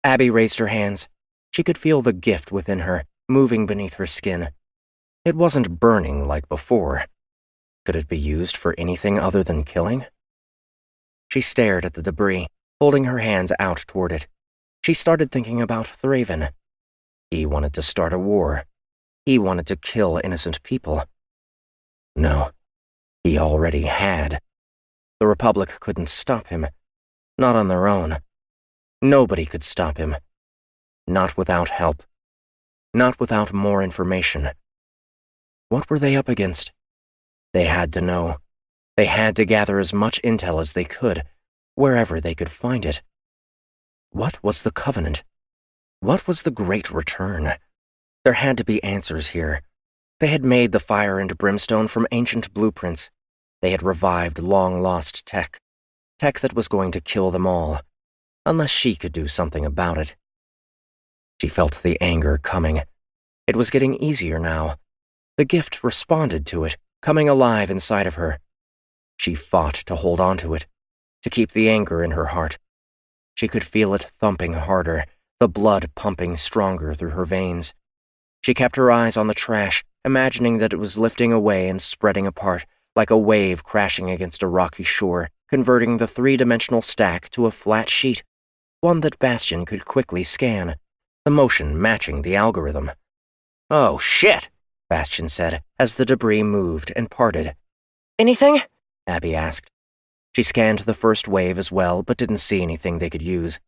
Abby raised her hands. She could feel the gift within her, moving beneath her skin. It wasn't burning like before. Could it be used for anything other than killing? She stared at the debris, holding her hands out toward it. She started thinking about Thraven. He wanted to start a war. He wanted to kill innocent people. No, he already had. The Republic couldn't stop him. Not on their own. Nobody could stop him. Not without help. Not without more information. What were they up against? They had to know. They had to gather as much intel as they could, wherever they could find it. What was the Covenant? What was the Great Return? There had to be answers here. They had made the Fire and Brimstone from ancient blueprints. They had revived long-lost tech. Tech that was going to kill them all, unless she could do something about it. She felt the anger coming. It was getting easier now. The gift responded to it, coming alive inside of her. She fought to hold on to it, to keep the anger in her heart. She could feel it thumping harder, the blood pumping stronger through her veins. She kept her eyes on the trash, imagining that it was lifting away and spreading apart, like a wave crashing against a rocky shore, converting the three-dimensional stack to a flat sheet, one that Bastion could quickly scan, the motion matching the algorithm. "Oh, shit," Bastion said, as the debris moved and parted. Anything? Abby asked. She scanned the first wave as well, but didn't see anything they could use.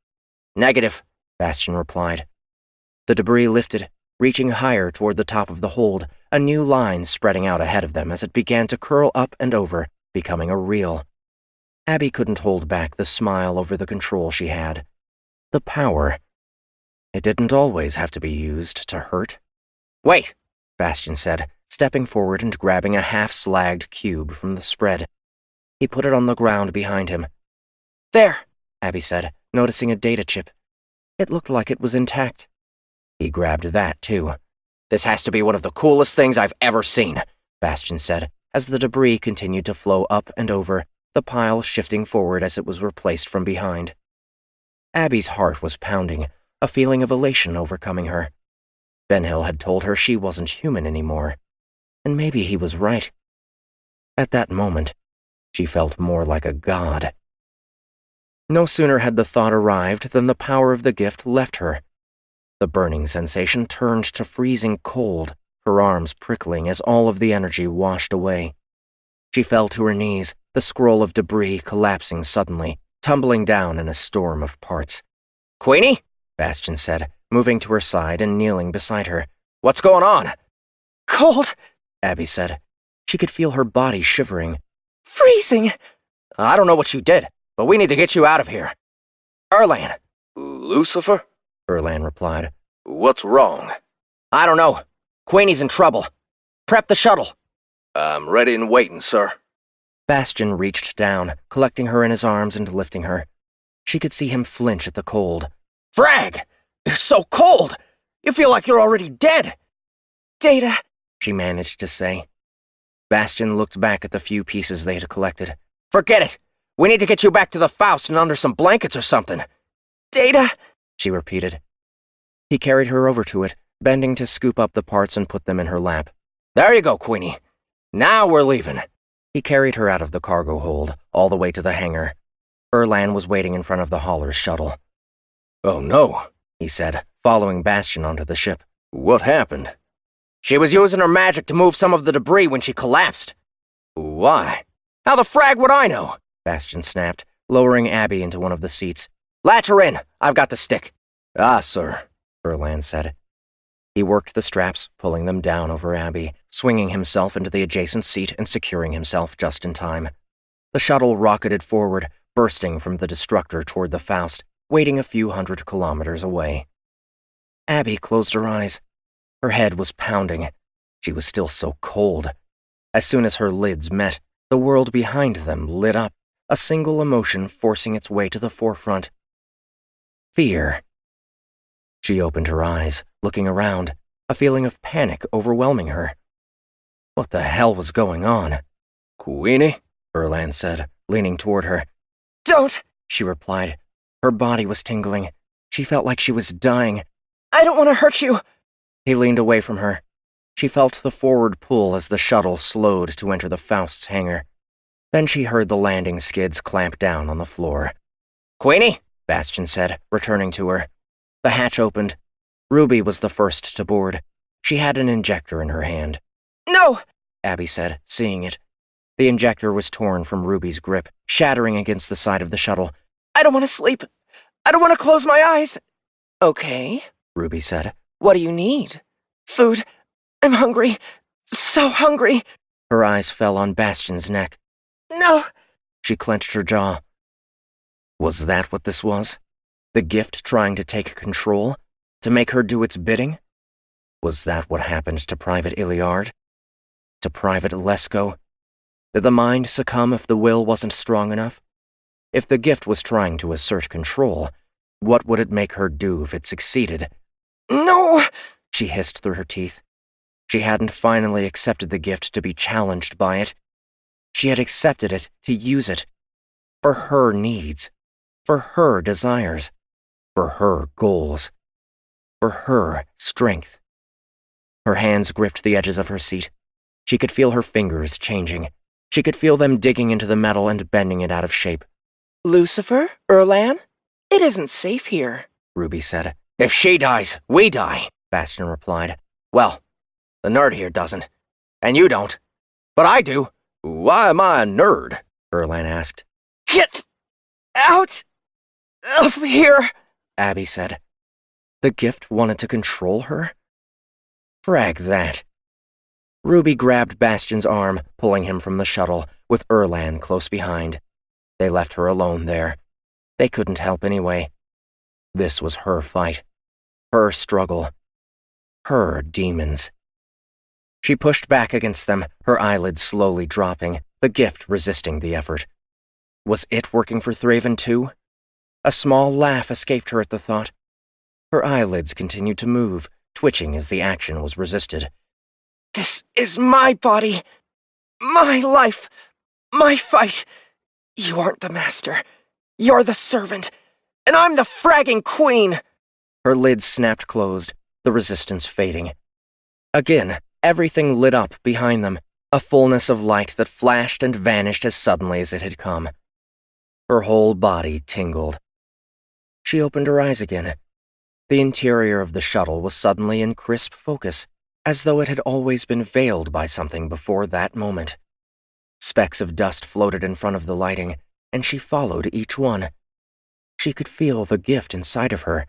"Negative," Bastion replied. The debris lifted, reaching higher toward the top of the hold, a new line spreading out ahead of them as it began to curl up and over, becoming a reel. Abby couldn't hold back the smile over the control she had. The power. It didn't always have to be used to hurt. "Wait," Bastion said, stepping forward and grabbing a half-slagged cube from the spread. He put it on the ground behind him. There, Abby said, noticing a data chip. It looked like it was intact. He grabbed that, too. "This has to be one of the coolest things I've ever seen," Bastion said, as the debris continued to flow up and over, the pile shifting forward as it was replaced from behind. Abby's heart was pounding, a feeling of elation overcoming her. Ben-Hill had told her she wasn't human anymore, and maybe he was right. At that moment, she felt more like a god. No sooner had the thought arrived than the power of the gift left her. The burning sensation turned to freezing cold, her arms prickling as all of the energy washed away. She fell to her knees, the scroll of debris collapsing suddenly, tumbling down in a storm of parts. "Queenie?" Bastion said, moving to her side and kneeling beside her. "What's going on?" cold, Abby said. She could feel her body shivering. freezing. "I don't know what you did, but we need to get you out of here." "Erlan." "Lucifer?" Erlan replied. "What's wrong?" "I don't know. Queenie's in trouble. Prep the shuttle." "I'm ready and waiting, sir." Bastion reached down, collecting her in his arms and lifting her. She could see him flinch at the cold. "Frag! It's so cold! You feel like you're already dead!" Data, she managed to say. Bastion looked back at the few pieces they had collected. "Forget it! We need to get you back to the Faust and under some blankets or something." data. She repeated. He carried her over to it, bending to scoop up the parts and put them in her lap. "There you go, Queenie. Now we're leaving." He carried her out of the cargo hold, all the way to the hangar. Erlan was waiting in front of the hauler's shuttle. "Oh no," he said, following Bastion onto the ship. "What happened?" "She was using her magic to move some of the debris when she collapsed." "Why?" "How the frag would I know?" Bastion snapped, lowering Abby into one of the seats. "Latch her in. I've got the stick." "Ah, sir," Erlan said. He worked the straps, pulling them down over Abby, swinging himself into the adjacent seat and securing himself just in time. The shuttle rocketed forward, bursting from the destructor toward the Faust, waiting a few 100 kilometers away. Abby closed her eyes. Her head was pounding. She was still so cold. As soon as her lids met, the world behind them lit up, a single emotion forcing its way to the forefront. Fear. She opened her eyes, looking around, a feeling of panic overwhelming her. What the hell was going on? "Queenie?" Erlan said, leaning toward her. Don't. She replied. Her body was tingling. She felt like she was dying. I don't want to hurt you. He leaned away from her. She felt the forward pull as the shuttle slowed to enter the Faust's hangar. Then she heard the landing skids clamp down on the floor. "Queenie?" Bastion said, returning to her. The hatch opened. Ruby was the first to board. She had an injector in her hand. No! Abby said, seeing it. The injector was torn from Ruby's grip, shattering against the side of the shuttle. I don't want to sleep. I don't want to close my eyes. Okay, Ruby said. What do you need? Food. I'm hungry. So hungry. Her eyes fell on Bastion's neck. No! She clenched her jaw. Was that what this was? The gift trying to take control? To make her do its bidding? Was that what happened to Private Iliard? To Private Lesko? Did the mind succumb if the will wasn't strong enough? If the gift was trying to assert control, what would it make her do if it succeeded? No! She hissed through her teeth. She hadn't finally accepted the gift to be challenged by it. She had accepted it to use it. For her needs. For her desires. For her goals. For her strength. Her hands gripped the edges of her seat. She could feel her fingers changing. She could feel them digging into the metal and bending it out of shape. Lucifer? Erlan? It isn't safe here, Ruby said. If she dies, we die, Bastion replied. Well, the nerd here doesn't. And you don't. But I do. Why am I a nerd? Erlan asked. Get out of here, Abby said. The gift wanted to control her? Frag that. Ruby grabbed Bastion's arm, pulling him from the shuttle, with Erlan close behind. They left her alone there. They couldn't help anyway. This was her fight. Her struggle. Her demons. She pushed back against them, her eyelids slowly dropping, the gift resisting the effort. Was it working for Thraven too? A small laugh escaped her at the thought. Her eyelids continued to move, twitching as the action was resisted. This is my body, my life, my fight. You aren't the master. You're the servant, and I'm the fragging queen. Her lids snapped closed, the resistance fading. Again, everything lit up behind them, a fullness of light that flashed and vanished as suddenly as it had come. Her whole body tingled. She opened her eyes again. The interior of the shuttle was suddenly in crisp focus, as though it had always been veiled by something before that moment. Specks of dust floated in front of the lighting, and she followed each one. She could feel the gift inside of her,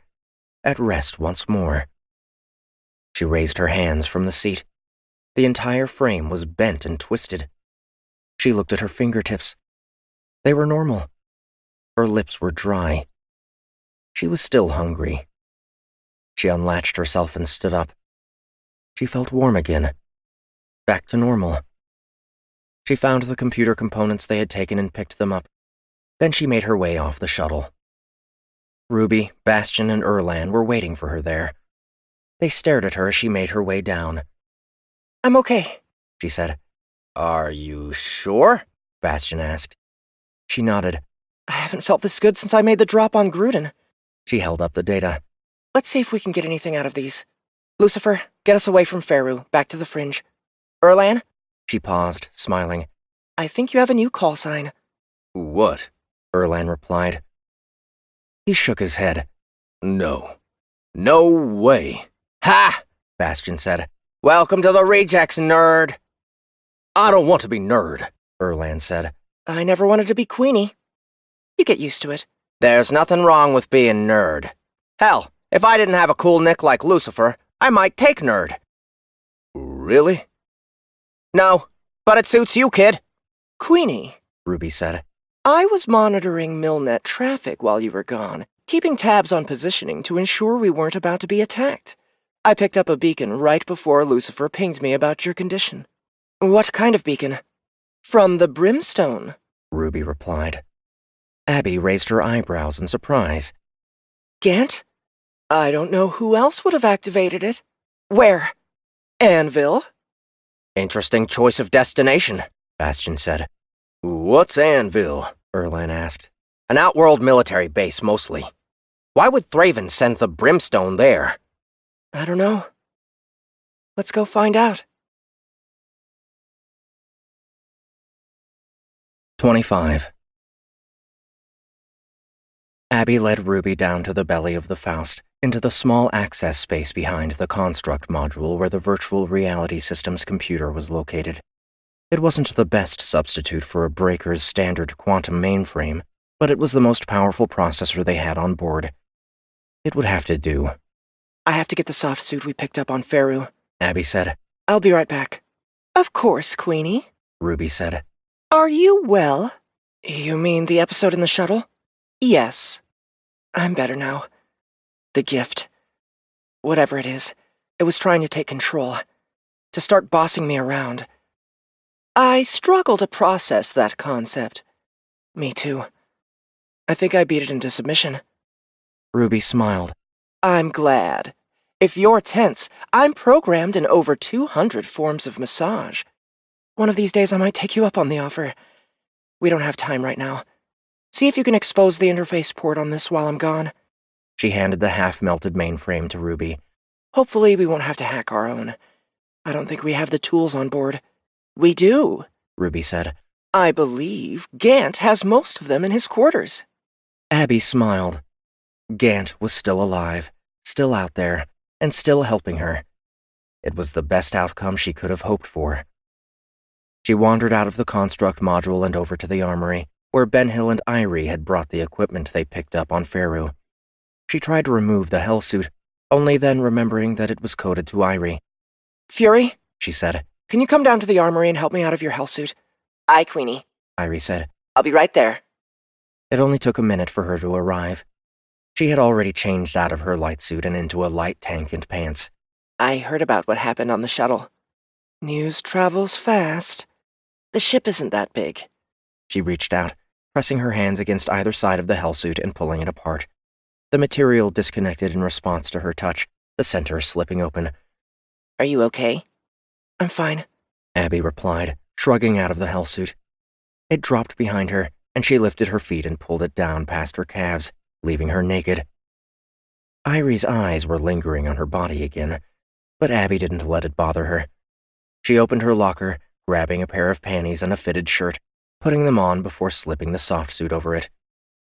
at rest once more. She raised her hands from the seat. The entire frame was bent and twisted. She looked at her fingertips. They were normal. Her lips were dry. She was still hungry. She unlatched herself and stood up. She felt warm again. Back to normal. She found the computer components they had taken and picked them up. Then she made her way off the shuttle. Ruby, Bastion, and Erlan were waiting for her there. They stared at her as she made her way down. I'm okay, she said. Are you sure? Bastion asked. She nodded. I haven't felt this good since I made the drop on Gruden. She held up the data. Let's see if we can get anything out of these. Lucifer, get us away from Faru, back to the fringe. Erlan? She paused, smiling. I think you have a new call sign. What? Erlan replied. He shook his head. No. No way. Ha! Bastion said. Welcome to the rejects, nerd. I don't want to be nerd, Erlan said. I never wanted to be Queenie. You get used to it. There's nothing wrong with being nerd. Hell, if I didn't have a cool nick like Lucifer, I might take nerd. Really? No, but it suits you, kid. Queenie, Ruby said. I was monitoring Milnet traffic while you were gone, keeping tabs on positioning to ensure we weren't about to be attacked. I picked up a beacon right before Lucifer pinged me about your condition. What kind of beacon? From the Brimstone, Ruby replied. Abby raised her eyebrows in surprise. Gant? I don't know who else would have activated it. Where? Anvil? Interesting choice of destination, Bastion said. What's Anvil? Erlan asked. An outworld military base, mostly. Why would Thraven send the Brimstone there? I don't know. Let's go find out. 25. Abby led Ruby down to the belly of the Faust, into the small access space behind the construct module where the virtual reality system's computer was located. It wasn't the best substitute for a Breaker's standard quantum mainframe, but it was the most powerful processor they had on board. It would have to do. I have to get the soft suit we picked up on Faru, Abby said. I'll be right back. Of course, Queenie, Ruby said. Are you well? You mean the episode in the shuttle? Yes. I'm better now. The gift. Whatever it is, it was trying to take control. To start bossing me around. I struggle to process that concept. Me too. I think I beat it into submission. Ruby smiled. I'm glad. If you're tense, I'm programmed in over 200 forms of massage. One of these days I might take you up on the offer. We don't have time right now. See if you can expose the interface port on this while I'm gone. She handed the half-melted mainframe to Ruby. Hopefully we won't have to hack our own. I don't think we have the tools on board. We do, Ruby said. I believe Gant has most of them in his quarters. Abby smiled. Gant was still alive, still out there, and still helping her. It was the best outcome she could have hoped for. She wandered out of the construct module and over to the armory, where Benhill and Irie had brought the equipment they picked up on Faru. She tried to remove the hellsuit, only then remembering that it was coded to Irie. Fury, she said. Can you come down to the armory and help me out of your hellsuit? Aye, Queenie, Irie said. I'll be right there. It only took a minute for her to arrive. She had already changed out of her light suit and into a light tank and pants. I heard about what happened on the shuttle. News travels fast. The ship isn't that big. She reached out, pressing her hands against either side of the hellsuit and pulling it apart. The material disconnected in response to her touch, the center slipping open. Are you okay? I'm fine, Abby replied, shrugging out of the hellsuit. It dropped behind her, and she lifted her feet and pulled it down past her calves, leaving her naked. Irie's eyes were lingering on her body again, but Abby didn't let it bother her. She opened her locker, grabbing a pair of panties and a fitted shirt, putting them on before slipping the soft suit over it.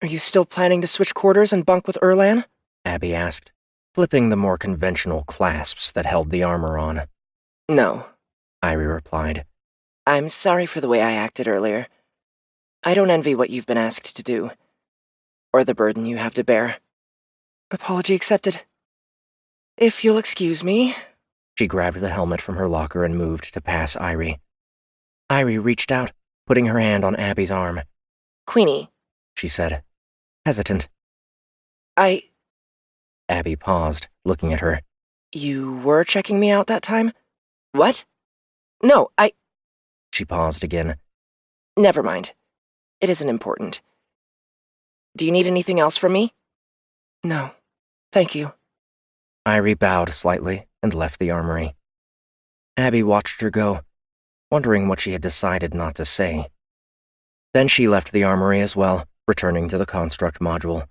Are you still planning to switch quarters and bunk with Erlan? Abby asked, flipping the more conventional clasps that held the armor on. No, Irie replied. I'm sorry for the way I acted earlier. I don't envy what you've been asked to do, or the burden you have to bear. Apology accepted. If you'll excuse me. She grabbed the helmet from her locker and moved to pass Irie. Irie reached out, putting her hand on Abby's arm. Queenie, she said, hesitant. Abby paused, looking at her. You were checking me out that time? What? No, She paused again. Never mind. It isn't important. Do you need anything else from me? No, thank you. Irie bowed slightly and left the armory. Abby watched her go, wondering what she had decided not to say. Then she left the armory as well, returning to the construct module.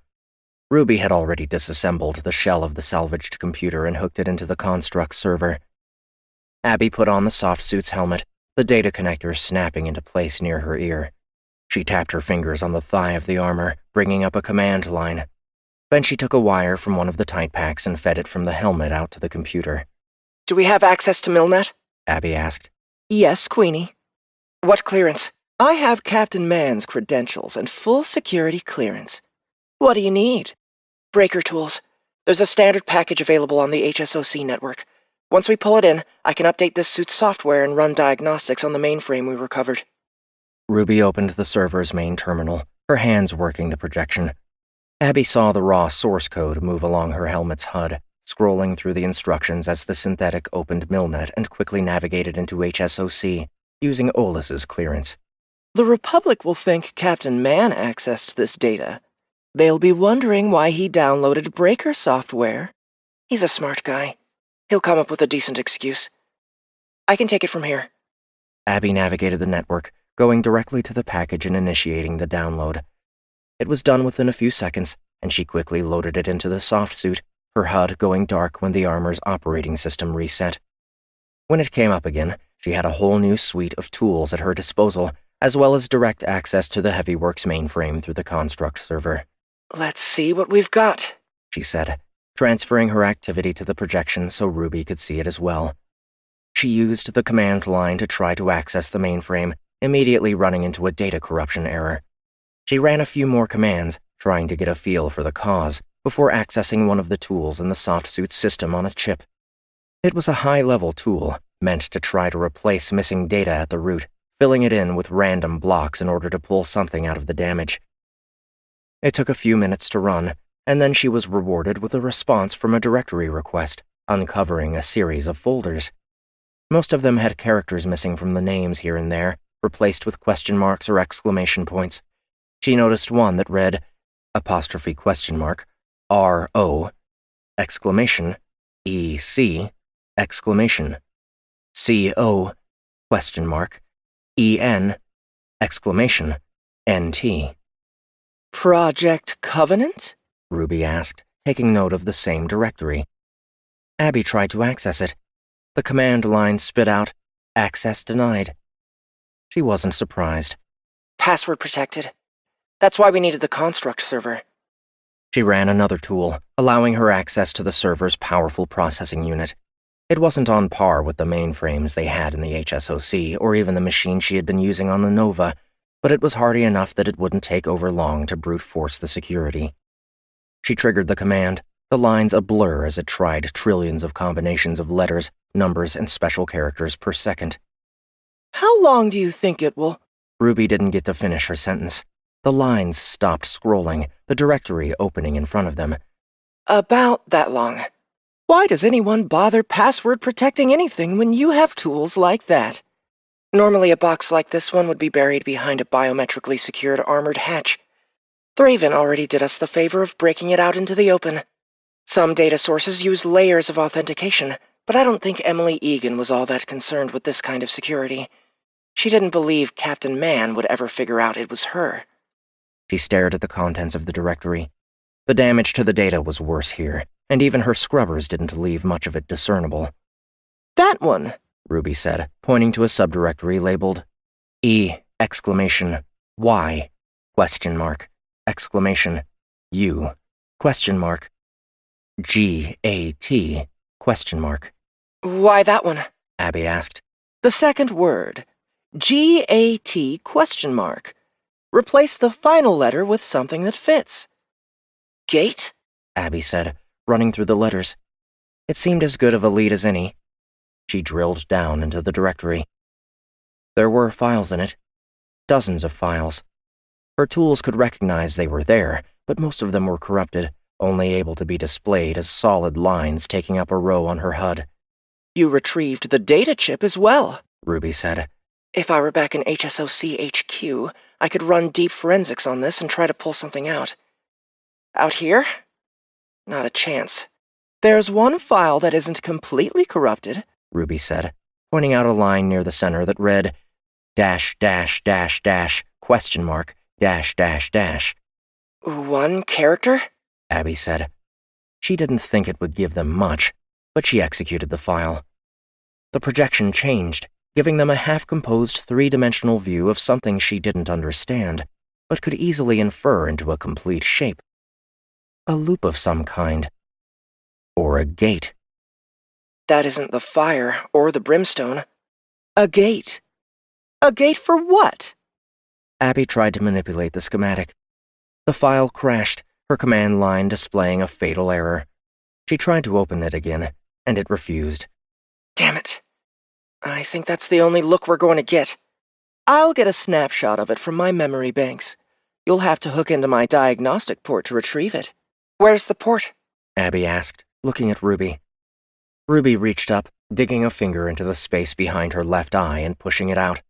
Ruby had already disassembled the shell of the salvaged computer and hooked it into the construct server. Abby put on the soft suit's helmet, the data connector snapping into place near her ear. She tapped her fingers on the thigh of the armor, bringing up a command line. Then she took a wire from one of the tight packs and fed it from the helmet out to the computer. Do we have access to Milnet? Abby asked. Yes, Queenie. What clearance? I have Captain Mann's credentials and full security clearance. What do you need? Breaker tools. There's a standard package available on the HSOC network. Once we pull it in, I can update this suit's software and run diagnostics on the mainframe we recovered. Ruby opened the server's main terminal, her hands working the projection. Abby saw the raw source code move along her helmet's HUD, scrolling through the instructions as the synthetic opened Milnet and quickly navigated into HSOC, using Olus's clearance. The Republic will think Captain Mann accessed this data. They'll be wondering why he downloaded Breaker software. He's a smart guy. He'll come up with a decent excuse. I can take it from here. Abby navigated the network, going directly to the package and initiating the download. It was done within a few seconds, and she quickly loaded it into the soft suit, her HUD going dark when the armor's operating system reset. When it came up again, she had a whole new suite of tools at her disposal, as well as direct access to the HeavyWorks mainframe through the construct server. Let's see what we've got, she said, transferring her activity to the projection so Ruby could see it as well. She used the command line to try to access the mainframe, immediately running into a data corruption error. She ran a few more commands, trying to get a feel for the cause, before accessing one of the tools in the soft suit system on a chip. It was a high-level tool, meant to try to replace missing data at the root, filling it in with random blocks in order to pull something out of the damage. It took a few minutes to run, and then she was rewarded with a response from a directory request, uncovering a series of folders. Most of them had characters missing from the names here and there, replaced with question marks or exclamation points. She noticed one that read, $RO, exclamation, EC, exclamation, CO, question mark, EN, exclamation, NT. Project Covenant? Ruby asked, taking note of the same directory. Abby tried to access it, The command line spit out, "Access denied." She wasn't surprised. Password protected. That's why we needed the construct server. She ran another tool, allowing her access to the server's powerful processing unit. It wasn't on par with the mainframes they had in the HSOC or even the machine she had been using on the Nova, but it was hardy enough that it wouldn't take over long to brute force the security. She triggered the command, the lines a blur as it tried trillions of combinations of letters, numbers, and special characters per second. How long do you think it will? Ruby didn't get to finish her sentence. The lines stopped scrolling, the directory opening in front of them. About that long. Why does anyone bother password protecting anything when you have tools like that? Normally a box like this one would be buried behind a biometrically secured armored hatch. Thraven already did us the favor of breaking it out into the open. Some data sources use layers of authentication, but I don't think Emily Egan was all that concerned with this kind of security. She didn't believe Captain Mann would ever figure out it was her. She stared at the contents of the directory. The damage to the data was worse here, and even her scrubbers didn't leave much of it discernible. That one, Ruby said, pointing to a subdirectory labeled E! Y! U! GAT! Why that one? Abby asked. The second word. GAT? Replace the final letter with something that fits. Gate? Abby said, running through the letters. It seemed as good of a lead as any. She drilled down into the directory. There were files in it. Dozens of files. Her tools could recognize they were there, but most of them were corrupted, only able to be displayed as solid lines taking up a row on her HUD. You retrieved the data chip as well, Ruby said. If I were back in HSOC HQ, I could run deep forensics on this and try to pull something out. Out here? Not a chance. There's one file that isn't completely corrupted, Ruby said, pointing out a line near the center that read --. One character? Abby said. She didn't think it would give them much, but she executed the file. The projection changed, giving them a half-composed three-dimensional view of something she didn't understand, but could easily infer into a complete shape. A loop of some kind. Or a gate. That isn't the fire or the brimstone. A gate. A gate for what? Abby tried to manipulate the schematic. The file crashed, her command line displaying a fatal error. She tried to open it again, and it refused. Damn it. I think that's the only look we're going to get. I'll get a snapshot of it from my memory banks. You'll have to hook into my diagnostic port to retrieve it. Where's the port? Abby asked, looking at Ruby. Ruby reached up, digging a finger into the space behind her left eye and pushing it out.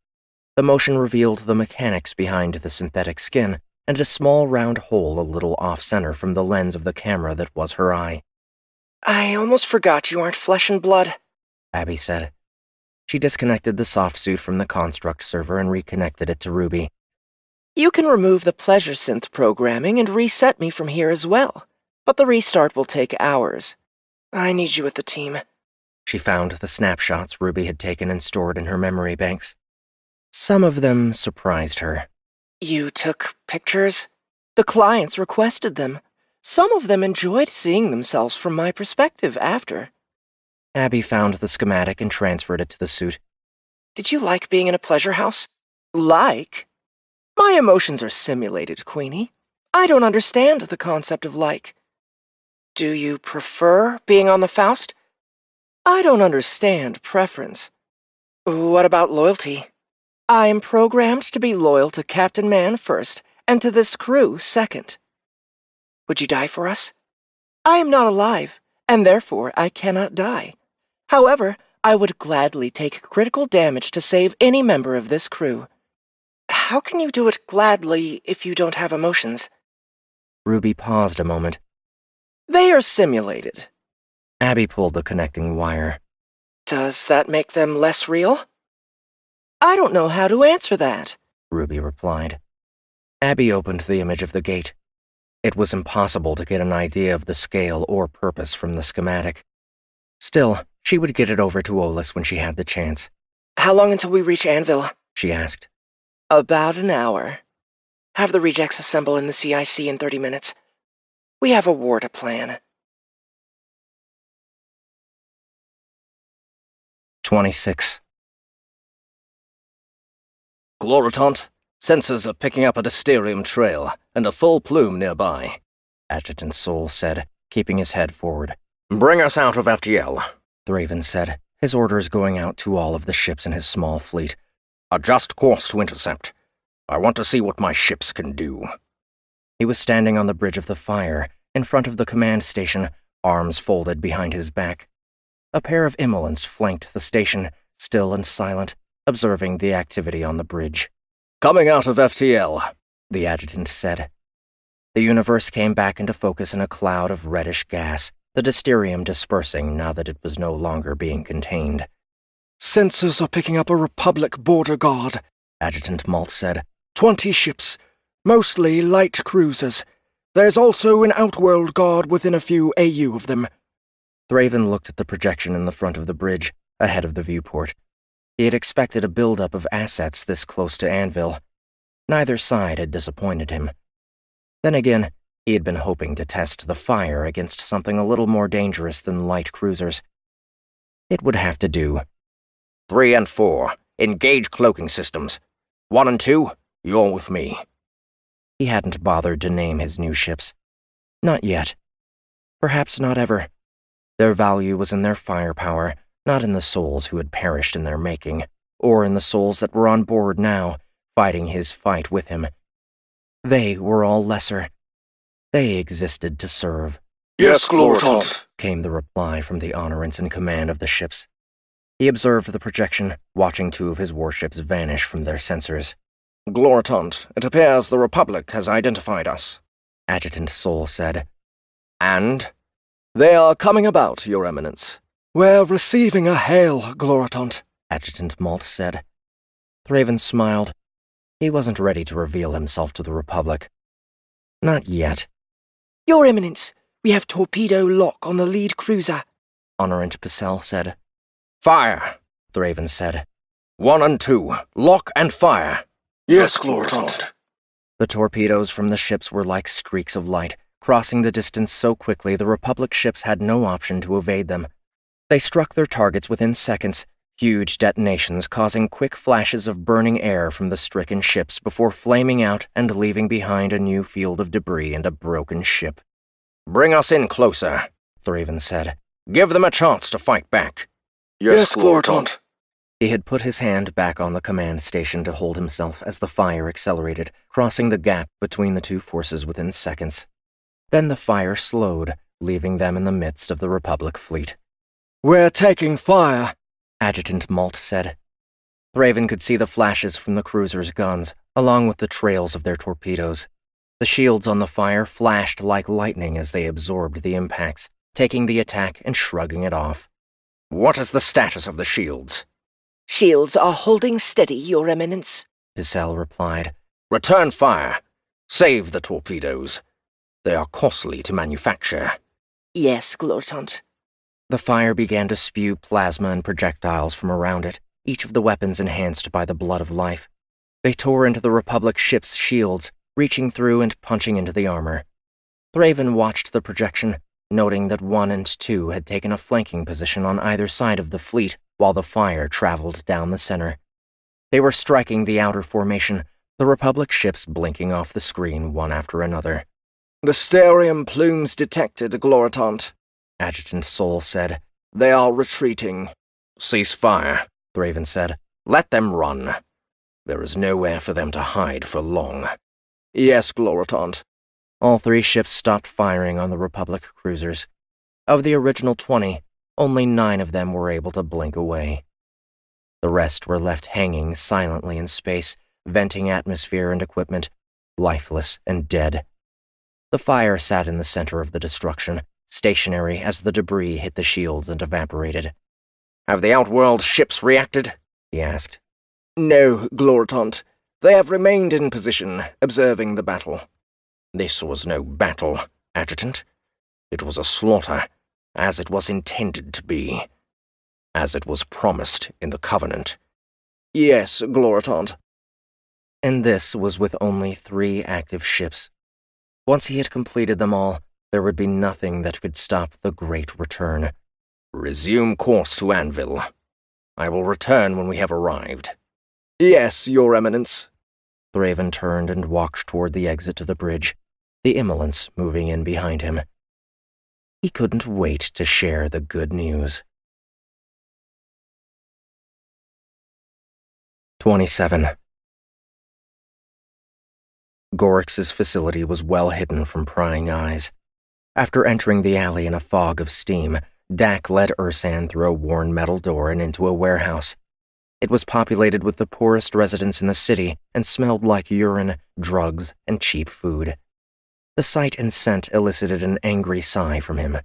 The motion revealed the mechanics behind the synthetic skin, and a small round hole a little off-center from the lens of the camera that was her eye. I almost forgot you aren't flesh and blood, Abby said. She disconnected the soft suit from the construct server and reconnected it to Ruby. You can remove the pleasure synth programming and reset me from here as well, but the restart will take hours. I need you with the team. She found the snapshots Ruby had taken and stored in her memory banks. Some of them surprised her. You took pictures? The clients requested them. Some of them enjoyed seeing themselves from my perspective after. Abby found the schematic and transferred it to the suit. Did you like being in a pleasure house? Like? My emotions are simulated, Queenie. I don't understand the concept of like. Do you prefer being on the Faust? I don't understand preference. What about loyalty? I am programmed to be loyal to Captain Mann first, and to this crew second. Would you die for us? I am not alive, and therefore I cannot die. However, I would gladly take critical damage to save any member of this crew. How can you do it gladly if you don't have emotions? Ruby paused a moment. They are simulated. Abby pulled the connecting wire. Does that make them less real? I don't know how to answer that, Ruby replied. Abby opened the image of the gate. It was impossible to get an idea of the scale or purpose from the schematic. Still, She would get it over to Olus when she had the chance. How long until we reach Anvil? She asked. About an hour. Have the rejects assemble in the CIC in 30 minutes. We have a war to plan. 26. Gloritant, sensors are picking up a Dysterium trail and a full plume nearby, Adjutant Sol said, keeping his head forward. Bring us out of FTL, Thraven said, his orders going out to all of the ships in his small fleet. Adjust course to intercept. I want to see what my ships can do. He was standing on the bridge of the fire, in front of the command station, arms folded behind his back. A pair of Immolants flanked the station, still and silent, observing the activity on the bridge. Coming out of FTL, the adjutant said. The universe came back into focus in a cloud of reddish gas, the Dysterium dispersing now that it was no longer being contained. Sensors are picking up a Republic border guard, Adjutant Malt said. 20 ships, mostly light cruisers. There's also an Outworld guard within a few AU of them. Thraven looked at the projection in the front of the bridge, ahead of the viewport. He had expected a buildup of assets this close to Anvil. Neither side had disappointed him. Then again, he had been hoping to test the fire against something a little more dangerous than light cruisers. It would have to do. 3 and 4, engage cloaking systems. 1 and 2, you're with me. He hadn't bothered to name his new ships. Not yet. Perhaps not ever. Their value was in their firepower, not in the souls who had perished in their making, or in the souls that were on board now, fighting his fight with him. They were all lesser. They existed to serve. Yes, Gloritant, came the reply from the honorants in command of the ships. He observed the projection, watching 2 of his warships vanish from their sensors. Gloritant, it appears the Republic has identified us, Adjutant Sol said. And? They are coming about, Your Eminence. We're receiving a hail, Gloritant, Adjutant Malt said. Thraven smiled. He wasn't ready to reveal himself to the Republic. Not yet. Your Eminence, we have torpedo lock on the lead cruiser, Honorant Picel said. Fire, Thraven said. 1 and 2, lock and fire. Yes, Gloritant. The torpedoes from the ships were like streaks of light, crossing the distance so quickly the Republic ships had no option to evade them. They struck their targets within seconds, huge detonations causing quick flashes of burning air from the stricken ships before flaming out and leaving behind a new field of debris and a broken ship. Bring us in closer, Thraven said. Give them a chance to fight back. Yes, Gloritant. He had put his hand back on the command station to hold himself as the fire accelerated, crossing the gap between the 2 forces within seconds. Then the fire slowed, leaving them in the midst of the Republic fleet. We're taking fire, Adjutant Malt said. Thraven could see the flashes from the cruiser's guns, along with the trails of their torpedoes. The shields on the fire flashed like lightning as they absorbed the impacts, taking the attack and shrugging it off. What is the status of the shields? Shields are holding steady, Your Eminence, Picel replied. Return fire. Save the torpedoes. They are costly to manufacture. Yes, Gloritant. The fire began to spew plasma and projectiles from around it, each of the weapons enhanced by the blood of life. They tore into the Republic ship's shields, reaching through and punching into the armor. Thraven watched the projection, noting that 1 and 2 had taken a flanking position on either side of the fleet while the fire traveled down the center. They were striking the outer formation, the Republic ships blinking off the screen one after another. Dysterium plumes detected, Gloritant, Adjutant Sol said. They are retreating. Cease fire, Thraven said. Let them run. There is nowhere for them to hide for long. Yes, Gloritant. All 3 ships stopped firing on the Republic cruisers. Of the original 20, only 9 of them were able to blink away. The rest were left hanging silently in space, venting atmosphere and equipment, lifeless and dead. The fire sat in the center of the destruction, stationary as the debris hit the shields and evaporated. Have the Outworld ships reacted? He asked. No, Gloritant. They have remained in position, observing the battle. This was no battle, Adjutant. It was a slaughter, as it was intended to be. as it was promised in the Covenant. Yes, Gloritant. And this was with only 3 active ships. Once he had completed them all, there would be nothing that could stop the Great Return. Resume course to Anvil. I will return when we have arrived. Yes, Your Eminence. Thraven turned and walked toward the exit to the bridge, the Immolence moving in behind him. He couldn't wait to share the good news. 27. Gorix's facility was well hidden from prying eyes. After entering the alley in a fog of steam, Dak led Ursan through a worn metal door and into a warehouse. It was populated with the poorest residents in the city and smelled like urine, drugs, and cheap food. The sight and scent elicited an angry sigh from him.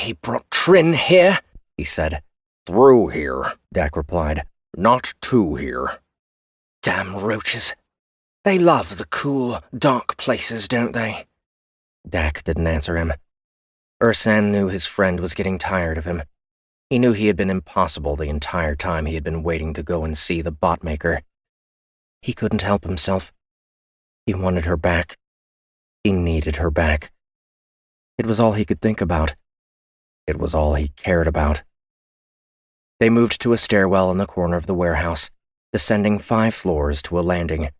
He brought Trin here, he said. Through here, Dak replied. Not to here. Damn roaches. They love the cool, dark places, don't they? Dak didn't answer him. Ursan knew his friend was getting tired of him. He knew he had been impossible the entire time he had been waiting to go and see the botmaker. He couldn't help himself. He wanted her back. He needed her back. It was all he could think about. It was all he cared about. They moved to a stairwell in the corner of the warehouse, descending 5 floors to a landing.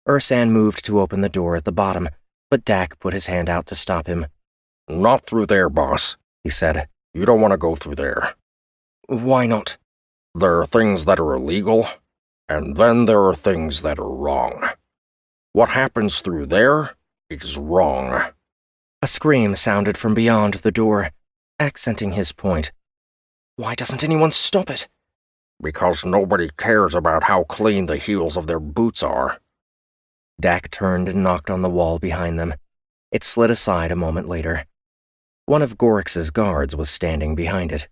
Ursan moved to open the door at the bottom, but Dak put his hand out to stop him. Not through there, boss, he said. You don't want to go through there. Why not? There are things that are illegal, and then there are things that are wrong. What happens through there is wrong. A scream sounded from beyond the door, accenting his point. Why doesn't anyone stop it? Because nobody cares about how clean the heels of their boots are. Dak turned and knocked on the wall behind them. It slid aside a moment later. One of Gorix's guards was standing behind it.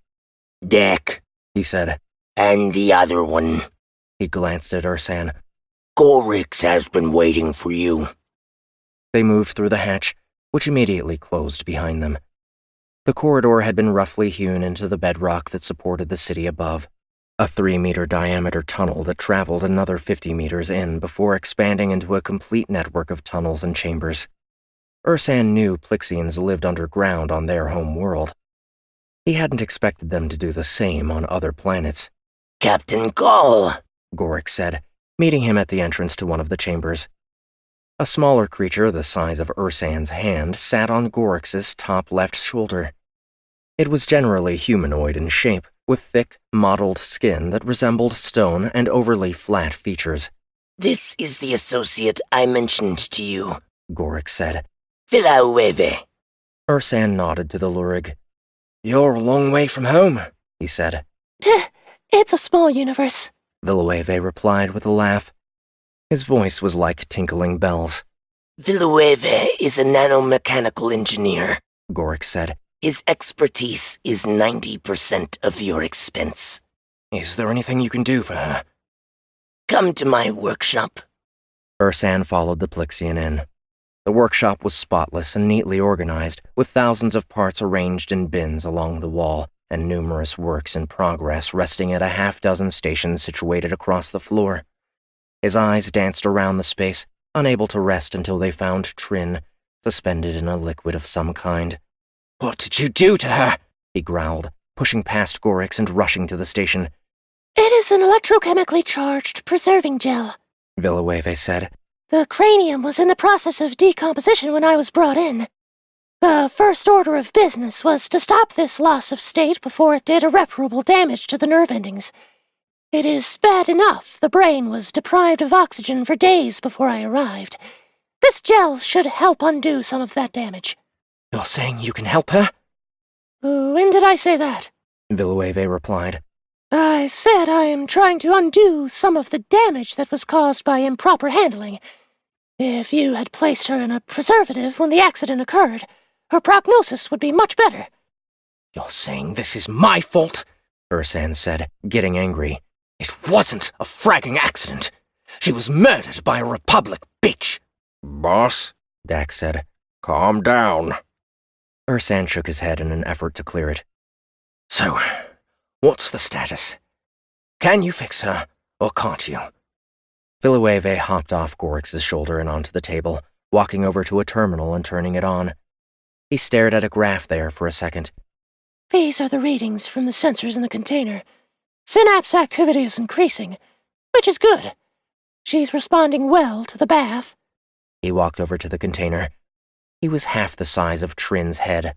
Dak, he said. And the other one. He glanced at Ursan. Gorix has been waiting for you. They moved through the hatch, which immediately closed behind them. The corridor had been roughly hewn into the bedrock that supported the city above, a 3-meter diameter tunnel that traveled another 50 meters in before expanding into a complete network of tunnels and chambers. Ursan knew Plixians lived underground on their home world. He hadn't expected them to do the same on other planets. Captain Gall, Gorix said, meeting him at the entrance to one of the chambers. A smaller creature the size of Ursan's hand sat on Gorix's top left shoulder. It was generally humanoid in shape, with thick, mottled skin that resembled stone and overly flat features. This is the associate I mentioned to you, Gorix said. Villanueve. Ursan nodded to the Lurig. You're a long way from home, he said. It's a small universe, Villanueve replied with a laugh. His voice was like tinkling bells. Villanueve is a nanomechanical engineer, Gorix said. His expertise is 90% of your expense. Is there anything you can do for her? Come to my workshop. Ursan followed the Plixian in. The workshop was spotless and neatly organized, with thousands of parts arranged in bins along the wall, and numerous works in progress resting at a half-dozen stations situated across the floor. His eyes danced around the space, unable to rest until they found Trin, suspended in a liquid of some kind. What did you do to her? He growled, pushing past Gorix and rushing to the station. It is an electrochemically charged preserving gel, Villanueve said. The cranium was in the process of decomposition when I was brought in. The first order of business was to stop this loss of state before it did irreparable damage to the nerve endings. It is bad enough the brain was deprived of oxygen for days before I arrived. This gel should help undo some of that damage. You're saying you can help her? When did I say that? Villanueve replied. I said I am trying to undo some of the damage that was caused by improper handling. If you had placed her in a preservative when the accident occurred, her prognosis would be much better. You're saying this is my fault? Ursan said, getting angry. It wasn't a fragging accident. She was murdered by a Republic bitch. Boss, Dak said. Calm down. Ursan shook his head in an effort to clear it. So, What's the status? Can you fix her, or can't you? Villueve hopped off Gorix's shoulder and onto the table, walking over to a terminal and turning it on. He stared at a graph there for a second. These are the readings from the sensors in the container. Synapse activity is increasing, which is good. She's responding well to the bath. He walked over to the container. He was half the size of Trin's head.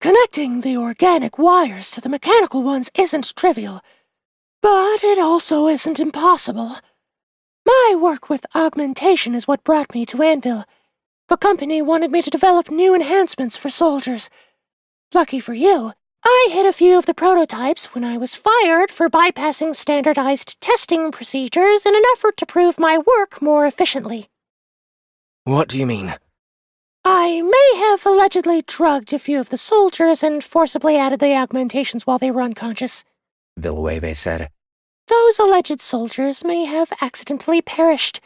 Connecting the organic wires to the mechanical ones isn't trivial, but it also isn't impossible. My work with augmentation is what brought me to Anvil. The company wanted me to develop new enhancements for soldiers. Lucky for you, I hit a few of the prototypes when I was fired for bypassing standardized testing procedures in an effort to prove my work more efficiently. What do you mean? I may have allegedly drugged a few of the soldiers and forcibly added the augmentations while they were unconscious, Villueve said. Those alleged soldiers may have accidentally perished.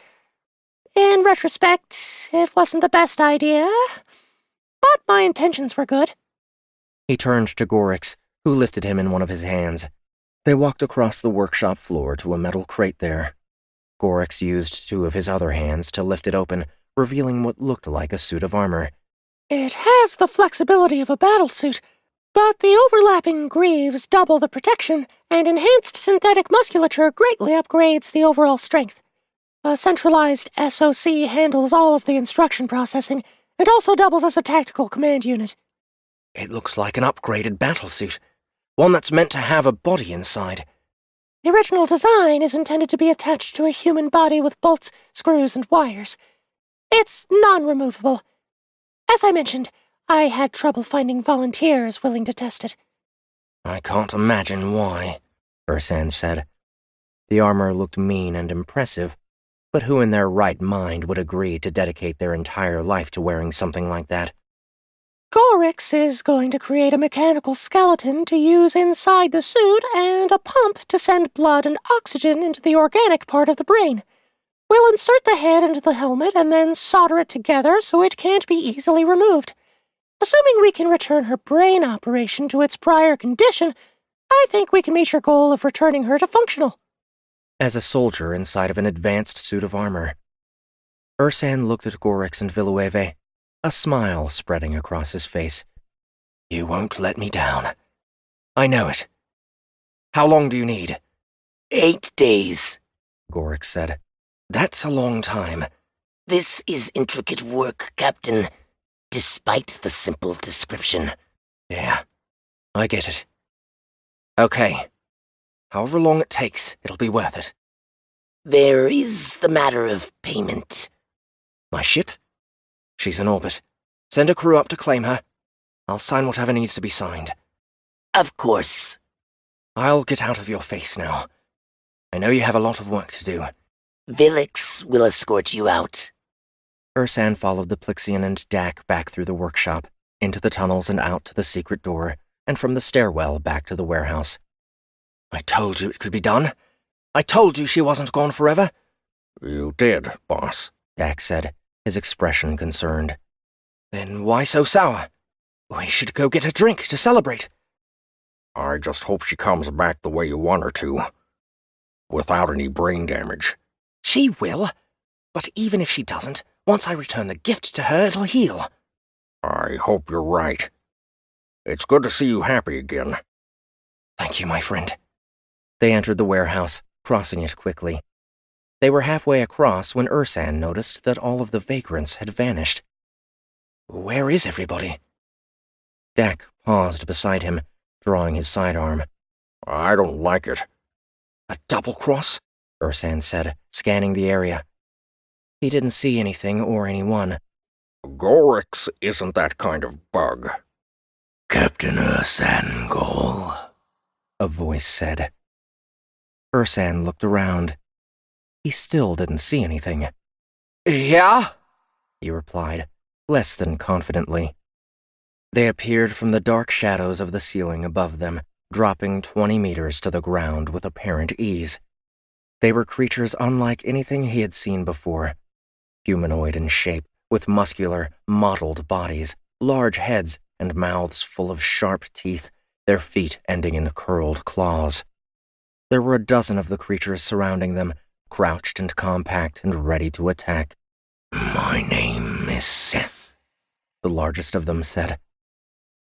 In retrospect, it wasn't the best idea, but my intentions were good. He turned to Gorix, who lifted him in one of his hands. They walked across the workshop floor to a metal crate there. Gorix used two of his other hands to lift it open, revealing what looked like a suit of armor. It has the flexibility of a battlesuit, but the overlapping greaves double the protection, and enhanced synthetic musculature greatly upgrades the overall strength. A centralized SOC handles all of the instruction processing, and also doubles as a tactical command unit. It looks like an upgraded battlesuit, one that's meant to have a body inside. The original design is intended to be attached to a human body with bolts, screws, and wires. It's non-removable. As I mentioned, I had trouble finding volunteers willing to test it. I can't imagine why, Ursan said. The armor looked mean and impressive, but who in their right mind would agree to dedicate their entire life to wearing something like that? Gorix is going to create a mechanical skeleton to use inside the suit and a pump to send blood and oxygen into the organic part of the brain. We'll insert the head into the helmet and then solder it together so it can't be easily removed. Assuming we can return her brain operation to its prior condition, I think we can meet your goal of returning her to functional. As a soldier inside of an advanced suit of armor. Ursan looked at Gorix and Villueve, a smile spreading across his face. You won't let me down. I know it. How long do you need? 8 days, Gorix said. That's a long time. This is intricate work, Captain, despite the simple description. Yeah, I get it. Okay. However long it takes, it'll be worth it. There is the matter of payment. My ship? She's in orbit. Send a crew up to claim her. I'll sign whatever needs to be signed. Of course. I'll get out of your face now. I know you have a lot of work to do. Vilix will escort you out. Ursan followed the Plixian and Dak back through the workshop, into the tunnels and out to the secret door, and from the stairwell back to the warehouse. I told you it could be done. I told you she wasn't gone forever. You did, boss, Dak said, his expression concerned. Then why so sour? We should go get a drink to celebrate. I just hope she comes back the way you want her to, without any brain damage. She will. But even if she doesn't, once I return the gift to her, it'll heal. I hope you're right. It's good to see you happy again. Thank you, my friend. They entered the warehouse, crossing it quickly. They were halfway across when Ursan noticed that all of the vagrants had vanished. Where is everybody? Dak paused beside him, drawing his sidearm. I don't like it. A double cross? Ursan said, scanning the area. He didn't see anything or anyone. Gorix isn't that kind of bug. Captain Ursan Gol, a voice said. Ursan looked around. He still didn't see anything. Yeah? He replied, less than confidently. They appeared from the dark shadows of the ceiling above them, dropping 20 meters to the ground with apparent ease. They were creatures unlike anything he had seen before. Humanoid in shape, with muscular, mottled bodies, large heads, and mouths full of sharp teeth, their feet ending in curled claws. There were a dozen of the creatures surrounding them, crouched and compact and ready to attack. "My name is Seth," the largest of them said.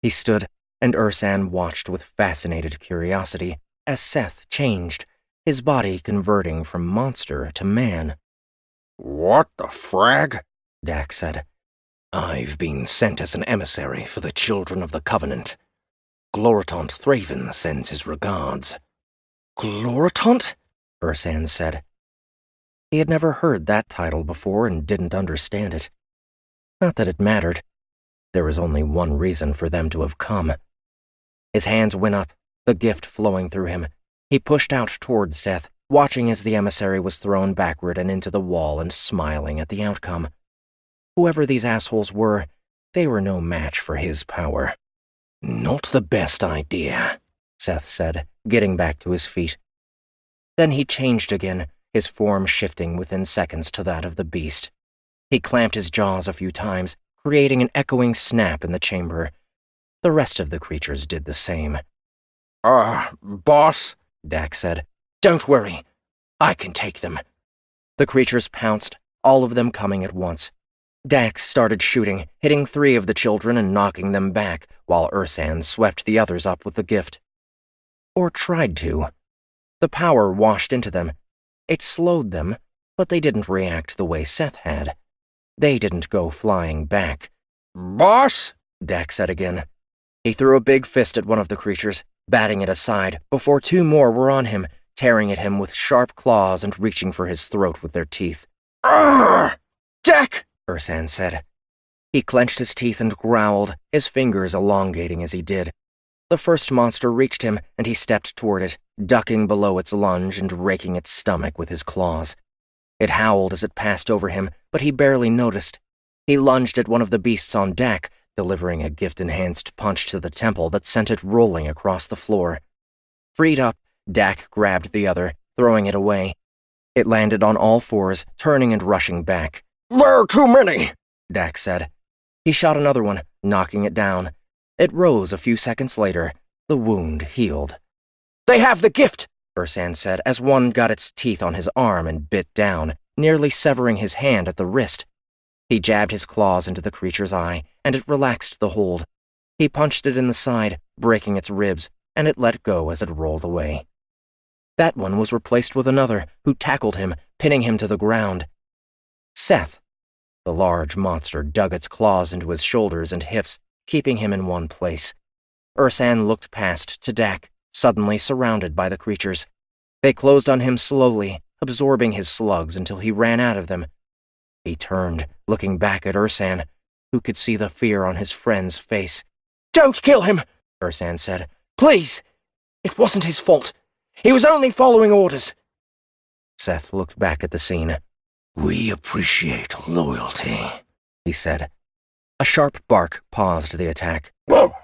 He stood, and Ursan watched with fascinated curiosity as Seth changed, his body converting from monster to man. "What the frag?" Dak said. "I've been sent as an emissary for the Children of the Covenant. Gloritant Thraven sends his regards." "Gloritant?" Ursan said. He had never heard that title before and didn't understand it. Not that it mattered. There was only one reason for them to have come. His hands went up, the gift flowing through him. He pushed out toward Seth, watching as the emissary was thrown backward and into the wall and smiling at the outcome. Whoever these assholes were, they were no match for his power. "Not the best idea," Seth said, getting back to his feet. Then he changed again, his form shifting within seconds to that of the beast. He clamped his jaws a few times, creating an echoing snap in the chamber. The rest of the creatures did the same. Boss?" Dak said. "Don't worry. I can take them." The creatures pounced, all of them coming at once. Dax started shooting, hitting 3 of the children and knocking them back, while Ursan swept the others up with the gift. Or tried to. The power washed into them. It slowed them, but they didn't react the way Seth had. They didn't go flying back. "Boss?" Dax said again. He threw a big fist at one of the creatures, batting it aside, before 2 more were on him, tearing at him with sharp claws and reaching for his throat with their teeth. "Arrgh! Jack!" Ursan said. He clenched his teeth and growled, his fingers elongating as he did. The first monster reached him, and he stepped toward it, ducking below its lunge and raking its stomach with his claws. It howled as it passed over him, but he barely noticed. He lunged at one of the beasts on deck, delivering a gift-enhanced punch to the temple that sent it rolling across the floor. Freed up, Dak grabbed the other, throwing it away. It landed on all 4s, turning and rushing back. "There are too many," Dak said. He shot another one, knocking it down. It rose a few seconds later, the wound healed. "They have the gift," Ursan said, as one got its teeth on his arm and bit down, nearly severing his hand at the wrist. He jabbed his claws into the creature's eye, and it relaxed the hold. He punched it in the side, breaking its ribs, and it let go as it rolled away. That one was replaced with another, who tackled him, pinning him to the ground. Seth. The large monster dug its claws into his shoulders and hips, keeping him in one place. Ursan looked past to Dak, suddenly surrounded by the creatures. They closed on him slowly, absorbing his slugs until he ran out of them. He turned, looking back at Ursan, who could see the fear on his friend's face. "Don't kill him," Ursan said. "Please! It wasn't his fault. He was only following orders." Seth looked back at the scene. "We appreciate loyalty," he said. A sharp bark paused the attack. "Whoa!"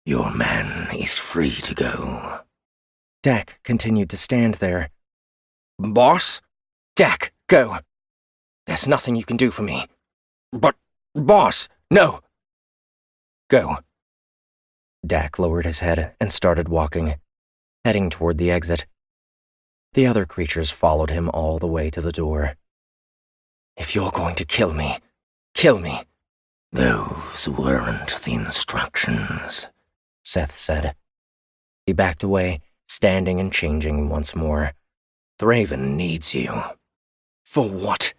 "Your man is free to go." Dak continued to stand there. "Boss?" "Dak, go. There's nothing you can do for me." "But, boss—" "No. Go." Dak lowered his head and started walking, heading toward the exit. The other creatures followed him all the way to the door. "If you're going to kill me, kill me." "Those weren't the instructions," Seth said. He backed away, standing and changing once more. "Thraven needs you." "For what?"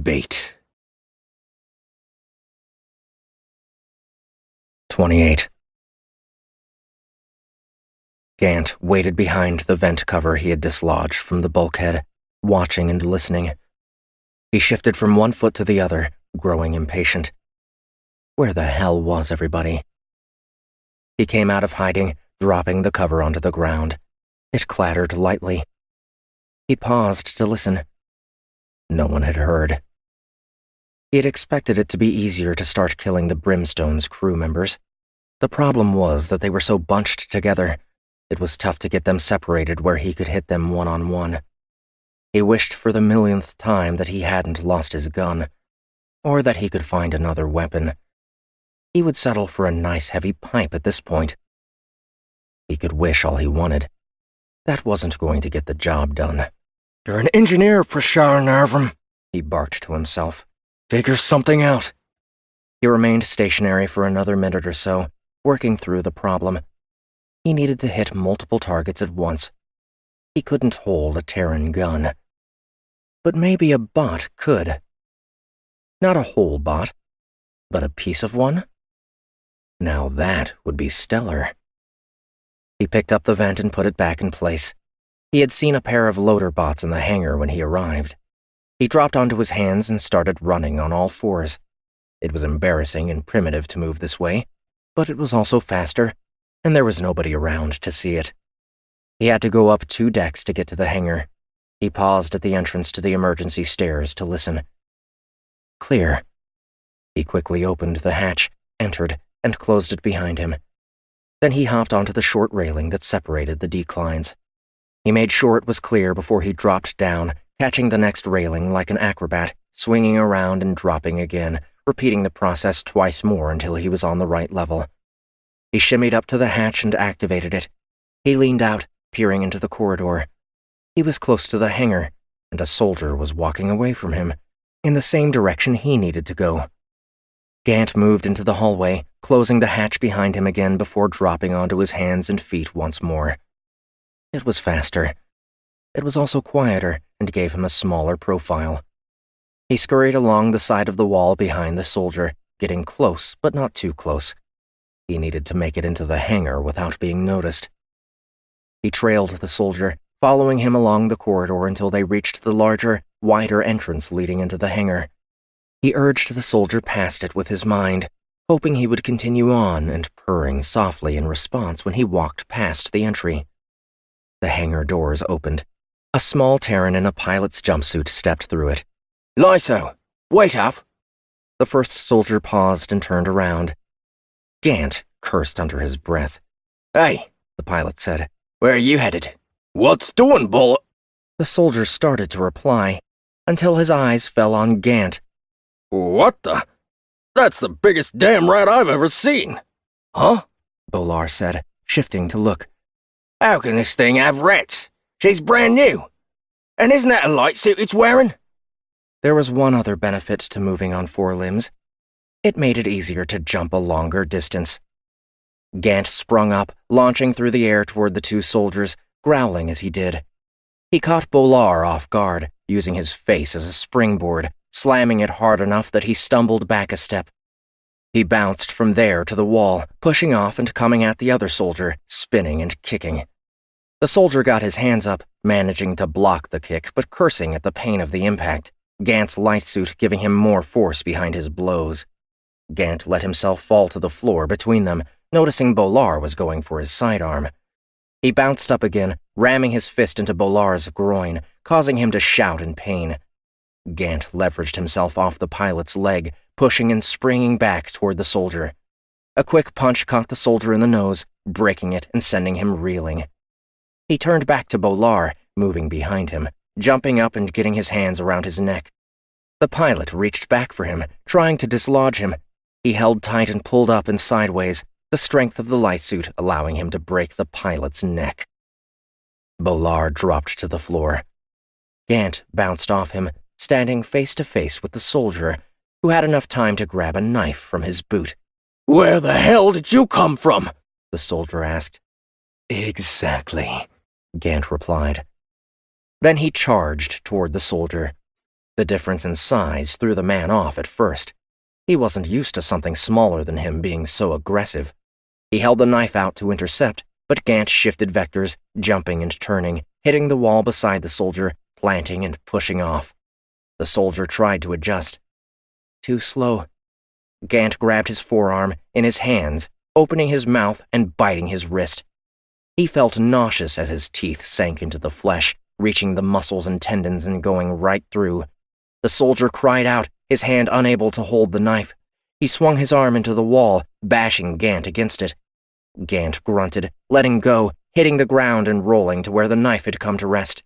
"Bait." 28. Gant waited behind the vent cover he had dislodged from the bulkhead, watching and listening. He shifted from one foot to the other, growing impatient. Where the hell was everybody? He came out of hiding, dropping the cover onto the ground. It clattered lightly. He paused to listen. No one had heard. He had expected it to be easier to start killing the Brimstone's crew members. The problem was that they were so bunched together. It was tough to get them separated where he could hit them one-on-one. He wished for the millionth time that he hadn't lost his gun, or that he could find another weapon. He would settle for a nice heavy pipe at this point, He could wish all he wanted. That wasn't going to get the job done. You're an engineer, Prashar Narvam, he barked to himself. Figure something out. He remained stationary for another minute or so, working through the problem. He needed to hit multiple targets at once. He couldn't hold a Terran gun. But maybe a bot could. Not a whole bot, but a piece of one? Now that would be stellar. He picked up the vent and put it back in place. He had seen a pair of loader bots in the hangar when he arrived. He dropped onto his hands and started running on all fours. It was embarrassing and primitive to move this way, but it was also faster, and there was nobody around to see it. He had to go up 2 decks to get to the hangar. He paused at the entrance to the emergency stairs to listen. Clear. He quickly opened the hatch, entered, and closed it behind him. Then he hopped onto the short railing that separated the declines. He made sure it was clear before he dropped down, catching the next railing like an acrobat, swinging around and dropping again, repeating the process twice more until he was on the right level. He shimmied up to the hatch and activated it. He leaned out, peering into the corridor. He was close to the hangar, and a soldier was walking away from him, in the same direction he needed to go. Gant moved into the hallway, closing the hatch behind him again before dropping onto his hands and feet once more. It was faster. It was also quieter and gave him a smaller profile. He scurried along the side of the wall behind the soldier, getting close but not too close. He needed to make it into the hangar without being noticed. He trailed the soldier, following him along the corridor until they reached the larger, wider entrance leading into the hangar. He urged the soldier past it with his mind, hoping he would continue on and purring softly in response when he walked past the entry. The hangar doors opened. A small Terran in a pilot's jumpsuit stepped through it. Lyso, wait up. The first soldier paused and turned around. Gant cursed under his breath. Hey, the pilot said. Where are you headed? What's doing, bullet? The soldier started to reply, until his eyes fell on Gant. What the? That's the biggest damn rat I've ever seen. Huh? Bolar said, shifting to look. How can this thing have rats? She's brand new. And isn't that a light suit it's wearing? There was one other benefit to moving on 4 limbs. It made it easier to jump a longer distance. Gant sprung up, launching through the air toward the 2 soldiers, growling as he did. He caught Bolar off guard, using his face as a springboard, slamming it hard enough that he stumbled back a step. He bounced from there to the wall, pushing off and coming at the other soldier, spinning and kicking. The soldier got his hands up, managing to block the kick, but cursing at the pain of the impact, Gant's light suit giving him more force behind his blows. Gant let himself fall to the floor between them, noticing Bolar was going for his sidearm. He bounced up again, ramming his fist into Bolar's groin, causing him to shout in pain. Gant leveraged himself off the pilot's leg, pushing and springing back toward the soldier. A quick punch caught the soldier in the nose, breaking it and sending him reeling. He turned back to Bolar, moving behind him, jumping up and getting his hands around his neck. The pilot reached back for him, trying to dislodge him. He held tight and pulled up and sideways, the strength of the light suit allowing him to break the pilot's neck. Bolar dropped to the floor. Gant bounced off him, standing face to face with the soldier, who had enough time to grab a knife from his boot. Where the hell did you come from? The soldier asked. Exactly, Gant replied. Then he charged toward the soldier. The difference in size threw the man off at first. He wasn't used to something smaller than him being so aggressive. He held the knife out to intercept, but Gant shifted vectors, jumping and turning, hitting the wall beside the soldier, planting and pushing off. The soldier tried to adjust. Too slow. Gant grabbed his forearm in his hands, opening his mouth and biting his wrist. He felt nauseous as his teeth sank into the flesh, reaching the muscles and tendons and going right through. The soldier cried out, his hand unable to hold the knife. He swung his arm into the wall, bashing Gant against it. Gant grunted, letting go, hitting the ground and rolling to where the knife had come to rest.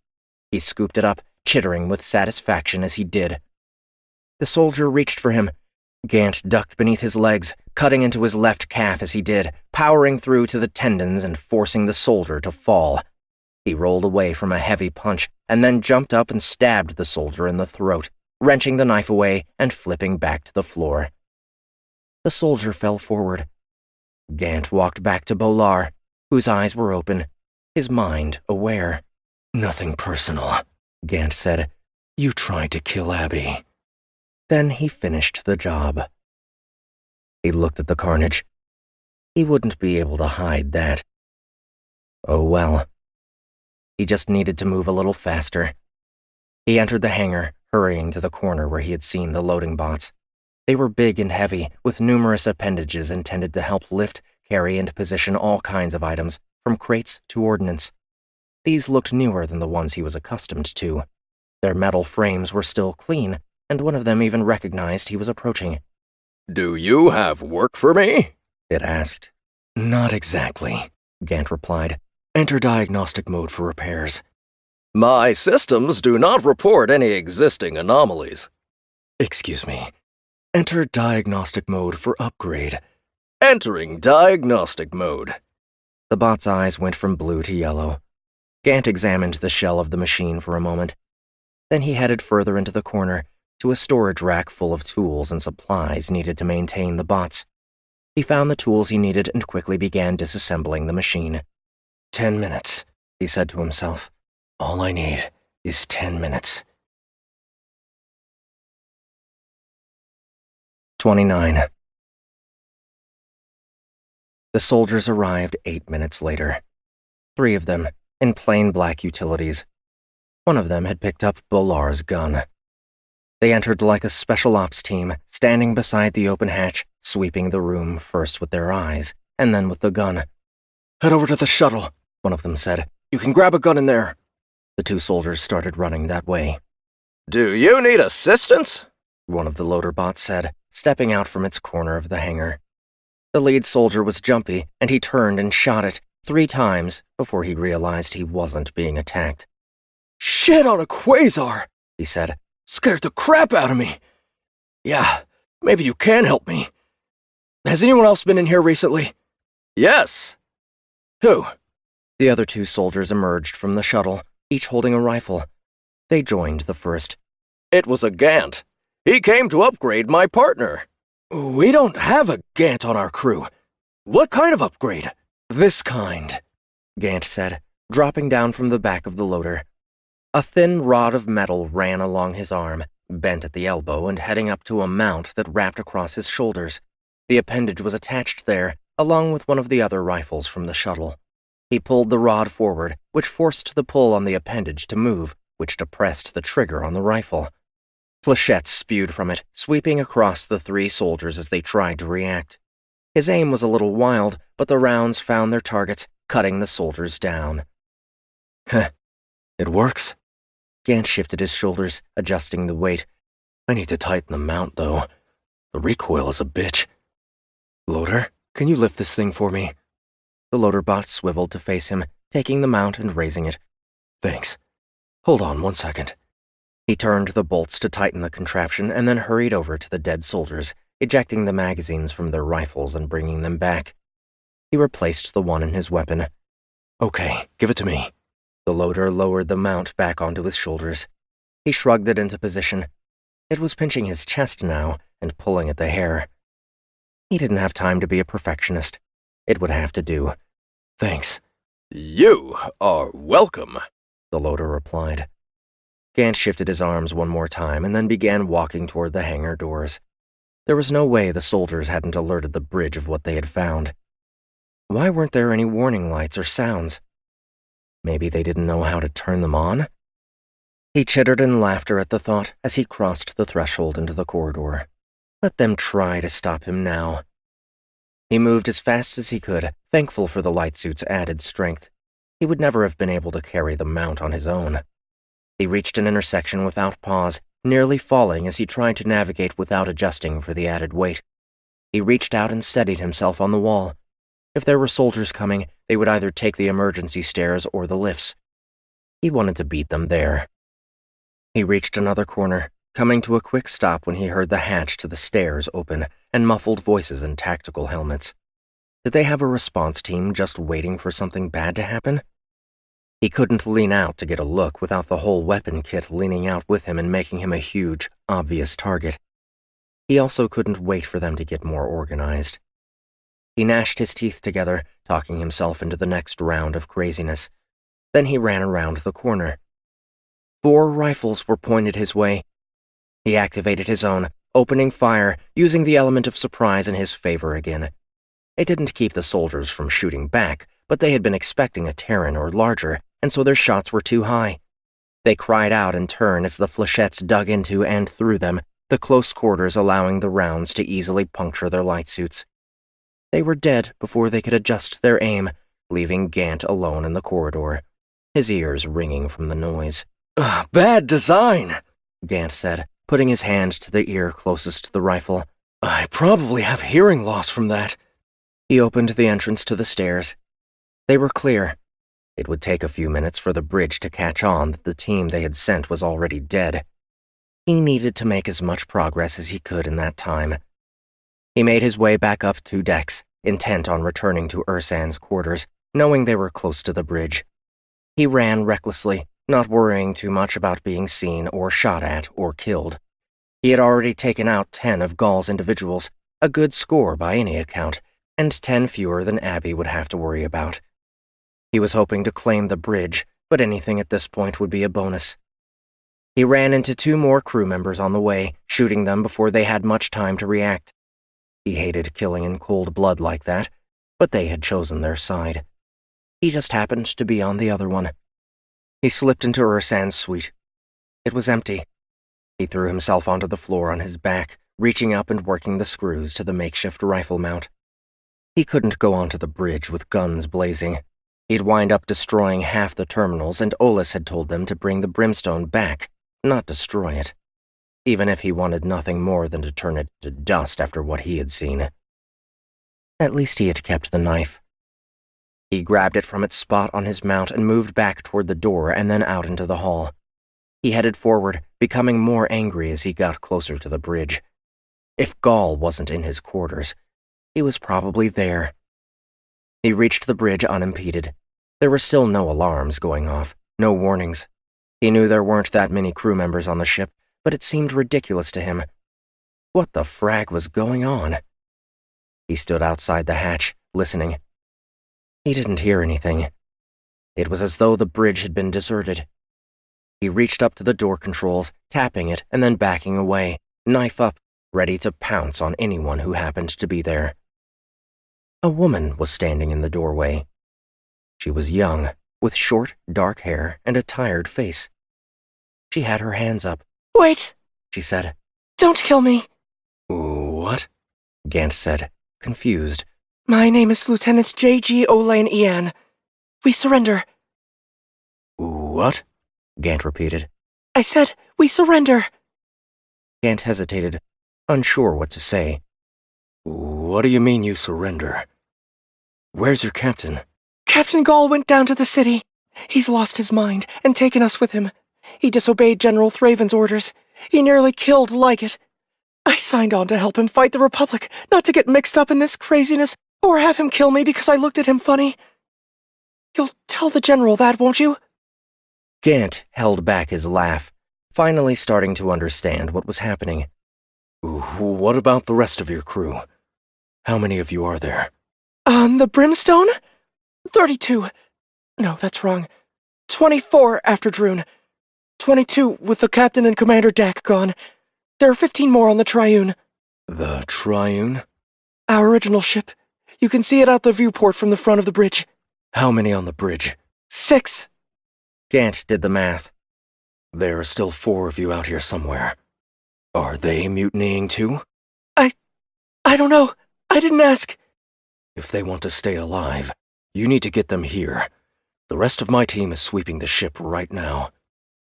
He scooped it up, chittering with satisfaction as he did. The soldier reached for him, Gant ducked beneath his legs, cutting into his left calf as he did, powering through to the tendons and forcing the soldier to fall. He rolled away from a heavy punch and then jumped up and stabbed the soldier in the throat, wrenching the knife away and flipping back to the floor. The soldier fell forward. Gant walked back to Bolar, whose eyes were open, his mind aware. "Nothing personal," Gant said. "You tried to kill Abby." Then he finished the job. He looked at the carnage. He wouldn't be able to hide that. Oh well. He just needed to move a little faster. He entered the hangar, hurrying to the corner where he had seen the loading bots. They were big and heavy, with numerous appendages intended to help lift, carry, and position all kinds of items, from crates to ordnance. These looked newer than the ones he was accustomed to. Their metal frames were still clean, and one of them even recognized he was approaching. "Do you have work for me?" it asked. "Not exactly," Gant replied. "Enter diagnostic mode for repairs." "My systems do not report any existing anomalies." "Excuse me. Enter diagnostic mode for upgrade." "Entering diagnostic mode." The bot's eyes went from blue to yellow. Gant examined the shell of the machine for a moment. Then he headed further into the corner, to a storage rack full of tools and supplies needed to maintain the bots. He found the tools he needed and quickly began disassembling the machine. 10 minutes, he said to himself. All I need is 10 minutes. 29. The soldiers arrived 8 minutes later. 3 of them, in plain black utilities. One of them had picked up Bolar's gun. They entered like a special ops team, standing beside the open hatch, sweeping the room first with their eyes, and then with the gun. "Head over to the shuttle," one of them said. "You can grab a gun in there." The 2 soldiers started running that way. "Do you need assistance?" one of the loader bots said, stepping out from its corner of the hangar. The lead soldier was jumpy, and he turned and shot it 3 times before he realized he wasn't being attacked. "Shit on a quasar," he said. "Scared the crap out of me. Yeah, maybe you can help me. Has anyone else been in here recently?" "Yes." "Who?" The other 2 soldiers emerged from the shuttle, each holding a rifle. They joined the first. "It was a Gant. He came to upgrade my partner." "We don't have a Gant on our crew. What kind of upgrade?" "This kind," Gant said, dropping down from the back of the loader. A thin rod of metal ran along his arm, bent at the elbow and heading up to a mount that wrapped across his shoulders. The appendage was attached there, along with one of the other rifles from the shuttle. He pulled the rod forward, which forced the pull on the appendage to move, which depressed the trigger on the rifle. Flechettes spewed from it, sweeping across the 3 soldiers as they tried to react. His aim was a little wild, but the rounds found their targets, cutting the soldiers down. "Heh, it works." Gant shifted his shoulders, adjusting the weight. "I need to tighten the mount, though. The recoil is a bitch. Loader, can you lift this thing for me?" The loader bot swiveled to face him, taking the mount and raising it. "Thanks. Hold on 1 second." He turned the bolts to tighten the contraption and then hurried over to the dead soldiers, ejecting the magazines from their rifles and bringing them back. He replaced the one in his weapon. "Okay, give it to me." The loader lowered the mount back onto his shoulders. He shrugged it into position. It was pinching his chest now and pulling at the hair. He didn't have time to be a perfectionist. It would have to do. "Thanks." "You are welcome," the loader replied. Gant shifted his arms one more time and then began walking toward the hangar doors. There was no way the soldiers hadn't alerted the bridge of what they had found. Why weren't there any warning lights or sounds? Maybe they didn't know how to turn them on? He chittered in laughter at the thought as he crossed the threshold into the corridor. Let them try to stop him now. He moved as fast as he could, thankful for the light suit's added strength. He would never have been able to carry the mount on his own. He reached an intersection without pause, nearly falling as he tried to navigate without adjusting for the added weight. He reached out and steadied himself on the wall. If there were soldiers coming, they would either take the emergency stairs or the lifts. He wanted to beat them there. He reached another corner, coming to a quick stop when he heard the hatch to the stairs open and muffled voices in tactical helmets. Did they have a response team just waiting for something bad to happen? He couldn't lean out to get a look without the whole weapon kit leaning out with him and making him a huge, obvious target. He also couldn't wait for them to get more organized. He gnashed his teeth together, talking himself into the next round of craziness. Then he ran around the corner. 4 rifles were pointed his way. He activated his own, opening fire, using the element of surprise in his favor again. It didn't keep the soldiers from shooting back, but they had been expecting a Terran or larger, and so their shots were too high. They cried out in turn as the flechettes dug into and through them, the close quarters allowing the rounds to easily puncture their light suits. They were dead before they could adjust their aim, leaving Gant alone in the corridor, his ears ringing from the noise. Bad design, Gant said, putting his hand to the ear closest to the rifle. I probably have hearing loss from that. He opened the entrance to the stairs. They were clear. It would take a few minutes for the bridge to catch on that the team they had sent was already dead. He needed to make as much progress as he could in that time. He made his way back up 2 decks, intent on returning to Ursan's quarters, knowing they were close to the bridge. He ran recklessly, not worrying too much about being seen or shot at or killed. He had already taken out 10 of Gaul's individuals, a good score by any account, and 10 fewer than Abby would have to worry about. He was hoping to claim the bridge, but anything at this point would be a bonus. He ran into 2 more crew members on the way, shooting them before they had much time to react. He hated killing in cold blood like that, but they had chosen their side. He just happened to be on the other one. He slipped into Ursan's suite. It was empty. He threw himself onto the floor on his back, reaching up and working the screws to the makeshift rifle mount. He couldn't go onto the bridge with guns blazing. He'd wind up destroying half the terminals, and Olis had told them to bring the Brimstone back, not destroy it, even if he wanted nothing more than to turn it to dust after what he had seen. At least he had kept the knife. He grabbed it from its spot on his mount and moved back toward the door and then out into the hall. He headed forward, becoming more angry as he got closer to the bridge. If Gaul wasn't in his quarters, he was probably there. He reached the bridge unimpeded. There were still no alarms going off, no warnings. He knew there weren't that many crew members on the ship, but it seemed ridiculous to him. What the frag was going on? He stood outside the hatch, listening. He didn't hear anything. It was as though the bridge had been deserted. He reached up to the door controls, tapping it and then backing away, knife up, ready to pounce on anyone who happened to be there. A woman was standing in the doorway. She was young, with short, dark hair and a tired face. She had her hands up. Wait, she said. Don't kill me. What? Gant said, confused. My name is Lieutenant J.G. Olaine Ian. We surrender. What? Gant repeated. I said, we surrender. Gant hesitated, unsure what to say. What do you mean you surrender? Where's your captain? Captain Gaul went down to the city. He's lost his mind and taken us with him. He disobeyed General Thraven's orders. He nearly killed Liget. I signed on to help him fight the Republic, not to get mixed up in this craziness, or have him kill me because I looked at him funny. You'll tell the General that, won't you? Gant held back his laugh, finally starting to understand what was happening. What about the rest of your crew? How many of you are there? On the Brimstone? 32. No, that's wrong. 24 after Droon. 22 with the captain and Commander Dak gone. There are 15 more on the Triune. The Triune? Our original ship. You can see it out the viewport from the front of the bridge. How many on the bridge? 6. Gant did the math. There are still 4 of you out here somewhere. Are they mutinying too? I don't know. I didn't ask. If they want to stay alive, you need to get them here. The rest of my team is sweeping the ship right now.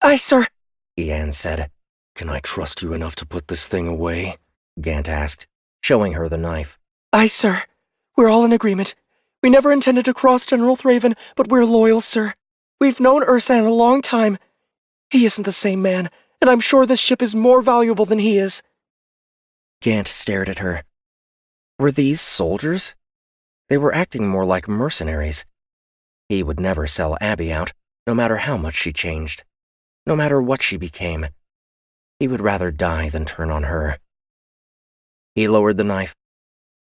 Aye, sir, Ian said. Can I trust you enough to put this thing away? Gant asked, showing her the knife. Aye, sir. We're all in agreement. We never intended to cross General Thraven, but we're loyal, sir. We've known Ursan a long time. He isn't the same man, and I'm sure this ship is more valuable than he is. Gant stared at her. Were these soldiers? They were acting more like mercenaries. He would never sell Abby out, no matter how much she changed, no matter what she became. He would rather die than turn on her. He lowered the knife.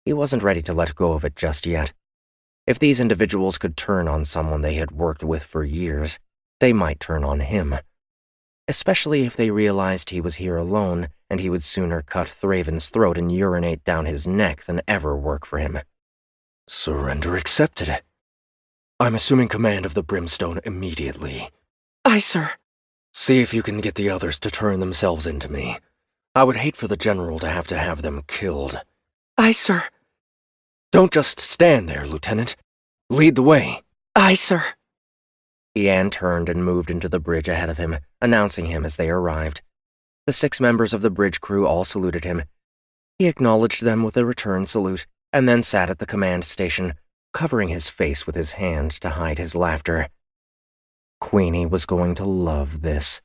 He wasn't ready to let go of it just yet. If these individuals could turn on someone they had worked with for years, they might turn on him. Especially if they realized he was here alone, and he would sooner cut Thraven's throat and urinate down his neck than ever work for him. Surrender accepted. I'm assuming command of the Brimstone immediately. Aye, sir. See if you can get the others to turn themselves into me. I would hate for the General to have them killed. Aye, sir. Don't just stand there, Lieutenant. Lead the way. Aye, sir. Ian turned and moved into the bridge ahead of him, announcing him as they arrived. The 6 members of the bridge crew all saluted him. He acknowledged them with a return salute, and then sat at the command station, covering his face with his hand to hide his laughter. Queenie was going to love this.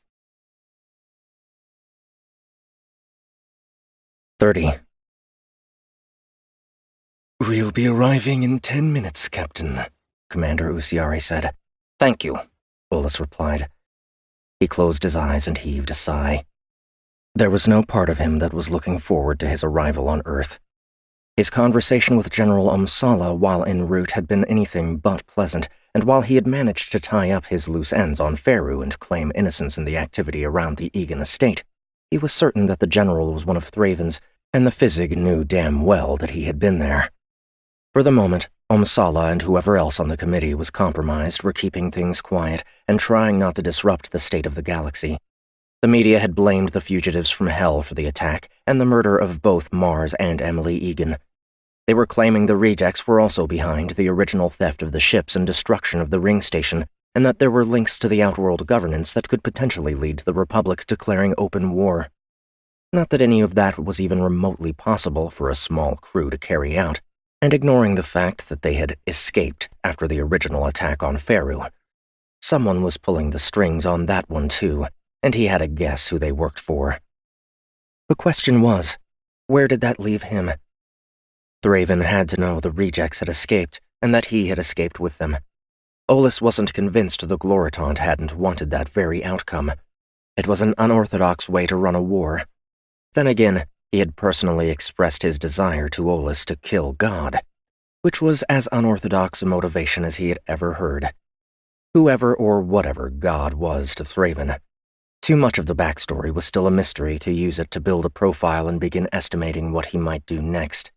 30. We'll be arriving in 10 minutes, Captain, Commander Usiari said. Thank you, Olis replied. He closed his eyes and heaved a sigh. There was no part of him that was looking forward to his arrival on Earth. His conversation with General Umsala while en route had been anything but pleasant, and while he had managed to tie up his loose ends on Faerû and claim innocence in the activity around the Egan estate, he was certain that the General was one of Thraven's, and the Physig knew damn well that he had been there. For the moment, Umsala and whoever else on the committee was compromised were keeping things quiet and trying not to disrupt the state of the galaxy. The media had blamed the fugitives from Hell for the attack and the murder of both Mars and Emily Egan. They were claiming the rejects were also behind the original theft of the ships and destruction of the ring station, and that there were links to the Outworld governance that could potentially lead to the Republic declaring open war. Not that any of that was even remotely possible for a small crew to carry out, and ignoring the fact that they had escaped after the original attack on Faerû. Someone was pulling the strings on that one too, and he had a guess who they worked for. The question was, where did that leave him? Thraven had to know the rejects had escaped, and that he had escaped with them. Olis wasn't convinced the Gloritant hadn't wanted that very outcome. It was an unorthodox way to run a war. Then again, he had personally expressed his desire to Olis to kill God, which was as unorthodox a motivation as he had ever heard. Whoever or whatever God was to Thraven. Too much of the backstory was still a mystery to use it to build a profile and begin estimating what he might do next.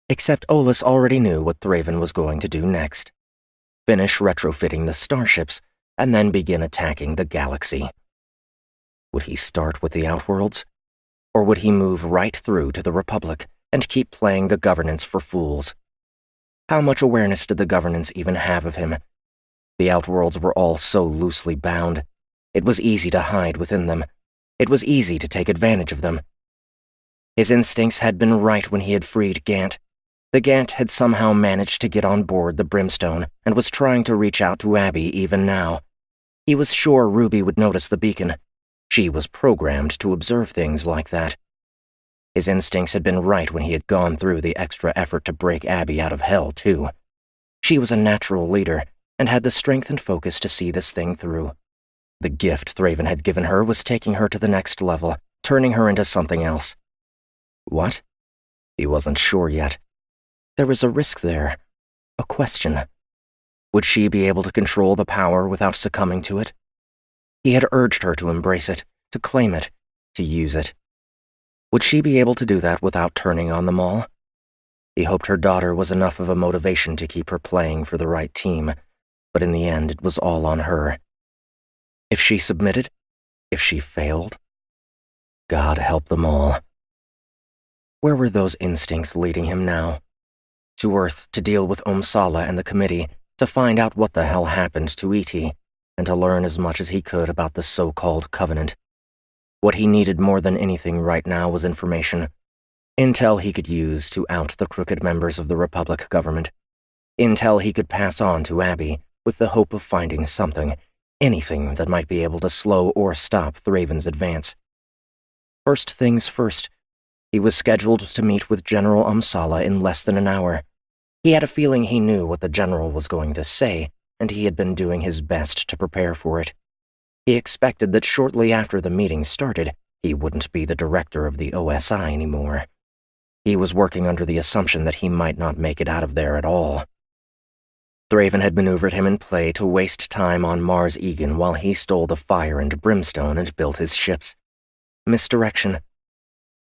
Except Olis already knew what Thraven was going to do next. Finish retrofitting the starships, and then begin attacking the galaxy. Would he start with the Outworlds? Or would he move right through to the Republic and keep playing the governance for fools? How much awareness did the governance even have of him? The Outworlds were all so loosely bound. It was easy to hide within them. It was easy to take advantage of them. His instincts had been right when he had freed Gant. The Gant had somehow managed to get on board the Brimstone and was trying to reach out to Abby even now. He was sure Ruby would notice the beacon. She was programmed to observe things like that. His instincts had been right when he had gone through the extra effort to break Abby out of Hell, too. She was a natural leader and had the strength and focus to see this thing through. The gift Thraven had given her was taking her to the next level, turning her into something else. What? He wasn't sure yet. There was a risk there, a question. Would she be able to control the power without succumbing to it? He had urged her to embrace it, to claim it, to use it. Would she be able to do that without turning on them all? He hoped her daughter was enough of a motivation to keep her playing for the right team, but in the end it was all on her. If she submitted, if she failed, God help them all. Where were those instincts leading him now? To Earth to deal with Umsala and the committee, to find out what the hell happened to E.T., and to learn as much as he could about the so-called Covenant. What he needed more than anything right now was information. Intel he could use to out the crooked members of the Republic government. Intel he could pass on to Abby, with the hope of finding something, anything that might be able to slow or stop Thraven's advance. First things first, he was scheduled to meet with General Umsala in less than an hour. He had a feeling he knew what the general was going to say, and he had been doing his best to prepare for it. He expected that shortly after the meeting started, he wouldn't be the director of the OSI anymore. He was working under the assumption that he might not make it out of there at all. Thraven had maneuvered him in play to waste time on Mars Egan while he stole the fire and brimstone and built his ships. Misdirection.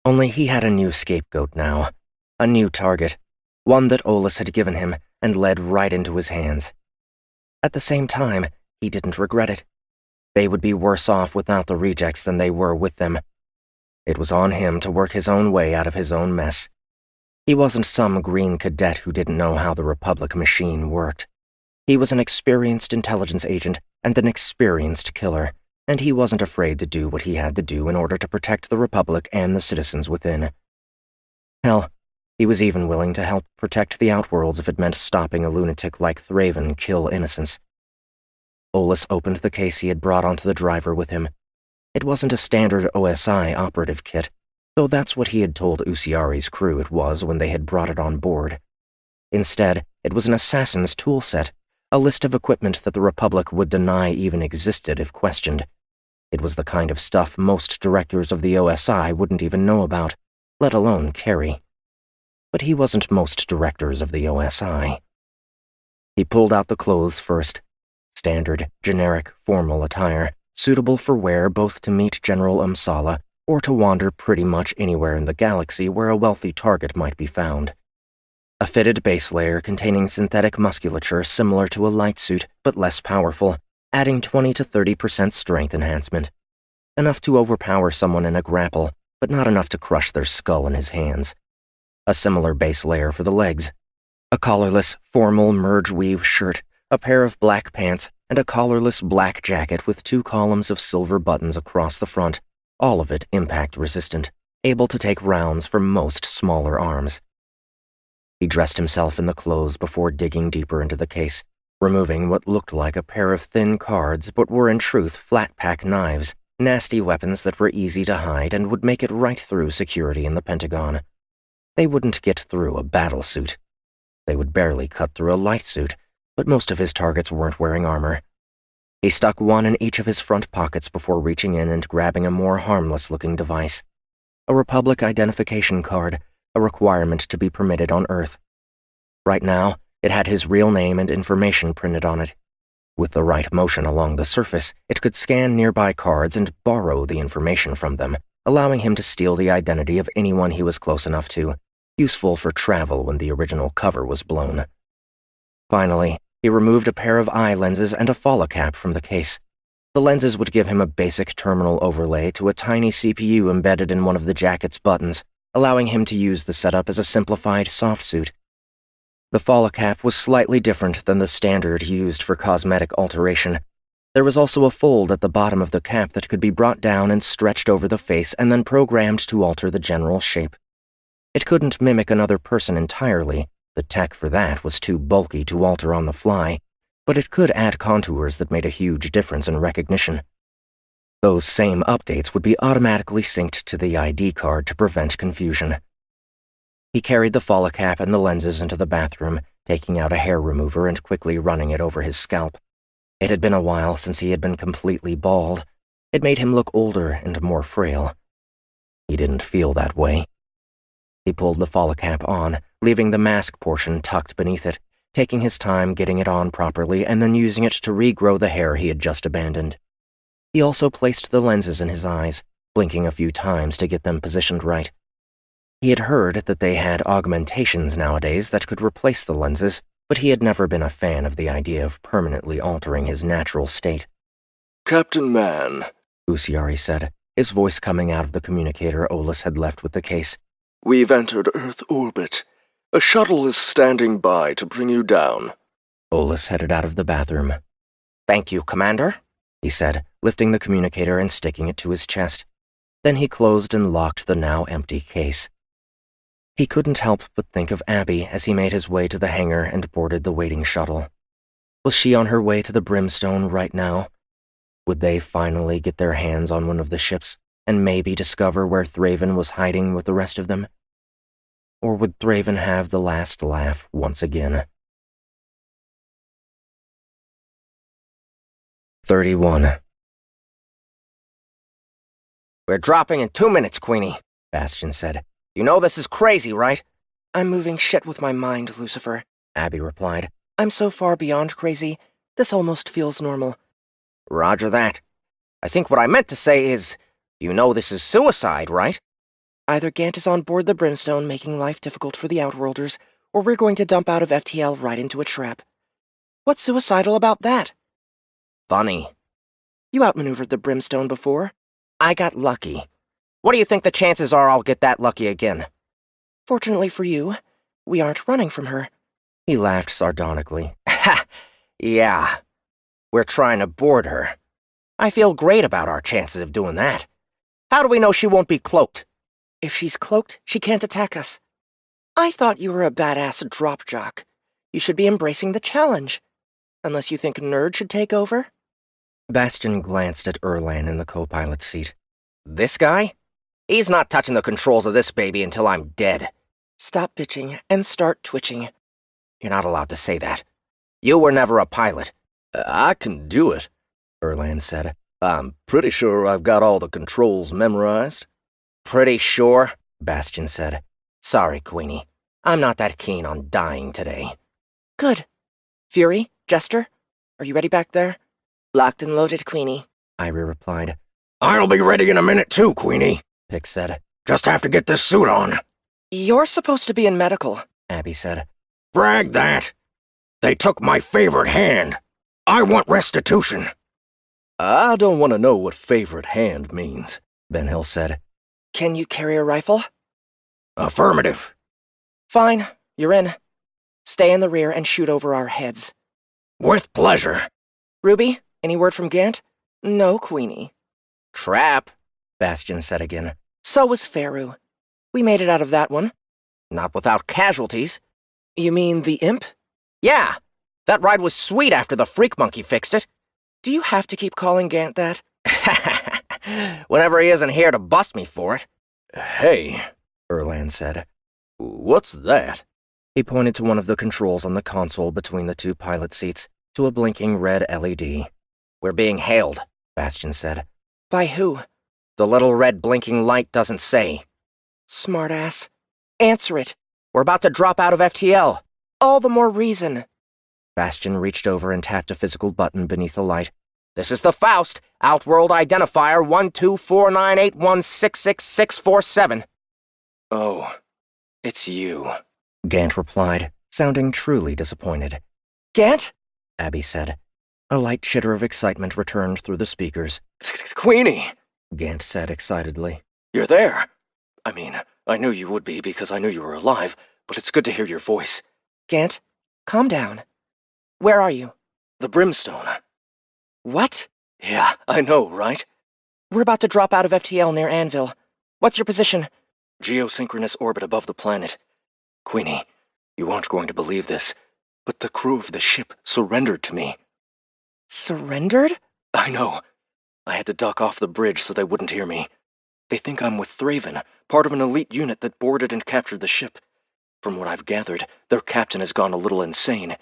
Only he had a new scapegoat now, a new target, one that Olus had given him and led right into his hands. At the same time, he didn't regret it. They would be worse off without the rejects than they were with them. It was on him to work his own way out of his own mess. He wasn't some green cadet who didn't know how the Republic machine worked. He was an experienced intelligence agent and an experienced killer, and he wasn't afraid to do what he had to do in order to protect the Republic and the citizens within. Hell, he was even willing to help protect the Outworlds if it meant stopping a lunatic like Thraven kill innocents. Olus opened the case he had brought onto the driver with him. It wasn't a standard OSI operative kit, though that's what he had told Usiari's crew it was when they had brought it on board. Instead, it was an assassin's toolset, a list of equipment that the Republic would deny even existed if questioned. It was the kind of stuff most directors of the OSI wouldn't even know about, let alone carry. But he wasn't most directors of the OSI. He pulled out the clothes first. Standard, generic, formal attire, suitable for wear both to meet General Umsala or to wander pretty much anywhere in the galaxy where a wealthy target might be found. A fitted base layer containing synthetic musculature similar to a light suit, but less powerful, adding 20 to 30% strength enhancement. Enough to overpower someone in a grapple, but not enough to crush their skull in his hands. A similar base layer for the legs. A collarless, formal merge-weave shirt, a pair of black pants, and a collarless black jacket with 2 columns of silver buttons across the front, all of it impact-resistant, able to take rounds from most smaller arms. He dressed himself in the clothes before digging deeper into the case, removing what looked like a pair of thin cards but were in truth flat-pack knives, nasty weapons that were easy to hide and would make it right through security in the Pentagon. They wouldn't get through a battle suit. They would barely cut through a light suit, but most of his targets weren't wearing armor. He stuck one in each of his front pockets before reaching in and grabbing a more harmless-looking device. A Republic identification card, a requirement to be permitted on Earth. Right now, it had his real name and information printed on it. With the right motion along the surface, it could scan nearby cards and borrow the information from them, allowing him to steal the identity of anyone he was close enough to, useful for travel when the original cover was blown. Finally, he removed a pair of eye lenses and a follow-cap from the case. The lenses would give him a basic terminal overlay to a tiny CPU embedded in one of the jacket's buttons, allowing him to use the setup as a simplified softsuit. The follow-cap was slightly different than the standard used for cosmetic alteration. There was also a fold at the bottom of the cap that could be brought down and stretched over the face and then programmed to alter the general shape. It couldn't mimic another person entirely. The tech for that was too bulky to alter on the fly, but it could add contours that made a huge difference in recognition. Those same updates would be automatically synced to the ID card to prevent confusion. He carried the follow-cap and the lenses into the bathroom, taking out a hair remover and quickly running it over his scalp. It had been a while since he had been completely bald. It made him look older and more frail. He didn't feel that way. He pulled the follow-cap on, leaving the mask portion tucked beneath it, taking his time getting it on properly and then using it to regrow the hair he had just abandoned. He also placed the lenses in his eyes, blinking a few times to get them positioned right. He had heard that they had augmentations nowadays that could replace the lenses, but he had never been a fan of the idea of permanently altering his natural state. "Captain Man," Usiari said, his voice coming out of the communicator Olus had left with the case. "We've entered Earth orbit. A shuttle is standing by to bring you down." Olus headed out of the bathroom. "Thank you, Commander," he said, lifting the communicator and sticking it to his chest. Then he closed and locked the now empty case. He couldn't help but think of Abby as he made his way to the hangar and boarded the waiting shuttle. Was she on her way to the Brimstone right now? Would they finally get their hands on one of the ships and maybe discover where Thraven was hiding with the rest of them? Or would Thraven have the last laugh once again? 31. We're dropping in 2 minutes, Queenie, Bastion said. You know this is crazy, right? I'm moving shit with my mind, Lucifer, Abby replied. I'm so far beyond crazy, this almost feels normal. Roger that. I think what I meant to say is, you know this is suicide, right? Either Gant is on board the Brimstone making life difficult for the Outworlders, or we're going to dump out of FTL right into a trap. What's suicidal about that? Funny. You outmaneuvered the Brimstone before. I got lucky. What do you think the chances are I'll get that lucky again? Fortunately for you, we aren't running from her. He laughed sardonically. Ha! Yeah. We're trying to board her. I feel great about our chances of doing that. How do we know she won't be cloaked? If she's cloaked, she can't attack us. I thought you were a badass drop jock. You should be embracing the challenge. Unless you think Nerd should take over? Bastion glanced at Erlan in the co-pilot seat. This guy? He's not touching the controls of this baby until I'm dead. Stop bitching and start twitching. You're not allowed to say that. You were never a pilot. I can do it, Erlan said. I'm pretty sure I've got all the controls memorized. Pretty sure, Bastion said. Sorry, Queenie. I'm not that keen on dying today. Good. Fury, Jester, are you ready back there? Locked and loaded, Queenie, Irie replied. I'll be ready in a minute too, Queenie, Pick said. Just have to get this suit on. You're supposed to be in medical, Abby said. Frag that. They took my favorite hand. I want restitution. I don't want to know what favorite hand means, Ben Hill said. Can you carry a rifle? Affirmative. Fine, you're in. Stay in the rear and shoot over our heads. With pleasure. Ruby, any word from Gant? No, Queenie. Trap, Bastion said again. So was Faru. We made it out of that one. not without casualties. You mean the imp? Yeah, that ride was sweet after the freak monkey fixed it. Do you have to keep calling Gant that? Whenever he isn't here to bust me for it. Hey, Erlan said. what's that? He pointed to one of the controls on the console between the two pilot seats, to a blinking red LED. We're being hailed, Bastion said. By who? The little red blinking light doesn't say. Smartass. Answer it. We're about to drop out of FTL. All the more reason. Bastion reached over and tapped a physical button beneath the light. This is the Faust, Outworld Identifier 12498166647. Oh, it's you. Gant replied, sounding truly disappointed. Gant? Abby said. A light chitter of excitement returned through the speakers. Queenie! Gant said excitedly. You're there. I mean, I knew you would be because I knew you were alive, but it's good to hear your voice. Gant, calm down. Where are you? The Brimstone. What? Yeah, I know, right? We're about to drop out of FTL near Anvil. What's your position? Geosynchronous orbit above the planet. Queenie, you aren't going to believe this, but the crew of the ship surrendered to me. Surrendered? I know. I had to duck off the bridge so they wouldn't hear me. They think I'm with Thraven, part of an elite unit that boarded and captured the ship. From what I've gathered, their captain has gone a little insane.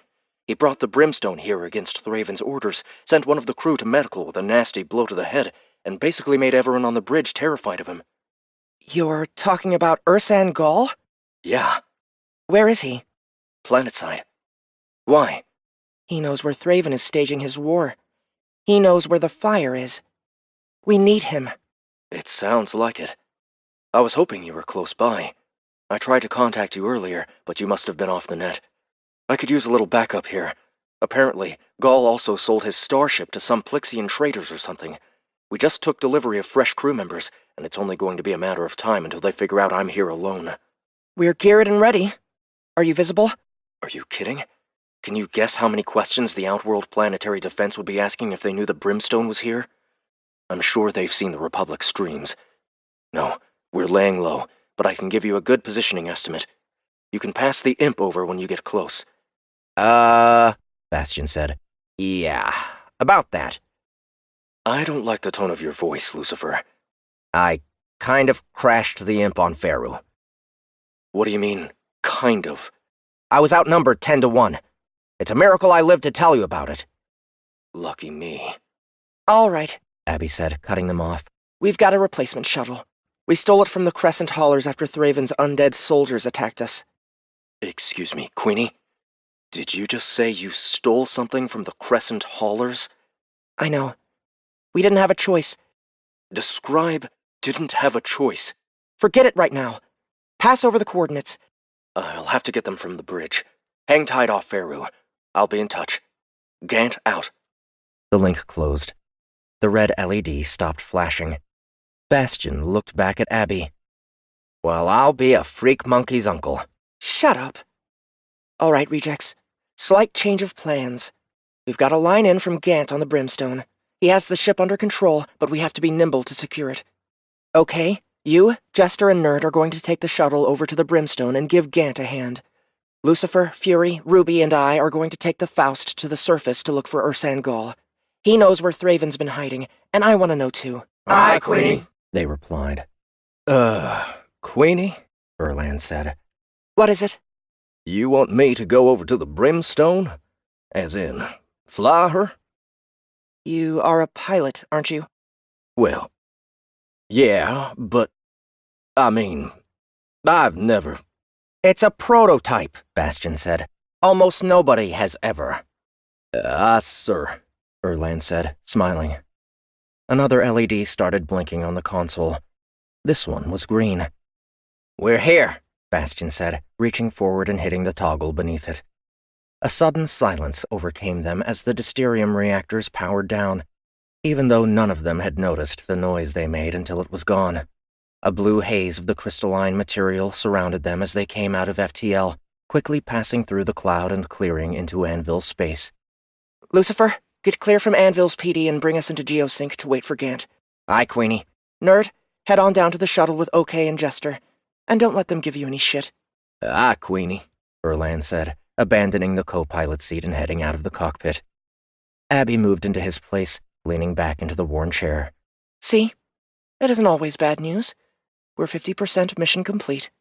He brought the Brimstone here against Thraven's orders, sent one of the crew to medical with a nasty blow to the head, and basically made everyone on the bridge terrified of him. You're talking about Ursan Gall? Yeah, Where is he? planetside. Why? He knows where Thraven is staging his war. He knows where the fire is. We need him. It sounds like it. I was hoping you were close by. I tried to contact you earlier, but you must have been off the net. I could use a little backup here. Apparently, Gaul also sold his starship to some Plixian traders or something. We just took delivery of fresh crew members, and it's only going to be a matter of time until they figure out I'm here alone. We're geared and ready. Are you visible? Are you kidding? Can you guess how many questions the Outworld Planetary Defense would be asking if they knew the Brimstone was here? I'm sure they've seen the Republic streams. No, we're laying low, but I can give you a good positioning estimate. You can pass the imp over when you get close. Bastion said. Yeah, about that. I don't like the tone of your voice, Lucifer. I kind of crashed the imp on Faru. What do you mean, kind of? I was outnumbered 10 to 1. It's a miracle I lived to tell you about it. Lucky me. All right, Abby said, cutting them off. we've got a replacement shuttle. We stole it from the Crescent Haulers after Thraven's undead soldiers attacked us. Excuse me, Queenie? Did you just say you stole something from the Crescent Haulers? I know. We didn't have a choice. Describe didn't have a choice. Forget it right now. Pass over the coordinates. I'll have to get them from the bridge. Hang tight off Faru. I'll be in touch. Gant out. The link closed. The red LED stopped flashing. Bastion looked back at Abby. Well, I'll be a freak monkey's uncle. Shut up. All right, rejects. Slight change of plans. We've got a line in from Gant on the Brimstone. He has the ship under control, but we have to be nimble to secure it. Okay, you, Jester, and Nerd are going to take the shuttle over to the Brimstone and give Gant a hand. Lucifer, Fury, Ruby, and I are going to take the Faust to the surface to look for Ursan Gall. He knows where Thraven's been hiding, and I want to know too. Aye, Queenie, they replied. Queenie? Erland said. What is it? You want me to go over to the Brimstone? As in, fly her? You are a pilot, aren't you? Well, yeah, but, I mean, I've never... It's a prototype, Bastion said. Almost nobody has ever. Sir, Erland said, smiling. Another LED started blinking on the console. This one was green. We're here, Bastion said, reaching forward and hitting the toggle beneath it. A sudden silence overcame them as the Dysterium reactors powered down, even though none of them had noticed the noise they made until it was gone. A blue haze of the crystalline material surrounded them as they came out of FTL, quickly passing through the cloud and clearing into Anvil space. Lucifer, get clear from Anvil's PD and bring us into Geosync to wait for Gant. Aye, Queenie. Nerd, head on down to the shuttle with OK and Jester, and don't let them give you any shit. Aye, Queenie, Erland said, abandoning the co-pilot seat and heading out of the cockpit. Abby moved into his place, leaning back into the worn chair. See? It isn't always bad news. We're 50% mission complete.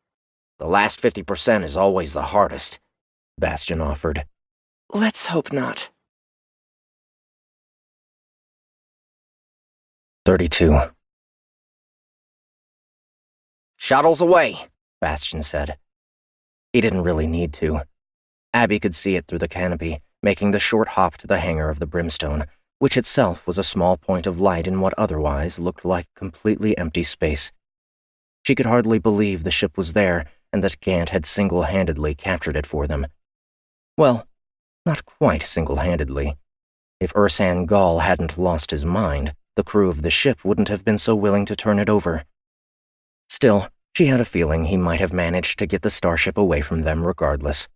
The last 50% is always the hardest, Bastion offered. Let's hope not. 32. Shuttle's away, Bastion said. He didn't really need to. Abby could see it through the canopy, making the short hop to the hangar of the Brimstone, which itself was a small point of light in what otherwise looked like completely empty space. She could hardly believe the ship was there and that Gant had single-handedly captured it for them. Well, not quite single-handedly. If Ursan Gall hadn't lost his mind, the crew of the ship wouldn't have been so willing to turn it over. Still, she had a feeling he might have managed to get the starship away from them regardless.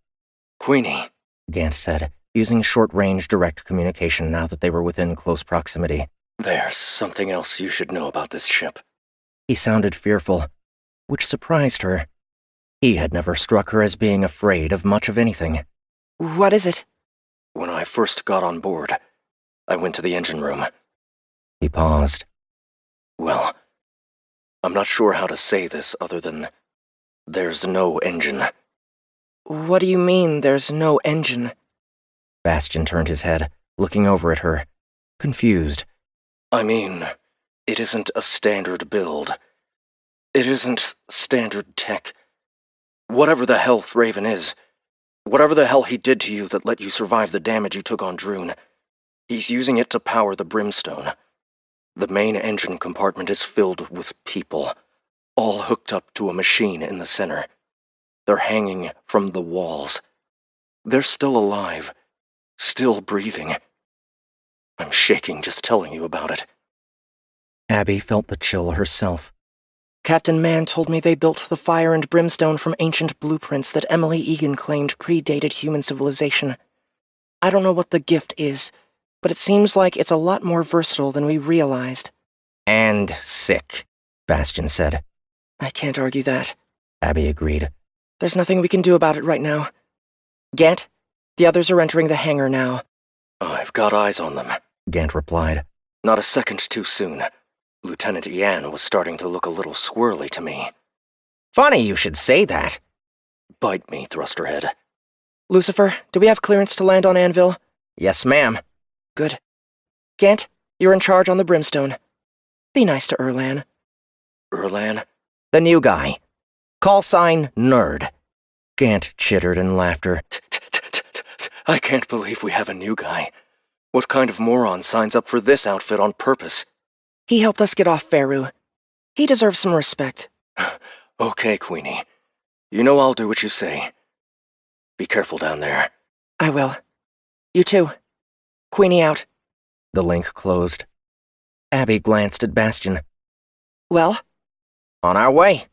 Queenie, Gant said, using short-range direct communication now that they were within close proximity. There's something else you should know about this ship. He sounded fearful, which surprised her. He had never struck her as being afraid of much of anything. What is it? When I first got on board, I went to the engine room. He paused. Well, I'm not sure how to say this other than there's no engine. What do you mean, there's no engine? Bastion turned his head, looking over at her, confused. I mean, it isn't a standard build. It isn't standard tech. Whatever the hell Thraven is, whatever the hell he did to you that let you survive the damage you took on Droon, he's using it to power the Brimstone. The main engine compartment is filled with people, all hooked up to a machine in the center. They're hanging from the walls. They're still alive, still breathing. I'm shaking just telling you about it. Abby felt the chill herself. Captain Mann told me they built the fire and brimstone from ancient blueprints that Emily Egan claimed predated human civilization. I don't know what the gift is, but it seems like it's a lot more versatile than we realized. And sick, Bastion said. I can't argue that. Abby agreed. There's nothing we can do about it right now. Gant, the others are entering the hangar now. I've got eyes on them, Gant replied. Not a second too soon. Lieutenant Ian was starting to look a little squirrely to me. Funny you should say that. Bite me, Thrusterhead. Lucifer, do we have clearance to land on Anvil? Yes, ma'am. Good. Gant, you're in charge on the Brimstone. Be nice to Erlan. Erlan? The new guy. Call sign Nerd. Gant chittered in laughter. I can't believe we have a new guy. What kind of moron signs up for this outfit on purpose? He helped us get off Faru. He deserves some respect. Okay, Queenie. You know I'll do what you say. Be careful down there. I will. You too. Queenie out. The link closed. Abby glanced at Bastion. Well? On our way.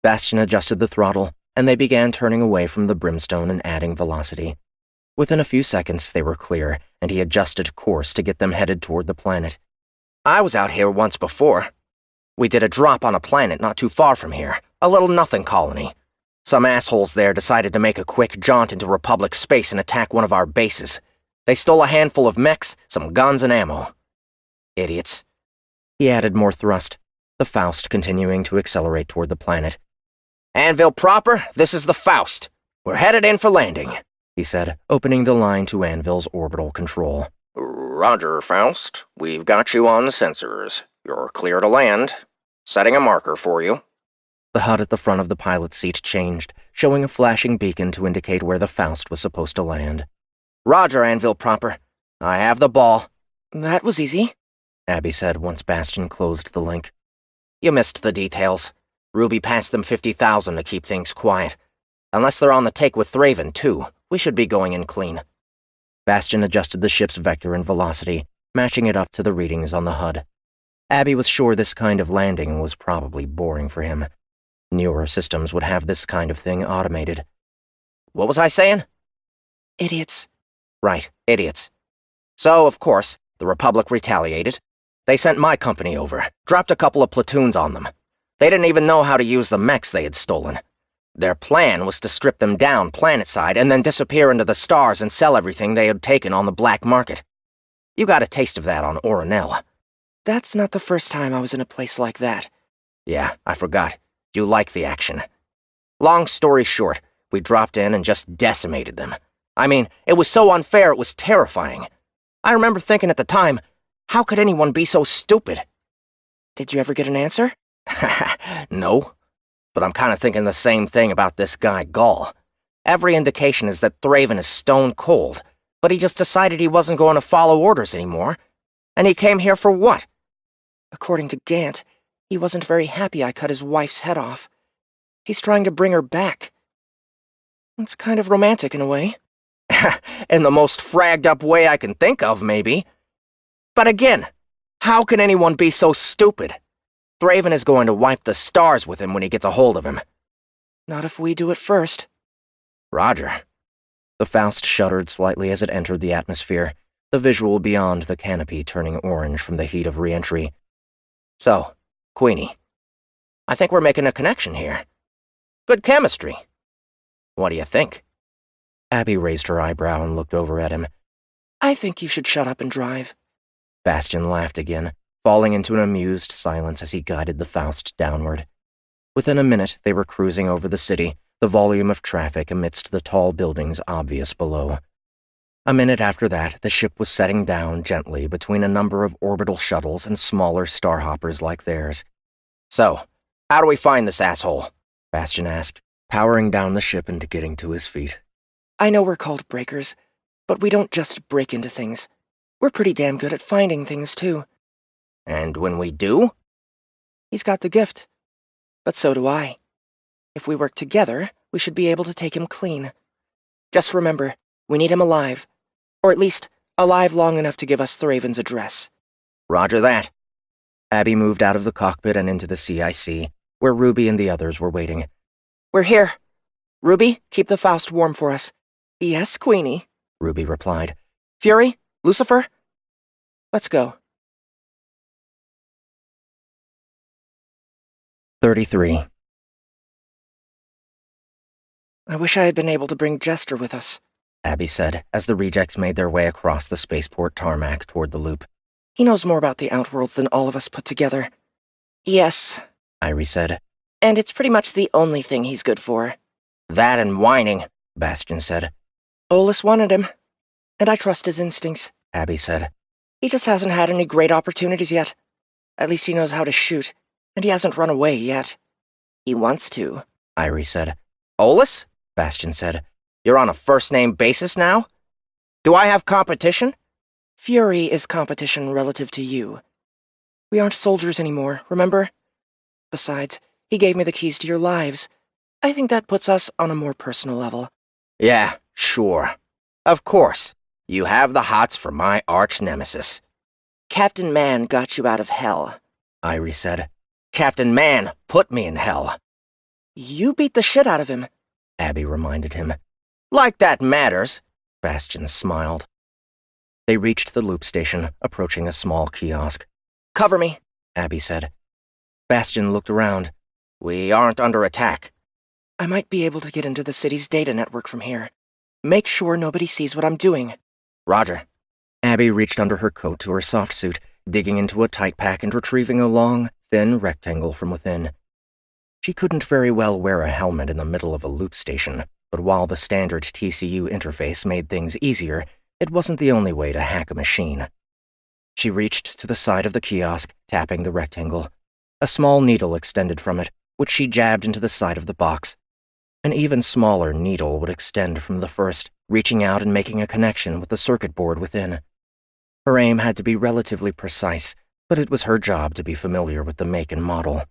Bastion adjusted the throttle, and they began turning away from the Brimstone and adding velocity. Within a few seconds, they were clear, and he adjusted course to get them headed toward the planet. I was out here once before. We did a drop on a planet not too far from here, a little nothing colony. Some assholes there decided to make a quick jaunt into Republic space and attack one of our bases. They stole a handful of mechs, some guns and ammo. Idiots. He added more thrust, the Faust continuing to accelerate toward the planet. Anvil proper, this is the Faust. We're headed in for landing, he said, opening the line to Anvil's orbital control. Roger, Faust. We've got you on the sensors. You're clear to land. Setting a marker for you. The HUD at the front of the pilot's seat changed, showing a flashing beacon to indicate where the Faust was supposed to land. Roger, Anvil proper. I have the ball. That was easy, Abby said once Bastion closed the link. You missed the details. Ruby passed them 50,000 to keep things quiet. Unless they're on the take with Thraven, too, we should be going in clean. Bastion adjusted the ship's vector and velocity, matching it up to the readings on the HUD. Abby was sure this kind of landing was probably boring for him. Newer systems would have this kind of thing automated. What was I saying? Idiots. Right, idiots. So, of course, the Republic retaliated. They sent my company over, dropped a couple of platoons on them. They didn't even know how to use the mechs they had stolen. Their plan was to strip them down planetside and then disappear into the stars and sell everything they had taken on the black market. You got a taste of that on Oronel. That's not the first time I was in a place like that. Yeah, I forgot. You like the action. Long story short, we dropped in and just decimated them. I mean, it was so unfair it was terrifying. I remember thinking at the time, how could anyone be so stupid? Did you ever get an answer? No. But I'm kind of thinking the same thing about this guy, Gall. Every indication is that Thraven is stone cold, but he just decided he wasn't going to follow orders anymore. And he came here for what? According to Gant, he wasn't very happy I cut his wife's head off. He's trying to bring her back. It's kind of romantic in a way. In the most fragged up way I can think of, maybe. But again, how can anyone be so stupid? Thraven is going to wipe the stars with him when he gets a hold of him. Not if we do it first. Roger. The Faust shuddered slightly as it entered the atmosphere, the visual beyond the canopy turning orange from the heat of re-entry. So, Queenie, I think we're making a connection here. Good chemistry. What do you think? Abby raised her eyebrow and looked over at him. I think you should shut up and drive. Bastion laughed again, falling into an amused silence as he guided the Faust downward. Within a minute, they were cruising over the city, the volume of traffic amidst the tall buildings obvious below. A minute after that, the ship was setting down gently between a number of orbital shuttles and smaller starhoppers like theirs. So, how do we find this asshole? Bastion asked, powering down the ship and getting to his feet. I know we're called breakers, but we don't just break into things. We're pretty damn good at finding things, too. And when we do? He's got the gift. But so do I. If we work together, we should be able to take him clean. Just remember, we need him alive. Or at least, alive long enough to give us Thraven's address. Roger that. Abby moved out of the cockpit and into the CIC, where Ruby and the others were waiting. We're here. Ruby, keep the Faust warm for us. Yes, Queenie, Ruby replied. Fury, Lucifer, let's go. 33. I wish I had been able to bring Jester with us, Abby said, as the rejects made their way across the spaceport tarmac toward the loop. He knows more about the Outworlds than all of us put together. Yes, Irie said. And it's pretty much the only thing he's good for. That and whining, Bastion said. Olus wanted him, and I trust his instincts. Abby said. He just hasn't had any great opportunities yet. At least he knows how to shoot, and he hasn't run away yet. He wants to, Irie said. Olus? Bastion said. You're on a first-name basis now? Do I have competition? Fury is competition relative to you. We aren't soldiers anymore, remember? Besides, he gave me the keys to your lives. I think that puts us on a more personal level. Yeah, sure. Of course. You have the hots for my arch-nemesis. Captain Man got you out of hell, Irie said. Captain Man put me in hell. You beat the shit out of him, Abby reminded him. Like that matters. Bastion smiled. They reached the loop station, approaching a small kiosk. Cover me, Abby said. Bastion looked around. We aren't under attack. I might be able to get into the city's data network from here. Make sure nobody sees what I'm doing. Roger. Abby reached under her coat to her soft suit, digging into a tight pack and retrieving a long, thin rectangle from within. She couldn't very well wear a helmet in the middle of a loop station, but while the standard TCU interface made things easier, it wasn't the only way to hack a machine. She reached to the side of the kiosk, tapping the rectangle. A small needle extended from it, which she jabbed into the side of the box. An even smaller needle would extend from the first, reaching out and making a connection with the circuit board within. Her aim had to be relatively precise, but it was her job to be familiar with the make and model.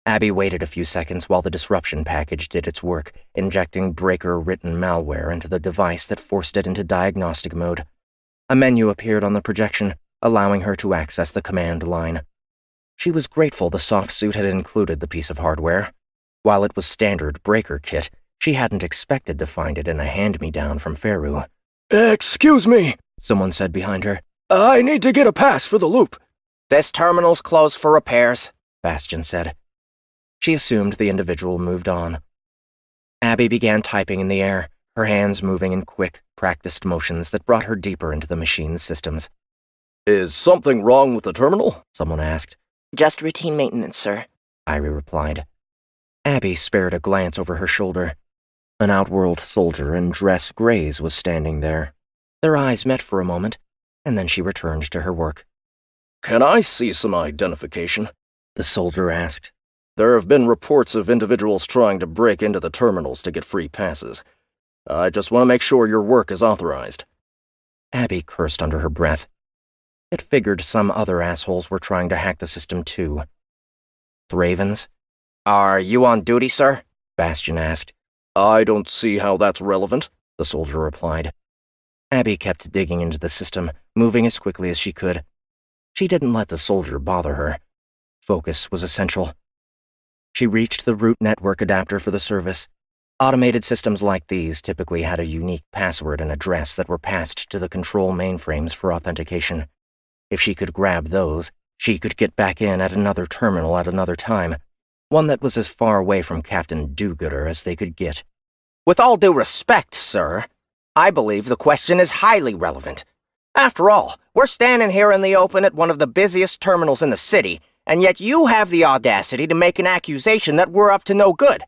Abby waited a few seconds while the disruption package did its work, injecting breaker-written malware into the device that forced it into diagnostic mode. A menu appeared on the projection, allowing her to access the command line. She was grateful the soft suit had included the piece of hardware. While it was standard breaker kit, she hadn't expected to find it in a hand-me-down from Faru. Excuse me, someone said behind her. I need to get a pass for the loop. This terminal's closed for repairs, Bastion said. She assumed the individual moved on. Abby began typing in the air, her hands moving in quick, practiced motions that brought her deeper into the machine's systems. Is something wrong with the terminal? Someone asked. Just routine maintenance, sir, Irie replied. Abby spared a glance over her shoulder. An Outworld soldier in dress grays was standing there. Their eyes met for a moment, and then she returned to her work. Can I see some identification? The soldier asked. There have been reports of individuals trying to break into the terminals to get free passes. I just want to make sure your work is authorized. Abby cursed under her breath. It figured some other assholes were trying to hack the system too. Thravens? Are you on duty, sir? Bastion asked. I don't see how that's relevant, the soldier replied. Abby kept digging into the system, moving as quickly as she could. She didn't let the soldier bother her. Focus was essential. She reached the root network adapter for the service. Automated systems like these typically had a unique password and address that were passed to the control mainframes for authentication. If she could grab those, she could get back in at another terminal at another time, one that was as far away from Captain Do-Gooder as they could get. With all due respect, sir, I believe the question is highly relevant. After all, we're standing here in the open at one of the busiest terminals in the city, and yet you have the audacity to make an accusation that we're up to no good.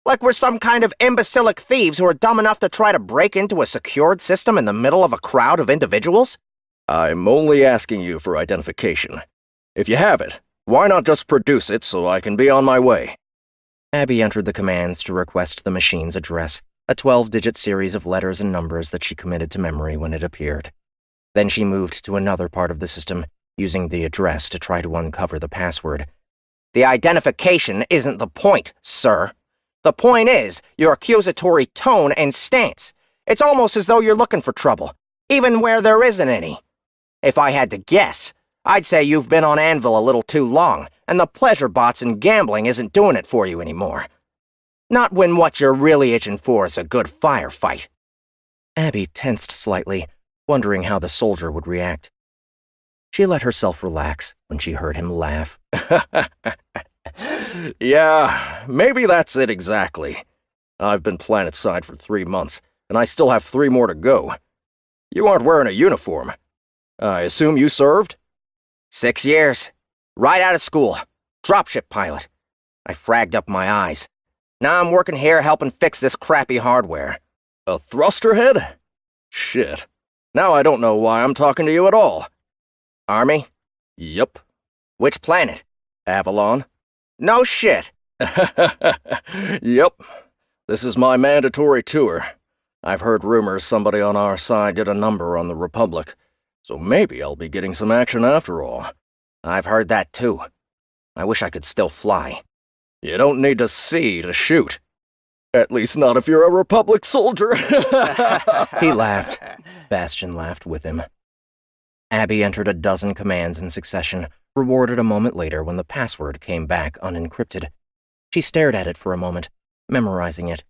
Like we're some kind of imbecilic thieves who are dumb enough to try to break into a secured system in the middle of a crowd of individuals? I'm only asking you for identification. If you have it, why not just produce it so I can be on my way? Abby entered the commands to request the machine's address, a 12-digit series of letters and numbers that she committed to memory when it appeared. Then she moved to another part of the system, using the address to try to uncover the password. The identification isn't the point, sir. The point is your accusatory tone and stance. It's almost as though you're looking for trouble, even where there isn't any. If I had to guess, I'd say you've been on Anvil a little too long, and the pleasure bots and gambling isn't doing it for you anymore. Not when what you're really itching for is a good firefight. Abby tensed slightly, wondering how the soldier would react. She let herself relax when she heard him laugh. Yeah, maybe that's it exactly. I've been planet-side for 3 months, and I still have 3 more to go. You aren't wearing a uniform. I assume you served? 6 years. Right out of school. Dropship pilot. I fragged up my eyes. Now I'm working here helping fix this crappy hardware. A thruster head? Shit. Now I don't know why I'm talking to you at all. Army? Yup. Which planet? Avalon? No shit. Yup. This is my mandatory tour. I've heard rumors somebody on our side did a number on the Republic, so maybe I'll be getting some action after all. I've heard that too. I wish I could still fly. You don't need to see to shoot. At least not if you're a Republic soldier. He laughed. Bastion laughed with him. Abby entered a dozen commands in succession, rewarded a moment later when the password came back unencrypted. She stared at it for a moment, memorizing it.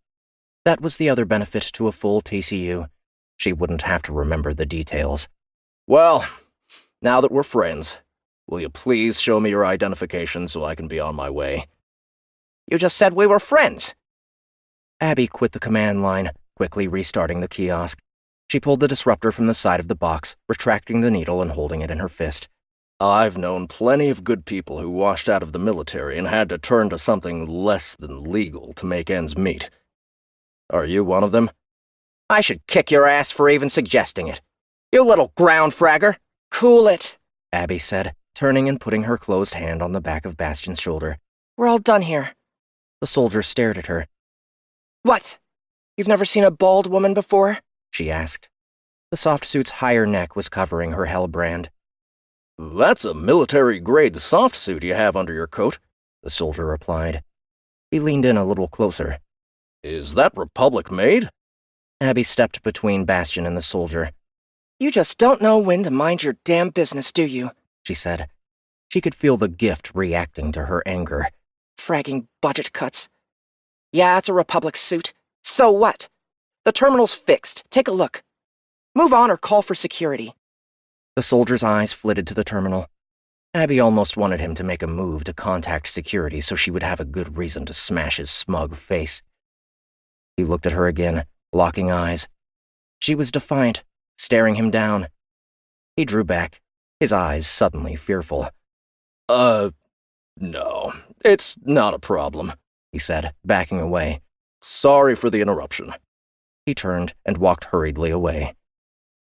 That was the other benefit to a full TCU. She wouldn't have to remember the details. Well, now that we're friends, will you please show me your identification so I can be on my way? You just said we were friends. Abby quit the command line, quickly restarting the kiosk. She pulled the disruptor from the side of the box, retracting the needle and holding it in her fist. I've known plenty of good people who washed out of the military and had to turn to something less than legal to make ends meet. Are you one of them? I should kick your ass for even suggesting it. You little ground fragger. Cool it, Abby said, turning and putting her closed hand on the back of Bastion's shoulder. we're all done here. The soldier stared at her. What? You've never seen a bald woman before? She asked. The soft suit's higher neck was covering her hellbrand. That's a military-grade soft suit you have under your coat, the soldier replied. He leaned in a little closer. Is that Republic-made? Abby stepped between Bastion and the soldier. You just don't know when to mind your damn business, do you? She said. She could feel the gift reacting to her anger. Fragging budget cuts. Yeah, it's a Republic suit. So what? The terminal's fixed. Take a look. Move on or call for security. The soldier's eyes flitted to the terminal. Abby almost wanted him to make a move to contact security so she would have a good reason to smash his smug face. He looked at her again, locking eyes. She was defiant, staring him down. He drew back, his eyes suddenly fearful. No, it's not a problem, he said, backing away. Sorry for the interruption. He turned and walked hurriedly away.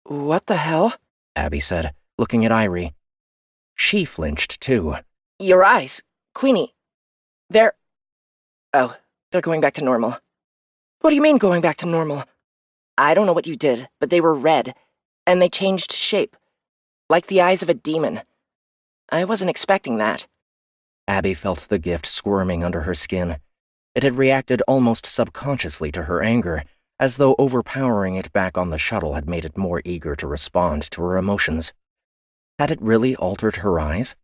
What the hell? Abby said, looking at Irie. She flinched, too. Your eyes, Queenie. They're going back to normal. What do you mean going back to normal? I don't know what you did, but they were red, and they changed shape. Like the eyes of a demon. I wasn't expecting that. Abby felt the gift squirming under her skin. It had reacted almost subconsciously to her anger, as though overpowering it back on the shuttle had made it more eager to respond to her emotions. Had it really altered her eyes?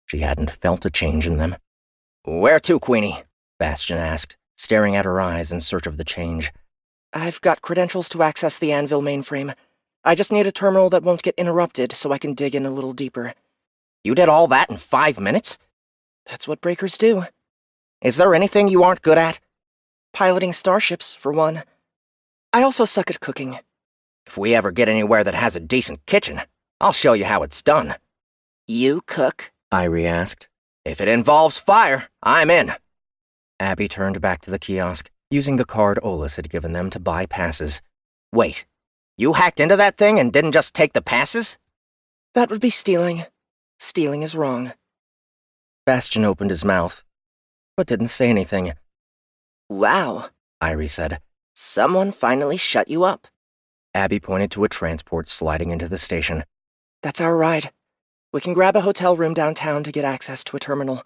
She hadn't felt a change in them. Where to, Queenie? Bastion asked, staring at her eyes in search of the change. I've got credentials to access the Anvil mainframe. I just need a terminal that won't get interrupted so I can dig in a little deeper. You did all that in 5 minutes? That's what breakers do. Is there anything you aren't good at? Piloting starships, for one. I also suck at cooking. If we ever get anywhere that has a decent kitchen, I'll show you how it's done. You cook? Irie asked. If it involves fire, I'm in. Abby turned back to the kiosk, using the card Olus had given them to buy passes. Wait, you hacked into that thing and didn't just take the passes? That would be stealing. Stealing is wrong. Bastion opened his mouth, but didn't say anything. Wow, Irie said. Someone finally shut you up. Abby pointed to a transport sliding into the station. That's our ride. We can grab a hotel room downtown to get access to a terminal.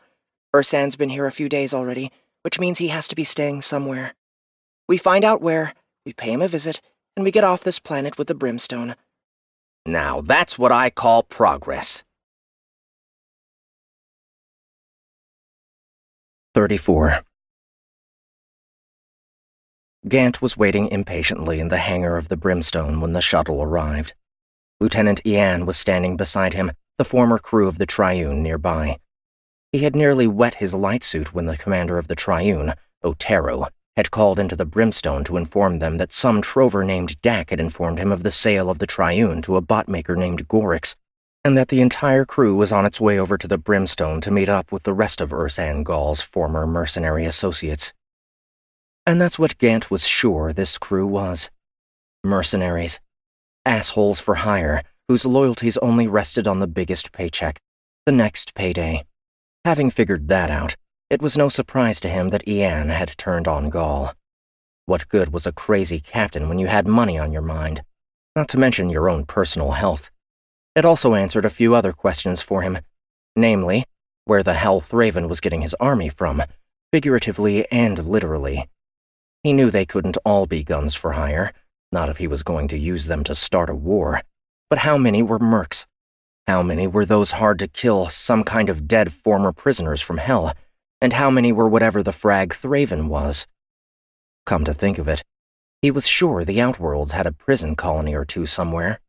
Ursan's been here a few days already, which means he has to be staying somewhere. We find out where, we pay him a visit, and we get off this planet with the Brimstone. Now that's what I call progress. 34. Gant was waiting impatiently in the hangar of the Brimstone when the shuttle arrived. Lieutenant Ian was standing beside him, the former crew of the Triune nearby. He had nearly wet his light suit when the commander of the Triune, Otero, had called into the Brimstone to inform them that some trover named Dak had informed him of the sale of the Triune to a botmaker named Gorix. and that the entire crew was on its way over to the Brimstone to meet up with the rest of Ursan Gall's former mercenary associates. And that's what Gant was sure this crew was. Mercenaries. Assholes for hire, whose loyalties only rested on the biggest paycheck, the next payday. Having figured that out, it was no surprise to him that Ian had turned on Gall. What good was a crazy captain when you had money on your mind, not to mention your own personal health? It also answered a few other questions for him, namely, where the hell Thraven was getting his army from, figuratively and literally. He knew they couldn't all be guns for hire, not if he was going to use them to start a war. But how many were mercs? How many were those hard-to-kill, some kind of dead former prisoners from hell? And how many were whatever the frag Thraven was? Come to think of it, he was sure the Outworlds had a prison colony or two somewhere.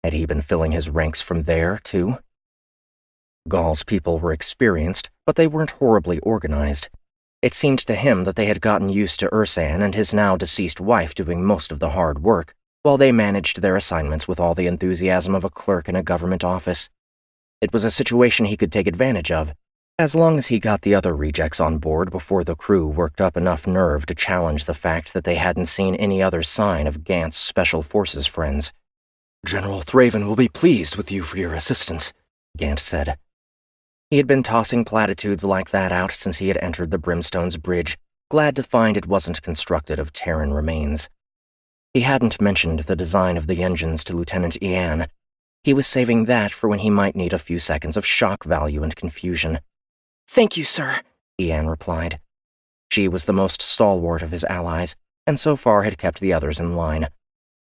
Had he been filling his ranks from there, too? Gall's people were experienced, but they weren't horribly organized. It seemed to him that they had gotten used to Ursan and his now-deceased wife doing most of the hard work, while they managed their assignments with all the enthusiasm of a clerk in a government office. It was a situation he could take advantage of, as long as he got the other rejects on board before the crew worked up enough nerve to challenge the fact that they hadn't seen any other sign of Gant's Special Forces friends. "General Thraven will be pleased with you for your assistance," Gant said. He had been tossing platitudes like that out since he had entered the Brimstone's bridge, glad to find it wasn't constructed of Terran remains. He hadn't mentioned the design of the engines to Lieutenant Ian. He was saving that for when he might need a few seconds of shock value and confusion. "Thank you, sir," Ian replied. She was the most stalwart of his allies, and so far had kept the others in line.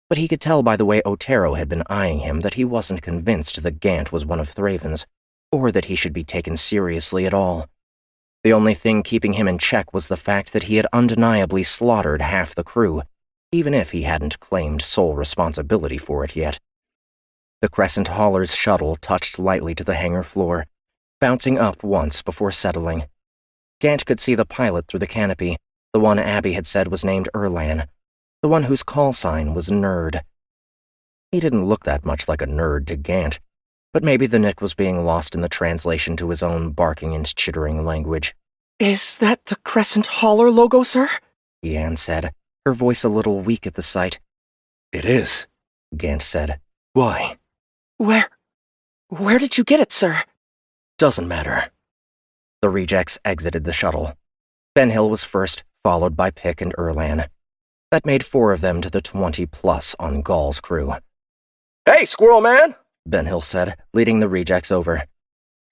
But he could tell by the way Otero had been eyeing him that he wasn't convinced that Gant was one of Thraven's, or that he should be taken seriously at all. The only thing keeping him in check was the fact that he had undeniably slaughtered half the crew, even if he hadn't claimed sole responsibility for it yet. The Crescent Hauler's shuttle touched lightly to the hangar floor, bouncing up once before settling. Gant could see the pilot through the canopy, the one Abby had said was named Erlan, the one whose call sign was Nerd. He didn't look that much like a nerd to Gant, but maybe the nick was being lost in the translation to his own barking and chittering language. "Is that the Crescent Hauler logo, sir?" Ian said, her voice a little weak at the sight. "It is," Gant said. "Why?" Where did you get it, sir?" "Doesn't matter." The rejects exited the shuttle. Ben Hill was first, followed by Pick and Erlan. That made 4 of them to the 20+ on Gall's crew. "Hey, Squirrel Man!" Ben Hill said, leading the rejects over.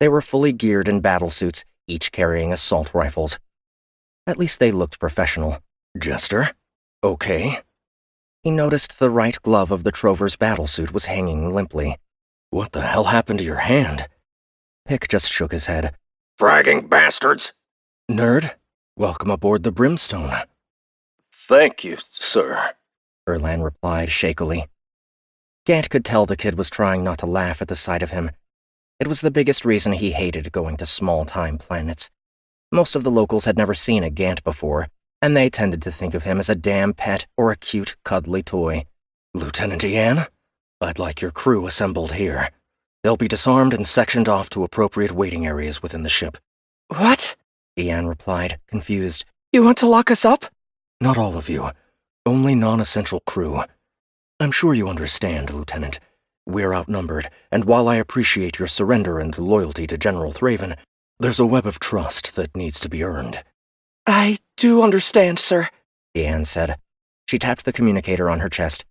They were fully geared in battle suits, each carrying assault rifles. At least they looked professional. "Jester? Okay." He noticed the right glove of the Trover's battlesuit was hanging limply. "What the hell happened to your hand?" Pick just shook his head. "Fragging bastards!" "Nerd, welcome aboard the Brimstone." "Thank you, sir," Erlan replied shakily. Gant could tell the kid was trying not to laugh at the sight of him. It was the biggest reason he hated going to small-time planets. Most of the locals had never seen a Gant before, and they tended to think of him as a damn pet or a cute, cuddly toy. "Lieutenant Ian, I'd like your crew assembled here. They'll be disarmed and sectioned off to appropriate waiting areas within the ship." "What?" Ian replied, confused. "You want to lock us up?" "Not all of you. Only non-essential crew. I'm sure you understand, Lieutenant. We're outnumbered, and while I appreciate your surrender and loyalty to General Thraven, there's a web of trust that needs to be earned." "I do understand, sir," Ian said. She tapped the communicator on her chest.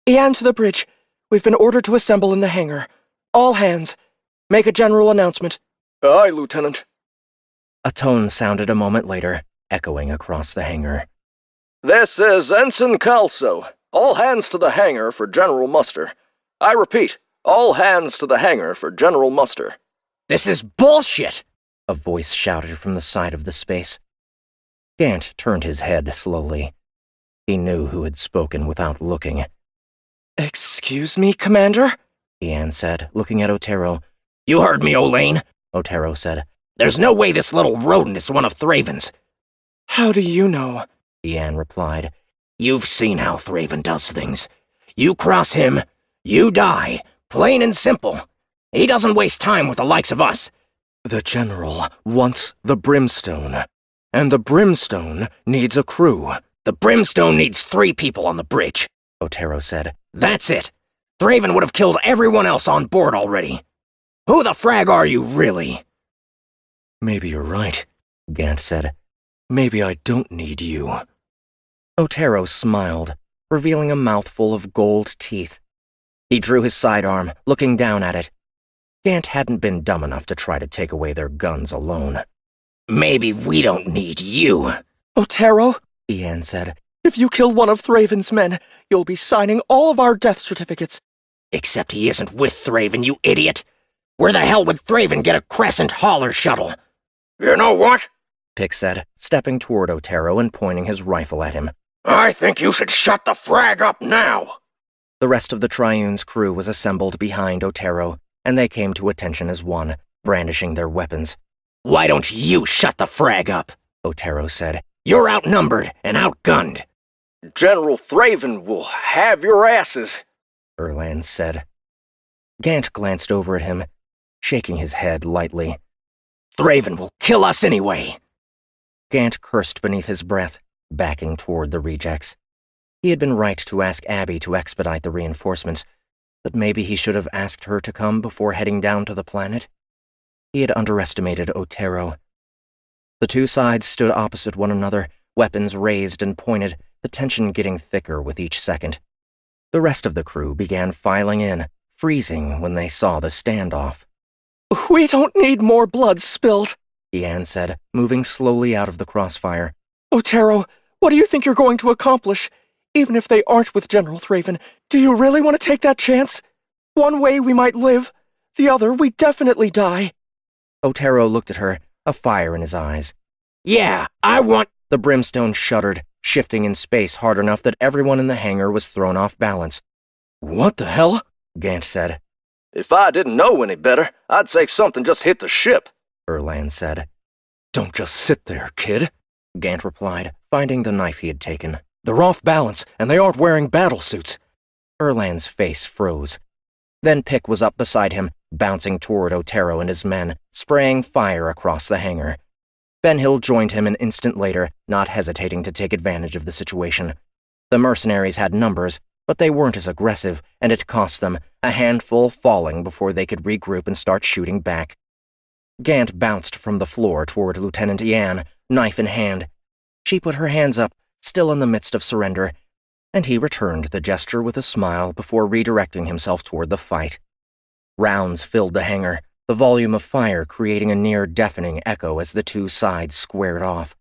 "Ian to the bridge. We've been ordered to assemble in the hangar. All hands. Make a general announcement." "Aye, Lieutenant." A tone sounded a moment later, echoing across the hangar. "This is Ensign Calso. All hands to the hangar for general muster. I repeat, all hands to the hangar for general muster." "This is bullshit!" A voice shouted from the side of the space. Gant turned his head slowly. He knew who had spoken without looking. "Excuse me, Commander?" Ian said, looking at Otero. "You heard me, Olane," Otero said. "There's no way this little rodent is one of Thraven's." "How do you know?" Ian replied. "You've seen how Thraven does things. You cross him, you die, plain and simple. He doesn't waste time with the likes of us. The General wants the Brimstone, and the Brimstone needs a crew. The Brimstone needs 3 people on the bridge, Otero said. That's it. Thraven would have killed everyone else on board already. Who the frag are you, really? Maybe you're right, Gant said. Maybe I don't need you. Otero smiled, revealing a mouthful of gold teeth. He drew his sidearm, looking down at it. Gant hadn't been dumb enough to try to take away their guns alone. Maybe we don't need you. Otero, Ian said. If you kill one of Thraven's men, you'll be signing all of our death certificates. Except he isn't with Thraven, you idiot. Where the hell would Thraven get a Crescent hauler shuttle? You know what? Pick said, stepping toward Otero and pointing his rifle at him. I think you should shut the frag up now. The rest of the Triune's crew was assembled behind Otero, and they came to attention as one, brandishing their weapons. Why don't you shut the frag up? Otero said. You're outnumbered and outgunned. General Thraven will have your asses, Erland said. Gant glanced over at him, shaking his head lightly. Thraven will kill us anyway. Gant cursed beneath his breath, backing toward the rejects. He had been right to ask Abby to expedite the reinforcements, but maybe he should have asked her to come before heading down to the planet. He had underestimated Otero. The 2 sides stood opposite one another, weapons raised and pointed, the tension getting thicker with each second. The rest of the crew began filing in, freezing when they saw the standoff. We don't need more blood spilled, Ian said, moving slowly out of the crossfire. Otero, what do you think you're going to accomplish? Even if they aren't with General Thraven, do you really want to take that chance? One way we might live, the other we definitely die. Otero looked at her, a fire in his eyes. Yeah, I want— The Brimstone shuddered, shifting in space hard enough that everyone in the hangar was thrown off balance. What the hell? Gant said. If I didn't know any better, I'd say something just hit the ship, Erland said. Don't just sit there, kid, Gant replied, finding the knife he had taken. They're off balance, and they aren't wearing battle suits. Erland's face froze. Then Pick was up beside him, bouncing toward Otero and his men, spraying fire across the hangar. Ben-Hill joined him an instant later, not hesitating to take advantage of the situation. The mercenaries had numbers, but they weren't as aggressive, and it cost them, a handful falling before they could regroup and start shooting back. Gant bounced from the floor toward Lieutenant Ian, knife in hand. She put her hands up, still in the midst of surrender, and he returned the gesture with a smile before redirecting himself toward the fight. Rounds filled the hangar, the volume of fire creating a near-deafening echo as the 2 sides squared off.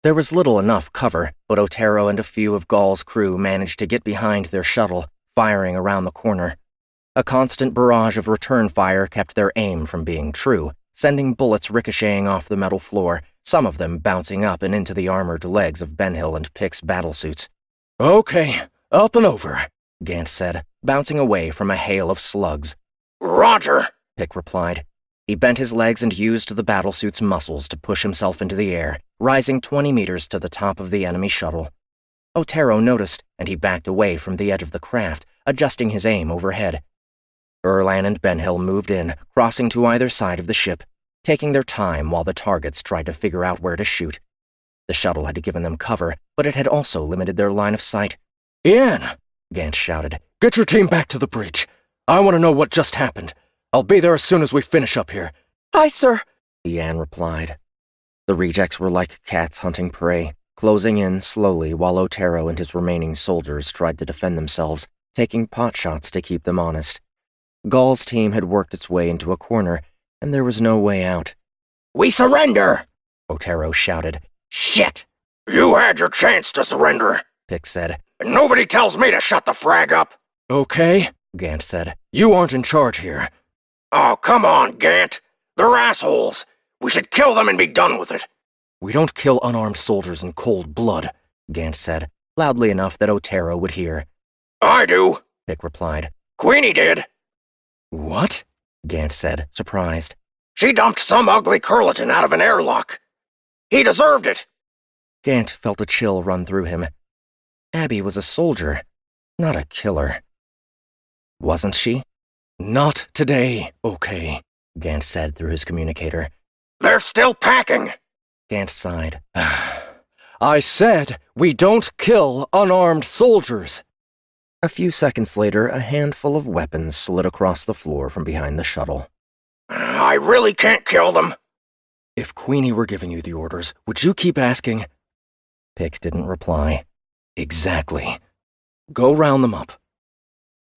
There was little enough cover, but Otero and a few of Gall's crew managed to get behind their shuttle, firing around the corner. A constant barrage of return fire kept their aim from being true, sending bullets ricocheting off the metal floor, some of them bouncing up and into the armored legs of Ben-Hill and Pick's battlesuits. Okay, up and over, Gant said, bouncing away from a hail of slugs. Roger, Pick replied. He bent his legs and used the battlesuit's muscles to push himself into the air, rising 20 meters to the top of the enemy shuttle. Otero noticed, and he backed away from the edge of the craft, adjusting his aim overhead. Erland and Ben-Hill moved in, crossing to either side of the ship, taking their time while the targets tried to figure out where to shoot. The shuttle had given them cover, but it had also limited their line of sight. Ian, Gant shouted. Get your team back to the bridge. I want to know what just happened. I'll be there as soon as we finish up here. Aye, sir, Ian replied. The rejects were like cats hunting prey, closing in slowly while Otero and his remaining soldiers tried to defend themselves, taking pot shots to keep them honest. Gall's team had worked its way into a corner, and there was no way out. We surrender! Otero shouted. Shit! you had your chance to surrender. Pick said. And nobody tells me to shut the frag up. Okay, Gant said. you aren't in charge here. Oh, come on, Gant. They're assholes. We should kill them and be done with it. We don't kill unarmed soldiers in cold blood, Gant said, loudly enough that Otero would hear. I do, Pick replied. Queenie did. What? Gant said, surprised. She dumped some ugly curleton out of an airlock. He deserved it. Gant felt a chill run through him. Abby was a soldier, not a killer. Wasn't she? Not today, okay, Gant said through his communicator. They're still packing! Gant sighed. I said we don't kill unarmed soldiers! A few seconds later, a handful of weapons slid across the floor from behind the shuttle. I really can't kill them. If Queenie were giving you the orders, would you keep asking? Pick didn't reply. Exactly. Go round them up.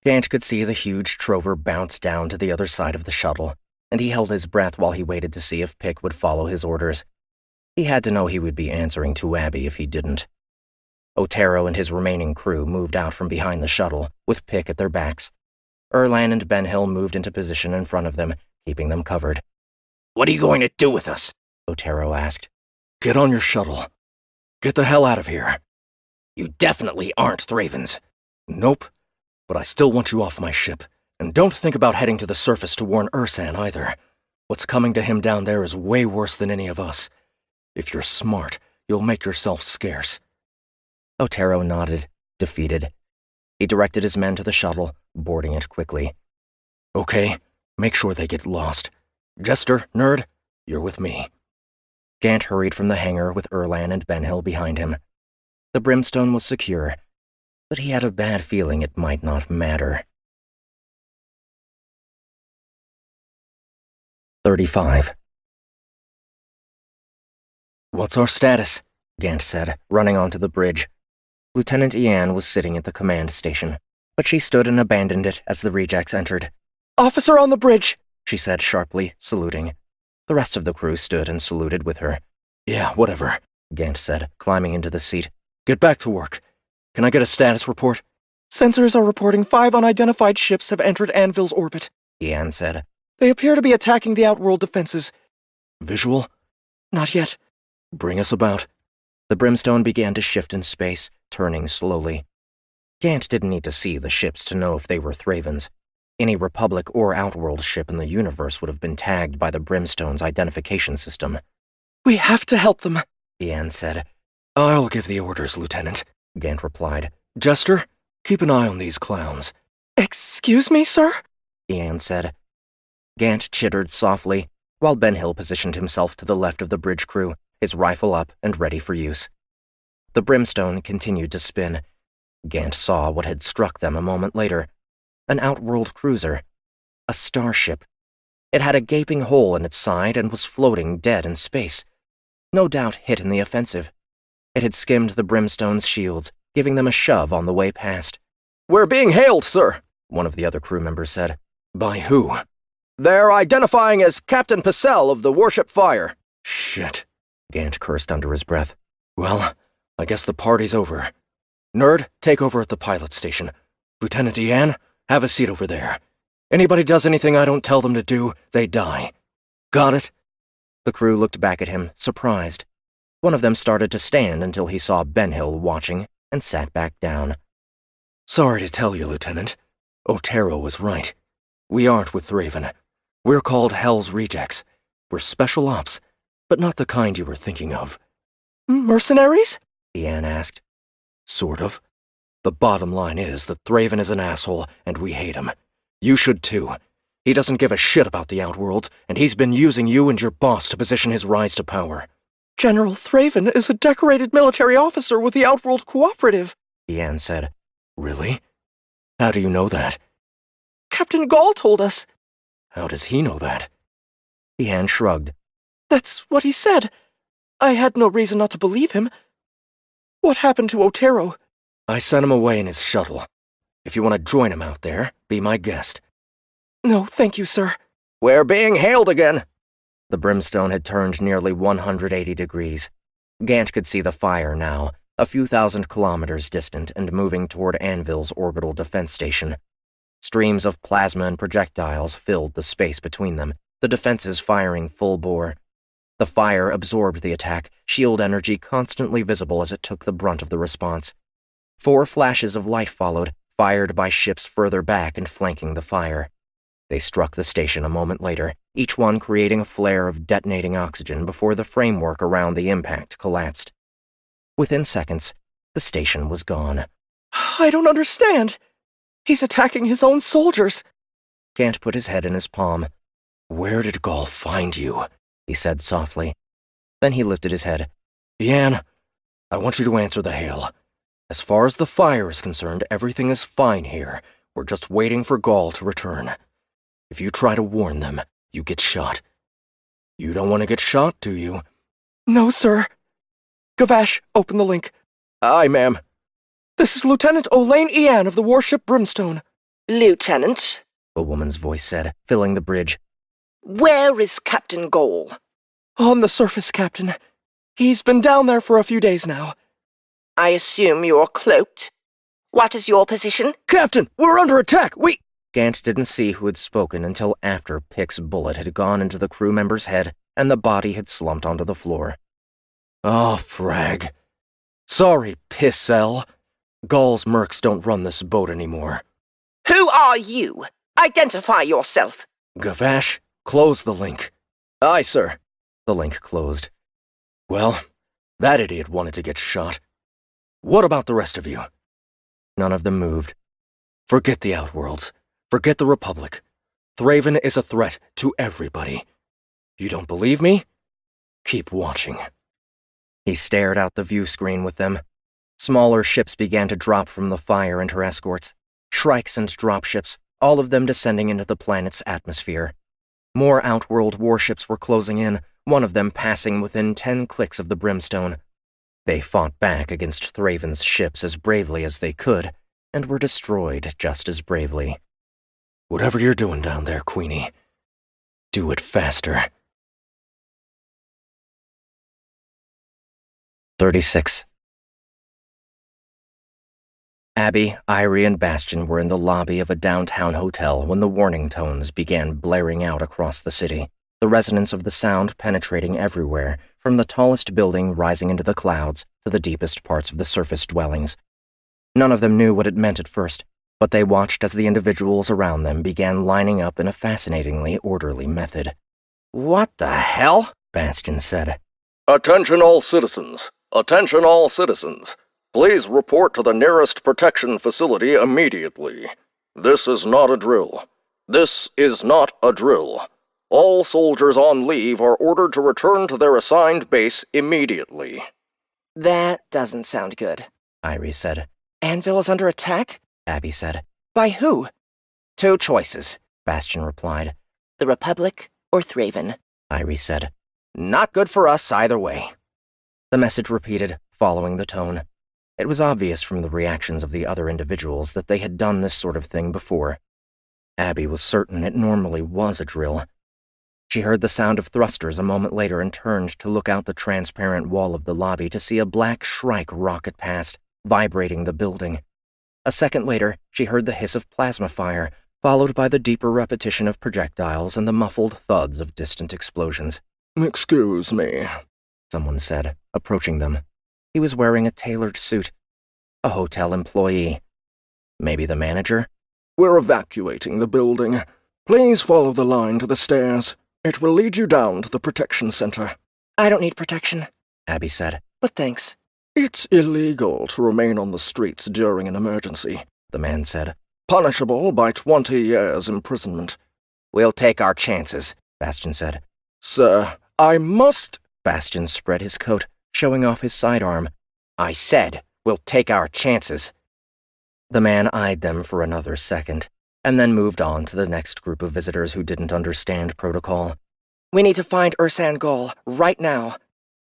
Gant could see the huge trover bounce down to the other side of the shuttle, and he held his breath while he waited to see if Pick would follow his orders. He had to know he would be answering to Abby if he didn't. Otero and his remaining crew moved out from behind the shuttle, with Pick at their backs. Erlan and Ben Hill moved into position in front of them, keeping them covered. What are you going to do with us? Otero asked. Get on your shuttle. Get the hell out of here. You definitely aren't Thravens. Nope, but I still want you off my ship. And don't think about heading to the surface to warn Ursan either. What's coming to him down there is way worse than any of us. If you're smart, you'll make yourself scarce. Otero nodded, defeated. He directed his men to the shuttle, boarding it quickly. Okay, make sure they get lost. Jester, Nerd, you're with me. Gant hurried from the hangar with Erlan and Ben Hill behind him. The Brimstone was secure, but he had a bad feeling it might not matter. 35. What's our status? Gant said, running onto the bridge. Lieutenant Ian was sitting at the command station, but she stood and abandoned it as the rejects entered. Officer on the bridge, she said sharply, saluting. The rest of the crew stood and saluted with her. Yeah, whatever, Gant said, climbing into the seat. Get back to work. Can I get a status report? Sensors are reporting 5 unidentified ships have entered Anvil's orbit, Ian said. They appear to be attacking the outworld defenses. Visual? Not yet. Bring us about. The Brimstone began to shift in space, turning slowly. Gant didn't need to see the ships to know if they were Thravens. Any Republic or Outworld ship in the universe would have been tagged by the Brimstone's identification system. We have to help them, Ian said. I'll give the orders, Lieutenant, Gant replied. Jester, keep an eye on these clowns. Excuse me, sir? Ian said. Gant chittered softly, while Ben Hill positioned himself to the left of the bridge crew, his rifle up and ready for use. The Brimstone continued to spin. Gant saw what had struck them a moment later. An Outworld cruiser. A starship. It had a gaping hole in its side and was floating dead in space. No doubt hit in the offensive. It had skimmed the Brimstone's shields, giving them a shove on the way past. We're being hailed, sir, one of the other crew members said. By who? They're identifying as Captain Pacell of the warship Fire. Shit, Gant cursed under his breath. Well, I guess the party's over. Nerd, take over at the pilot station. Lieutenant Ian, have a seat over there. Anybody does anything I don't tell them to do, they die. Got it? The crew looked back at him, surprised. One of them started to stand until he saw Ben Hill watching and sat back down. Sorry to tell you, Lieutenant. Otero was right. We aren't with Thraven. We're called Hell's Rejects. We're special ops, but not the kind you were thinking of. Mercenaries? Ian asked. Sort of. The bottom line is that Thraven is an asshole, and we hate him. You should too. He doesn't give a shit about the Outworld, and he's been using you and your boss to position his rise to power. General Thraven is a decorated military officer with the Outworld Cooperative, Ian said. Really? How do you know that? Captain Gall told us. How does he know that? Ian shrugged. That's what he said. I had no reason not to believe him. What happened to Otero? I sent him away in his shuttle. If you want to join him out there, be my guest. No, thank you, sir. We're being hailed again. The Brimstone had turned nearly 180 degrees. Gant could see the Fire now, a few thousand kilometers distant and moving toward Anvil's orbital defense station. Streams of plasma and projectiles filled the space between them, the defenses firing full bore. The Fire absorbed the attack, shield energy constantly visible as it took the brunt of the response. 4 flashes of light followed, fired by ships further back and flanking the Fire. They struck the station a moment later, each one creating a flare of detonating oxygen before the framework around the impact collapsed. Within seconds, the station was gone. I don't understand. He's attacking his own soldiers. Gant put his head in his palm. "Where did Gaul find you?" he said softly. Then he lifted his head. "Yan, I want you to answer the hail. As far as the fire is concerned, everything is fine here. We're just waiting for Gaul to return. If you try to warn them, you get shot. You don't want to get shot, do you?" No, sir. Gavash, open the link. Aye, ma'am. This is Lieutenant Olaine Ian of the warship Brimstone. Lieutenant, a woman's voice said, filling the bridge. where is Captain Gaul? On the surface, Captain. He's been down there for a few days now. I assume you're cloaked. What is your position? Captain, we're under attack! Gant didn't see who had spoken until after Pick's bullet had gone into the crew member's head and the body had slumped onto the floor. Oh, frag. Sorry, Pissell. Gaul's mercs don't run this boat anymore. Who are you? Identify yourself. Gavash, close the link. Aye, sir. The link closed. Well, that idiot wanted to get shot. What about the rest of you? None of them moved. Forget the Outworlds. Forget the Republic. Thraven is a threat to everybody. You don't believe me? Keep watching. He stared out the view screen with them. Smaller ships began to drop from the fire and her escorts. Shrikes and dropships, all of them descending into the planet's atmosphere. More Outworld warships were closing in, one of them passing within 10 clicks of the Brimstone. They fought back against Thraven's ships as bravely as they could, and were destroyed just as bravely. Whatever you're doing down there, Queenie, do it faster. 36. Abby, Irie, and Bastion were in the lobby of a downtown hotel when the warning tones began blaring out across the city, the resonance of the sound penetrating everywhere, from the tallest building rising into the clouds to the deepest parts of the surface dwellings. None of them knew what it meant at first, but they watched as the individuals around them began lining up in a fascinatingly orderly method. "What the hell?" Bastion said. Attention all citizens. Attention all citizens. Please report to the nearest protection facility immediately. This is not a drill. This is not a drill. All soldiers on leave are ordered to return to their assigned base immediately. That doesn't sound good. Irie said. Anvil is under attack? Abby said. By who? "Two choices," Bastion replied. The Republic or Thraven? Irie said. "Not good for us either way." The message repeated, following the tone. It was obvious from the reactions of the other individuals that they had done this sort of thing before. Abby was certain it normally was a drill. She heard the sound of thrusters a moment later and turned to look out the transparent wall of the lobby to see a black Shrike rocket past, vibrating the building. A second later, she heard the hiss of plasma fire, followed by the deeper repetition of projectiles and the muffled thuds of distant explosions. Excuse me, someone said, approaching them. He was wearing a tailored suit. A hotel employee. Maybe the manager? We're evacuating the building. Please follow the line to the stairs. It will lead you down to the protection center. I don't need protection, Abby said. but thanks. It's illegal to remain on the streets during an emergency, The man said. punishable by 20 years imprisonment. "We'll take our chances," Bastion said. Sir, I must... Bastion spread his coat, showing off his sidearm. "I said we'll take our chances." The man eyed them for another second, and then moved on to the next group of visitors who didn't understand protocol. We need to find Ursan Gaul, right now.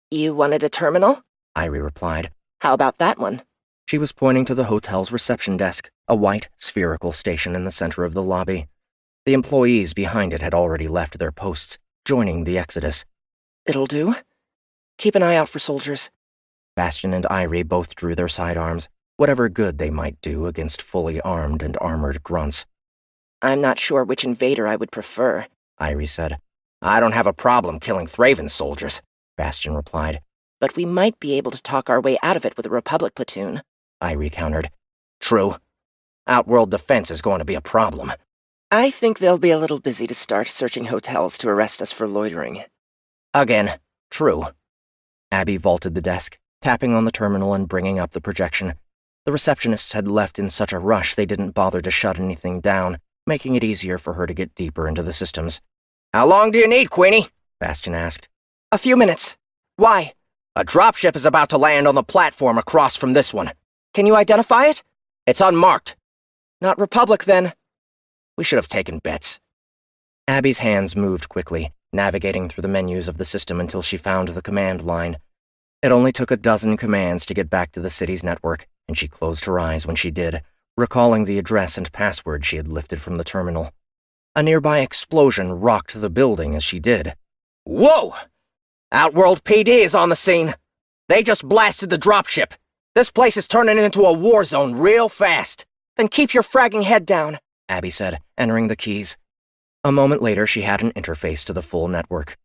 You wanted a terminal? Irie replied. How about that one? She was pointing to the hotel's reception desk, a white, spherical station in the center of the lobby. The employees behind it had already left their posts, joining the exodus. It'll do. Keep an eye out for soldiers. Bastion and Irie both drew their sidearms, whatever good they might do against fully armed and armored grunts. I'm not sure which invader I would prefer, Irie said. "I don't have a problem killing Thraven soldiers," Bastion replied. but we might be able to talk our way out of it with a Republic platoon. Irie countered. "True. Outworld defense is going to be a problem." I think they'll be a little busy to start searching hotels to arrest us for loitering. "Again, true." Abby vaulted the desk, tapping on the terminal and bringing up the projection. The receptionists had left in such a rush they didn't bother to shut anything down, making it easier for her to get deeper into the systems. How long do you need, Queenie? Bastion asked. A few minutes. Why? A dropship is about to land on the platform across from this one. Can you identify it? It's unmarked. Not Republic, then. We should have taken bets. Abby's hands moved quickly, navigating through the menus of the system until she found the command line. It only took a dozen commands to get back to the city's network, and she closed her eyes when she did, recalling the address and password she had lifted from the terminal. A nearby explosion rocked the building as she did. Whoa! Outworld PD is on the scene. They just blasted the dropship. This place is turning into a war zone real fast. Then keep your fragging head down, Abby said, entering the keys. A moment later, she had an interface to the full network.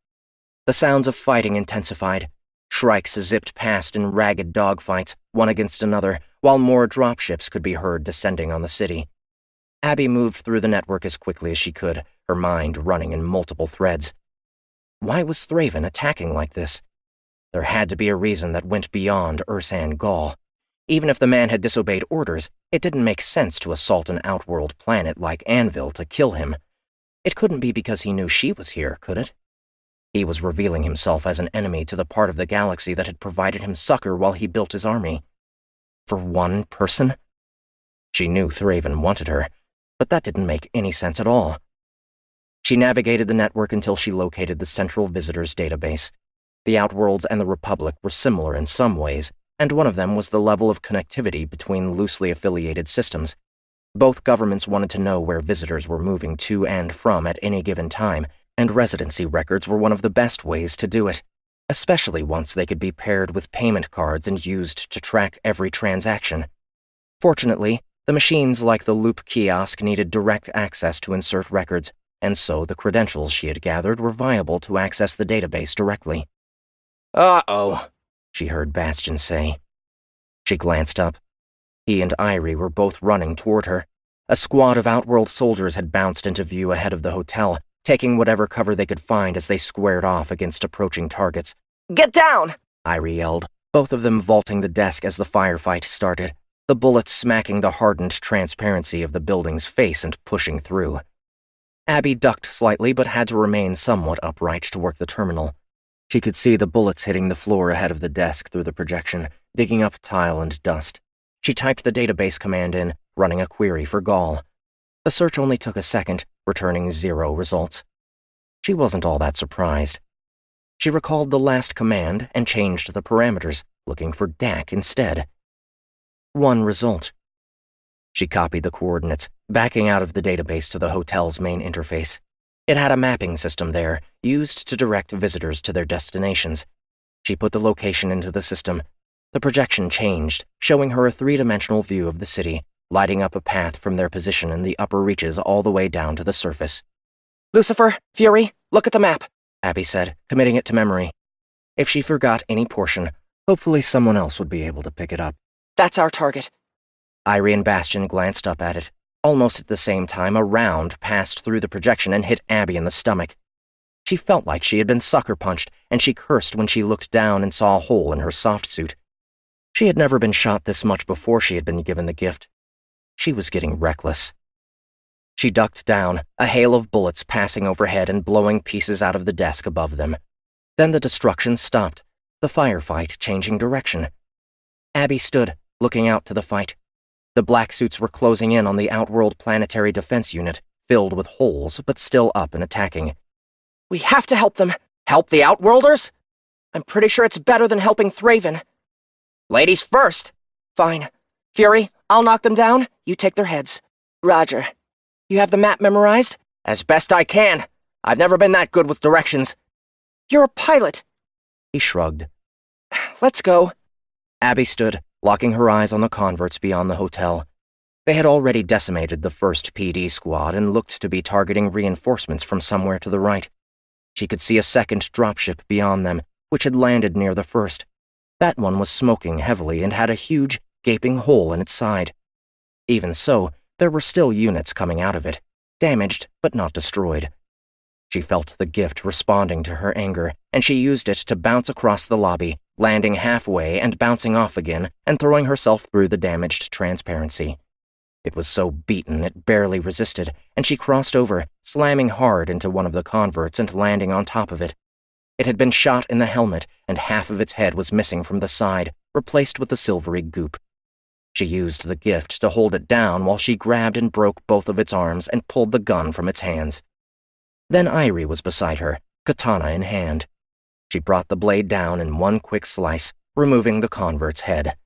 The sounds of fighting intensified. Shrikes zipped past in ragged dogfights, one against another, while more dropships could be heard descending on the city. Abby moved through the network as quickly as she could, her mind running in multiple threads. Why was Thraven attacking like this? There had to be a reason that went beyond Ursan Gall. Even if the man had disobeyed orders, it didn't make sense to assault an outworld planet like Anvil to kill him. It couldn't be because he knew she was here, could it? He was revealing himself as an enemy to the part of the galaxy that had provided him succor while he built his army. For one person? She knew Thraven wanted her, but that didn't make any sense at all. She navigated the network until she located the Central Visitors Database. The Outworlds and the Republic were similar in some ways, and one of them was the level of connectivity between loosely affiliated systems. Both governments wanted to know where visitors were moving to and from at any given time, and residency records were one of the best ways to do it, especially once they could be paired with payment cards and used to track every transaction. Fortunately, the machines like the Loop kiosk needed direct access to insert records, and so the credentials she had gathered were viable to access the database directly. Uh-oh, she heard Bastion say. She glanced up. He and Irie were both running toward her. A squad of Outworld soldiers had bounced into view ahead of the hotel, taking whatever cover they could find as they squared off against approaching targets. Get down! Irie yelled, both of them vaulting the desk as the firefight started, the bullets smacking the hardened transparency of the building's face and pushing through. Abby ducked slightly but had to remain somewhat upright to work the terminal. She could see the bullets hitting the floor ahead of the desk through the projection, digging up tile and dust. She typed the database command in, running a query for Gall. The search only took a second, returning 0 results. She wasn't all that surprised. She recalled the last command and changed the parameters, looking for DAC instead. 1 result. She copied the coordinates, backing out of the database to the hotel's main interface. It had a mapping system there, used to direct visitors to their destinations. She put the location into the system. The projection changed, showing her a 3-dimensional view of the city, lighting up a path from their position in the upper reaches all the way down to the surface. Lucifer, Fury, look at the map, Abby said, committing it to memory. If she forgot any portion, hopefully someone else would be able to pick it up. That's our target. Irie and Bastion glanced up at it. Almost at the same time, a round passed through the projection and hit Abby in the stomach. She felt like she had been sucker-punched, and she cursed when she looked down and saw a hole in her soft suit. She had never been shot this much before she had been given the gift. She was getting reckless. She ducked down, a hail of bullets passing overhead and blowing pieces out of the desk above them. Then the destruction stopped, the firefight changing direction. Abby stood, looking out to the fight. The black suits were closing in on the Outworld Planetary Defense Unit, filled with holes but still up and attacking. We have to help them. Help the Outworlders? I'm pretty sure it's better than helping Thraven. Ladies first. Fine. Fury, I'll knock them down, you take their heads. Roger. You have the map memorized? As best I can. I've never been that good with directions. You're a pilot. He shrugged. Let's go. Abby stood, locking her eyes on the converts beyond the hotel. They had already decimated the first PD squad and looked to be targeting reinforcements from somewhere to the right. She could see a second dropship beyond them, which had landed near the first. That one was smoking heavily and had a huge, gaping hole in its side. Even so, there were still units coming out of it, damaged but not destroyed. She felt the gift responding to her anger, and she used it to bounce across the lobby, landing halfway and bouncing off again and throwing herself through the damaged transparency. It was so beaten it barely resisted, and she crossed over, slamming hard into one of the converts and landing on top of it. It had been shot in the helmet, and half of its head was missing from the side, replaced with the silvery goop. She used the gift to hold it down while she grabbed and broke both of its arms and pulled the gun from its hands. Then Irie was beside her, katana in hand. She brought the blade down in one quick slice, removing the convert's head.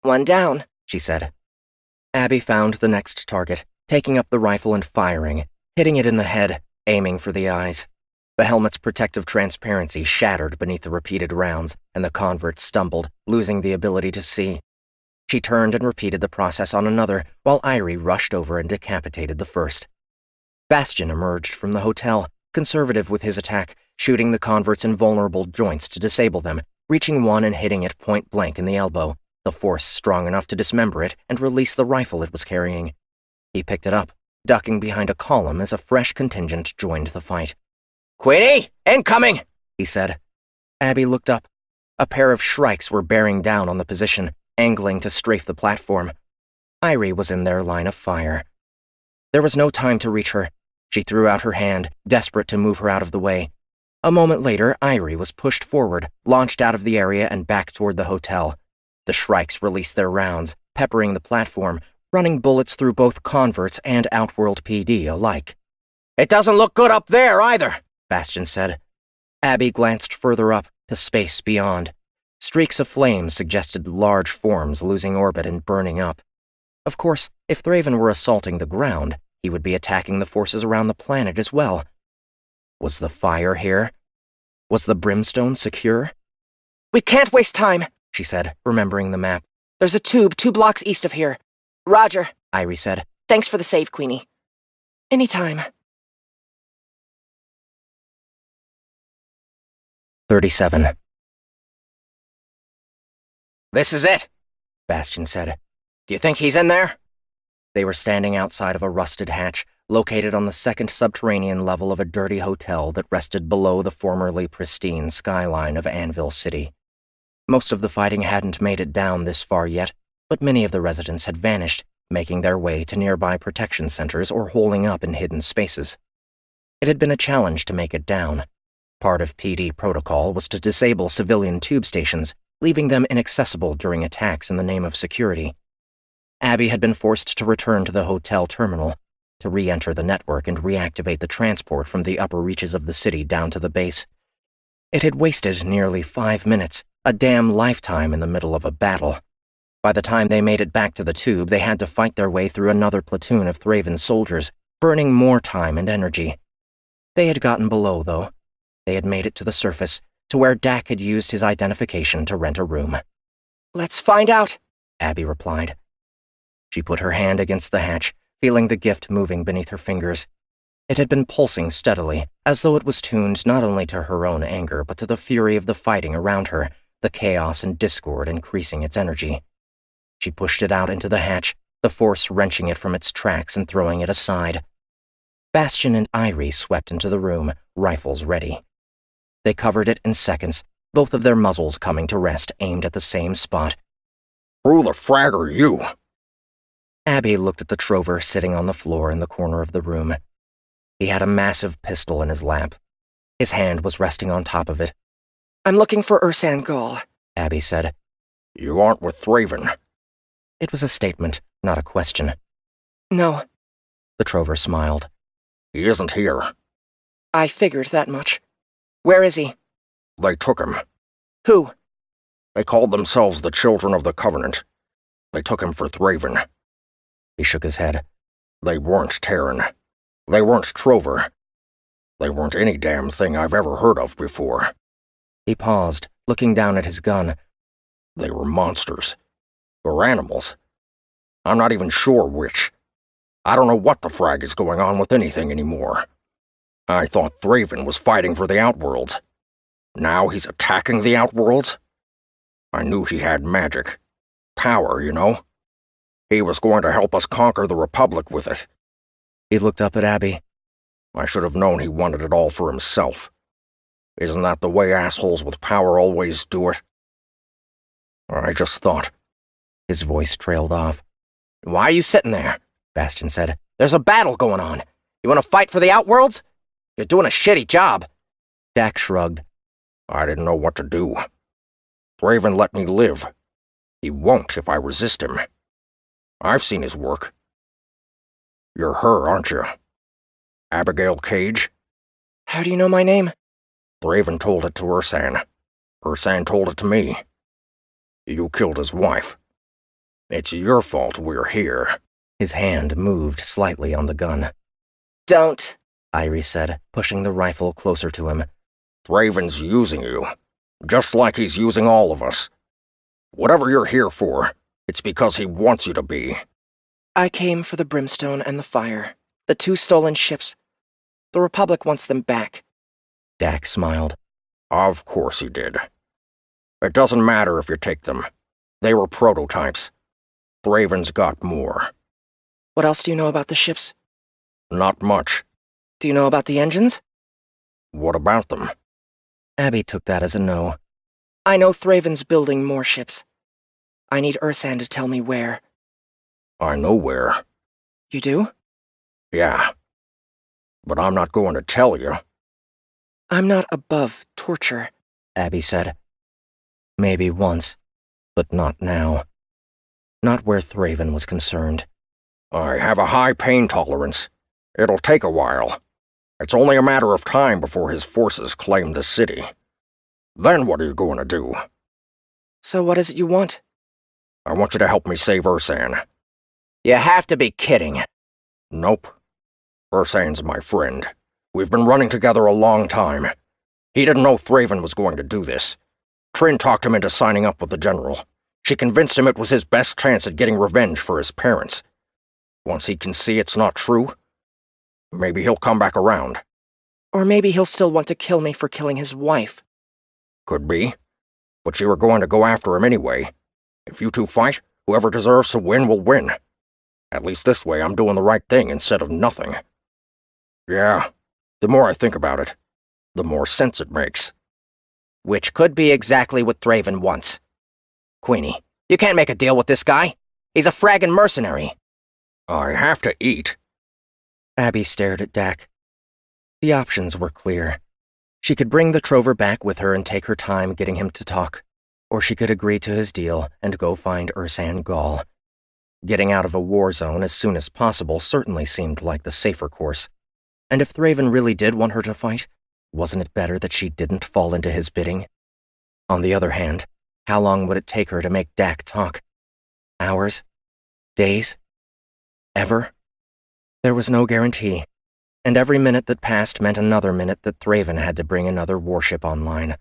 "One down," she said. Abby found the next target, taking up the rifle and firing, hitting it in the head, aiming for the eyes. The helmet's protective transparency shattered beneath the repeated rounds, and the convert stumbled, losing the ability to see. She turned and repeated the process on another, while Irie rushed over and decapitated the first. Bastion emerged from the hotel, conservative with his attack, shooting the convert's invulnerable joints to disable them, reaching one and hitting it point blank in the elbow, the force strong enough to dismember it and release the rifle it was carrying. He picked it up, ducking behind a column as a fresh contingent joined the fight. "Queenie, incoming!" he said. Abby looked up. A pair of shrikes were bearing down on the position, angling to strafe the platform. Irie was in their line of fire. There was no time to reach her. She threw out her hand, desperate to move her out of the way. A moment later, Irie was pushed forward, launched out of the area and back toward the hotel. The shrikes released their rounds, peppering the platform, running bullets through both converts and Outworld PD alike. "It doesn't look good up there, either," Bastion said. Abby glanced further up, to space beyond. Streaks of flame suggested large forms losing orbit and burning up. Of course, if Thraven were assaulting the ground, he would be attacking the forces around the planet as well. Was the fire here? Was the Brimstone secure? "We can't waste time," she said, remembering the map. "There's a tube 2 blocks east of here." "Roger," Irie said. "Thanks for the save, Queenie." "Anytime." 37. "This is it," Bastion said. "Do you think he's in there?" They were standing outside of a rusted hatch, located on the second subterranean level of a dirty hotel that rested below the formerly pristine skyline of Anvil City. Most of the fighting hadn't made it down this far yet, but many of the residents had vanished, making their way to nearby protection centers or holing up in hidden spaces. It had been a challenge to make it down. Part of PD protocol was to disable civilian tube stations, leaving them inaccessible during attacks in the name of security. Abby had been forced to return to the hotel terminal, to re-enter the network and reactivate the transport from the upper reaches of the city down to the base. It had wasted nearly 5 minutes, a damn lifetime in the middle of a battle. By the time they made it back to the tube, they had to fight their way through another platoon of Thraven soldiers, burning more time and energy. They had gotten below, though. They had made it to the surface, to where Dak had used his identification to rent a room. "Let's find out," Abby replied. She put her hand against the hatch, feeling the gift moving beneath her fingers. It had been pulsing steadily, as though it was tuned not only to her own anger, but to the fury of the fighting around her, the chaos and discord increasing its energy. She pushed it out into the hatch, the force wrenching it from its tracks and throwing it aside. Bastion and Irie swept into the room, rifles ready. They covered it in seconds, both of their muzzles coming to rest, aimed at the same spot. "Who the frag are you?" Abby looked at the trover sitting on the floor in the corner of the room. He had a massive pistol in his lap. His hand was resting on top of it. "I'm looking for Ursan Gul," Abby said. "You aren't with Thraven." It was a statement, not a question. "No." The trover smiled. "He isn't here." "I figured that much. Where is he?" They took him. "Who?" They called themselves the Children of the Covenant. They took him for Thraven. He shook his head. They weren't Terran. They weren't Trover. They weren't any damn thing I've ever heard of before. He paused, looking down at his gun. They were monsters. Or animals. I'm not even sure which. I don't know what the frag is going on with anything anymore. I thought Thraven was fighting for the Outworlds. Now he's attacking the Outworlds? I knew he had magic. Power, you know? He was going to help us conquer the Republic with it. He looked up at Abby. I should have known he wanted it all for himself. Isn't that the way assholes with power always do it? I just thought. His voice trailed off. "Why are you sitting there? Bastion said. "There's a battle going on. You want to fight for the Outworlds? You're doing a shitty job." Dak shrugged. I didn't know what to do. Thraven let me live. He won't if I resist him. I've seen his work. You're her, aren't you? Abigail Cage? How do you know my name? Thraven told it to Ursan. Ursan told it to me. You killed his wife. It's your fault we're here. His hand moved slightly on the gun. Don't, Irie said, pushing the rifle closer to him. Thraven's using you, just like he's using all of us. Whatever you're here for, it's because he wants you to be. I came for the Brimstone and the Fire, the 2 stolen ships. The Republic wants them back. Dak smiled. Of course he did. It doesn't matter if you take them. They were prototypes. Thraven's got more. What else do you know about the ships? Not much. Do you know about the engines? What about them? Abby took that as a no. I know Thraven's building more ships. I need Ursan to tell me where. I know where. You do? Yeah. But I'm not going to tell you. I'm not above torture, Abby said. Maybe once, but not now. Not where Thraven was concerned. I have a high pain tolerance. It'll take a while. It's only a matter of time before his forces claim the city. Then what are you going to do? So what is it you want? I want you to help me save Ursan. You have to be kidding. Nope. Ursan's my friend. We've been running together a long time. He didn't know Thraven was going to do this. Trin talked him into signing up with the General. She convinced him it was his best chance at getting revenge for his parents. Once he can see it's not true, maybe he'll come back around. Or maybe he'll still want to kill me for killing his wife. Could be. But you were going to go after him anyway. If you two fight, whoever deserves to win will win. At least this way I'm doing the right thing instead of nothing. Yeah, the more I think about it, the more sense it makes. Which could be exactly what Thraven wants. Queenie, you can't make a deal with this guy. He's a fraggin' mercenary. I have to eat. Abby stared at Dak. The options were clear. She could bring the Trover back with her and take her time getting him to talk, or she could agree to his deal and go find Ursan Gall. Getting out of a war zone as soon as possible certainly seemed like the safer course. And if Thraven really did want her to fight, wasn't it better that she didn't fall into his bidding? On the other hand, how long would it take her to make Dak talk? Hours? Days? Ever? There was no guarantee, and every minute that passed meant another minute that Thraven had to bring another warship online.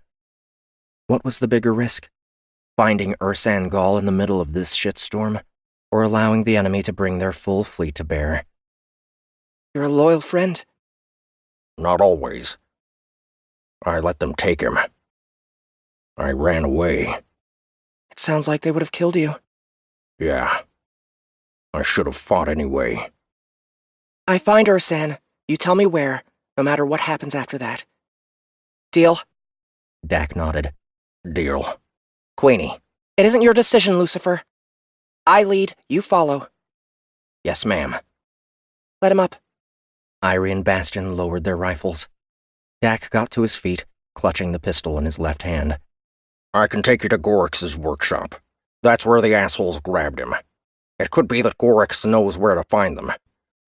What was the bigger risk? Finding Ursan Gall in the middle of this shitstorm, or allowing the enemy to bring their full fleet to bear? You're a loyal friend. Not always. I let them take him. I ran away. It sounds like they would have killed you. Yeah. I should have fought anyway. I find Ursan. You tell me where, no matter what happens after that. Deal? Dak nodded. Deal. Queenie, it isn't your decision, Lucifer. I lead, you follow. Yes, ma'am. Let him up. Irie and Bastion lowered their rifles. Dak got to his feet, clutching the pistol in his left hand. I can take you to Gorix's workshop. That's where the assholes grabbed him. It could be that Gorix knows where to find them.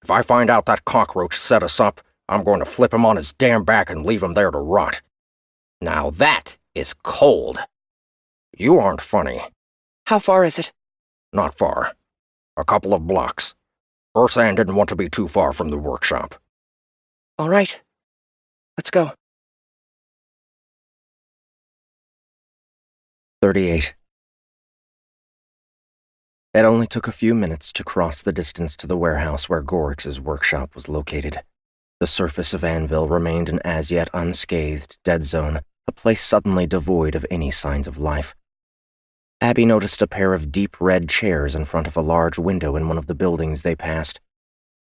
If I find out that cockroach set us up, I'm going to flip him on his damn back and leave him there to rot. Now that is cold. You aren't funny. How far is it? Not far. A couple of blocks. Ursan didn't want to be too far from the workshop. All right. Let's go. 38. It only took a few minutes to cross the distance to the warehouse where Gorix's workshop was located. The surface of Anvil remained an as-yet unscathed dead zone, a place suddenly devoid of any signs of life. Abby noticed a pair of deep red chairs in front of a large window in one of the buildings they passed.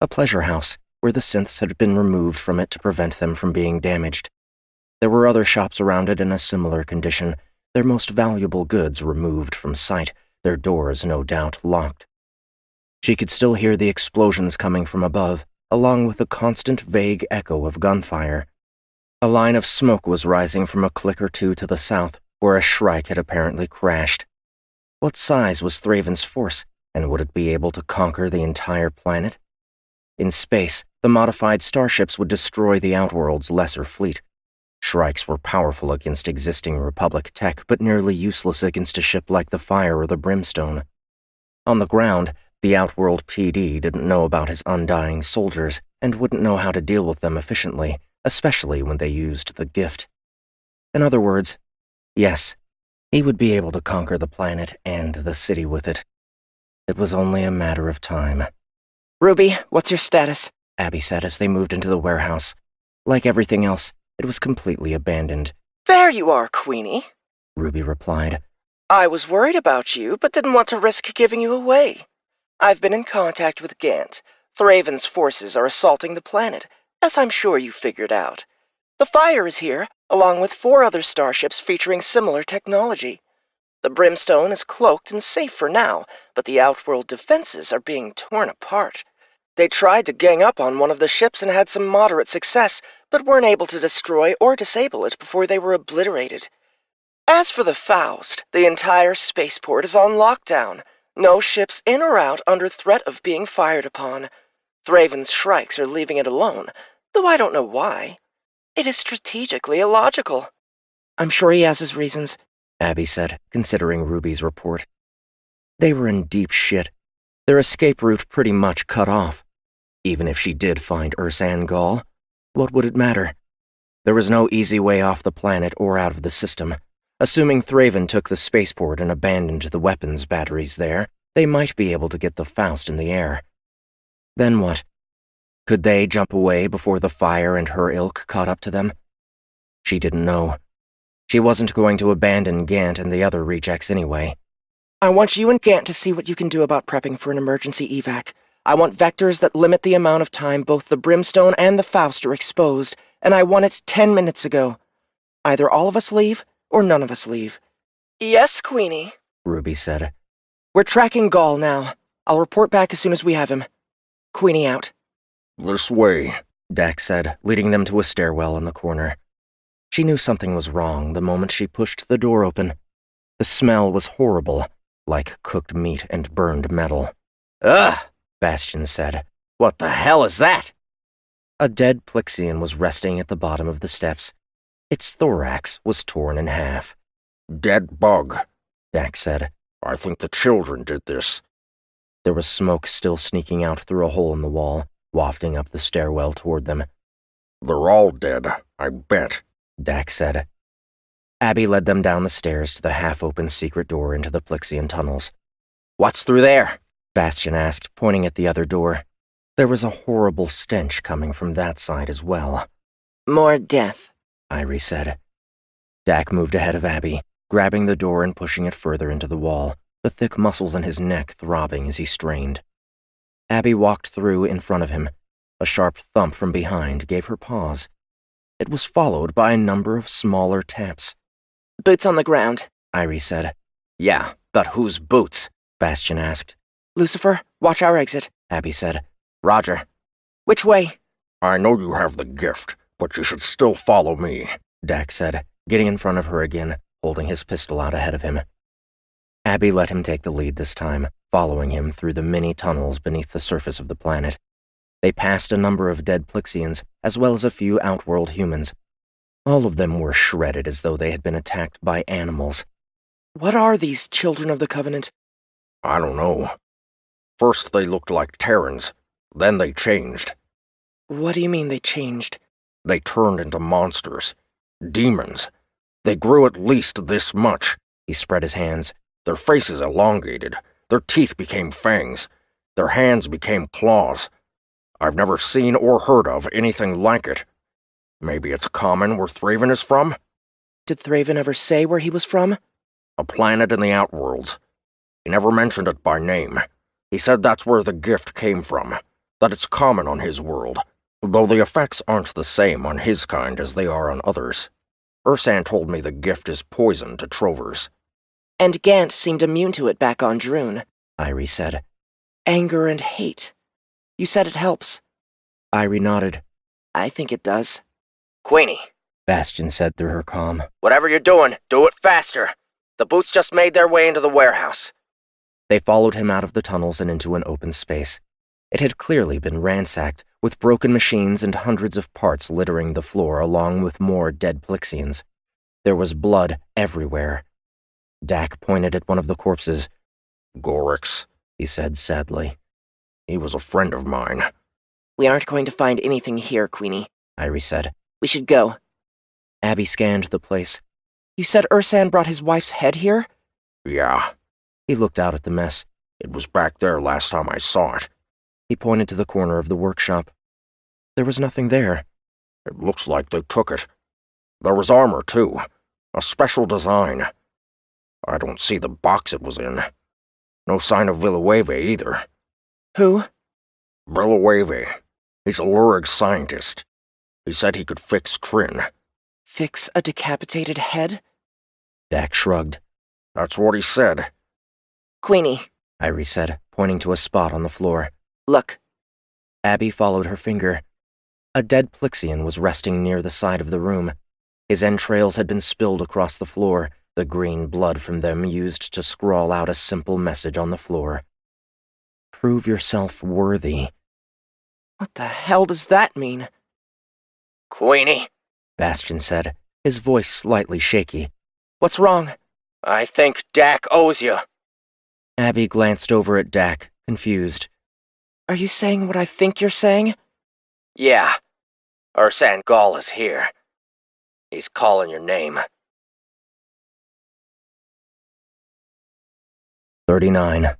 A pleasure house, where the synths had been removed from it to prevent them from being damaged. There were other shops around it in a similar condition, their most valuable goods removed from sight, their doors no doubt locked. She could still hear the explosions coming from above, along with the constant vague echo of gunfire. A line of smoke was rising from a click or two to the south, where a Shrike had apparently crashed. What size was Thraven's force, and would it be able to conquer the entire planet? In space, the modified starships would destroy the Outworld's lesser fleet. Shrikes were powerful against existing Republic tech, but nearly useless against a ship like the Fire or the Brimstone. On the ground, the Outworld PD didn't know about his undying soldiers, and wouldn't know how to deal with them efficiently, especially when they used the gift. In other words, yes, he would be able to conquer the planet and the city with it. It was only a matter of time. Ruby, what's your status? Abby said as they moved into the warehouse. Like everything else, it was completely abandoned. There you are, Queenie, Ruby replied. I was worried about you, but didn't want to risk giving you away. I've been in contact with Gant. Thraven's forces are assaulting the planet, as I'm sure you figured out. The Fire is here, along with 4 other starships featuring similar technology. The Brimstone is cloaked and safe for now, but the Outworld defenses are being torn apart. They tried to gang up on one of the ships and had some moderate success, but weren't able to destroy or disable it before they were obliterated. As for the Faust, the entire spaceport is on lockdown. No ships in or out under threat of being fired upon. Thraven's Shrikes are leaving it alone, though I don't know why. It is strategically illogical. I'm sure he has his reasons, Abby said, considering Ruby's report. They were in deep shit. Their escape route pretty much cut off. Even if she did find Ursan Gall, what would it matter? There was no easy way off the planet or out of the system. Assuming Thraven took the spaceport and abandoned the weapons batteries there, they might be able to get the Faust in the air. Then what? Could they jump away before the Fire and her ilk caught up to them? She didn't know. She wasn't going to abandon Gant and the other rejects anyway. I want you and Gant to see what you can do about prepping for an emergency evac. I want vectors that limit the amount of time both the Brimstone and the Faust are exposed, and I want it 10 minutes ago. Either all of us leave, or none of us leave. Yes, Queenie, Ruby said. We're tracking Gall now. I'll report back as soon as we have him. Queenie out. This way, Dax said, leading them to a stairwell in the corner. She knew something was wrong the moment she pushed the door open. The smell was horrible, like cooked meat and burned metal. Ugh, Bastion said. what the hell is that? A dead Plixian was resting at the bottom of the steps. Its thorax was torn in half. dead bug. Dax said. I think the children did this. There was smoke still sneaking out through a hole in the wall, wafting up the stairwell toward them. They're all dead, I bet, Dax said. Abby led them down the stairs to the half-open secret door into the Plixian tunnels. What's through there? Bastion asked, pointing at the other door. There was a horrible stench coming from that side as well. More death, Irie said. Dak moved ahead of Abby, grabbing the door and pushing it further into the wall, the thick muscles in his neck throbbing as he strained. Abby walked through in front of him. A sharp thump from behind gave her pause. It was followed by a number of smaller taps. Boots on the ground, Irie said. Yeah, but whose boots? Bastion asked. Lucifer, watch our exit. Abby said. Roger. Which way? I know you have the gift, but you should still follow me, Dak said, getting in front of her again, holding his pistol out ahead of him. Abby let him take the lead this time, following him through the many tunnels beneath the surface of the planet. They passed a number of dead Plixians, as well as a few Outworld humans. All of them were shredded as though they had been attacked by animals. What are these Children of the Covenant? I don't know. First they looked like Terrans, then they changed. What do you mean they changed? They turned into monsters. Demons. They grew at least this much. He spread his hands. Their faces elongated. Their teeth became fangs. Their hands became claws. I've never seen or heard of anything like it. Maybe it's common where Thraven is from? Did Thraven ever say where he was from? A planet in the Outworlds. He never mentioned it by name. He said that's where the gift came from, that it's common on his world, though the effects aren't the same on his kind as they are on others. Ursan told me the gift is poison to Trovers. And Gant seemed immune to it back on Droon, Irie said. anger and hate. You said it helps. Irie nodded. I think it does. Queenie, Bastion said through her comm. whatever you're doing, do it faster. The boots just made their way into the warehouse. They followed him out of the tunnels and into an open space. It had clearly been ransacked, with broken machines and hundreds of parts littering the floor along with more dead Plyxians. There was blood everywhere. Dak pointed at one of the corpses. Gorix, He said sadly. he was a friend of mine. We aren't going to find anything here, Queenie. Irie said. We should go. Abby scanned the place. You said Ursan brought his wife's head here? Yeah, He looked out at the mess. it was back there last time I saw it. He pointed to the corner of the workshop. There was nothing there. It looks like they took it. There was armor, too. A special design. I don't see the box it was in. No sign of Villanueva either. Who? Villanueva. He's a Lurig scientist. He said he could fix Trin. Fix a decapitated head? Dak shrugged. That's what he said. Queenie, Irie said, pointing to a spot on the floor. look. Abby followed her finger. A dead Plyxian was resting near the side of the room. His entrails had been spilled across the floor, the green blood from them used to scrawl out a simple message on the floor. Prove yourself worthy. What the hell does that mean? Queenie, Bastion said, his voice slightly shaky. What's wrong? I think Dak owes you. Abby glanced over at Dak, confused. Are you saying what I think you're saying? Yeah. Ursan Gall is here. He's calling your name. 39.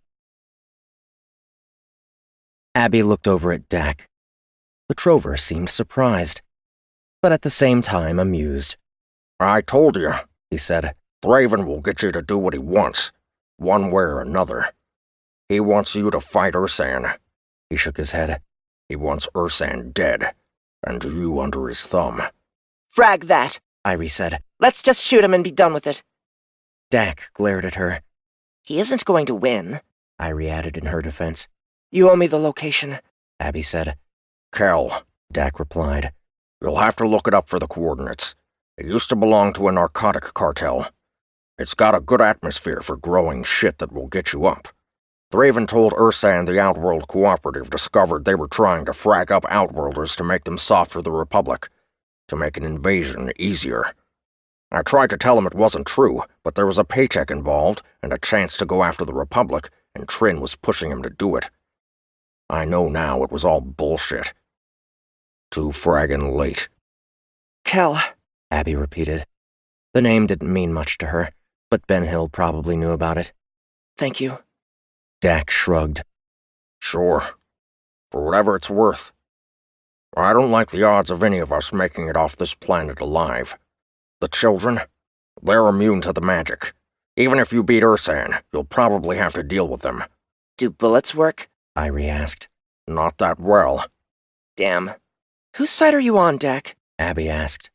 Abby looked over at Dak. The Trover seemed surprised, but at the same time amused. I told you, He said. Thraven will get you to do what he wants, one way or another. He wants you to fight Ursan. He shook his head. He wants Ursan dead, and you under his thumb. Frag that, Irie said. Let's just shoot him and be done with it. Dak glared at her. He isn't going to win. Irie added in her defense. You owe me the location. Abby said. Kel, Dak replied. you'll have to look it up for the coordinates. It used to belong to a narcotic cartel. It's got a good atmosphere for growing shit that will get you up. Thraven told Ursan the Outworld Cooperative discovered they were trying to frag up Outworlders to make them soft for the Republic, to make an invasion easier. I tried to tell him it wasn't true, but there was a paycheck involved and a chance to go after the Republic, and Trin was pushing him to do it. I know now it was all bullshit. Too fraggin' late. Kel. Abby repeated. The name didn't mean much to her, but Ben Hill probably knew about it. Thank you. Dak shrugged. Sure. For whatever it's worth. I don't like the odds of any of us making it off this planet alive. The children, they're immune to the magic. Even if you beat Ursan, you'll probably have to deal with them. Do bullets work? Irie asked. Not that well. Damn. Whose side are you on, Dak? Abby asked.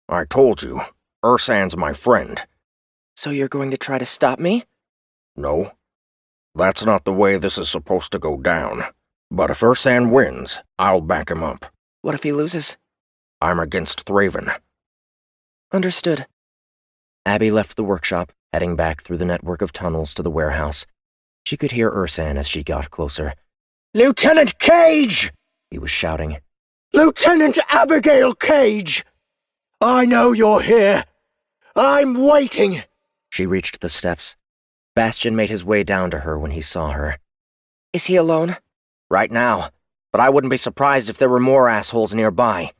I told you, Ursan's my friend. So you're going to try to stop me? No. That's not the way this is supposed to go down. But if Ursan wins, I'll back him up. What if he loses? I'm against Thraven. Understood. Abby left the workshop, heading back through the network of tunnels to the warehouse. She could hear Ursan as she got closer. Lieutenant Cage! He was shouting. Lieutenant Abigail Cage! I know you're here. I'm waiting. She reached the steps. Bastion made his way down to her when he saw her. Is he alone? Right now. But I wouldn't be surprised if there were more assholes nearby.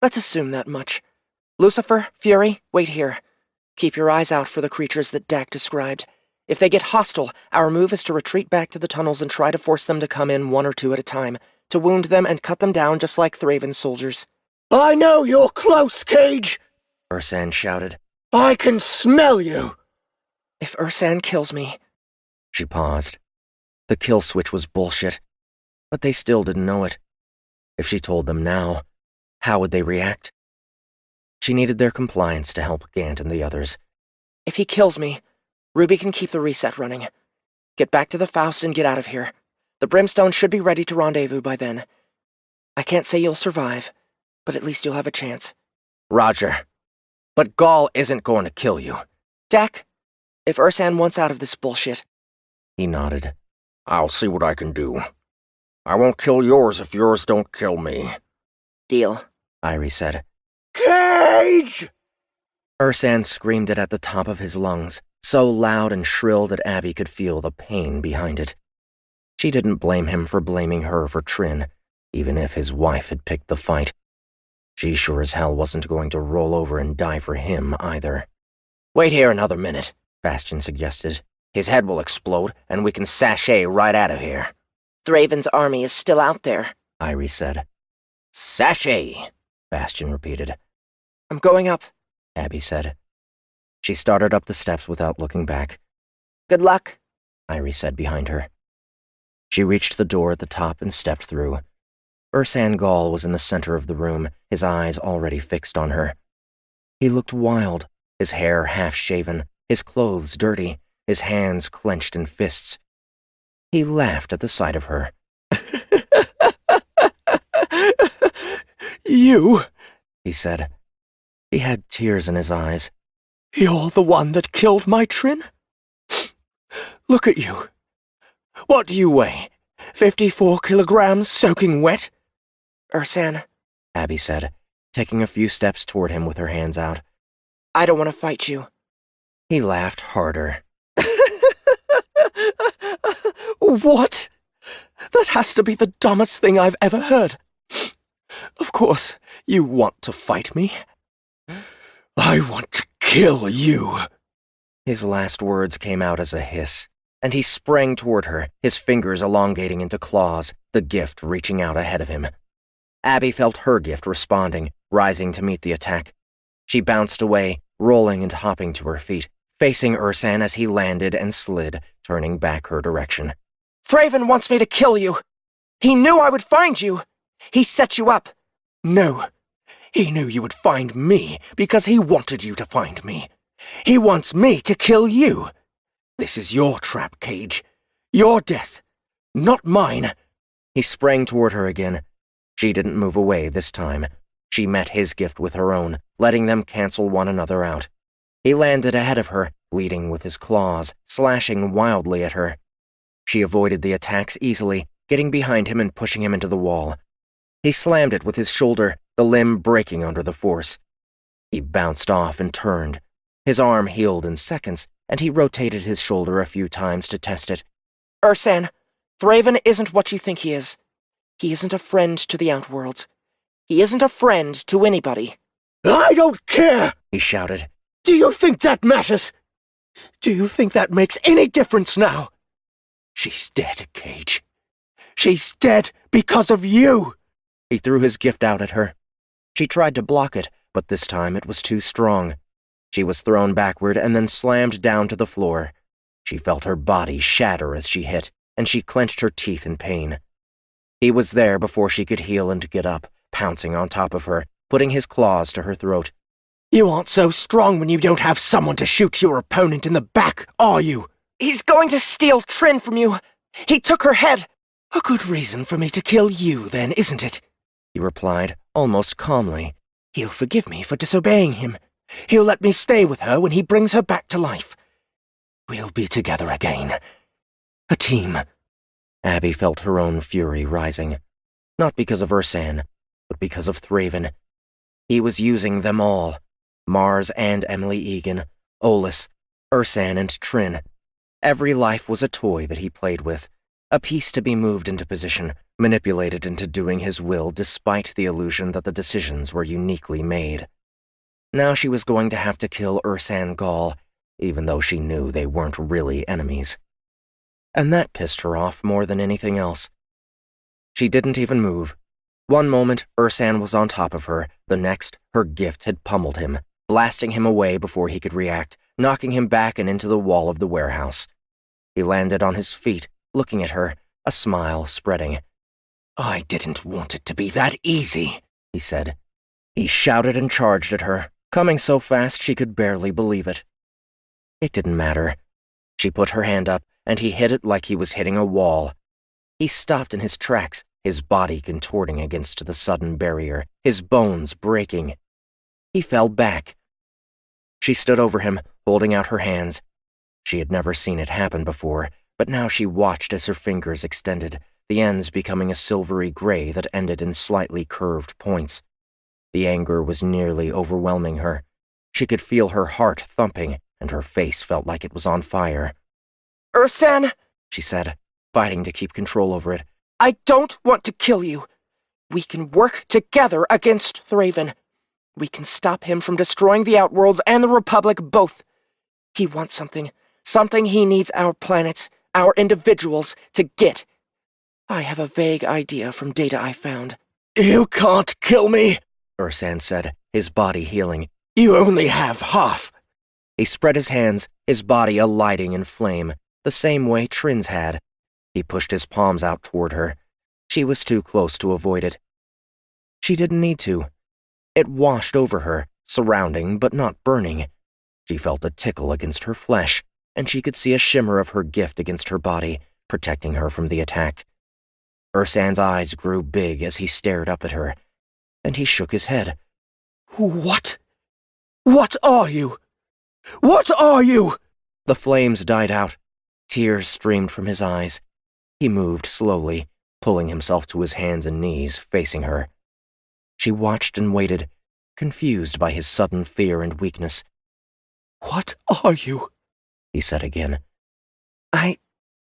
Let's assume that much. Lucifer, Fury, wait here. Keep your eyes out for the creatures that Dak described. If they get hostile, our move is to retreat back to the tunnels and try to force them to come in one or two at a time, to wound them and cut them down just like Thraven's soldiers. I know you're close, Cage. Ursan shouted. I can smell you. If Ursan kills me... She paused. The kill switch was bullshit, but they still didn't know it. If she told them now, how would they react? She needed their compliance to help Gant and the others. If he kills me, Ruby can keep the reset running. Get back to the Faust and get out of here. The Brimstone should be ready to rendezvous by then. I can't say you'll survive, but at least you'll have a chance. Roger. But Gaul isn't going to kill you. Dak, if Ursan wants out of this bullshit... He nodded. I'll see what I can do. I won't kill yours if yours don't kill me. Deal, Irie said. Cage! Ursan screamed it at the top of his lungs, so loud and shrill that Abby could feel the pain behind it. She didn't blame him for blaming her for Trin, even if his wife had picked the fight. She sure as hell wasn't going to roll over and die for him either. Wait here another minute, Bastion suggested. His head will explode, and we can sashay right out of here. Thraven's army is still out there, Irie said. Sashay, Bastion repeated. I'm going up, Abby said. She started up the steps without looking back. Good luck, Irie said behind her. She reached the door at the top and stepped through. Ursan Gaul was in the center of the room, his eyes already fixed on her. He looked wild, his hair half-shaven, his clothes dirty, his hands clenched in fists. He laughed at the sight of her. You, he said. He had tears in his eyes. You're the one that killed my Trin? Look at you. What do you weigh? 54 kilograms soaking wet? Ursan, Abby said, taking a few steps toward him with her hands out. I don't want to fight you. He laughed harder. What? That has to be the dumbest thing I've ever heard. Of course, you want to fight me. I want to kill you. His last words came out as a hiss, and he sprang toward her, his fingers elongating into claws, the gift reaching out ahead of him. Abby felt her gift responding, rising to meet the attack. She bounced away, rolling and hopping to her feet, facing Ursan as he landed and slid, turning back her direction. Thraven wants me to kill you. He knew I would find you. He set you up. No. He knew you would find me because he wanted you to find me. He wants me to kill you. This is your trap, Cage. Your death, not mine. He sprang toward her again. She didn't move away this time. She met his gift with her own, letting them cancel one another out. He landed ahead of her, leading with his claws, slashing wildly at her. She avoided the attacks easily, getting behind him and pushing him into the wall. He slammed it with his shoulder, the limb breaking under the force. He bounced off and turned. His arm healed in seconds, and he rotated his shoulder a few times to test it. Ursan, Thraven isn't what you think he is. He isn't a friend to the Outworlds. He isn't a friend to anybody. I don't care, he shouted. Do you think that matters? Do you think that makes any difference now? She's dead, Cage. She's dead because of you. He threw his gift out at her. She tried to block it, but this time it was too strong. She was thrown backward and then slammed down to the floor. She felt her body shatter as she hit, and she clenched her teeth in pain. He was there before she could heal and get up, pouncing on top of her, putting his claws to her throat. You aren't so strong when you don't have someone to shoot your opponent in the back, are you? He's going to steal Trin from you. He took her head. A good reason for me to kill you, then, isn't it? He replied, almost calmly. He'll forgive me for disobeying him. He'll let me stay with her when he brings her back to life. We'll be together again. A team. Abby felt her own fury rising. Not because of Ursan, but because of Thraven. He was using them all. Mars and Emily Egan, Olus, Ursan and Trin. Every life was a toy that he played with, a piece to be moved into position, manipulated into doing his will despite the illusion that the decisions were uniquely made. Now she was going to have to kill Ursan Gaul, even though she knew they weren't really enemies. And that pissed her off more than anything else. She didn't even move. One moment, Ursan was on top of her, the next, her gift had pummeled him, blasting him away before he could react, knocking him back and into the wall of the warehouse. He landed on his feet, looking at her, a smile spreading. I didn't want it to be that easy, he said. He shouted and charged at her, coming so fast she could barely believe it. It didn't matter. She put her hand up, and he hit it like he was hitting a wall. He stopped in his tracks, his body contorting against the sudden barrier, his bones breaking. He fell back. She stood over him, holding out her hands. She had never seen it happen before, but now she watched as her fingers extended, the ends becoming a silvery gray that ended in slightly curved points. The anger was nearly overwhelming her. She could feel her heart thumping, and her face felt like it was on fire. "Ursan," she said, fighting to keep control over it. "I don't want to kill you. We can work together against Thraven. We can stop him from destroying the Outworlds and the Republic both. He wants something he needs our planets, our individuals, to get. I have a vague idea from data I found." "You can't kill me," Ursan said, his body healing. "You only have half." He spread his hands, his body alighting in flame, the same way Trin's had. He pushed his palms out toward her. She was too close to avoid it. She didn't need to. It washed over her, surrounding but not burning. She felt a tickle against her flesh, and she could see a shimmer of her gift against her body, protecting her from the attack. Ursan's eyes grew big as he stared up at her, and he shook his head. "What? What are you? What are you?" The flames died out. Tears streamed from his eyes. He moved slowly, pulling himself to his hands and knees, facing her. She watched and waited, confused by his sudden fear and weakness. "What are you?" he said again. "I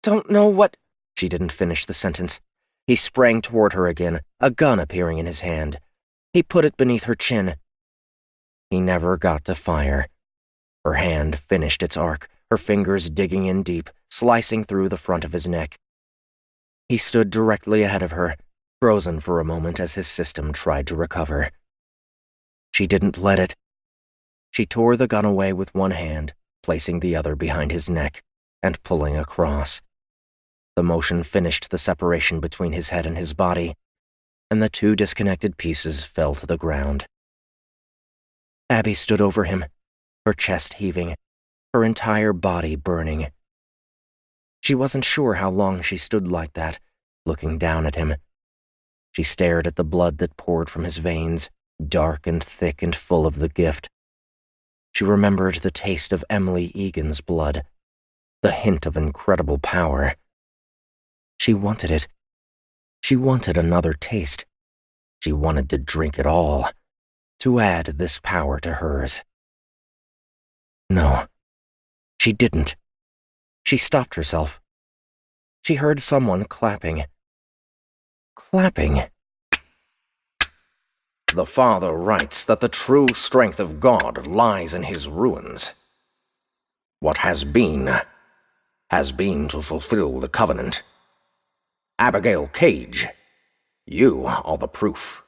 don't know what—" She didn't finish the sentence. He sprang toward her again, a gun appearing in his hand. He put it beneath her chin. He never got to fire. Her hand finished its arc, her fingers digging in deep, slicing through the front of his neck. He stood directly ahead of her, frozen for a moment as his system tried to recover. She didn't let it. She tore the gun away with one hand, placing the other behind his neck, and pulling across. The motion finished the separation between his head and his body, and the two disconnected pieces fell to the ground. Abby stood over him, her chest heaving, her entire body burning. She wasn't sure how long she stood like that, looking down at him. She stared at the blood that poured from his veins, dark and thick and full of the gift. She remembered the taste of Emily Egan's blood, the hint of incredible power. She wanted it. She wanted another taste. She wanted to drink it all, to add this power to hers. No, she didn't. She stopped herself. She heard someone clapping. Clapping. The Father writes that the true strength of God lies in his ruins. What has been to fulfill the covenant. Abigail Cage, you are the proof.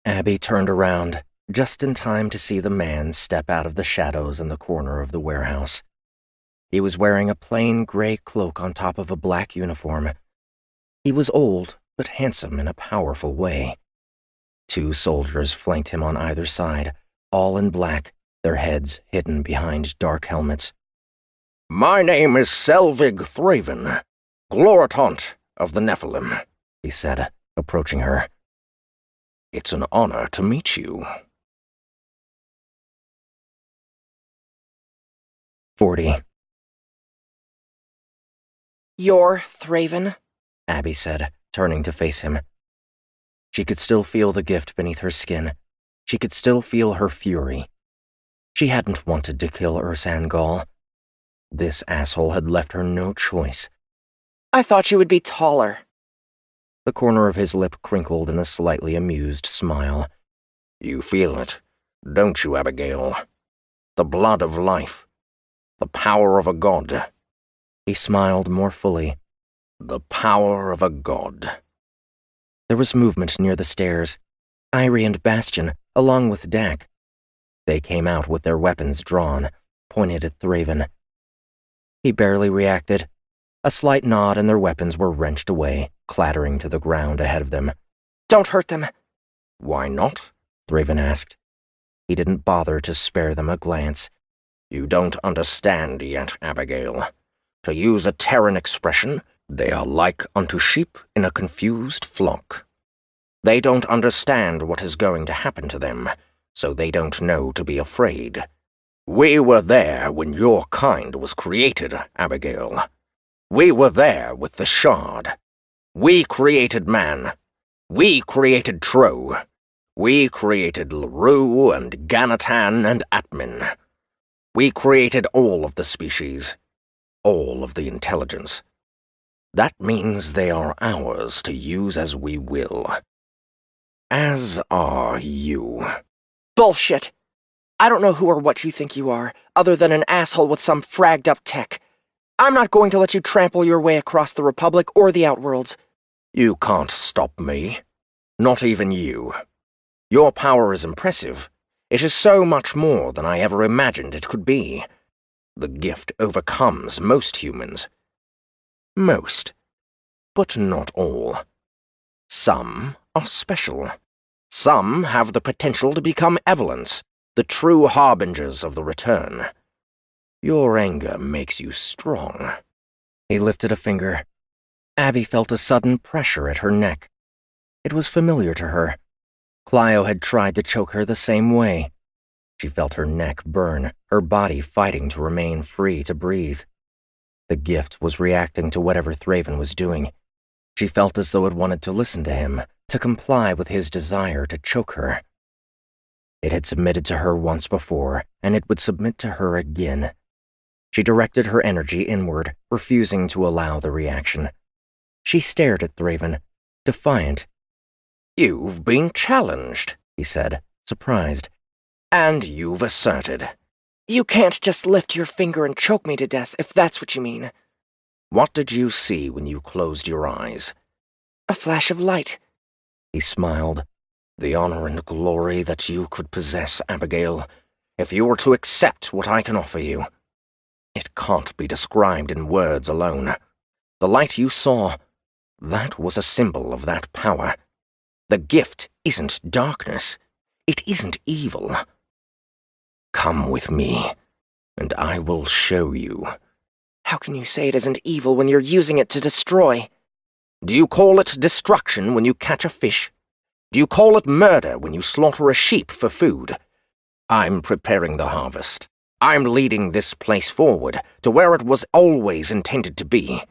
Abby turned around, just in time to see the man step out of the shadows in the corner of the warehouse. He was wearing a plain gray cloak on top of a black uniform. He was old, but handsome in a powerful way. Two soldiers flanked him on either side, all in black, their heads hidden behind dark helmets. My name is Selvig Thraven, Gloritant of the Nephilim, he said, approaching her. It's an honor to meet you. 40. "You're Thraven?" Abby said, turning to face him. She could still feel the gift beneath her skin. She could still feel her fury. She hadn't wanted to kill Ursan Gall. This asshole had left her no choice. "I thought you would be taller." The corner of his lip crinkled in a slightly amused smile. You feel it, don't you, Abigail? The blood of life. The power of a god. He smiled more fully. The power of a god. There was movement near the stairs. Irie and Bastion, along with Dak. They came out with their weapons drawn, pointed at Thraven. He barely reacted. A slight nod and their weapons were wrenched away, clattering to the ground ahead of them. "Don't hurt them." Why not? Thraven asked. He didn't bother to spare them a glance. You don't understand yet, Abigail. To use a Terran expression, They are like unto sheep in a confused flock. They don't understand what is going to happen to them, so they don't know to be afraid. We were there when your kind was created, Abigail. We were there with the Shard. We created man. We created Tro. We created LaRue and Ganatan and Atmin. We created all of the species, all of the intelligence. That means they are ours to use as we will. As are you. Bullshit. I don't know who or what you think you are, other than an asshole with some fragged-up tech. I'm not going to let you trample your way across the Republic or the Outworlds. You can't stop me. Not even you. Your power is impressive. It is so much more than I ever imagined it could be. The gift overcomes most humans. Most. But not all. Some are special. Some have the potential to become Evelyn's, the true harbingers of the return. Your anger makes you strong. He lifted a finger. Abby felt a sudden pressure at her neck. It was familiar to her. Clio had tried to choke her the same way. She felt her neck burn, her body fighting to remain free to breathe. The gift was reacting to whatever Thraven was doing. She felt as though it wanted to listen to him, to comply with his desire to choke her. It had submitted to her once before, and it would submit to her again. She directed her energy inward, refusing to allow the reaction. She stared at Thraven, defiant. You've been challenged, he said, surprised. And you've asserted. You can't just lift your finger and choke me to death, if that's what you mean. What did you see when you closed your eyes? A flash of light. He smiled. The honor and glory that you could possess, Abigail, if you were to accept what I can offer you. It can't be described in words alone. The light you saw, that was a symbol of that power. The gift isn't darkness. It isn't evil. Come with me, and I will show you. How can you say it isn't evil when you're using it to destroy? Do you call it destruction when you catch a fish? Do you call it murder when you slaughter a sheep for food? I'm preparing the harvest. I'm leading this place forward to where it was always intended to be.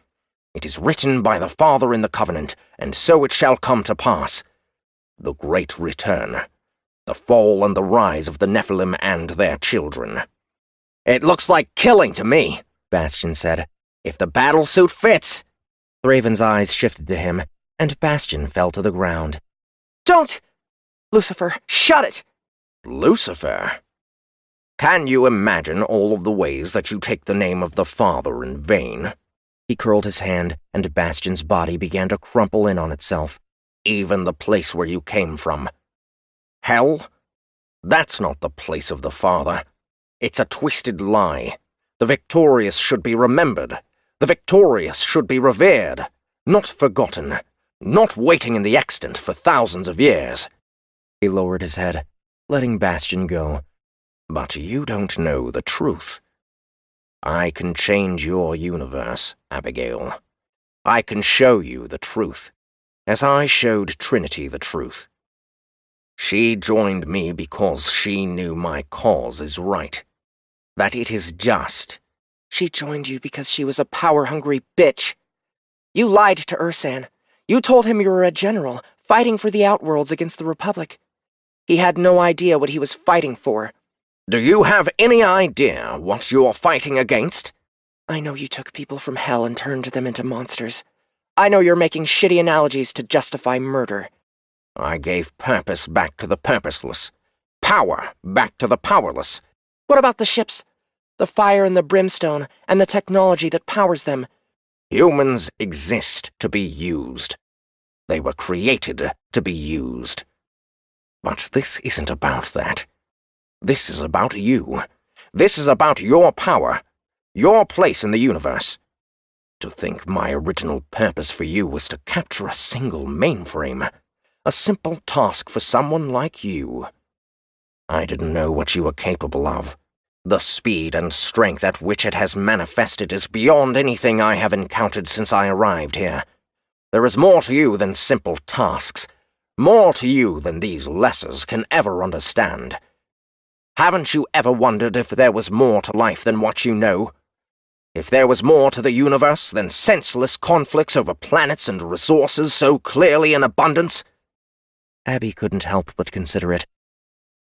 It is written by the Father in the Covenant, and so it shall come to pass. The great return. The fall and the rise of the Nephilim and their children. It looks like killing to me, Bastion said. If the battlesuit fits. Thraven's eyes shifted to him, and Bastion fell to the ground. Don't! Lucifer, shut it! Lucifer? Can you imagine all of the ways that you take the name of the Father in vain? He curled his hand, and Bastion's body began to crumple in on itself. Even the place where you came from. Hell? That's not the place of the Father. It's a twisted lie. The victorious should be remembered. The victorious should be revered, not forgotten, not waiting in the extant for thousands of years. He lowered his head, letting Bastion go. But you don't know the truth. I can change your universe, Abigail. I can show you the truth, as I showed Trinity the truth. She joined me because she knew my cause is right, that it is just. She joined you because she was a power-hungry bitch. You lied to Ursan. You told him you were a general, fighting for the Outworlds against the Republic. He had no idea what he was fighting for. Do you have any idea what you're fighting against? I know you took people from hell and turned them into monsters. I know you're making shitty analogies to justify murder. I gave purpose back to the purposeless. Power back to the powerless. What about the ships? The fire and the brimstone, and the technology that powers them? Humans exist to be used. They were created to be used. But this isn't about that. This is about you. This is about your power, your place in the universe. To think my original purpose for you was to capture a single mainframe, a simple task for someone like you. I didn't know what you were capable of. The speed and strength at which it has manifested is beyond anything I have encountered since I arrived here. There is more to you than simple tasks, more to you than these lessers can ever understand. Haven't you ever wondered if there was more to life than what you know? If there was more to the universe than senseless conflicts over planets and resources so clearly in abundance? Abby couldn't help but consider it.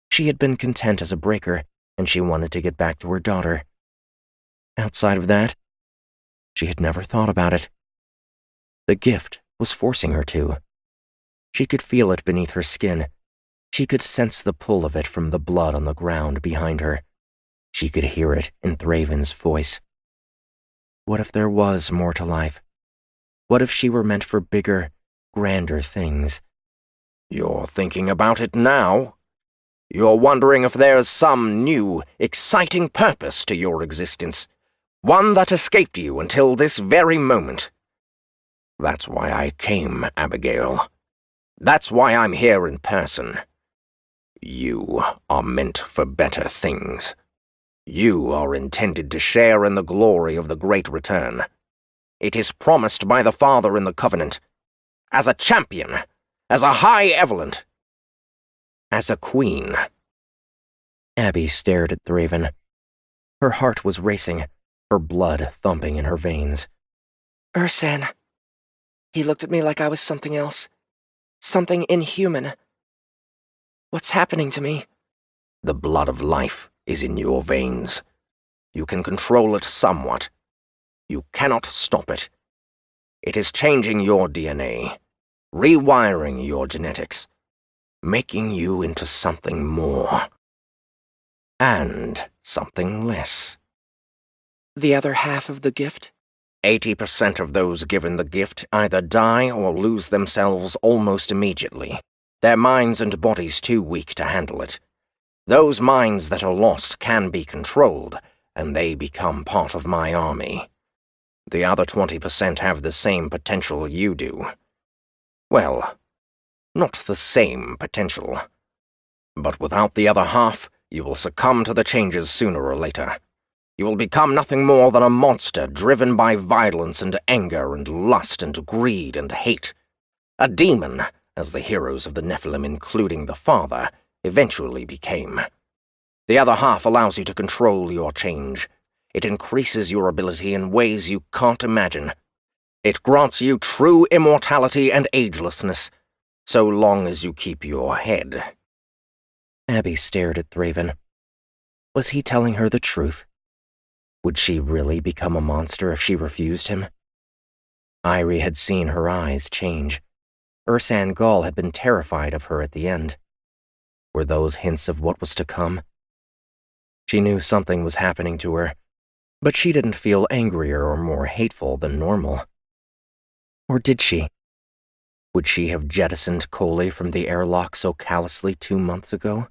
She had been content as a breaker, and she wanted to get back to her daughter. Outside of that, she had never thought about it. The gift was forcing her to. She could feel it beneath her skin. She could sense the pull of it from the blood on the ground behind her. She could hear it in Thraven's voice. What if there was more to life? What if she were meant for bigger, grander things? You're thinking about it now? You're wondering if there's some new, exciting purpose to your existence, one that escaped you until this very moment. That's why I came, Abigail. That's why I'm here in person. You are meant for better things. You are intended to share in the glory of the great return. It is promised by the Father in the Covenant. As a champion, as a High Evelyn, as a queen. Abby stared at Thraven. Her heart was racing, her blood thumping in her veins. Ursan. He looked at me like I was something else. Something inhuman. What's happening to me? The blood of life is in your veins. You can control it somewhat. You cannot stop it. It is changing your DNA, rewiring your genetics, making you into something more. And something less. The other half of the gift? 80% of those given the gift either die or lose themselves almost immediately, their minds and bodies too weak to handle it. Those minds that are lost can be controlled, and they become part of my army. The other 20% have the same potential you do. Well, not the same potential. But without the other half, you will succumb to the changes sooner or later. You will become nothing more than a monster driven by violence and anger and lust and greed and hate. A demon, as the heroes of the Nephilim, including the Father, eventually became. The other half allows you to control your change. It increases your ability in ways you can't imagine. It grants you true immortality and agelessness, so long as you keep your head. Abby stared at Thraven. Was he telling her the truth? Would she really become a monster if she refused him? Irie had seen her eyes change. Ursan Gall had been terrified of her at the end. Were those hints of what was to come? She knew something was happening to her, but she didn't feel angrier or more hateful than normal. Or did she? Would she have jettisoned Coley from the airlock so callously 2 months ago?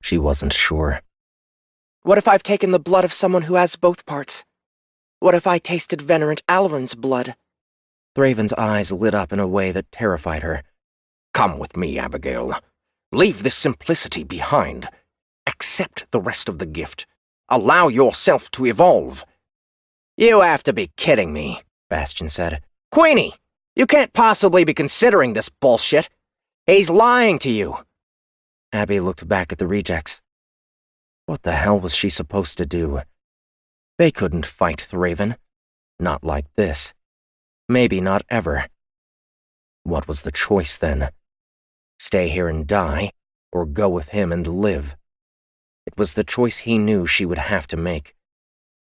She wasn't sure. What if I've taken the blood of someone who has both parts? What if I tasted Venerant Alarin's blood? Thraven's eyes lit up in a way that terrified her. Come with me, Abigail. Leave this simplicity behind. Accept the rest of the gift. Allow yourself to evolve. You have to be kidding me, Bastion said. Queenie, you can't possibly be considering this bullshit. He's lying to you. Abby looked back at the rejects. What the hell was she supposed to do? They couldn't fight Thraven. Not like this. Maybe not ever. What was the choice then? Stay here and die, or go with him and live? It was the choice he knew she would have to make.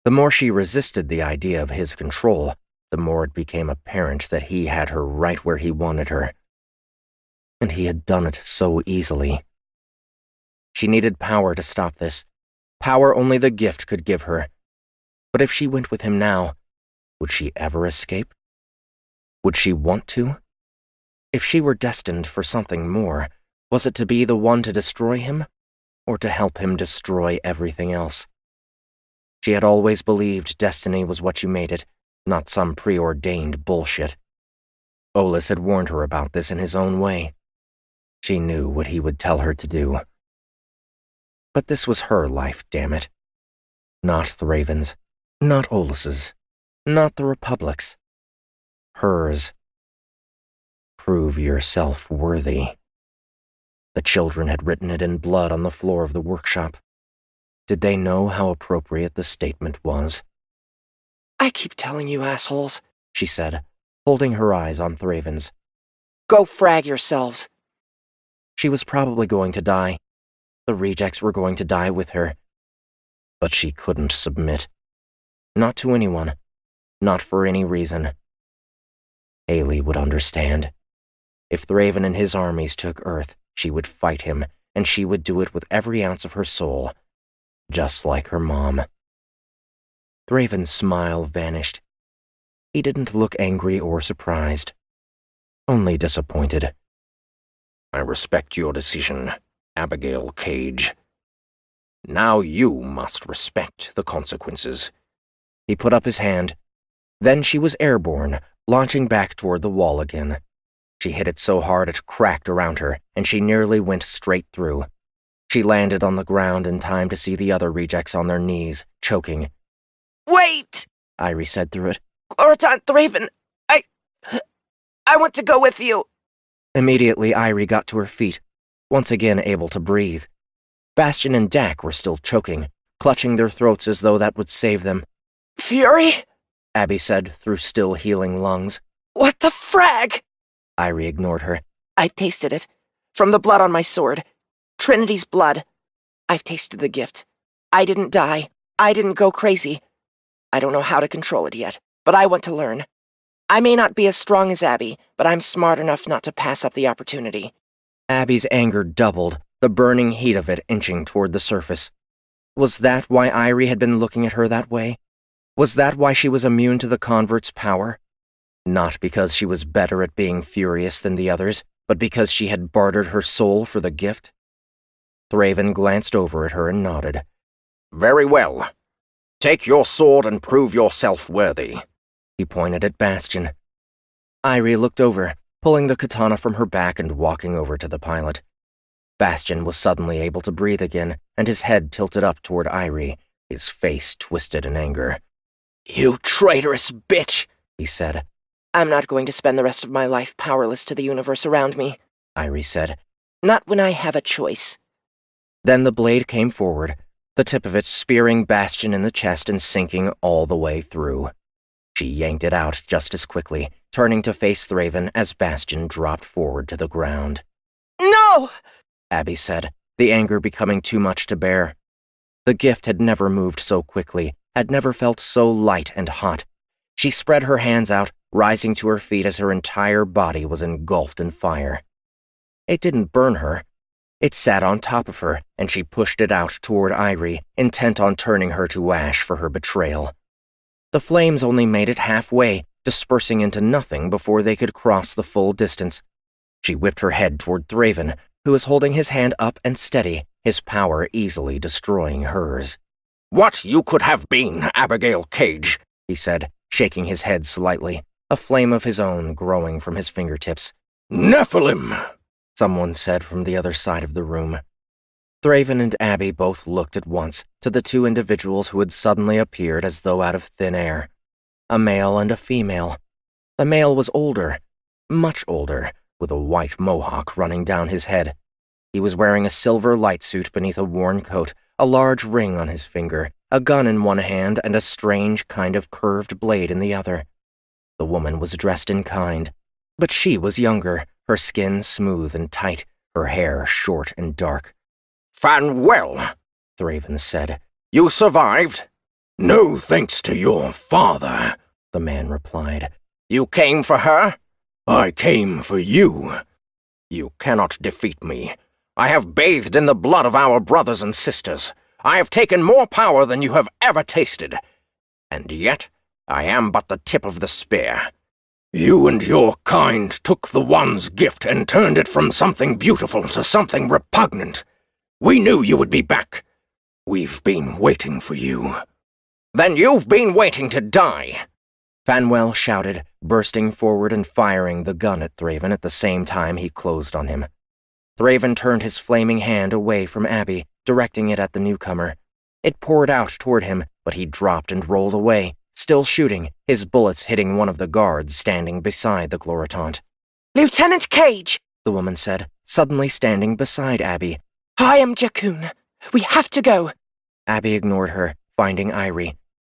The more she resisted the idea of his control, the more it became apparent that he had her right where he wanted her. And he had done it so easily. She needed power to stop this, power only the gift could give her. But if she went with him now, would she ever escape? Would she want to? If she were destined for something more, was it to be the one to destroy him, or to help him destroy everything else? She had always believed destiny was what you made it, not some preordained bullshit. Olis had warned her about this in his own way. She knew what he would tell her to do. But this was her life, damn it. Not Thraven's, not Olus's, not the Republic's. Hers. Prove yourself worthy. The children had written it in blood on the floor of the workshop. Did they know how appropriate the statement was? I keep telling you assholes, she said, holding her eyes on Thraven's. Go frag yourselves. She was probably going to die. The rejects were going to die with her. But she couldn't submit. Not to anyone. Not for any reason. Haley would understand. If Thraven and his armies took Earth, she would fight him, and she would do it with every ounce of her soul, just like her mom. Thraven's smile vanished. He didn't look angry or surprised, only disappointed. I respect your decision, Abigail Cage. Now you must respect the consequences. He put up his hand. Then she was airborne, launching back toward the wall again. She hit it so hard it cracked around her, and she nearly went straight through. She landed on the ground in time to see the other rejects on their knees, choking. Wait! Irie said through it. Gloriton, Thraven, I want to go with you. Immediately, Irie got to her feet, once again able to breathe. Bastion and Dak were still choking, clutching their throats as though that would save them. Fury? Abby said through still healing lungs. What the frag? Irie ignored her. I've tasted it. From the blood on my sword. Trinity's blood. I've tasted the gift. I didn't die. I didn't go crazy. I don't know how to control it yet, but I want to learn. I may not be as strong as Abby, but I'm smart enough not to pass up the opportunity. Abby's anger doubled, the burning heat of it inching toward the surface. Was that why Irie had been looking at her that way? Was that why she was immune to the convert's power? Not because she was better at being furious than the others, but because she had bartered her soul for the gift? Thraven glanced over at her and nodded. Very well. Take your sword and prove yourself worthy. He pointed at Bastion. Irie looked over, pulling the katana from her back and walking over to the pilot. Bastion was suddenly able to breathe again, and his head tilted up toward Irie, his face twisted in anger. You traitorous bitch, he said. I'm not going to spend the rest of my life powerless to the universe around me, Irie said. Not when I have a choice. Then the blade came forward, the tip of it spearing Bastion in the chest and sinking all the way through. She yanked it out just as quickly, turning to face Thraven as Bastion dropped forward to the ground. No! Abby said, the anger becoming too much to bear. The gift had never moved so quickly, had never felt so light and hot. She spread her hands out, rising to her feet as her entire body was engulfed in fire. It didn't burn her. It sat on top of her, and she pushed it out toward Irie, intent on turning her to ash for her betrayal. The flames only made it halfway, dispersing into nothing before they could cross the full distance. She whipped her head toward Thraven, who was holding his hand up and steady, his power easily destroying hers. What you could have been, Abigail Cage, he said, shaking his head slightly, a flame of his own growing from his fingertips. Nephilim, someone said from the other side of the room. Thraven and Abby both looked at once to the two individuals who had suddenly appeared as though out of thin air. A male and a female. The male was older, much older, with a white mohawk running down his head. He was wearing a silver light suit beneath a worn coat, a large ring on his finger, a gun in one hand, and a strange kind of curved blade in the other. The woman was dressed in kind, but she was younger, her skin smooth and tight, her hair short and dark. Fanwell, Thraven said. You survived? No thanks to your father, the man replied. You came for her? I came for you. You cannot defeat me. I have bathed in the blood of our brothers and sisters. I have taken more power than you have ever tasted. And yet, I am but the tip of the spear. You and your kind took the One's gift and turned it from something beautiful to something repugnant. We knew you would be back. We've been waiting for you. Then you've been waiting to die. Fanwell shouted, bursting forward and firing the gun at Thraven at the same time he closed on him. Thraven turned his flaming hand away from Abby, directing it at the newcomer. It poured out toward him, but he dropped and rolled away, still shooting, his bullets hitting one of the guards standing beside the Gloritant. Lieutenant Cage, the woman said, suddenly standing beside Abby. I am Jakun. We have to go. Abby ignored her, finding Irie.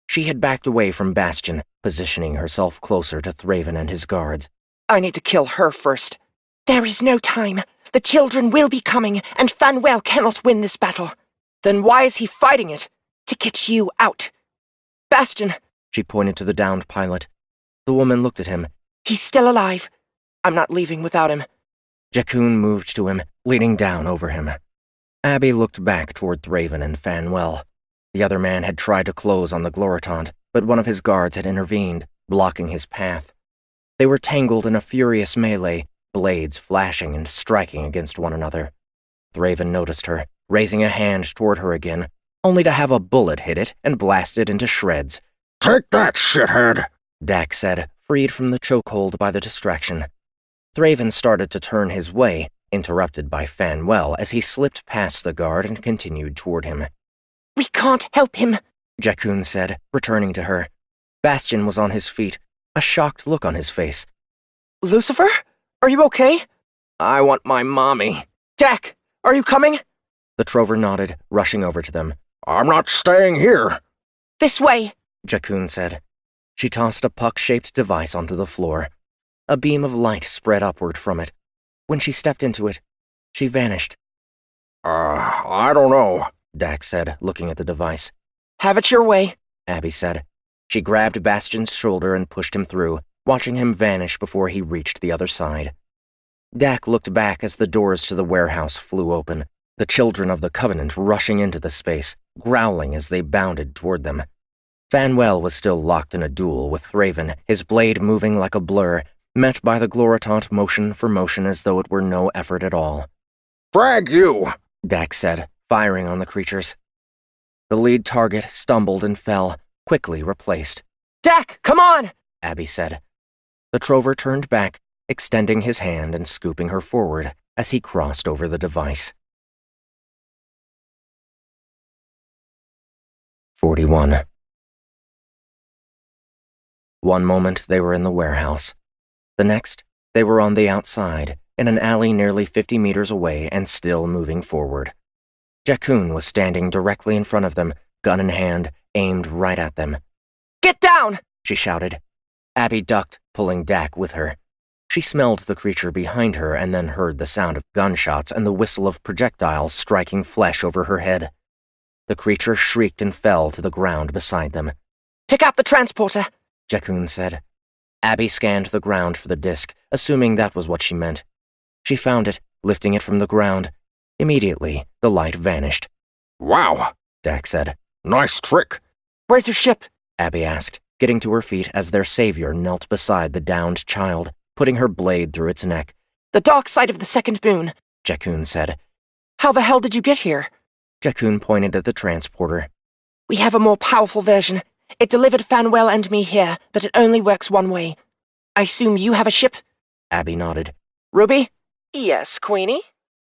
She had backed away from Bastion, positioning herself closer to Thraven and his guards. I need to kill her first. There is no time. The children will be coming, and Fanwell cannot win this battle. Then why is he fighting it? To get you out. Bastion. She pointed to the downed pilot. The woman looked at him. He's still alive. I'm not leaving without him. Jakun moved to him, leaning down over him. Abby looked back toward Thraven and Fanwell. The other man had tried to close on the Gloritant, but one of his guards had intervened, blocking his path. They were tangled in a furious melee, blades flashing and striking against one another. Thraven noticed her, raising a hand toward her again, only to have a bullet hit it and blast it into shreds. "Take that, shithead," Dak said, freed from the chokehold by the distraction. Thraven started to turn his way, interrupted by Fanwell as he slipped past the guard and continued toward him. We can't help him, Jakun said, returning to her. Bastion was on his feet, a shocked look on his face. Lucifer? Are you okay? I want my mommy. Dak, are you coming? The Trover nodded, rushing over to them. "I'm not staying here." This way, Jakun said. She tossed a puck-shaped device onto the floor. A beam of light spread upward from it. When she stepped into it, she vanished. I don't know," Dak said, looking at the device. Have it your way, Abby said. She grabbed Bastion's shoulder and pushed him through, watching him vanish before he reached the other side. Dak looked back as the doors to the warehouse flew open, the children of the Covenant rushing into the space, growling as they bounded toward them. Fanwell was still locked in a duel with Thraven, his blade moving like a blur, met by the Gloritant motion for motion as though it were no effort at all. "Frag you," Dak said, firing on the creatures. The lead target stumbled and fell, quickly replaced. Dak, come on! Abby said. The Trover turned back, extending his hand and scooping her forward as he crossed over the device. 41. One moment they were in the warehouse. The next, they were on the outside, in an alley nearly 50 meters away and still moving forward. Jakun was standing directly in front of them, gun in hand, aimed right at them. Get down! She shouted. Abby ducked, pulling Dak with her. She smelled the creature behind her and then heard the sound of gunshots and the whistle of projectiles striking flesh over her head. The creature shrieked and fell to the ground beside them. Pick up the transporter, Jakun said. Abby scanned the ground for the disc, assuming that was what she meant. She found it, lifting it from the ground. Immediately, the light vanished. "Wow," Dak said. "Nice trick." Where's your ship? Abby asked, getting to her feet as their savior knelt beside the downed child, putting her blade through its neck. The dark side of the second moon, Jakun said. How the hell did you get here? Jakun pointed at the transporter. We have a more powerful version. It delivered Fanwell and me here, but it only works one way. I assume you have a ship? Abby nodded. Ruby? Yes, Queenie?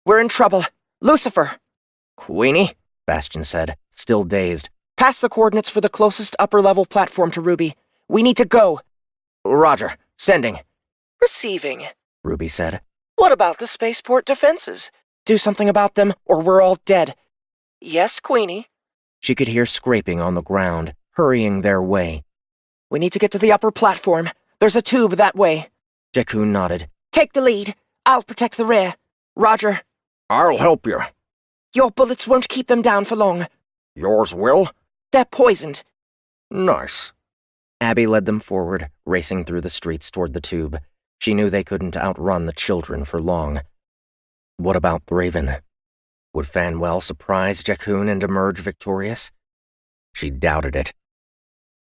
We're in trouble. Lucifer. Queenie? Bastion said, still dazed. Pass the coordinates for the closest upper-level platform to Ruby. We need to go. Roger. Sending. Receiving. Ruby said. What about the spaceport defenses? Do something about them, or we're all dead. Yes, Queenie. She could hear scraping on the ground, hurrying their way. We need to get to the upper platform. There's a tube that way. Jakun nodded. Take the lead. I'll protect the rear. Roger. "I'll help you." Your bullets won't keep them down for long. "Yours will?" They're poisoned. "Nice." Abby led them forward, racing through the streets toward the tube. She knew they couldn't outrun the children for long. What about Thraven? Would Fanwell surprise Jakun and emerge victorious? She doubted it.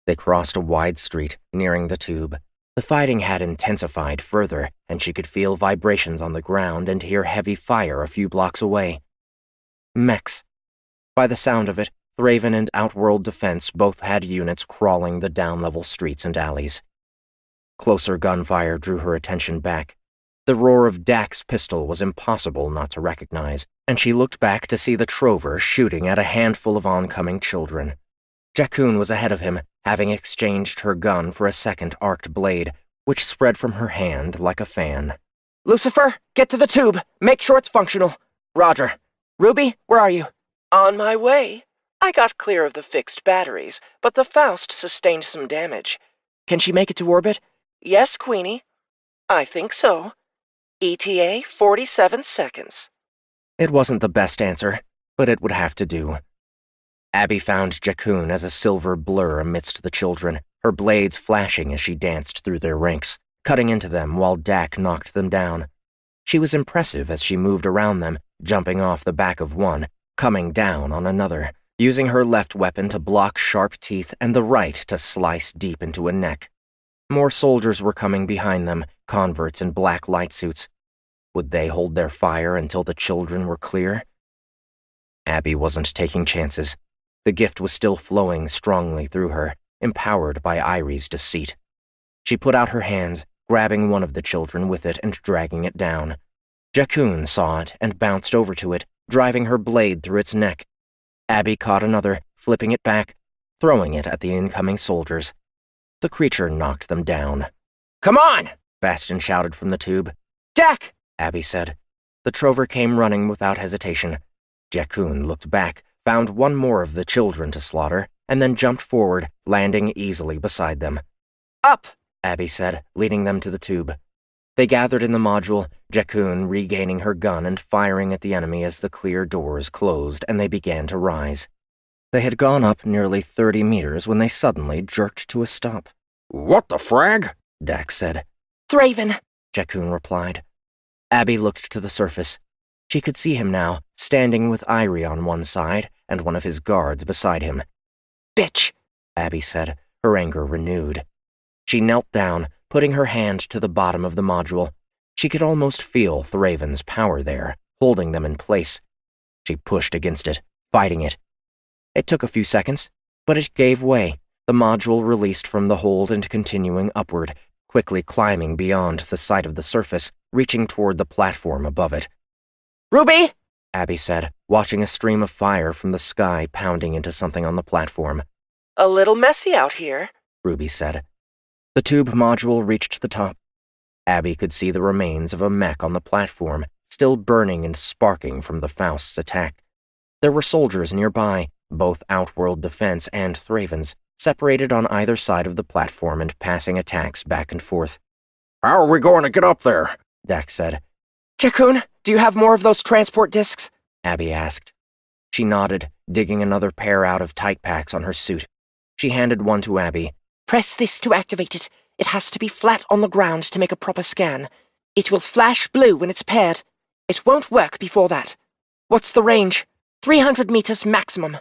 They crossed a wide street, nearing the tube. The fighting had intensified further, and she could feel vibrations on the ground and hear heavy fire a few blocks away. Mechs. By the sound of it, Thraven and Outworld Defense both had units crawling the down-level streets and alleys. Closer gunfire drew her attention back. The roar of Dak's pistol was impossible not to recognize, and she looked back to see the trover shooting at a handful of oncoming children. Jakun was ahead of him, having exchanged her gun for a second arced blade, which spread from her hand like a fan. Lucifer, get to the tube. Make sure it's functional. Roger. Ruby, where are you? On my way. I got clear of the fixed batteries, but the Faust sustained some damage. Can she make it to orbit? Yes, Queenie. I think so. ETA 47 seconds. It wasn't the best answer, but it would have to do. Abby found Jakun as a silver blur amidst the children, her blades flashing as she danced through their ranks, cutting into them while Dak knocked them down. She was impressive as she moved around them, jumping off the back of one, coming down on another, using her left weapon to block sharp teeth and the right to slice deep into a neck. More soldiers were coming behind them, converts in black light suits. Would they hold their fire until the children were clear? Abby wasn't taking chances. The gift was still flowing strongly through her, empowered by Irie's deceit. She put out her hand, grabbing one of the children with it and dragging it down. Jakun saw it and bounced over to it, driving her blade through its neck. Abby caught another, flipping it back, throwing it at the incoming soldiers. The creature knocked them down. Come on! Bastion shouted from the tube. Dak! Abby said. The trover came running without hesitation. Jakun looked back, found one more of the children to slaughter, and then jumped forward, landing easily beside them. Up! Abby said, leading them to the tube. They gathered in the module, Jakun regaining her gun and firing at the enemy as the clear doors closed and they began to rise. They had gone up nearly 30 meters when they suddenly jerked to a stop. What the frag? Dak said. Thraven, Jakun replied. Abby looked to the surface. She could see him now, standing with Irie on one side and one of his guards beside him. Bitch, Abby said, her anger renewed. She knelt down, putting her hand to the bottom of the module. She could almost feel Thraven's power there, holding them in place. She pushed against it, fighting it. It took a few seconds, but it gave way. The module released from the hold and continuing upward, quickly climbing beyond the sight of the surface, reaching toward the platform above it. Ruby! Abby said, watching a stream of fire from the sky pounding into something on the platform. A little messy out here, Ruby said. The tube module reached the top. Abby could see the remains of a mech on the platform, still burning and sparking from the Faust's attack. There were soldiers nearby, both Outworld Defense and Thraven's, separated on either side of the platform and passing attacks back and forth. How are we going to get up there? Dak said. Jakun, do you have more of those transport discs? Abby asked. She nodded, digging another pair out of tight packs on her suit. She handed one to Abby. Press this to activate it. It has to be flat on the ground to make a proper scan. It will flash blue when it's paired. It won't work before that. What's the range? 300 meters maximum.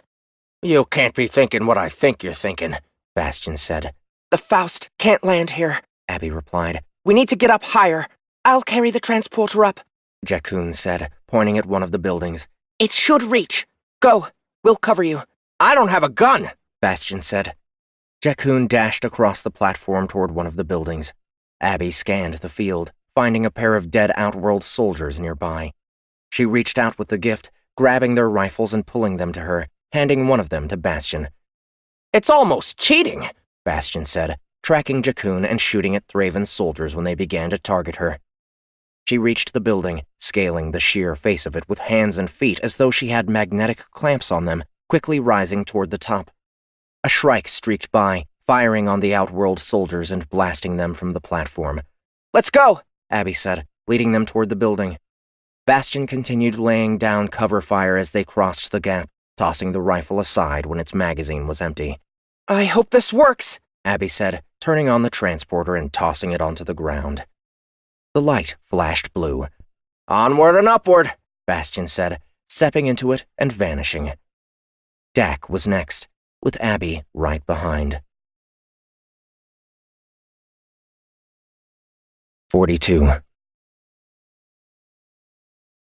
You can't be thinking what I think you're thinking, Bastion said. The Faust can't land here, Abby replied. We need to get up higher. I'll carry the transporter up, Jakun said, pointing at one of the buildings. It should reach. Go. We'll cover you. I don't have a gun, Bastion said. Jakun dashed across the platform toward one of the buildings. Abby scanned the field, finding a pair of dead Outworld soldiers nearby. She reached out with the gift, grabbing their rifles and pulling them to her, handing one of them to Bastion. It's almost cheating, Bastion said, tracking Jakun and shooting at Thraven's soldiers when they began to target her. She reached the building, scaling the sheer face of it with hands and feet as though she had magnetic clamps on them, quickly rising toward the top. A Shrike streaked by, firing on the Outworld soldiers and blasting them from the platform. Let's go, Abby said, leading them toward the building. Bastion continued laying down cover fire as they crossed the gap, tossing the rifle aside when its magazine was empty. I hope this works, Abby said, turning on the transporter and tossing it onto the ground. The light flashed blue. Onward and upward, Bastion said, stepping into it and vanishing. Dak was next, with Abby right behind. 42.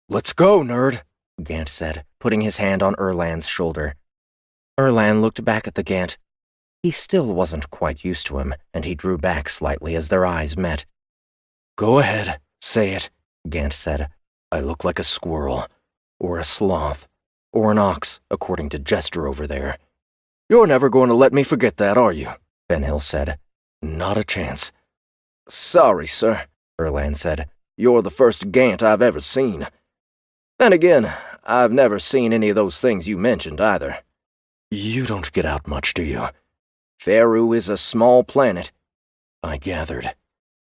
Let's go, nerd, Gant said, putting his hand on Erlan's shoulder. Erlan looked back at the Gant. He still wasn't quite used to him, and he drew back slightly as their eyes met. Go ahead. Say it, Gant said. I look like a squirrel, or a sloth, or an ox, according to Jester over there. You're never going to let me forget that, are you? Ben Hill said. Not a chance. Sorry, sir, Erland said. You're the first Gant I've ever seen. Then again, I've never seen any of those things you mentioned either. You don't get out much, do you? Faru is a small planet. I gathered.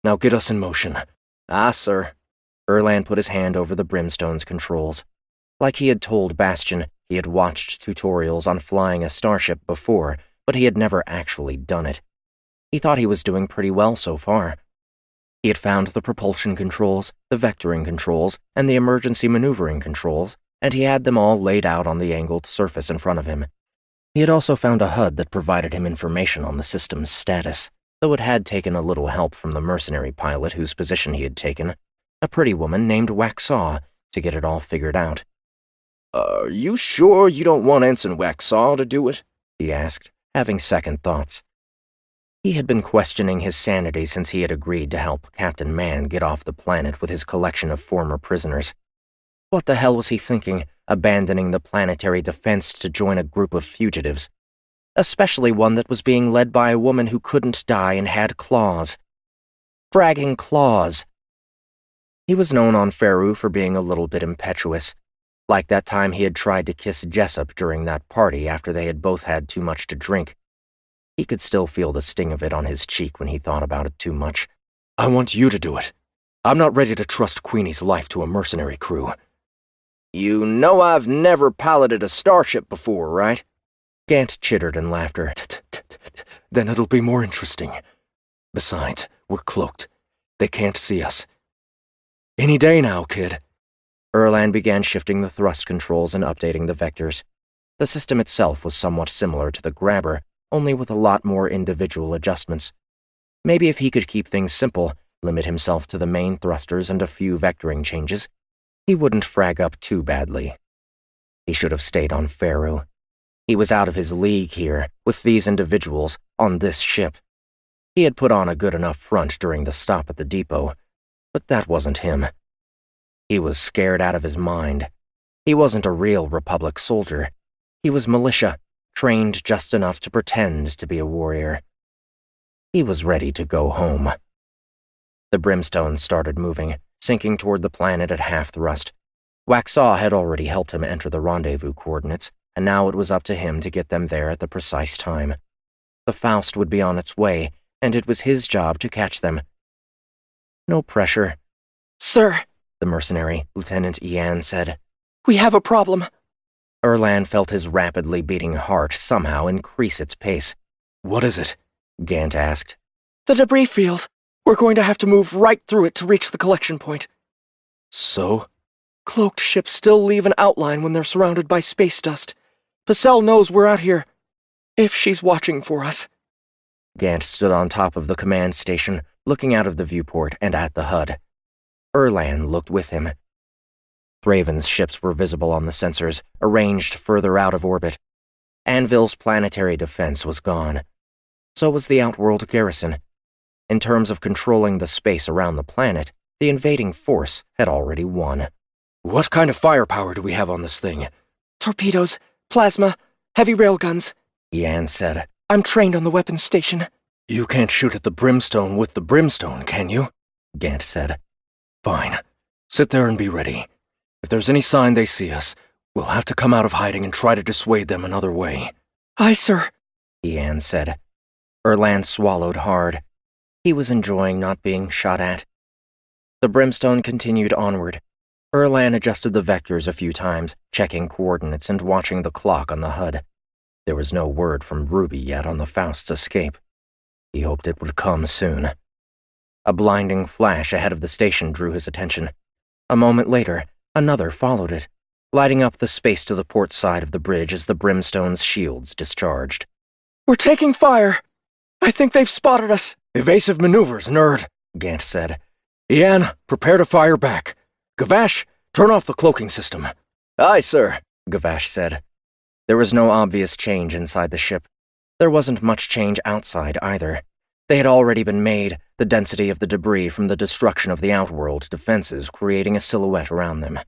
Now get us in motion. Aye, sir. Erland put his hand over the Brimstone's controls. Like he had told Bastion, he had watched tutorials on flying a starship before, but he had never actually done it. He thought he was doing pretty well so far. He had found the propulsion controls, the vectoring controls, and the emergency maneuvering controls, and he had them all laid out on the angled surface in front of him. He had also found a HUD that provided him information on the system's status, though it had taken a little help from the mercenary pilot whose position he had taken, a pretty woman named Waxaw, to get it all figured out. Are you sure you don't want Ensign Waxaw to do it? He asked, having second thoughts. He had been questioning his sanity since he had agreed to help Captain Man get off the planet with his collection of former prisoners. What the hell was he thinking, abandoning the planetary defense to join a group of fugitives? Especially one that was being led by a woman who couldn't die and had claws. Fragging claws. He was known on Faru for being a little bit impetuous, like that time he had tried to kiss Jessup during that party after they had both had too much to drink. He could still feel the sting of it on his cheek when he thought about it too much. I want you to do it. I'm not ready to trust Queenie's life to a mercenary crew. You know I've never piloted a starship before, right? Gant chittered in laughter. Then it'll be more interesting. Besides, we're cloaked. They can't see us. Any day now, kid. Erland began shifting the thrust controls and updating the vectors. The system itself was somewhat similar to the Grabber, only with a lot more individual adjustments. Maybe if he could keep things simple, limit himself to the main thrusters and a few vectoring changes, he wouldn't frag up too badly. He should have stayed on Faru. He was out of his league here, with these individuals, on this ship. He had put on a good enough front during the stop at the depot, but that wasn't him. He was scared out of his mind. He wasn't a real Republic soldier. He was militia, trained just enough to pretend to be a warrior. He was ready to go home. The Brimstone started moving, sinking toward the planet at half thrust. Waxaw had already helped him enter the rendezvous coordinates, and now it was up to him to get them there at the precise time. The Faust would be on its way, and it was his job to catch them. No pressure. Sir, the mercenary, Lieutenant Ian, said. We have a problem. Erland felt his rapidly beating heart somehow increase its pace. What is it? Gant asked. The debris field. We're going to have to move right through it to reach the collection point. So? Cloaked ships still leave an outline when they're surrounded by space dust. Pacelle knows we're out here. If she's watching for us. Gant stood on top of the command station, looking out of the viewport and at the HUD. Erland looked with him. Thraven's ships were visible on the sensors, arranged further out of orbit. Anvil's planetary defense was gone. So was the Outworld garrison. In terms of controlling the space around the planet, the invading force had already won. What kind of firepower do we have on this thing? Torpedoes, plasma, heavy railguns, Ian said. I'm trained on the weapons station. You can't shoot at the Brimstone with the Brimstone, can you? Gant said. Fine. Sit there and be ready. If there's any sign they see us, we'll have to come out of hiding and try to dissuade them another way. Aye, sir, Ian said. Erland swallowed hard. He was enjoying not being shot at. The Brimstone continued onward. Erland adjusted the vectors a few times, checking coordinates and watching the clock on the HUD. There was no word from Ruby yet on the Faust's escape. He hoped it would come soon. A blinding flash ahead of the station drew his attention. A moment later, another followed it, lighting up the space to the port side of the bridge as the Brimstone's shields discharged. We're taking fire! I think they've spotted us. Evasive maneuvers, nerd, Gant said. Ian, prepare to fire back. Gavash, turn off the cloaking system. Aye, sir, Gavash said. There was no obvious change inside the ship. There wasn't much change outside either. They had already been made, the density of the debris from the destruction of the Outworld defenses creating a silhouette around them.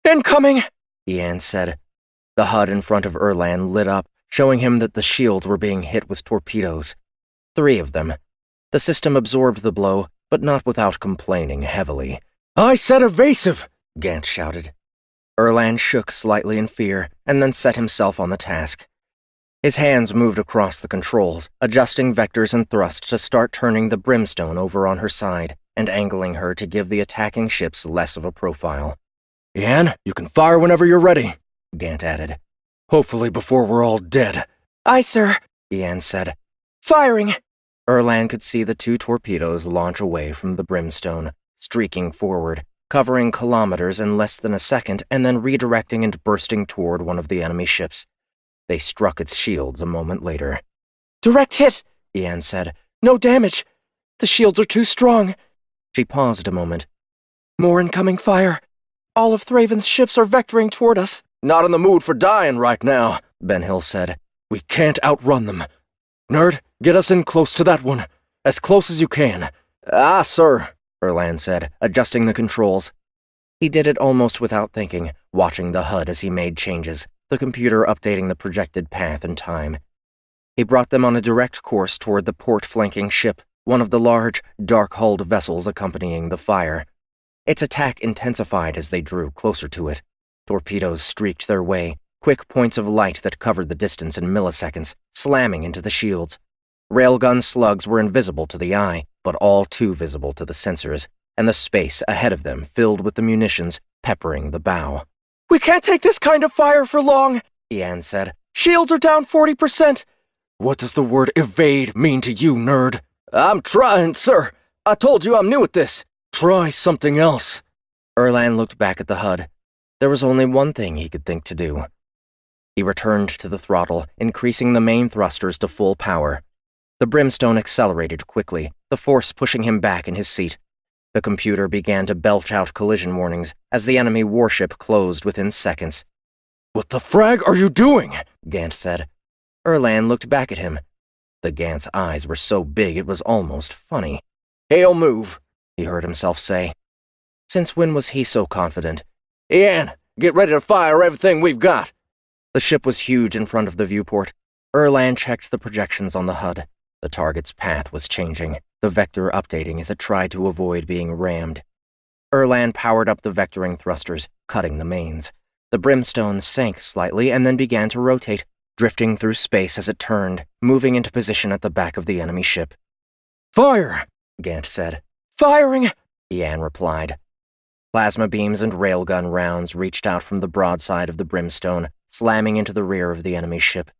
Incoming! Ian said. The HUD in front of Erlan lit up, showing him that the shields were being hit with torpedoes. 3 of them. The system absorbed the blow, but not without complaining heavily. I said evasive! Gant shouted. Erlan shook slightly in fear, and then set himself on the task. His hands moved across the controls, adjusting vectors and thrust to start turning the Brimstone over on her side, and angling her to give the attacking ships less of a profile. Ian, you can fire whenever you're ready, Gant added. Hopefully before we're all dead. Aye, sir. Ian said. Firing! Erlan could see the 2 torpedoes launch away from the Brimstone, streaking forward, covering kilometers in less than a second, and then redirecting and bursting toward one of the enemy ships. They struck its shields a moment later. Direct hit, Ian said. No damage. The shields are too strong. She paused a moment. More incoming fire. All of Thraven's ships are vectoring toward us. Not in the mood for dying right now, Ben Hill said. We can't outrun them. Nerd, get us in close to that one. As close as you can. Ah, sir, Erlan said, adjusting the controls. He did it almost without thinking, watching the HUD as he made changes, the computer updating the projected path and time. He brought them on a direct course toward the port-flanking ship, one of the large, dark-hulled vessels accompanying the fire. Its attack intensified as they drew closer to it. Torpedoes streaked their way, quick points of light that covered the distance in milliseconds, slamming into the shields. Railgun slugs were invisible to the eye, but all too visible to the sensors, and the space ahead of them filled with the munitions peppering the bow. We can't take this kind of fire for long, Ian said. Shields are down 40%. What does the word evade mean to you, nerd? I'm trying, sir. I told you I'm new at this. Try something else. Erlan looked back at the HUD. There was only one thing he could think to do. He returned to the throttle, increasing the main thrusters to full power. The Brimstone accelerated quickly, the force pushing him back in his seat. The computer began to belch out collision warnings as the enemy warship closed within seconds. What the frag are you doing? Gant said. Erlan looked back at him. The Gant's eyes were so big it was almost funny. He'll move, he heard himself say. Since when was he so confident? Ian, get ready to fire everything we've got. The ship was huge in front of the viewport. Erlan checked the projections on the HUD. The target's path was changing, the vector updating as it tried to avoid being rammed. Erlan powered up the vectoring thrusters, cutting the mains. The Brimstone sank slightly and then began to rotate, drifting through space as it turned, moving into position at the back of the enemy ship. Fire! Gant said. Firing! Ian replied. Plasma beams and railgun rounds reached out from the broadside of the Brimstone, slamming into the rear of the enemy ship.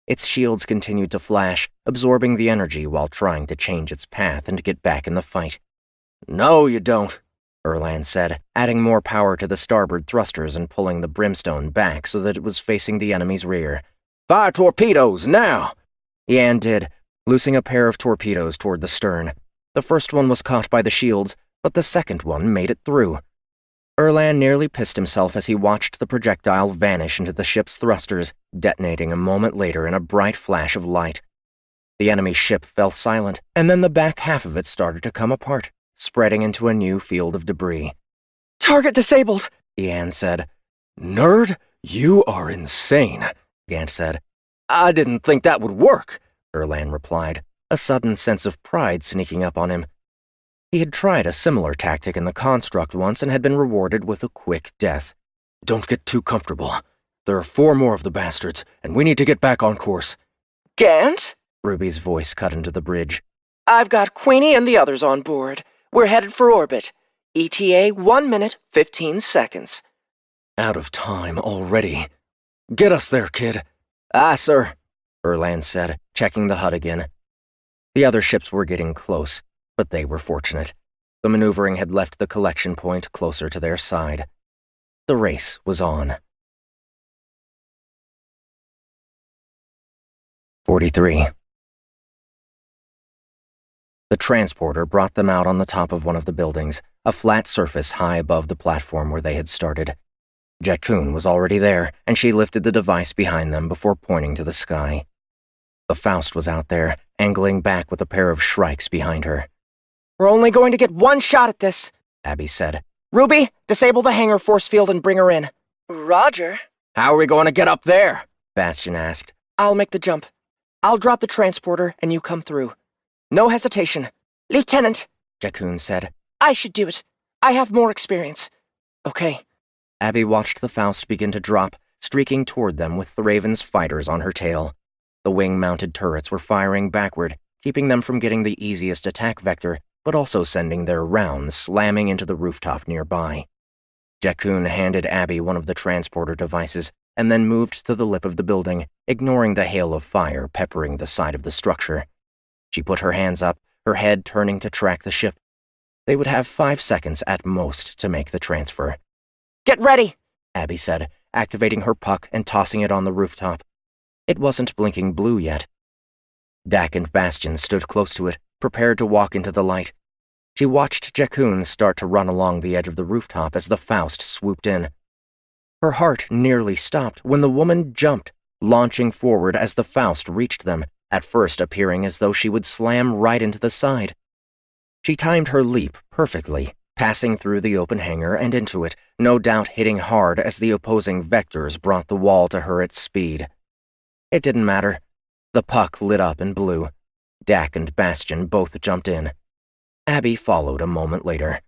Its shields continued to flash, absorbing the energy while trying to change its path and get back in the fight. No, you don't, Erlan said, adding more power to the starboard thrusters and pulling the Brimstone back so that it was facing the enemy's rear. Fire torpedoes, now! Ian did, loosing a pair of torpedoes toward the stern. The first one was caught by the shields, but the second one made it through. Erlan nearly pissed himself as he watched the projectile vanish into the ship's thrusters, detonating a moment later in a bright flash of light. The enemy ship fell silent, and then the back half of it started to come apart, spreading into a new field of debris. Target disabled, Ian said. Nerd, you are insane, Gant said. I didn't think that would work, Erlan replied, a sudden sense of pride sneaking up on him. He had tried a similar tactic in the construct once and had been rewarded with a quick death. Don't get too comfortable. There are 4 more of the bastards, and we need to get back on course. Gant? Ruby's voice cut into the bridge. I've got Queenie and the others on board. We're headed for orbit. ETA 1 minute, 15 seconds. Out of time already. Get us there, kid. Aye, sir, Erlan said, checking the HUD again. The other ships were getting close, but they were fortunate. The maneuvering had left the collection point closer to their side. The race was on. 43. The transporter brought them out on the top of one of the buildings, a flat surface high above the platform where they had started. Jakun was already there, and she lifted the device behind them before pointing to the sky. The Faust was out there, angling back with a pair of shrikes behind her. We're only going to get one shot at this, Abby said. Ruby, disable the hangar force field and bring her in. Roger. How are we going to get up there? Bastion asked. I'll make the jump. I'll drop the transporter and you come through. No hesitation. Lieutenant, Jakun said. I should do it. I have more experience. Okay. Abby watched the Faust begin to drop, streaking toward them with the Raven's fighters on her tail. The wing-mounted turrets were firing backward, keeping them from getting the easiest attack vector, but also sending their rounds slamming into the rooftop nearby. Jakun handed Abby one of the transporter devices, and then moved to the lip of the building, ignoring the hail of fire peppering the side of the structure. She put her hands up, her head turning to track the ship. They would have 5 seconds at most to make the transfer. Get ready, Abby said, activating her puck and tossing it on the rooftop. It wasn't blinking blue yet. Dak and Bastion stood close to it, prepared to walk into the light. She watched Jakun start to run along the edge of the rooftop as the Faust swooped in. Her heart nearly stopped when the woman jumped, launching forward as the Faust reached them, at first appearing as though she would slam right into the side. She timed her leap perfectly, passing through the open hangar and into it, no doubt hitting hard as the opposing vectors brought the wall to her at speed. It didn't matter. The puck lit up and blew. Dak and Bastion both jumped in. Abby followed a moment later.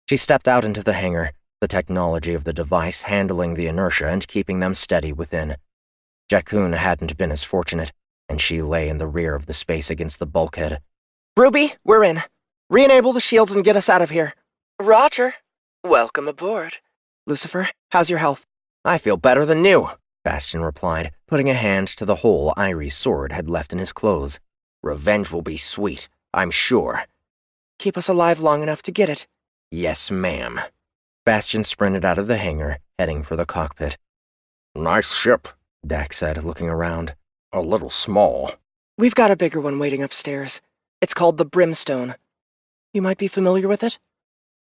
She stepped out into the hangar, the technology of the device handling the inertia and keeping them steady within. Jakun hadn't been as fortunate, and she lay in the rear of the space against the bulkhead. Ruby, we're in. Re-enable the shields and get us out of here. Roger. Welcome aboard. Lucifer, how's your health? I feel better than new, Bastion replied, putting a hand to the hole Irie's sword had left in his clothes. Revenge will be sweet, I'm sure. Keep us alive long enough to get it. Yes, ma'am. Bastion sprinted out of the hangar, heading for the cockpit. Nice ship, Dak said, looking around. A little small. We've got a bigger one waiting upstairs. It's called the Brimstone. You might be familiar with it?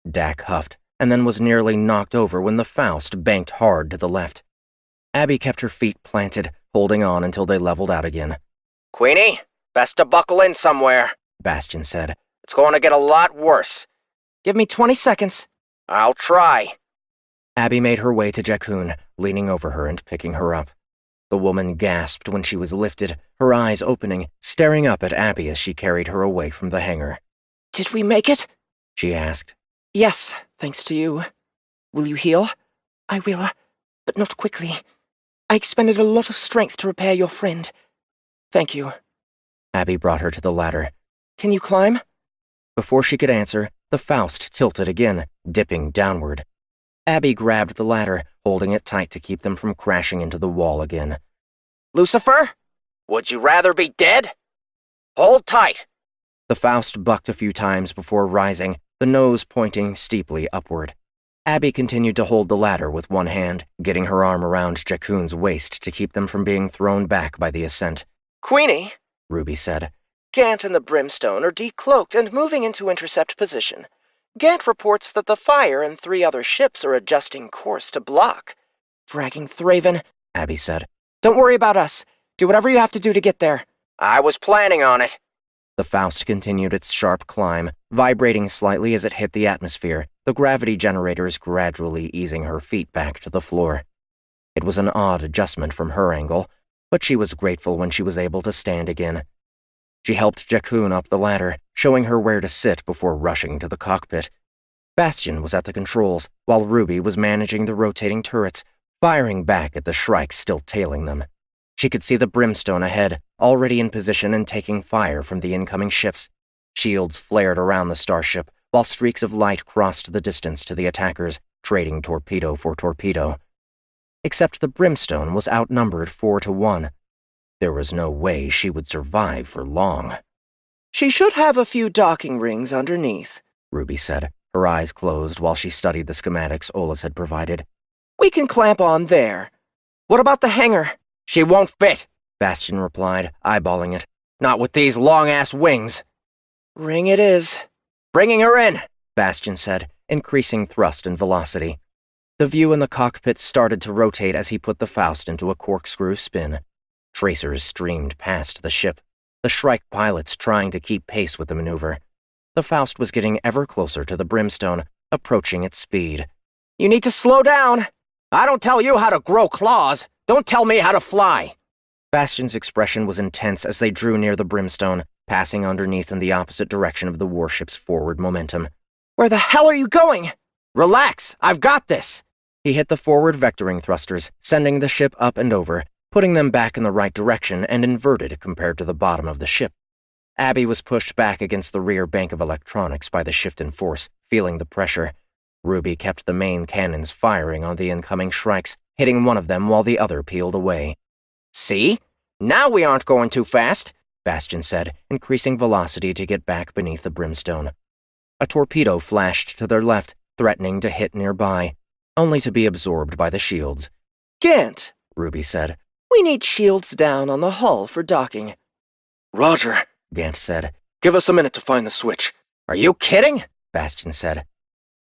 Dak huffed, and then was nearly knocked over when the Faust banked hard to the left. Abby kept her feet planted, holding on until they leveled out again. Queenie, best to buckle in somewhere, Bastion said. It's going to get a lot worse. Give me 20 seconds. I'll try. Abby made her way to Jakun, leaning over her and picking her up. The woman gasped when she was lifted, her eyes opening, staring up at Abby as she carried her away from the hangar. Did we make it? She asked. Yes, thanks to you. Will you heal? I will, but not quickly. I expended a lot of strength to repair your friend. Thank you. Abby brought her to the ladder. Can you climb? Before she could answer, the Faust tilted again, dipping downward. Abby grabbed the ladder, holding it tight to keep them from crashing into the wall again. Lucifer, would you rather be dead? Hold tight. The Faust bucked a few times before rising, the nose pointing steeply upward. Abby continued to hold the ladder with one hand, getting her arm around Jakun's waist to keep them from being thrown back by the ascent. Queenie, Ruby said. Gant and the Brimstone are decloaked and moving into intercept position. Gant reports that the Fire and 3 other ships are adjusting course to block. Fragging Thraven, Abby said. Don't worry about us. Do whatever you have to do to get there. I was planning on it. The Faust continued its sharp climb, vibrating slightly as it hit the atmosphere, the gravity generators gradually easing her feet back to the floor. It was an odd adjustment from her angle, but she was grateful when she was able to stand again. She helped Jakun up the ladder, showing her where to sit before rushing to the cockpit. Bastion was at the controls, while Ruby was managing the rotating turrets, firing back at the shrikes still tailing them. She could see the Brimstone ahead, already in position and taking fire from the incoming ships. Shields flared around the starship, while streaks of light crossed the distance to the attackers, trading torpedo for torpedo. Except the Brimstone was outnumbered 4-1. There was no way she would survive for long. She should have a few docking rings underneath, Ruby said, her eyes closed while she studied the schematics Olas had provided. We can clamp on there. What about the hangar? She won't fit, Bastion replied, eyeballing it. not with these long-ass wings. Ring it is. Bringing her in, Bastion said, increasing thrust and velocity. The view in the cockpit started to rotate as he put the Faust into a corkscrew spin. Tracers streamed past the ship. the Shrike pilots trying to keep pace with the maneuver. The Faust was getting ever closer to the Brimstone, approaching its speed. You need to slow down! I don't tell you how to grow claws! Don't tell me how to fly! Bastion's expression was intense as they drew near the Brimstone, passing underneath in the opposite direction of the warship's forward momentum. Where the hell are you going? Relax, I've got this! He hit the forward vectoring thrusters, sending the ship up and over, putting them back in the right direction and inverted compared to the bottom of the ship. Abby was pushed back against the rear bank of electronics by the shift in force, feeling the pressure. Ruby kept the main cannons firing on the incoming Shrikes, hitting one of them while the other peeled away. See? Now we aren't going too fast, Bastion said, increasing velocity to get back beneath the Brimstone. A torpedo flashed to their left, threatening to hit nearby, only to be absorbed by the shields. Gant, Ruby said. We need shields down on the hull for docking. Roger, Gant said. Give us a minute to find the switch. Are you kidding? Bastion said.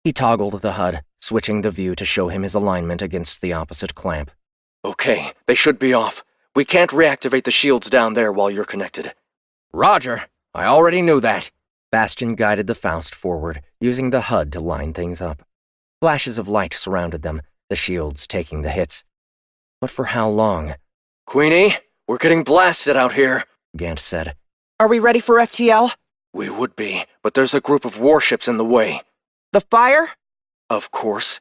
He toggled the HUD, switching the view to show him his alignment against the opposite clamp. Okay, they should be off. We can't reactivate the shields down there while you're connected. Roger, I already knew that. Bastion guided the Faust forward, using the HUD to line things up. Flashes of light surrounded them, the shields taking the hits. But for how long? Queenie, we're getting blasted out here, Gant said. Are we ready for FTL? We would be, but there's a group of warships in the way. The fire? Of course.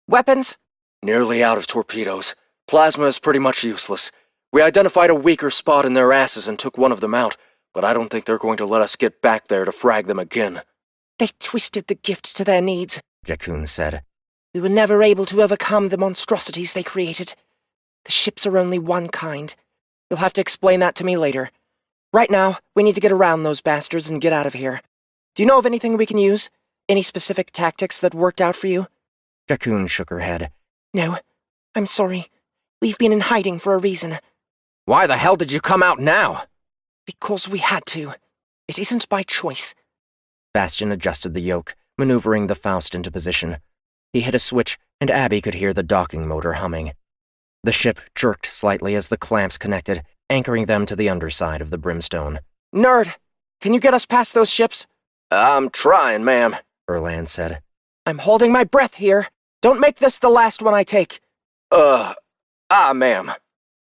Weapons? Nearly out of torpedoes. Plasma is pretty much useless. We identified a weaker spot in their asses and took one of them out, but I don't think they're going to let us get back there to frag them again. They twisted the gift to their needs, Jakun said. We were never able to overcome the monstrosities they created. The ships are only one kind. You'll have to explain that to me later. Right now, we need to get around those bastards and get out of here. Do you know of anything we can use? Any specific tactics that worked out for you? Jakun shook her head. No, I'm sorry. We've been in hiding for a reason. Why the hell did you come out now? Because we had to. It isn't by choice. Bastion adjusted the yoke, maneuvering the Faust into position. He hit a switch, and Abby could hear the docking motor humming. The ship jerked slightly as the clamps connected, anchoring them to the underside of the Brimstone. Nerd, can you get us past those ships? I'm trying, ma'am, Erland said. I'm holding my breath here. Don't make this the last one I take. Ma'am.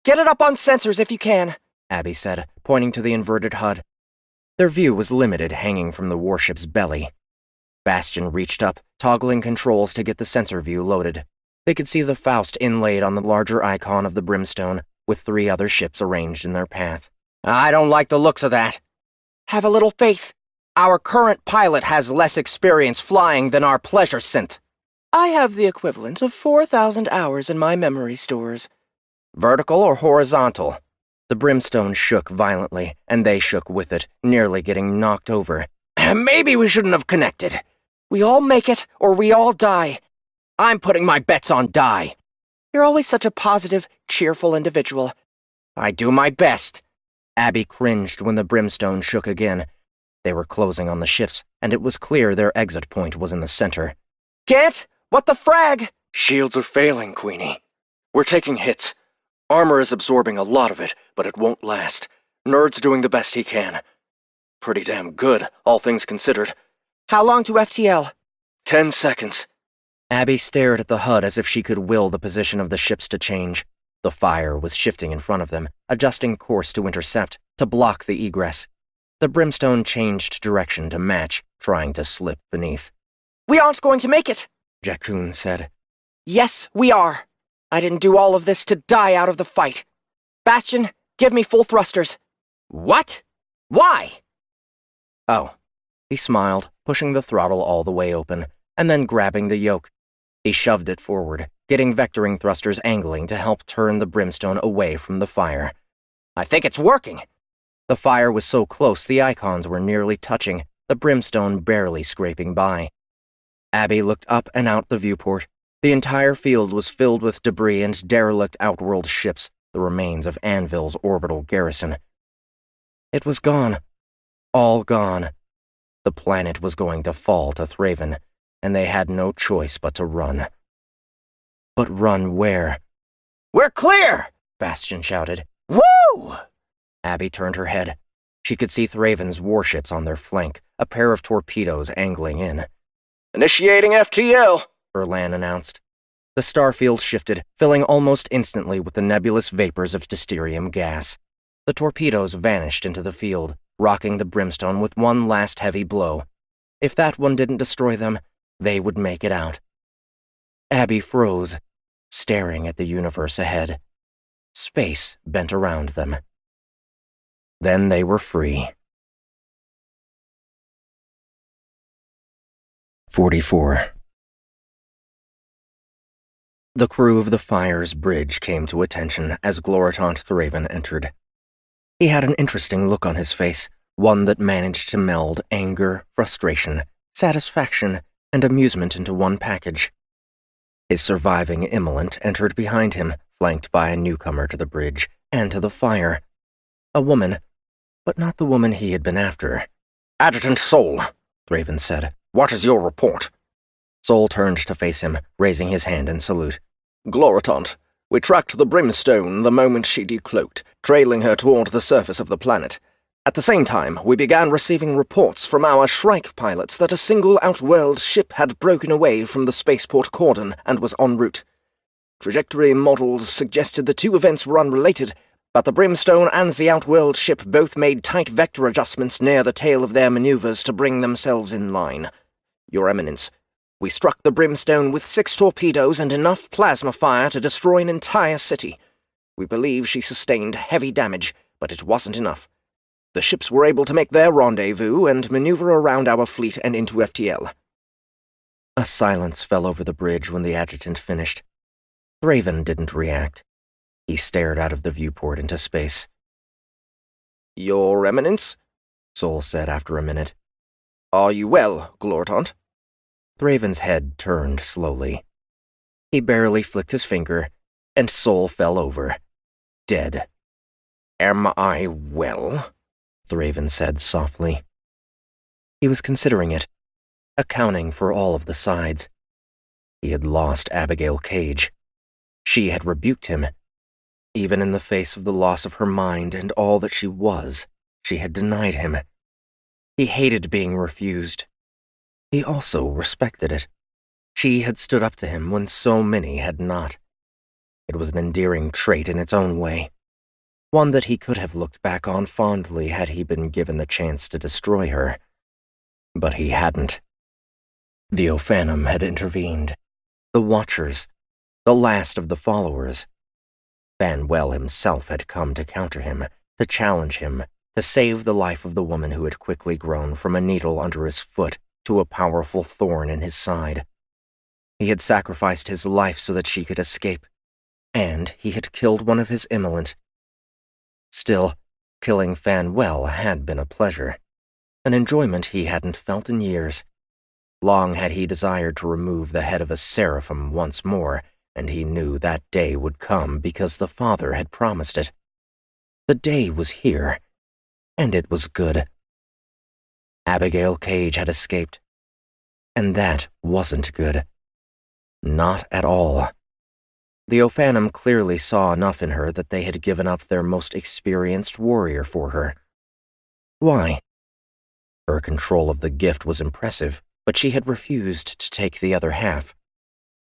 Get it up on sensors if you can, Abby said, pointing to the inverted HUD. Their view was limited, hanging from the warship's belly. Bastion reached up, toggling controls to get the sensor view loaded. They could see the Faust inlaid on the larger icon of the Brimstone, with 3 other ships arranged in their path. I don't like the looks of that. Have a little faith. Our current pilot has less experience flying than our pleasure synth. I have the equivalent of 4,000 hours in my memory stores. Vertical or horizontal? The Brimstone shook violently, and they shook with it, nearly getting knocked over. Maybe we shouldn't have connected. We all make it, or we all die. I'm putting my bets on die. You're always such a positive, cheerful individual. I do my best. Abby cringed when the Brimstone shook again. They were closing on the ships, and it was clear their exit point was in the center. Gant, what the frag? Shields are failing, Queenie. We're taking hits. Armor is absorbing a lot of it, but it won't last. Nerd's doing the best he can. Pretty damn good, all things considered. How long to FTL? 10 seconds. Abby stared at the HUD as if she could will the position of the ships to change. The fire was shifting in front of them, adjusting course to intercept, to block the egress. The Brimstone changed direction to match, trying to slip beneath. We aren't going to make it, Jakun said. Yes, we are. I didn't do all of this to die out of the fight. Bastion, give me full thrusters. What? Why? Oh. He smiled, pushing the throttle all the way open, and then grabbing the yoke. He shoved it forward, getting vectoring thrusters angling to help turn the Brimstone away from the fire. I think it's working. The fire was so close the icons were nearly touching, the Brimstone barely scraping by. Abby looked up and out the viewport. The entire field was filled with debris and derelict outworld ships, the remains of Anvil's orbital garrison. It was gone. All gone. The planet was going to fall to Thraven, and they had no choice but to run. But run where? We're clear! Bastion shouted. Woo! Abby turned her head. She could see Thraven's warships on their flank, a pair of torpedoes angling in. "Initiating FTL," Erlan announced. The starfield shifted, filling almost instantly with the nebulous vapors of Dysterium gas. The torpedoes vanished into the field, rocking the Brimstone with one last heavy blow. If that one didn't destroy them, they would make it out. Abby froze, staring at the universe ahead. Space bent around them. Then they were free. 44. The crew of the Fire's bridge came to attention as Gloritant Thraven entered. He had an interesting look on his face, one that managed to meld anger, frustration, satisfaction, and amusement into one package. His surviving Immolant entered behind him, flanked by a newcomer to the bridge and to the Fire. A woman, but not the woman he had been after. "Adjutant Sol," Thraven said. "what is your report?" Sol turned to face him, raising his hand in salute. "Gloritant, we tracked the Brimstone the moment she decloaked, trailing her toward the surface of the planet. At the same time, we began receiving reports from our Shrike pilots that a single Outworld ship had broken away from the spaceport cordon and was en route. Trajectory models suggested the two events were unrelated, but the Brimstone and the Outworld ship both made tight vector adjustments near the tail of their maneuvers to bring themselves in line. Your Eminence, we struck the Brimstone with 6 torpedoes and enough plasma fire to destroy an entire city. We believe she sustained heavy damage, but it wasn't enough. The ships were able to make their rendezvous and maneuver around our fleet and into FTL." A silence fell over the bridge when the adjutant finished. Thraven didn't react. He stared out of the viewport into space. "Your Eminence," Sol said after a minute. "Are you well, Gloritant?" Thraven's head turned slowly. He barely flicked his finger, and Sol fell over, dead. "Am I well?" Thraven said softly. He was considering it, accounting for all of the sides. He had lost Abigail Cage. She had rebuked him. Even in the face of the loss of her mind and all that she was, she had denied him. He hated being refused. He also respected it. She had stood up to him when so many had not. It was an endearing trait in its own way, one that he could have looked back on fondly had he been given the chance to destroy her. But he hadn't. The Ophanum had intervened. The Watchers, the last of the followers. Banwell himself had come to counter him, to challenge him, to save the life of the woman who had quickly grown from a needle under his foot to a powerful thorn in his side. He had sacrificed his life so that she could escape, and he had killed one of his Immolant. Still, killing Fanwell had been a pleasure, an enjoyment he hadn't felt in years. Long had he desired to remove the head of a seraphim once more, and he knew that day would come because the Father had promised it. The day was here, and it was good. Abigail Cage had escaped, and that wasn't good. Not at all. The Ophanum clearly saw enough in her that they had given up their most experienced warrior for her. Why? Her control of the gift was impressive, but she had refused to take the other half.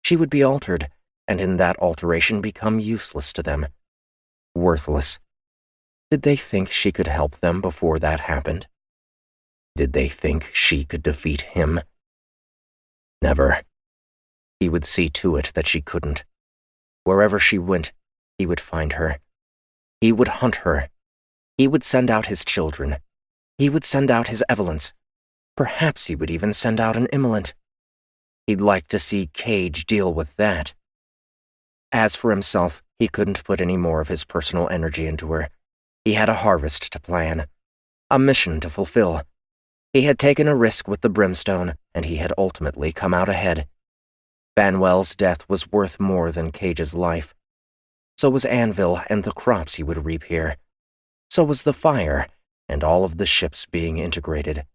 She would be altered, and in that alteration become useless to them. Worthless. Did they think she could help them before that happened? Did they think she could defeat him? Never. He would see to it that she couldn't. Wherever she went, he would find her. He would hunt her. He would send out his children. He would send out his Evelynts. Perhaps he would even send out an Immolant. He'd like to see Cage deal with that. As for himself, he couldn't put any more of his personal energy into her. He had a harvest to plan, a mission to fulfill. He had taken a risk with the Brimstone, and he had ultimately come out ahead. Banwell's death was worth more than Cage's life. So was Anvil and the crops he would reap here. So was the Fire, and all of the ships being integrated.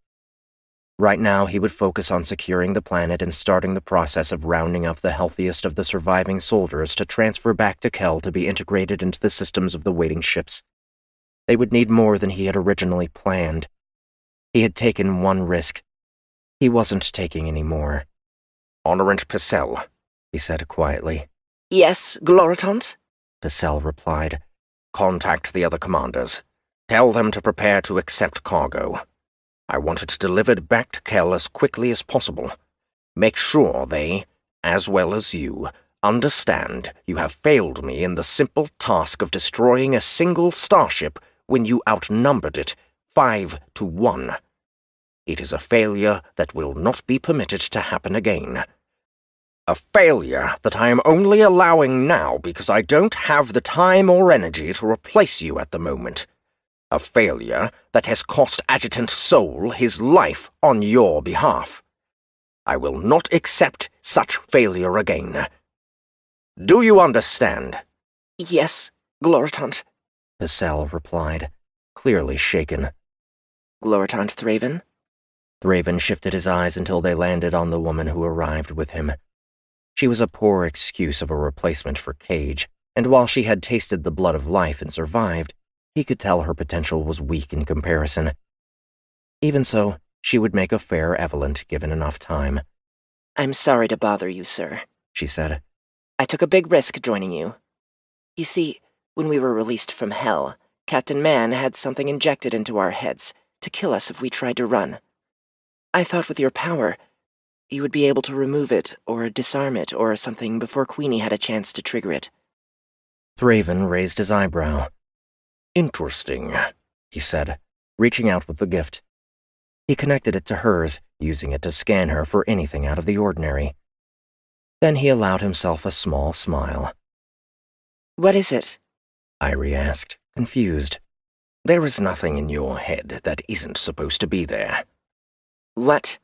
Right now he would focus on securing the planet and starting the process of rounding up the healthiest of the surviving soldiers to transfer back to Kel to be integrated into the systems of the waiting ships. They would need more than he had originally planned. He had taken one risk. He wasn't taking any more. Honorant Purcell, he said quietly. Yes, Gloritant? Purcell replied. Contact the other commanders. Tell them to prepare to accept cargo. I want it delivered back to Kell as quickly as possible. Make sure they, as well as you, understand you have failed me in the simple task of destroying a single starship when you outnumbered it 5-1. It is a failure that will not be permitted to happen again. A failure that I am only allowing now because I don't have the time or energy to replace you at the moment. A failure that has cost Adjutant Soul his life on your behalf. I will not accept such failure again. Do you understand? Yes, Gloritant. Purcell replied, clearly shaken. Gloritant Thraven? Thraven shifted his eyes until they landed on the woman who arrived with him. She was a poor excuse of a replacement for Cage, and while she had tasted the blood of life and survived, he could tell her potential was weak in comparison. Even so, she would make a fair Evelyn given enough time. I'm sorry to bother you, sir, she said. I took a big risk joining you. You see, when we were released from Hell, Captain Mann had something injected into our heads to kill us if we tried to run. I thought with your power, you would be able to remove it or disarm it or something before Queenie had a chance to trigger it. Thraven raised his eyebrow. Interesting, he said, reaching out with the gift. He connected it to hers, using it to scan her for anything out of the ordinary. Then he allowed himself a small smile. What is it? Irie asked, confused. There is nothing in your head that isn't supposed to be there. What?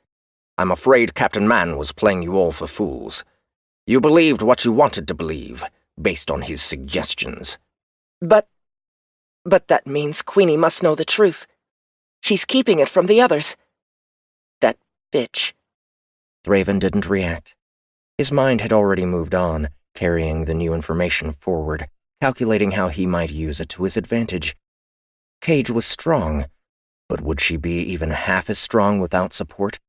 I'm afraid Captain Mann was playing you all for fools. You believed what you wanted to believe, based on his suggestions. But that means Queenie must know the truth. She's keeping it from the others. That bitch. Thraven didn't react. His mind had already moved on, carrying the new information forward, calculating how he might use it to his advantage. Cage was strong, but would she be even half as strong without support?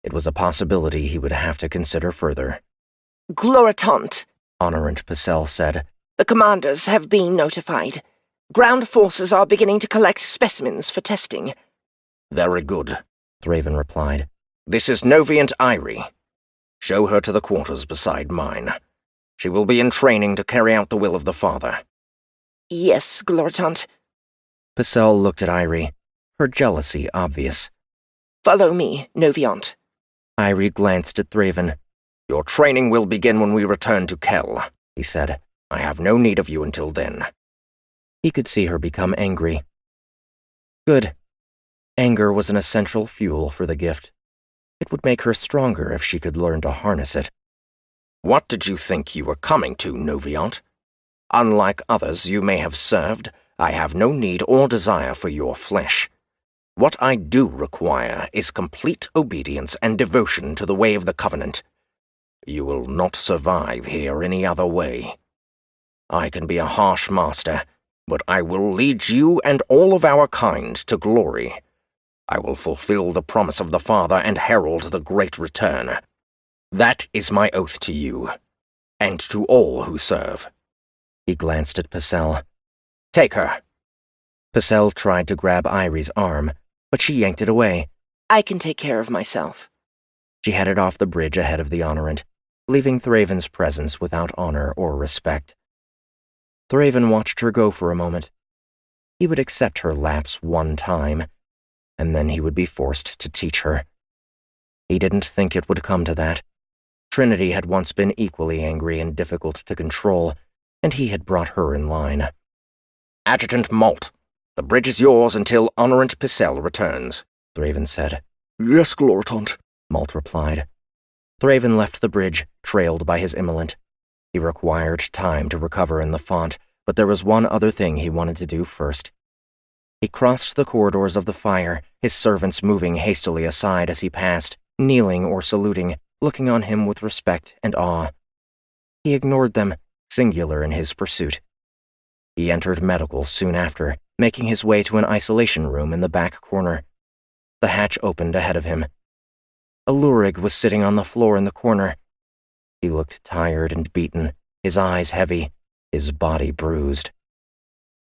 It was a possibility he would have to consider further. Gloritant, Honorant Purcell said. The commanders have been notified. Ground forces are beginning to collect specimens for testing. Very good, Thraven replied. This is Noviant Irie. Show her to the quarters beside mine. She will be in training to carry out the will of the Father. Yes, Gloritant. Purcell looked at Irie, her jealousy obvious. Follow me, Noviant. Irie glanced at Thraven. Your training will begin when we return to Kell, he said. I have no need of you until then. He could see her become angry. Good. Anger was an essential fuel for the gift. It would make her stronger if she could learn to harness it. What did you think you were coming to, Noviant? Unlike others you may have served, I have no need or desire for your flesh. What I do require is complete obedience and devotion to the way of the Covenant. You will not survive here any other way. I can be a harsh master, but I will lead you and all of our kind to glory. I will fulfill the promise of the Father and herald the great return. That is my oath to you, and to all who serve. He glanced at Purcell. Take her. Purcell tried to grab Irie's arm, but she yanked it away. I can take care of myself. She headed off the bridge ahead of the Honorant, leaving Thraven's presence without honor or respect. Thraven watched her go for a moment. He would accept her lapse one time, and then he would be forced to teach her. He didn't think it would come to that. Trinity had once been equally angry and difficult to control, and he had brought her in line. Adjutant Malt, the bridge is yours until Honorant Purcell returns, Thraven said. Yes, Gloritant, Malt replied. Thraven left the bridge, trailed by his Immolant. He required time to recover in the font, but there was one other thing he wanted to do first. He crossed the corridors of the fire, his servants moving hastily aside as he passed, kneeling or saluting, looking on him with respect and awe. He ignored them, singular in his pursuit. He entered medical soon after, making his way to an isolation room in the back corner. The hatch opened ahead of him. A Lurig was sitting on the floor in the corner. He looked tired and beaten, his eyes heavy, his body bruised.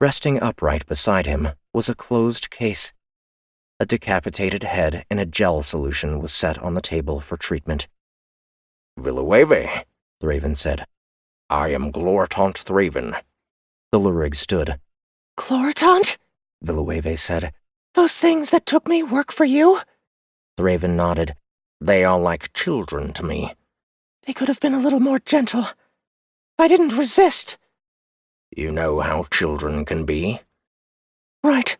Resting upright beside him was a closed case. A decapitated head in a gel solution was set on the table for treatment. Villueve, Thraven said. I am Glortaunt Thraven. The Lurig stood. Glortaunt? Villueve said. Those things that took me work for you? Thraven nodded. They are like children to me. They could have been a little more gentle. I didn't resist. You know how children can be? Right.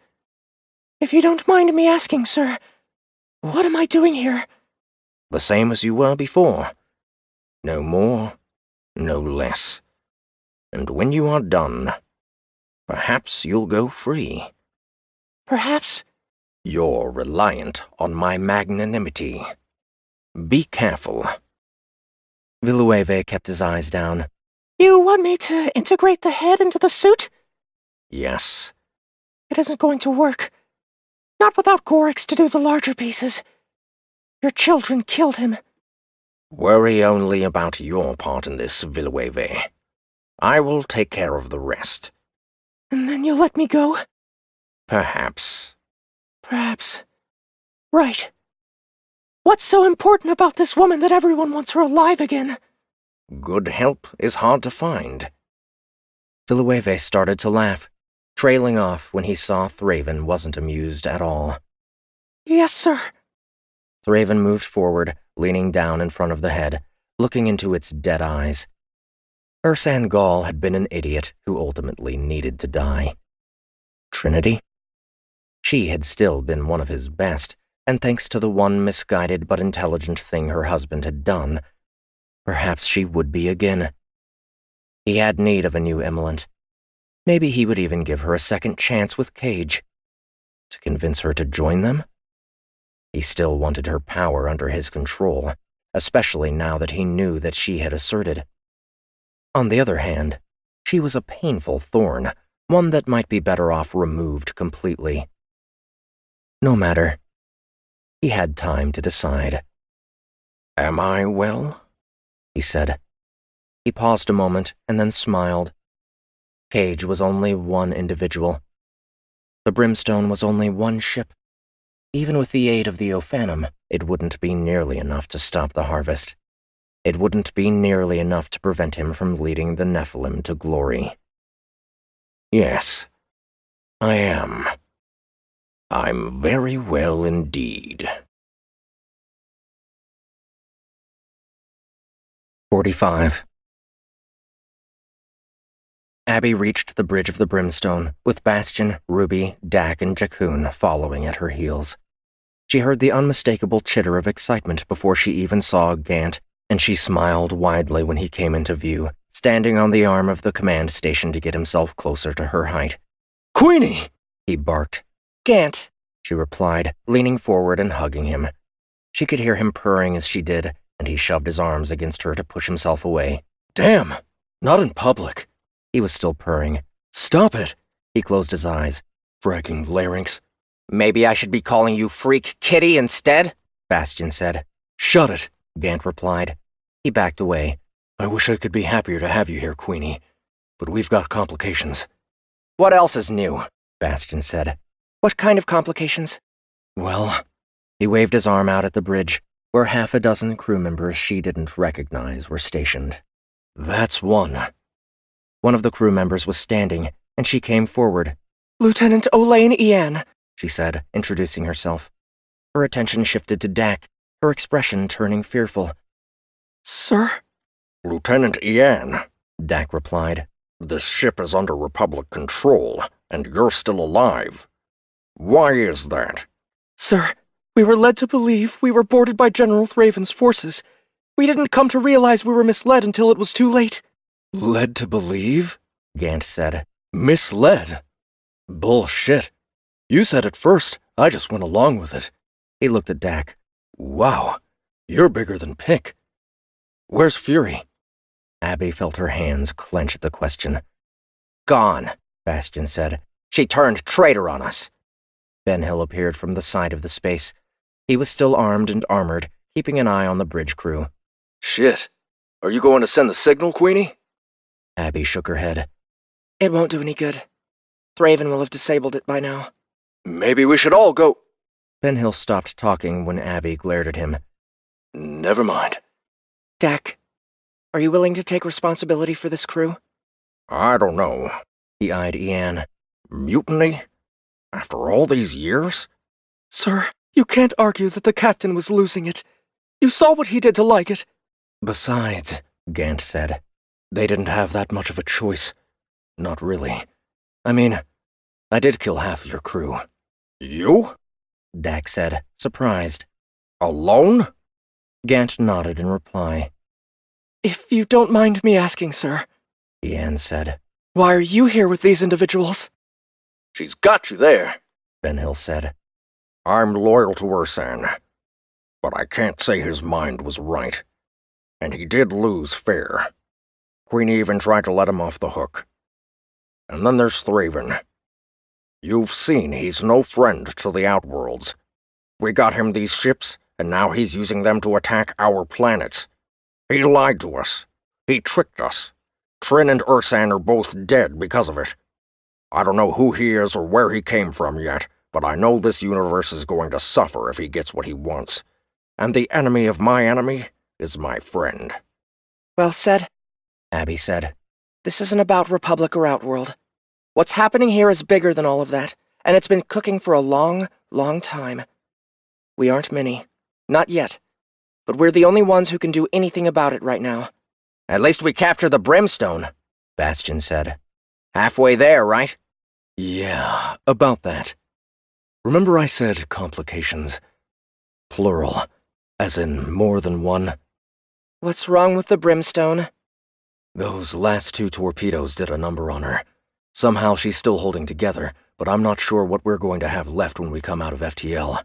If you don't mind me asking, sir, what am I doing here? The same as you were before. No more, no less. And when you are done, perhaps you'll go free. Perhaps? You're reliant on my magnanimity. Be careful. Villueve kept his eyes down. You want me to integrate the head into the suit? Yes. It isn't going to work. Not without Gorix to do the larger pieces. Your children killed him. Worry only about your part in this, Villueve. I will take care of the rest. And then you'll let me go? Perhaps. Perhaps. Right. What's so important about this woman that everyone wants her alive again? Good help is hard to find. Villueve started to laugh, trailing off when he saw Thraven wasn't amused at all. Yes, sir. Thraven moved forward, leaning down in front of the head, looking into its dead eyes. Ursan Gall had been an idiot who ultimately needed to die. Trinity? She had still been one of his best, and thanks to the one misguided but intelligent thing her husband had done, perhaps she would be again. He had need of a new emulant. Maybe he would even give her a second chance with Cage. To convince her to join them? He still wanted her power under his control, especially now that he knew that she had asserted. On the other hand, she was a painful thorn, one that might be better off removed completely. No matter. He had time to decide. Am I well? He said. He paused a moment and then smiled. Cage was only one individual. The Brimstone was only one ship. Even with the aid of the Ophanum, it wouldn't be nearly enough to stop the harvest. It wouldn't be nearly enough to prevent him from leading the Nephilim to glory. Yes, I am. I'm very well indeed. 45. Abby reached the bridge of the Brimstone, with Bastion, Ruby, Dak, and Jakun following at her heels. She heard the unmistakable chitter of excitement before she even saw Gant, and she smiled widely when he came into view, standing on the arm of the command station to get himself closer to her height. Queenie! He barked. Gant, She replied, leaning forward and hugging him. She could hear him purring as she did, and he shoved his arms against her to push himself away. Damn! Not in public. He was still purring. Stop it! He closed his eyes. Fragging larynx. Maybe I should be calling you Freak Kitty instead? Bastion said. Shut it! Gant replied. He backed away. I wish I could be happier to have you here, Queenie, but we've got complications. What else is new? Bastion said. what kind of complications? Well, He waved his arm out at the bridge, where half a dozen crew members she didn't recognize were stationed. that's one. One of the crew members was standing, and she came forward. Lieutenant Olaine Ian, She said, introducing herself. Her attention shifted to Dak, her expression turning fearful. Sir? Lieutenant Ian, Dak replied. this ship is under Republic control, and you're still alive. Why is that? Sir, we were led to believe we were boarded by General Thraven's forces. We didn't come to realize we were misled until it was too late. Led to believe? Gant said. Misled? Bullshit. You said it first, I just went along with it. He looked at Dak. Wow, you're bigger than Pick. Where's Fury? Abby felt her hands clench at the question. Gone. Bastion said. She turned traitor on us. Ben Hill appeared from the side of the space. He was still armed and armored, keeping an eye on the bridge crew. Shit. Are you going to send the signal, Queenie? Abby shook her head. It won't do any good. Thraven will have disabled it by now. Maybe we should all go. Ben Hill stopped talking when Abby glared at him. Never mind. Dak, are you willing to take responsibility for this crew? I don't know. He eyed Ian. Mutiny? After all these years? Sir, you can't argue that the captain was losing it. You saw what he did to like it. Besides, Gant said, they didn't have that much of a choice. Not really. I mean, I did kill half of your crew. You? Dak said, surprised. Alone? Gant nodded in reply. If you don't mind me asking, sir, Ian said. Why are you here with these individuals? She's got you there, Ben Hill said. I'm loyal to Ursan, but I can't say his mind was right. And he did lose fair. Queenie even tried to let him off the hook. And then there's Thraven. You've seen he's no friend to the Outworlds. We got him these ships, and now he's using them to attack our planets. He lied to us. He tricked us. Trin and Ursan are both dead because of it. I don't know who he is or where he came from yet, but I know this universe is going to suffer if he gets what he wants. And the enemy of my enemy is my friend. Well said, Abby said. This isn't about Republic or Outworld. What's happening here is bigger than all of that, and it's been cooking for a long, long time. We aren't many. Not yet. But we're the only ones who can do anything about it right now. At least we captured the Brimstone, Bastion said. halfway there, right? Yeah, about that. Remember I said complications? Plural, as in more than one. What's wrong with the Brimstone? Those last 2 torpedoes did a number on her. Somehow she's still holding together, but I'm not sure what we're going to have left when we come out of FTL.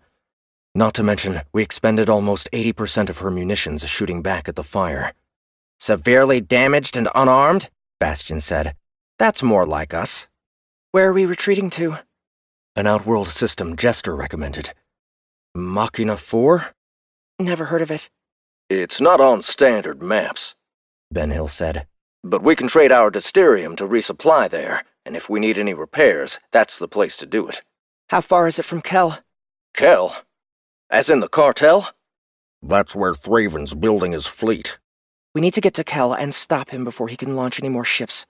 Not to mention, we expended almost 80% of her munitions shooting back at the fire. Severely damaged and unarmed? Bastion said. That's more like us. Where are we retreating to? An Outworld system Jester recommended. Machina 4? Never heard of it. It's not on standard maps, Ben Hill said. but we can trade our Dysterium to resupply there, and if we need any repairs, that's the place to do it. How far is it from Kel? Kel? As in the cartel? That's where Thraven's building his fleet. We need to get to Kel and stop him before he can launch any more ships.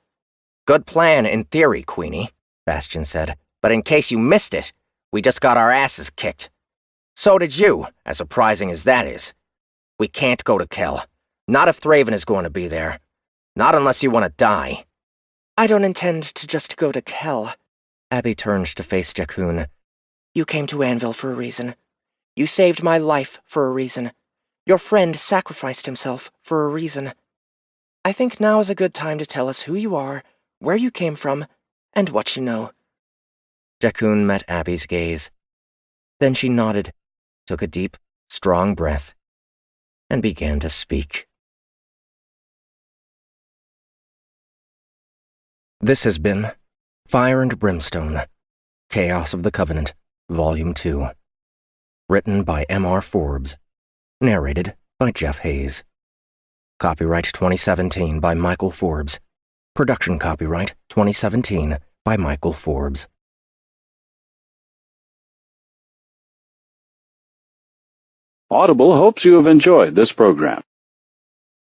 Good plan in theory, Queenie, Bastion said. But in case you missed it, we just got our asses kicked. So did you, as surprising as that is. We can't go to Kel. Not if Thraven is going to be there. Not unless you want to die. I don't intend to just go to Kel. Abby turned to face Jakun. You came to Anvil for a reason. You saved my life for a reason. Your friend sacrificed himself for a reason. I think now is a good time to tell us who you are, where you came from, and what you know. Jakun met Abby's gaze. Then she nodded, took a deep, strong breath, and began to speak. This has been Fire and Brimstone, Chaos of the Covenant, Volume 2. Written by M.R. Forbes. Narrated by Jeff Hayes. Copyright 2017 by Michael Forbes. Production copyright 2017 by Michael Forbes. Audible hopes you have enjoyed this program.